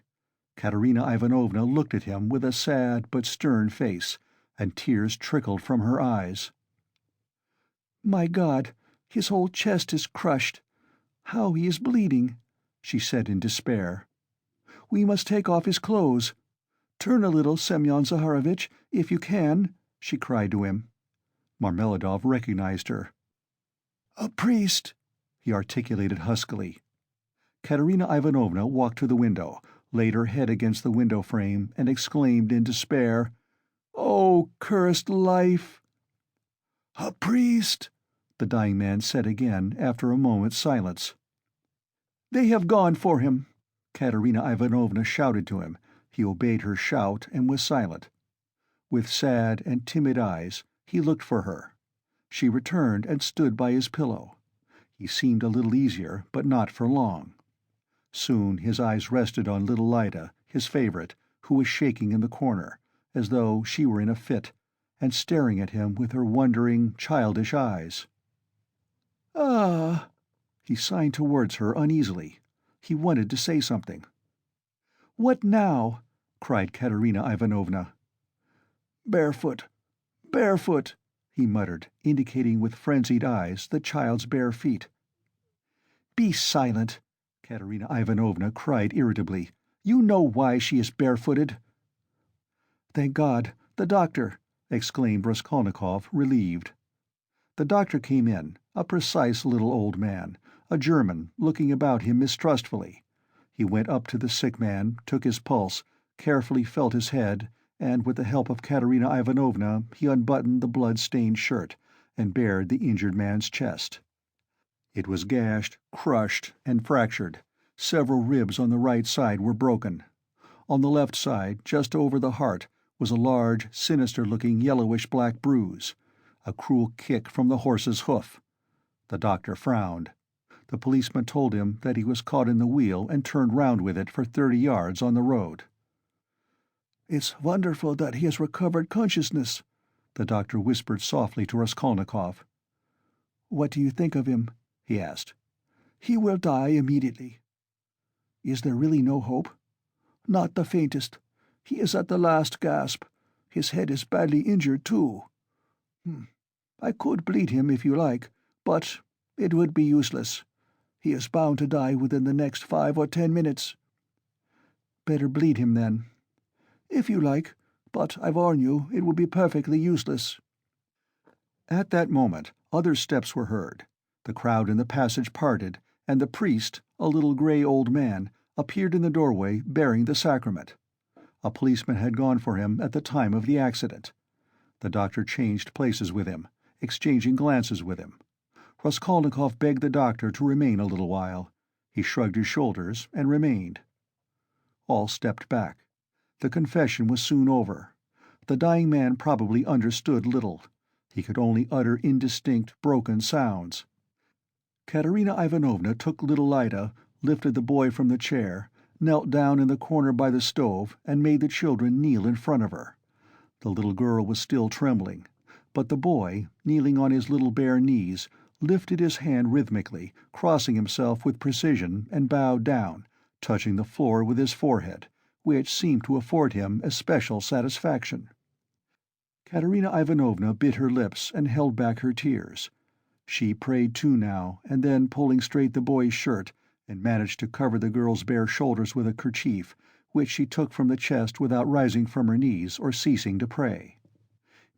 Katerina Ivanovna looked at him with a sad but stern face, and tears trickled from her eyes. "My God! His whole chest is crushed. How he is bleeding!" she said in despair. "We must take off his clothes. Turn a little, Semyon Zaharovich, if you can," she cried to him. Marmeladov recognized her. "A priest," he articulated huskily. Katerina Ivanovna walked to the window, laid her head against the window frame, and exclaimed in despair, "Oh, cursed life!" "A priest," the dying man said again after a moment's silence. "They have gone for him," Katerina Ivanovna shouted to him. He obeyed her shout and was silent. With sad and timid eyes he looked for her. She returned and stood by his pillow. He seemed a little easier, but not for long. Soon his eyes rested on little Lida, his favorite, who was shaking in the corner, as though she were in a fit, and staring at him with her wondering, childish eyes. "Ah!" He signed towards her uneasily. He wanted to say something. "What now?" cried Katerina Ivanovna. "Barefoot, barefoot," he muttered, indicating with frenzied eyes the child's bare feet. "Be silent!" Katerina Ivanovna cried irritably. "You know why she is barefooted." "Thank God, the doctor!" exclaimed Raskolnikov, relieved. The doctor came in, a precise little old man, a German, looking about him mistrustfully. He went up to the sick man, took his pulse, carefully felt his head, and with the help of Katerina Ivanovna he unbuttoned the blood-stained shirt, and bared the injured man's chest. It was gashed, crushed, and fractured. Several ribs on the right side were broken. On the left side, just over the heart, was a large, sinister-looking yellowish-black bruise. A cruel kick from the horse's hoof. The doctor frowned. The policeman told him that he was caught in the wheel and turned round with it for 30 yards on the road. "It's wonderful that he has recovered consciousness," the doctor whispered softly to Raskolnikov. "What do you think of him?" he asked. "He will die immediately." "Is there really no hope?" "Not the faintest. He is at the last gasp. His head is badly injured, too. I could bleed him if you like, but it would be useless. He is bound to die within the next 5 or 10 minutes. "Better bleed him, then." "If you like, but I warn you it will be perfectly useless." At that moment other steps were heard. The crowd in the passage parted, and the priest, a little grey old man, appeared in the doorway bearing the sacrament. A policeman had gone for him at the time of the accident. The doctor changed places with him, exchanging glances with him. Raskolnikov begged the doctor to remain a little while. He shrugged his shoulders and remained. All stepped back. The confession was soon over. The dying man probably understood little. He could only utter indistinct, broken sounds. Katerina Ivanovna took little Lida, lifted the boy from the chair, knelt down in the corner by the stove, and made the children kneel in front of her. The little girl was still trembling, but the boy, kneeling on his little bare knees, lifted his hand rhythmically, crossing himself with precision, and bowed down, touching the floor with his forehead, which seemed to afford him especial satisfaction. Katerina Ivanovna bit her lips and held back her tears. She prayed too now, and then, pulling straight the boy's shirt, and managed to cover the girl's bare shoulders with a kerchief, which she took from the chest without rising from her knees or ceasing to pray.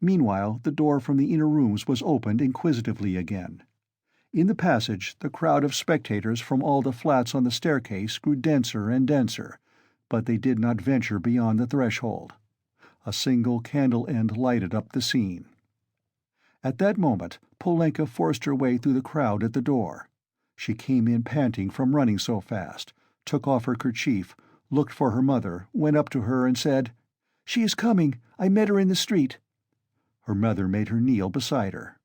Meanwhile the door from the inner rooms was opened inquisitively again. In the passage the crowd of spectators from all the flats on the staircase grew denser and denser, but they did not venture beyond the threshold. A single candle end lighted up the scene. At that moment Polenka forced her way through the crowd at the door. She came in panting from running so fast, took off her kerchief, looked for her mother, went up to her and said, "She is coming. I met her in the street." Her mother made her kneel beside her.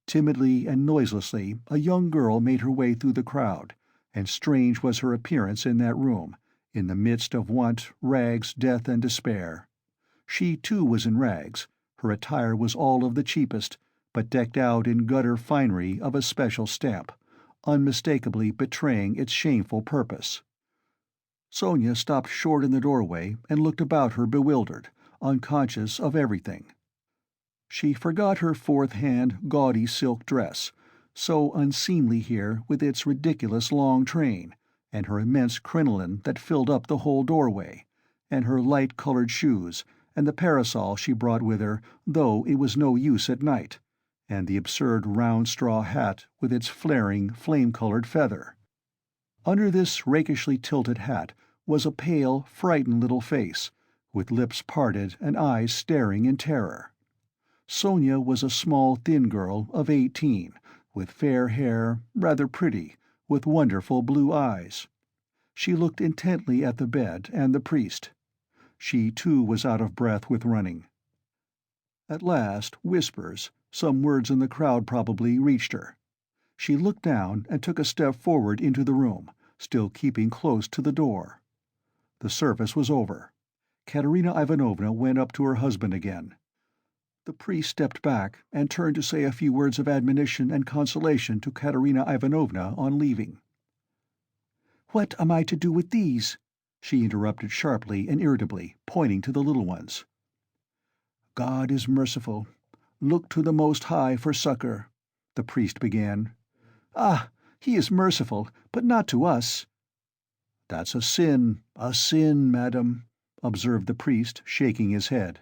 Timidly and noiselessly a young girl made her way through the crowd, and strange was her appearance in that room, in the midst of want, rags, death, and despair. She, too, was in rags. Her attire was all of the cheapest, but decked out in gutter finery of a special stamp, unmistakably betraying its shameful purpose. Sonia stopped short in the doorway and looked about her bewildered, unconscious of everything. She forgot her fourth-hand, gaudy silk dress, so unseemly here with its ridiculous long train, and her immense crinoline that filled up the whole doorway, and her light-colored shoes, and the parasol she brought with her, though it was no use at night, and the absurd round straw hat with its flaring, flame-colored feather. Under this rakishly tilted hat was a pale, frightened little face, with lips parted and eyes staring in terror. Sonia was a small, thin girl of 18, with fair hair, rather pretty, with wonderful blue eyes. She looked intently at the bed and the priest. She, too, was out of breath with running. At last, whispers, some words in the crowd probably, reached her. She looked down and took a step forward into the room, still keeping close to the door. The service was over. Katerina Ivanovna went up to her husband again. The priest stepped back and turned to say a few words of admonition and consolation to Katerina Ivanovna on leaving. "What am I to do with these?" she interrupted sharply and irritably, pointing to the little ones. "God is merciful. Look to the Most High for succor," the priest began. "Ah, he is merciful, but not to us." "That's a sin, madam," observed the priest, shaking his head.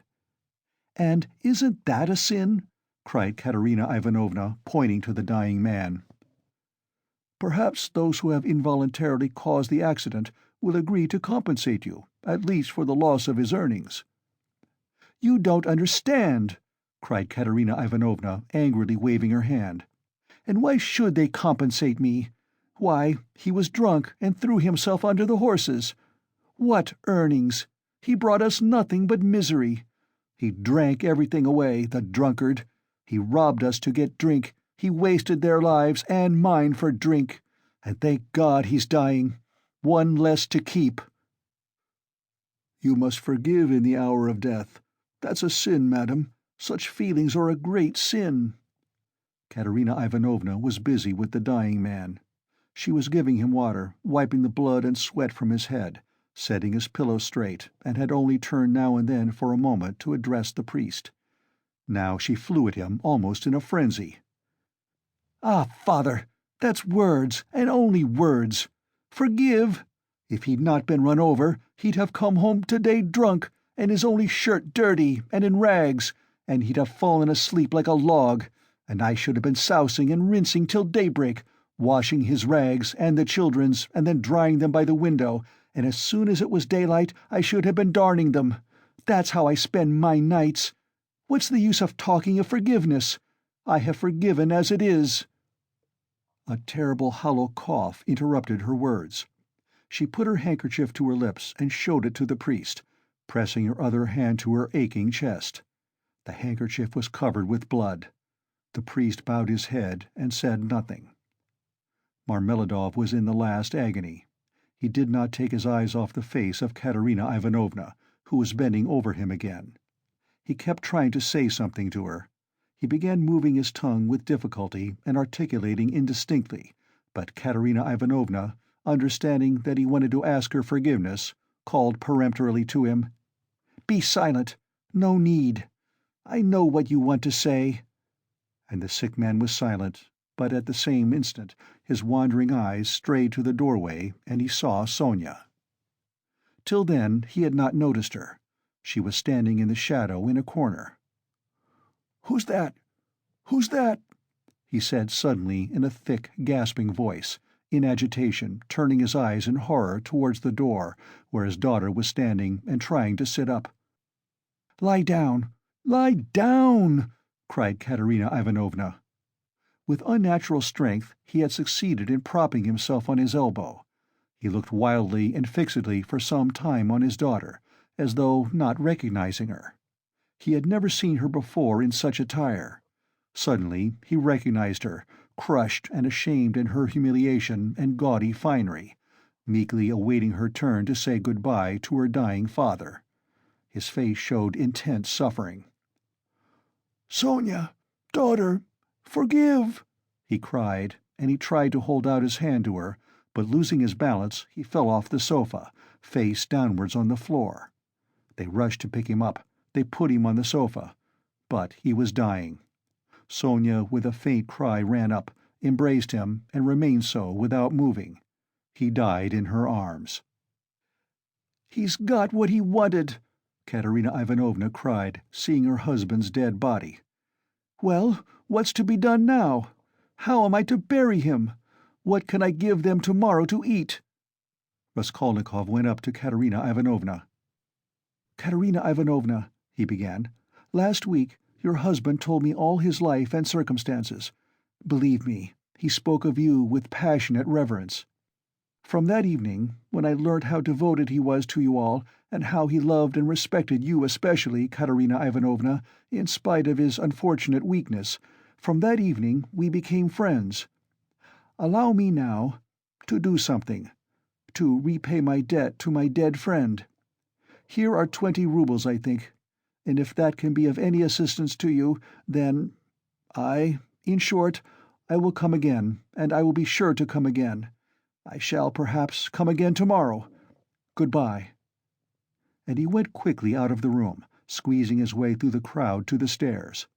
"And isn't that a sin?" cried Katerina Ivanovna, pointing to the dying man. "Perhaps those who have involuntarily caused the accident will agree to compensate you, at least for the loss of his earnings." "You don't understand!" cried Katerina Ivanovna, angrily waving her hand. "And why should they compensate me? Why, he was drunk and threw himself under the horses. What earnings? He brought us nothing but misery. He drank everything away, the drunkard. He robbed us to get drink. He wasted their lives and mine for drink. And thank God he's dying. One less to keep." "You must forgive in the hour of death. That's a sin, madam. Such feelings are a great sin." Katerina Ivanovna was busy with the dying man. She was giving him water, wiping the blood and sweat from his head, setting his pillow straight, and had only turned now and then for a moment to address the priest. Now she flew at him almost in a frenzy. "Ah, father, that's words, and only words. Forgive? If he'd not been run over, he'd have come home to-day drunk, and his only shirt dirty and in rags, and he'd have fallen asleep like a log, and I should have been sousing and rinsing till daybreak, washing his rags and the children's, and then drying them by the window, and as soon as it was daylight I should have been darning them. That's how I spend my nights. What's the use of talking of forgiveness? I have forgiven as it is." A terrible hollow cough interrupted her words. She put her handkerchief to her lips and showed it to the priest, pressing her other hand to her aching chest. The handkerchief was covered with blood. The priest bowed his head and said nothing. Marmeladov was in the last agony. He did not take his eyes off the face of Katerina Ivanovna, who was bending over him again. He kept trying to say something to her. He began moving his tongue with difficulty and articulating indistinctly, but Katerina Ivanovna, understanding that he wanted to ask her forgiveness, called peremptorily to him, "Be silent. No need. I know what you want to say." And the sick man was silent, but at the same instant his wandering eyes strayed to the doorway and he saw Sonia. Till then he had not noticed her. She was standing in the shadow in a corner. "Who's that? Who's that?" he said suddenly in a thick, gasping voice, in agitation, turning his eyes in horror towards the door, where his daughter was standing and trying to sit up. "Lie down! Lie down!" cried Katerina Ivanovna. With unnatural strength he had succeeded in propping himself on his elbow. He looked wildly and fixedly for some time on his daughter, as though not recognizing her. He had never seen her before in such attire. Suddenly he recognized her, crushed and ashamed in her humiliation and gaudy finery, meekly awaiting her turn to say good-bye to her dying father. His face showed intense suffering. "Sonia, daughter, forgive!" he cried, and he tried to hold out his hand to her, but losing his balance he fell off the sofa, face downwards on the floor. They rushed to pick him up. They put him on the sofa. But he was dying. Sonia with a faint cry ran up, embraced him, and remained so without moving. He died in her arms. "He's got what he wanted!" Katerina Ivanovna cried, seeing her husband's dead body. "Well, what's to be done now? How am I to bury him? What can I give them tomorrow to eat?" Raskolnikov went up to Katerina Ivanovna. "Katerina Ivanovna," he began, "last week your husband told me all his life and circumstances. Believe me, he spoke of you with passionate reverence. From that evening, when I learnt how devoted he was to you all, and how he loved and respected you especially, Katerina Ivanovna, in spite of his unfortunate weakness, from that evening we became friends. Allow me now to do something, to repay my debt to my dead friend. Here are 20 roubles, I think, and if that can be of any assistance to you, then in short, I will come again, and I will be sure to come again. I shall perhaps come again tomorrow. Good-bye." And he went quickly out of the room, squeezing his way through the crowd to the stairs.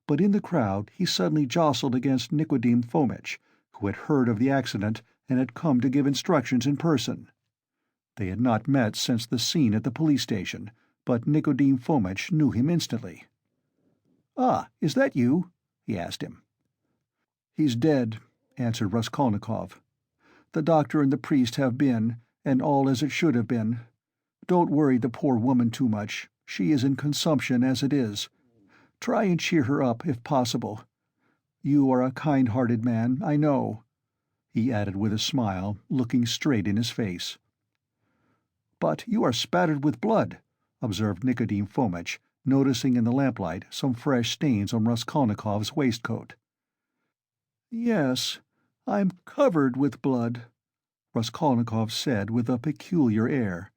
But in the crowd he suddenly jostled against Nicodim Fomitch, who had heard of the accident and had come to give instructions in person. They had not met since the scene at the police station, but Nicodim Fomitch knew him instantly. "Ah, is that you?" he asked him. "He's dead," answered Raskolnikov. "The doctor and the priest have been, and all as it should have been. Don't worry the poor woman too much. She is in consumption as it is. Try and cheer her up, if possible. You are a kind-hearted man, I know," he added with a smile, looking straight in his face. "But you are spattered with blood," observed Nicodim Fomitch, noticing in the lamplight some fresh stains on Raskolnikov's waistcoat. "Yes, I'm covered with blood," Raskolnikov said with a peculiar air.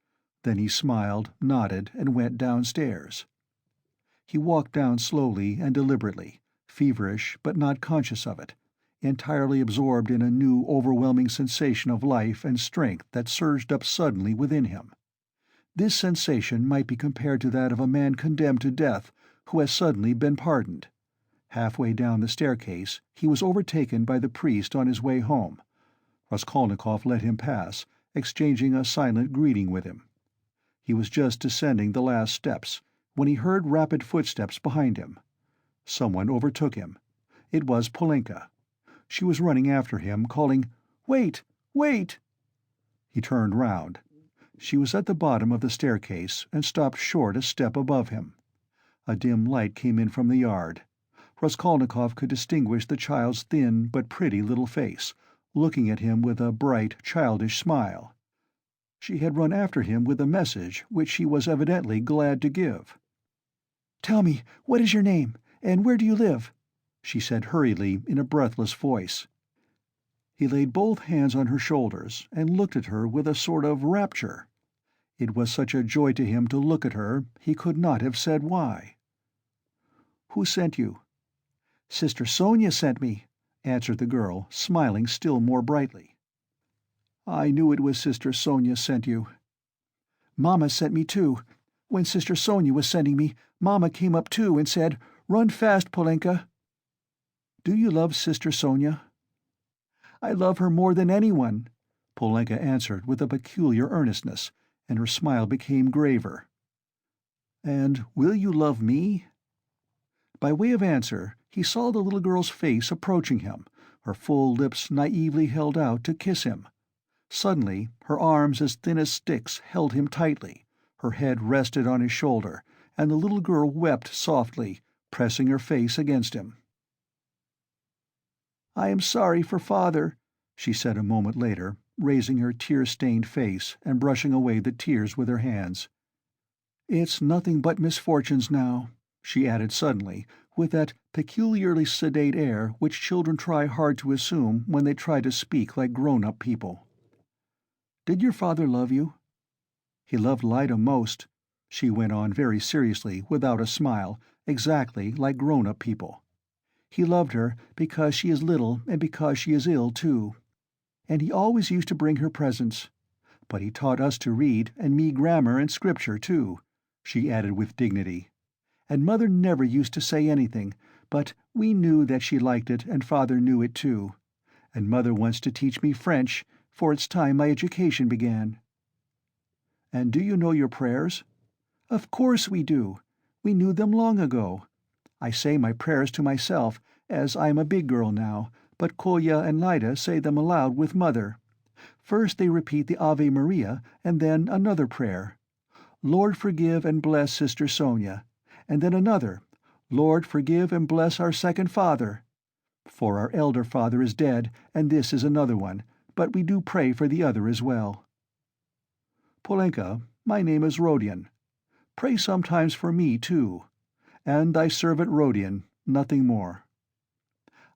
Then he smiled, nodded, and went downstairs. He walked down slowly and deliberately, feverish but not conscious of it, entirely absorbed in a new overwhelming sensation of life and strength that surged up suddenly within him. This sensation might be compared to that of a man condemned to death who has suddenly been pardoned. Halfway down the staircase he was overtaken by the priest on his way home. Raskolnikov let him pass, exchanging a silent greeting with him. He was just descending the last steps when he heard rapid footsteps behind him. Someone overtook him. It was Polenka. She was running after him, calling, "Wait! Wait!" He turned round. She was at the bottom of the staircase and stopped short a step above him. A dim light came in from the yard. Raskolnikov could distinguish the child's thin but pretty little face, looking at him with a bright, childish smile. She had run after him with a message which she was evidently glad to give. "Tell me, what is your name, and where do you live?" she said hurriedly in a breathless voice. He laid both hands on her shoulders and looked at her with a sort of rapture. It was such a joy to him to look at her, he could not have said why. "Who sent you?" "Sister Sonia sent me," answered the girl, smiling still more brightly. "I knew it was Sister Sonia sent you." "Mamma sent me too. When Sister Sonia was sending me, Mamma came up too and said, 'Run fast, Polenka.'" "Do you love Sister Sonia?" "I love her more than anyone," Polenka answered with a peculiar earnestness, and her smile became graver. "And will you love me?" By way of answer, he saw the little girl's face approaching him, her full lips naively held out to kiss him. Suddenly, her arms as thin as sticks held him tightly, her head rested on his shoulder, and the little girl wept softly, pressing her face against him. "I am sorry for Father," she said a moment later, raising her tear-stained face and brushing away the tears with her hands. "It's nothing but misfortunes now," she added suddenly, with that peculiarly sedate air which children try hard to assume when they try to speak like grown-up people. "Did your father love you?" "He loved Lyda most," she went on very seriously, without a smile, exactly like grown-up people. "He loved her because she is little and because she is ill, too. And he always used to bring her presents. But he taught us to read, and me grammar and scripture, too," she added with dignity. "And Mother never used to say anything, but we knew that she liked it and Father knew it too. And Mother wants to teach me French, for it's time my education began." "And do you know your prayers?" "Of course we do. We knew them long ago. I say my prayers to myself, as I am a big girl now, but Kolya and Lyda say them aloud with Mother. First they repeat the Ave Maria, and then another prayer. 'Lord, forgive and bless Sister Sonia,' and then another, 'Lord, forgive and bless our second father.' For our elder father is dead, and this is another one, but we do pray for the other as well." "Polenka, my name is Rodion. Pray sometimes for me, too. And thy servant Rodion, nothing more."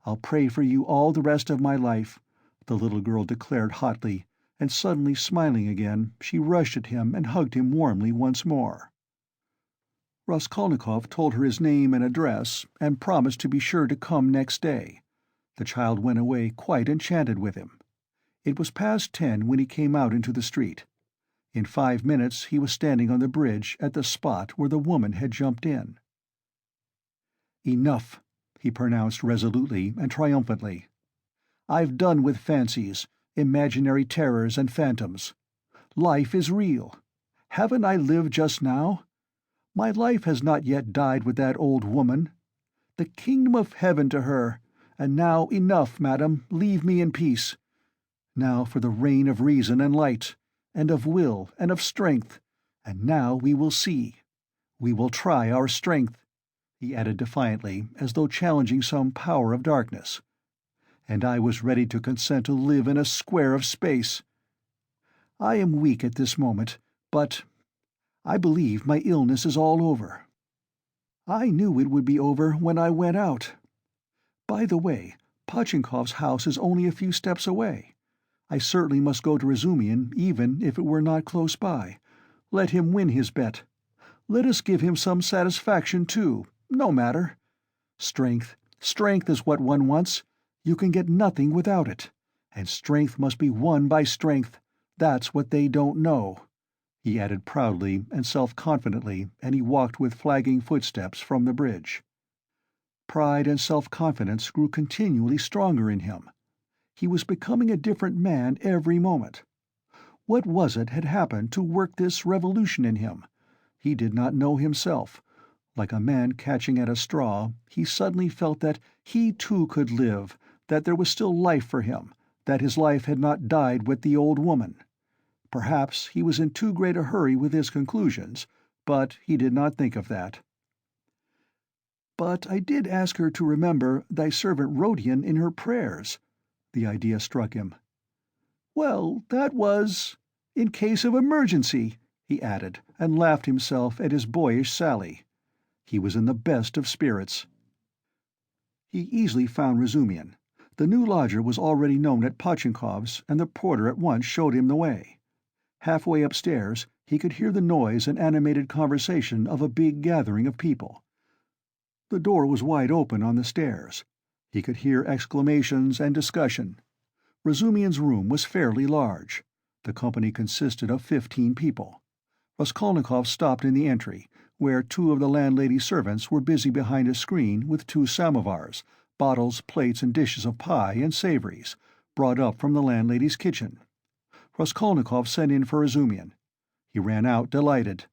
"I'll pray for you all the rest of my life," the little girl declared hotly, and suddenly smiling again, she rushed at him and hugged him warmly once more. Raskolnikov told her his name and address, and promised to be sure to come next day. The child went away quite enchanted with him. It was past 10 when he came out into the street. In 5 minutes he was standing on the bridge at the spot where the woman had jumped in. "Enough," he pronounced resolutely and triumphantly. "I've done with fancies, imaginary terrors and phantoms. Life is real. Haven't I lived just now? My life has not yet died with that old woman. The kingdom of heaven to her, and now enough, madam, leave me in peace. Now for the reign of reason and light, and of will and of strength, and now we will see. We will try our strength," he added defiantly, as though challenging some power of darkness. "And I was ready to consent to live in a square of space. I am weak at this moment, but I believe my illness is all over." I knew it would be over when I went out. By the way, Pochinkov's house is only a few steps away. I certainly must go to Razumian, even if it were not close by. Let him win his bet. Let us give him some satisfaction, too. No matter. Strength. Strength is what one wants. You can get nothing without it. And strength must be won by strength. That's what they don't know," he added proudly and self-confidently, and he walked with flagging footsteps from the bridge. Pride and self-confidence grew continually stronger in him. He was becoming a different man every moment. What was it had happened to work this revolution in him? He did not know himself. Like a man catching at a straw, he suddenly felt that he too could live, that there was still life for him, that his life had not died with the old woman. Perhaps he was in too great a hurry with his conclusions, but he did not think of that. "But I did ask her to remember thy servant Rodion in her prayers," the idea struck him. "Well, that was in case of emergency," he added, and laughed himself at his boyish sally. He was in the best of spirits. He easily found Razumian. The new lodger was already known at Pochinkov's, and the porter at once showed him the way. Halfway upstairs, he could hear the noise and animated conversation of a big gathering of people. The door was wide open on the stairs. He could hear exclamations and discussion. Razumian's room was fairly large. The company consisted of 15 people. Raskolnikov stopped in the entry, where 2 of the landlady's servants were busy behind a screen with 2 samovars, bottles, plates, and dishes of pie and savories, brought up from the landlady's kitchen. Raskolnikov sent in for Razumian. He ran out delighted.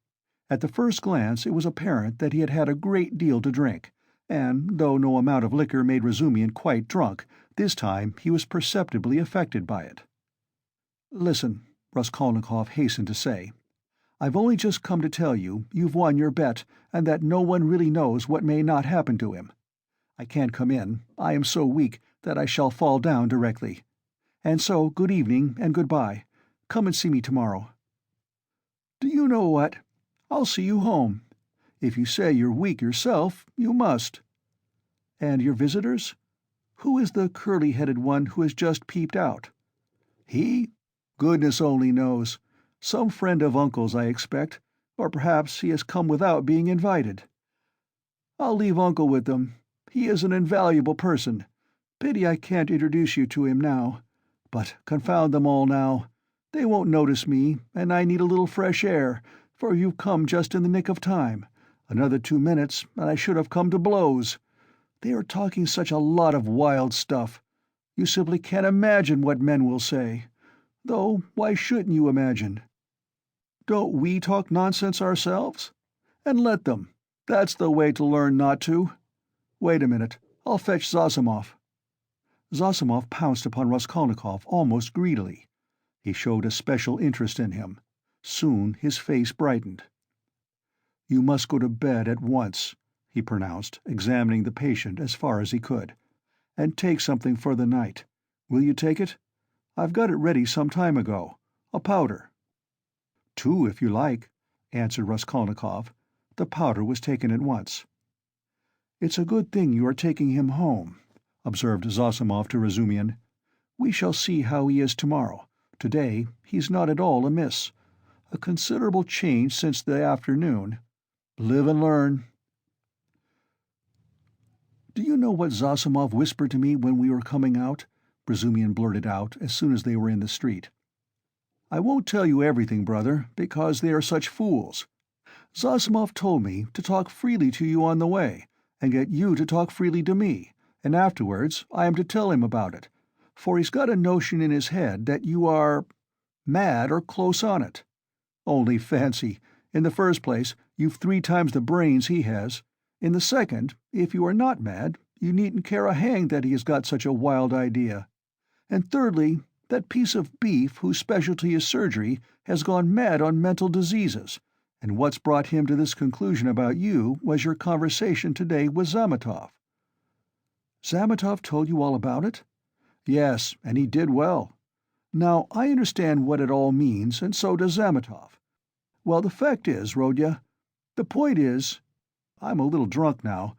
At the first glance it was apparent that he had had a great deal to drink, and, though no amount of liquor made Razumian quite drunk, this time he was perceptibly affected by it. "Listen," Raskolnikov hastened to say. "I've only just come to tell you you've won your bet, and that no one really knows what may not happen to him. I can't come in. I am so weak that I shall fall down directly. And so good evening and good-bye. Come and see me tomorrow." "Do you know what? I'll see you home. If you say you're weak yourself, you must." "And your visitors? Who is the curly-headed one who has just peeped out?" "He? Goodness only knows. Some friend of Uncle's, I expect, or perhaps he has come without being invited. I'll leave Uncle with them. He is an invaluable person. Pity I can't introduce you to him now. But confound them all now. They won't notice me, and I need a little fresh air, for you've come just in the nick of time. Another 2 minutes, and I should have come to blows. They are talking such a lot of wild stuff. You simply can't imagine what men will say. Though, why shouldn't you imagine? Don't we talk nonsense ourselves? And let them. That's the way to learn not to. Wait a minute, I'll fetch Zosimov." Zosimov pounced upon Raskolnikov almost greedily. He showed a special interest in him. Soon his face brightened. "You must go to bed at once," he pronounced, examining the patient as far as he could. "And take something for the night. Will you take it? I've got it ready some time ago. A powder." "2, if you like," answered Raskolnikov. The powder was taken at once. "It's a good thing you are taking him home," observed Zosimov to Razumian. "We shall see how he is tomorrow. Today he's not at all amiss. A considerable change since the afternoon. Live and learn." "Do you know what Zosimov whispered to me when we were coming out?" Razumian blurted out as soon as they were in the street. "I won't tell you everything, brother, because they are such fools. Zosimov told me to talk freely to you on the way, and get you to talk freely to me, and afterwards I am to tell him about it, for he's got a notion in his head that you are mad or close on it. Only fancy, in the first place, you've 3 times the brains he has. In the second, if you are not mad, you needn't care a hang that he has got such a wild idea. And thirdly, that piece of beef whose specialty is surgery has gone mad on mental diseases, and what's brought him to this conclusion about you was your conversation today with Zametov." "Zametov told you all about it?" "Yes, and he did well. Now, I understand what it all means, and so does Zametov. Well, the fact is, Rodya, the point is—" I'm a little drunk now,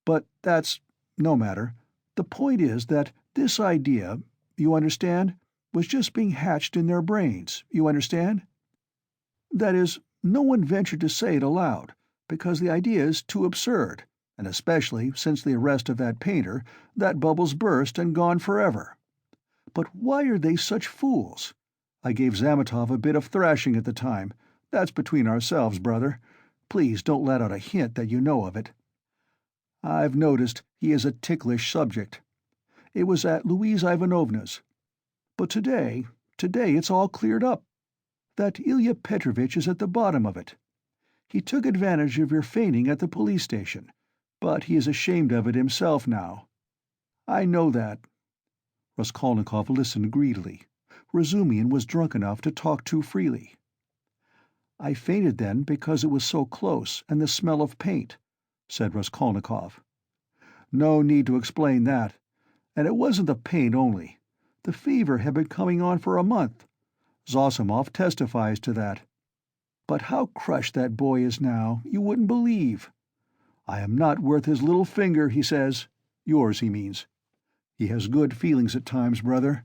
but that's no matter. The point is that this idea, you understand, was just being hatched in their brains, you understand? That is, no one ventured to say it aloud, because the idea is too absurd, and especially since the arrest of that painter, that bubble's burst and gone forever. But why are they such fools? I gave Zametov a bit of thrashing at the time. That's between ourselves, brother. Please don't let out a hint that you know of it. I've noticed he is a ticklish subject. It was at Louise Ivanovna's. But today it's all cleared up. That Ilya Petrovitch is at the bottom of it. He took advantage of your fainting at the police station, but he is ashamed of it himself now. I know that." Raskolnikov listened greedily. Razumian was drunk enough to talk too freely. "I fainted then because it was so close, and the smell of paint," said Raskolnikov. "No need to explain that. And it wasn't the paint only. The fever had been coming on for a month. Zosimov testifies to that. But how crushed that boy is now, you wouldn't believe. 'I am not worth his little finger,' he says. Yours, he means. He has good feelings at times, brother.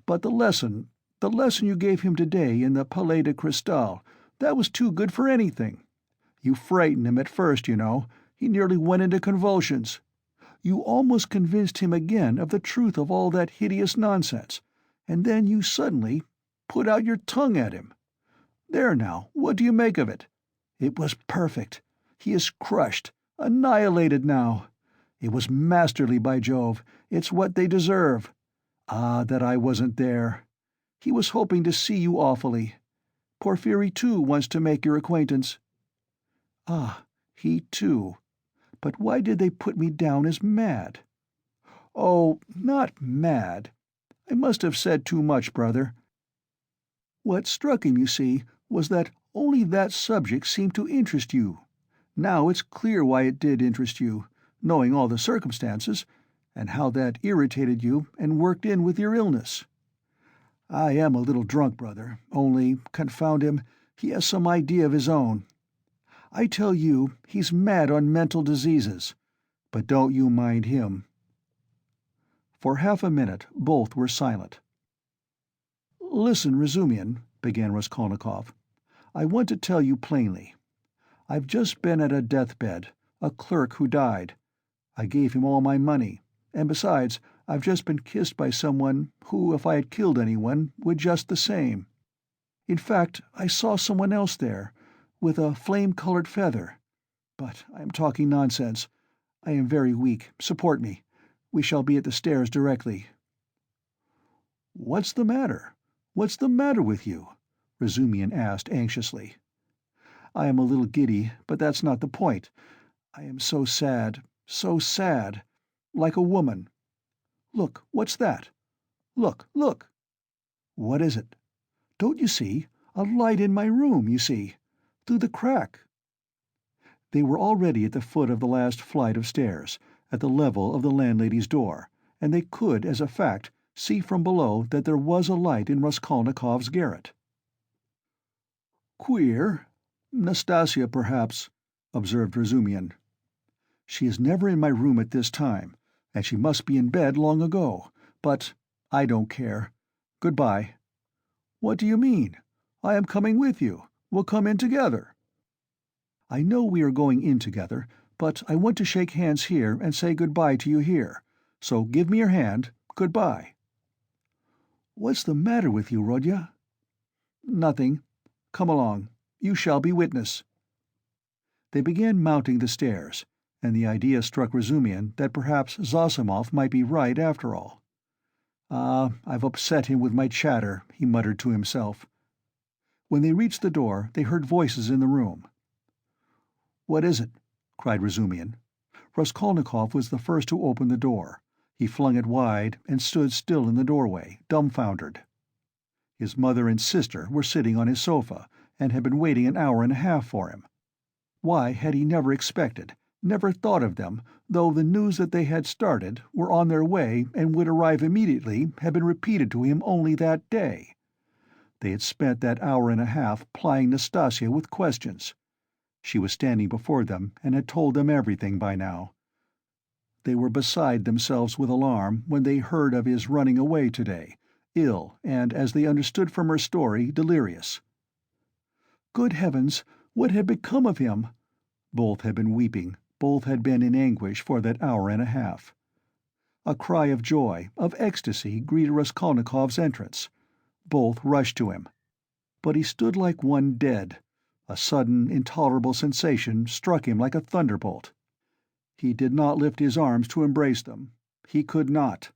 But the lesson you gave him today in the Palais de Cristal, that was too good for anything. You frightened him at first, you know. He nearly went into convulsions. You almost convinced him again of the truth of all that hideous nonsense, and then you suddenly put out your tongue at him. There now, what do you make of it? It was perfect. He is crushed, annihilated now. It was masterly, by Jove. It's what they deserve. Ah, that I wasn't there. He was hoping to see you awfully. Porphyry, too, wants to make your acquaintance." "Ah, he, too. But why did they put me down as mad?" "Oh, not mad. I must have said too much, brother. What struck him, you see, was that only that subject seemed to interest you. Now it's clear why it did interest you, knowing all the circumstances, and how that irritated you and worked in with your illness. I am a little drunk, brother, only, confound him, he has some idea of his own. I tell you, he's mad on mental diseases. But don't you mind him." For half a minute both were silent. "Listen, Razumian," began Raskolnikov. "I want to tell you plainly. I've just been at a deathbed, a clerk who died. I gave him all my money, and besides, I've just been kissed by someone who, if I had killed anyone, would just the same. In fact, I saw someone else there, with a flame-colored feather. But I am talking nonsense. I am very weak. Support me. We shall be at the stairs directly." "What's the matter? What's the matter with you?" Razumian asked anxiously. "I am a little giddy, but that's not the point. I am so sad, like a woman. Look, what's that? Look, look!" "What is it?" "Don't you see? A light in my room, you see. Through the crack." They were already at the foot of the last flight of stairs, at the level of the landlady's door, and they could, as a fact, see from below that there was a light in Raskolnikov's garret. "Queer. Nastasia, perhaps," observed Razumian. "She is never in my room at this time, and she must be in bed long ago. But I don't care. Goodbye." "What do you mean? I am coming with you. We'll come in together." "I know we are going in together, but I want to shake hands here and say goodbye to you here. So give me your hand. Goodbye." "What's the matter with you, Rodya?" "Nothing. Come along. You shall be witness." They began mounting the stairs, and the idea struck Razumian that perhaps Zosimov might be right after all. "Ah, I've upset him with my chatter," he muttered to himself. When they reached the door, they heard voices in the room. "What is it?" cried Razumian. Raskolnikov was the first to open the door. He flung it wide and stood still in the doorway, dumbfounded. His mother and sister were sitting on his sofa, and had been waiting an hour and a half for him. Why had he never expected, never thought of them, though the news that they had started, were on their way and would arrive immediately, had been repeated to him only that day? They had spent that hour and a half plying Nastasia with questions. She was standing before them and had told them everything by now. They were beside themselves with alarm when they heard of his running away today, ill and, as they understood from her story, delirious. Good heavens, what had become of him? Both had been weeping, both had been in anguish for that hour and a half. A cry of joy, of ecstasy, greeted Raskolnikov's entrance. Both rushed to him. But he stood like one dead. A sudden, intolerable sensation struck him like a thunderbolt. He did not lift his arms to embrace them. He could not.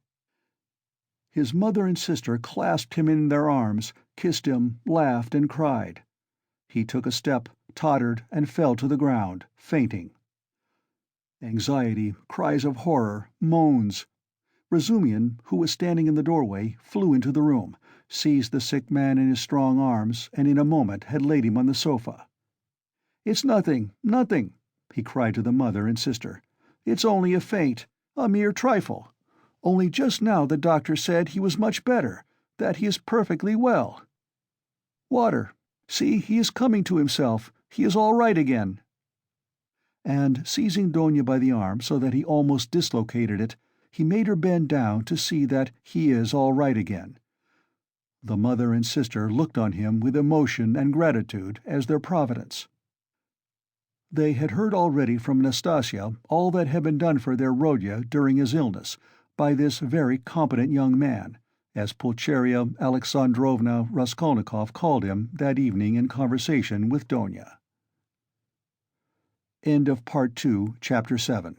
His mother and sister clasped him in their arms, kissed him, laughed and cried. He took a step, tottered, and fell to the ground, fainting. Anxiety, cries of horror, moans. Razumian, who was standing in the doorway, flew into the room, seized the sick man in his strong arms, and in a moment had laid him on the sofa. "It's nothing, nothing," he cried to the mother and sister. "It's only a faint, a mere trifle. Only just now the doctor said he was much better, that he is perfectly well. Water. See, he is coming to himself. He is all right again." And, seizing Donia by the arm so that he almost dislocated it, he made her bend down to see that he is all right again. The mother and sister looked on him with emotion and gratitude as their providence. They had heard already from Nastasia all that had been done for their Rodya during his illness, by this very competent young man, as Pulcheria Alexandrovna Raskolnikov called him that evening in conversation with Donia. End of Part 2, Chapter 7.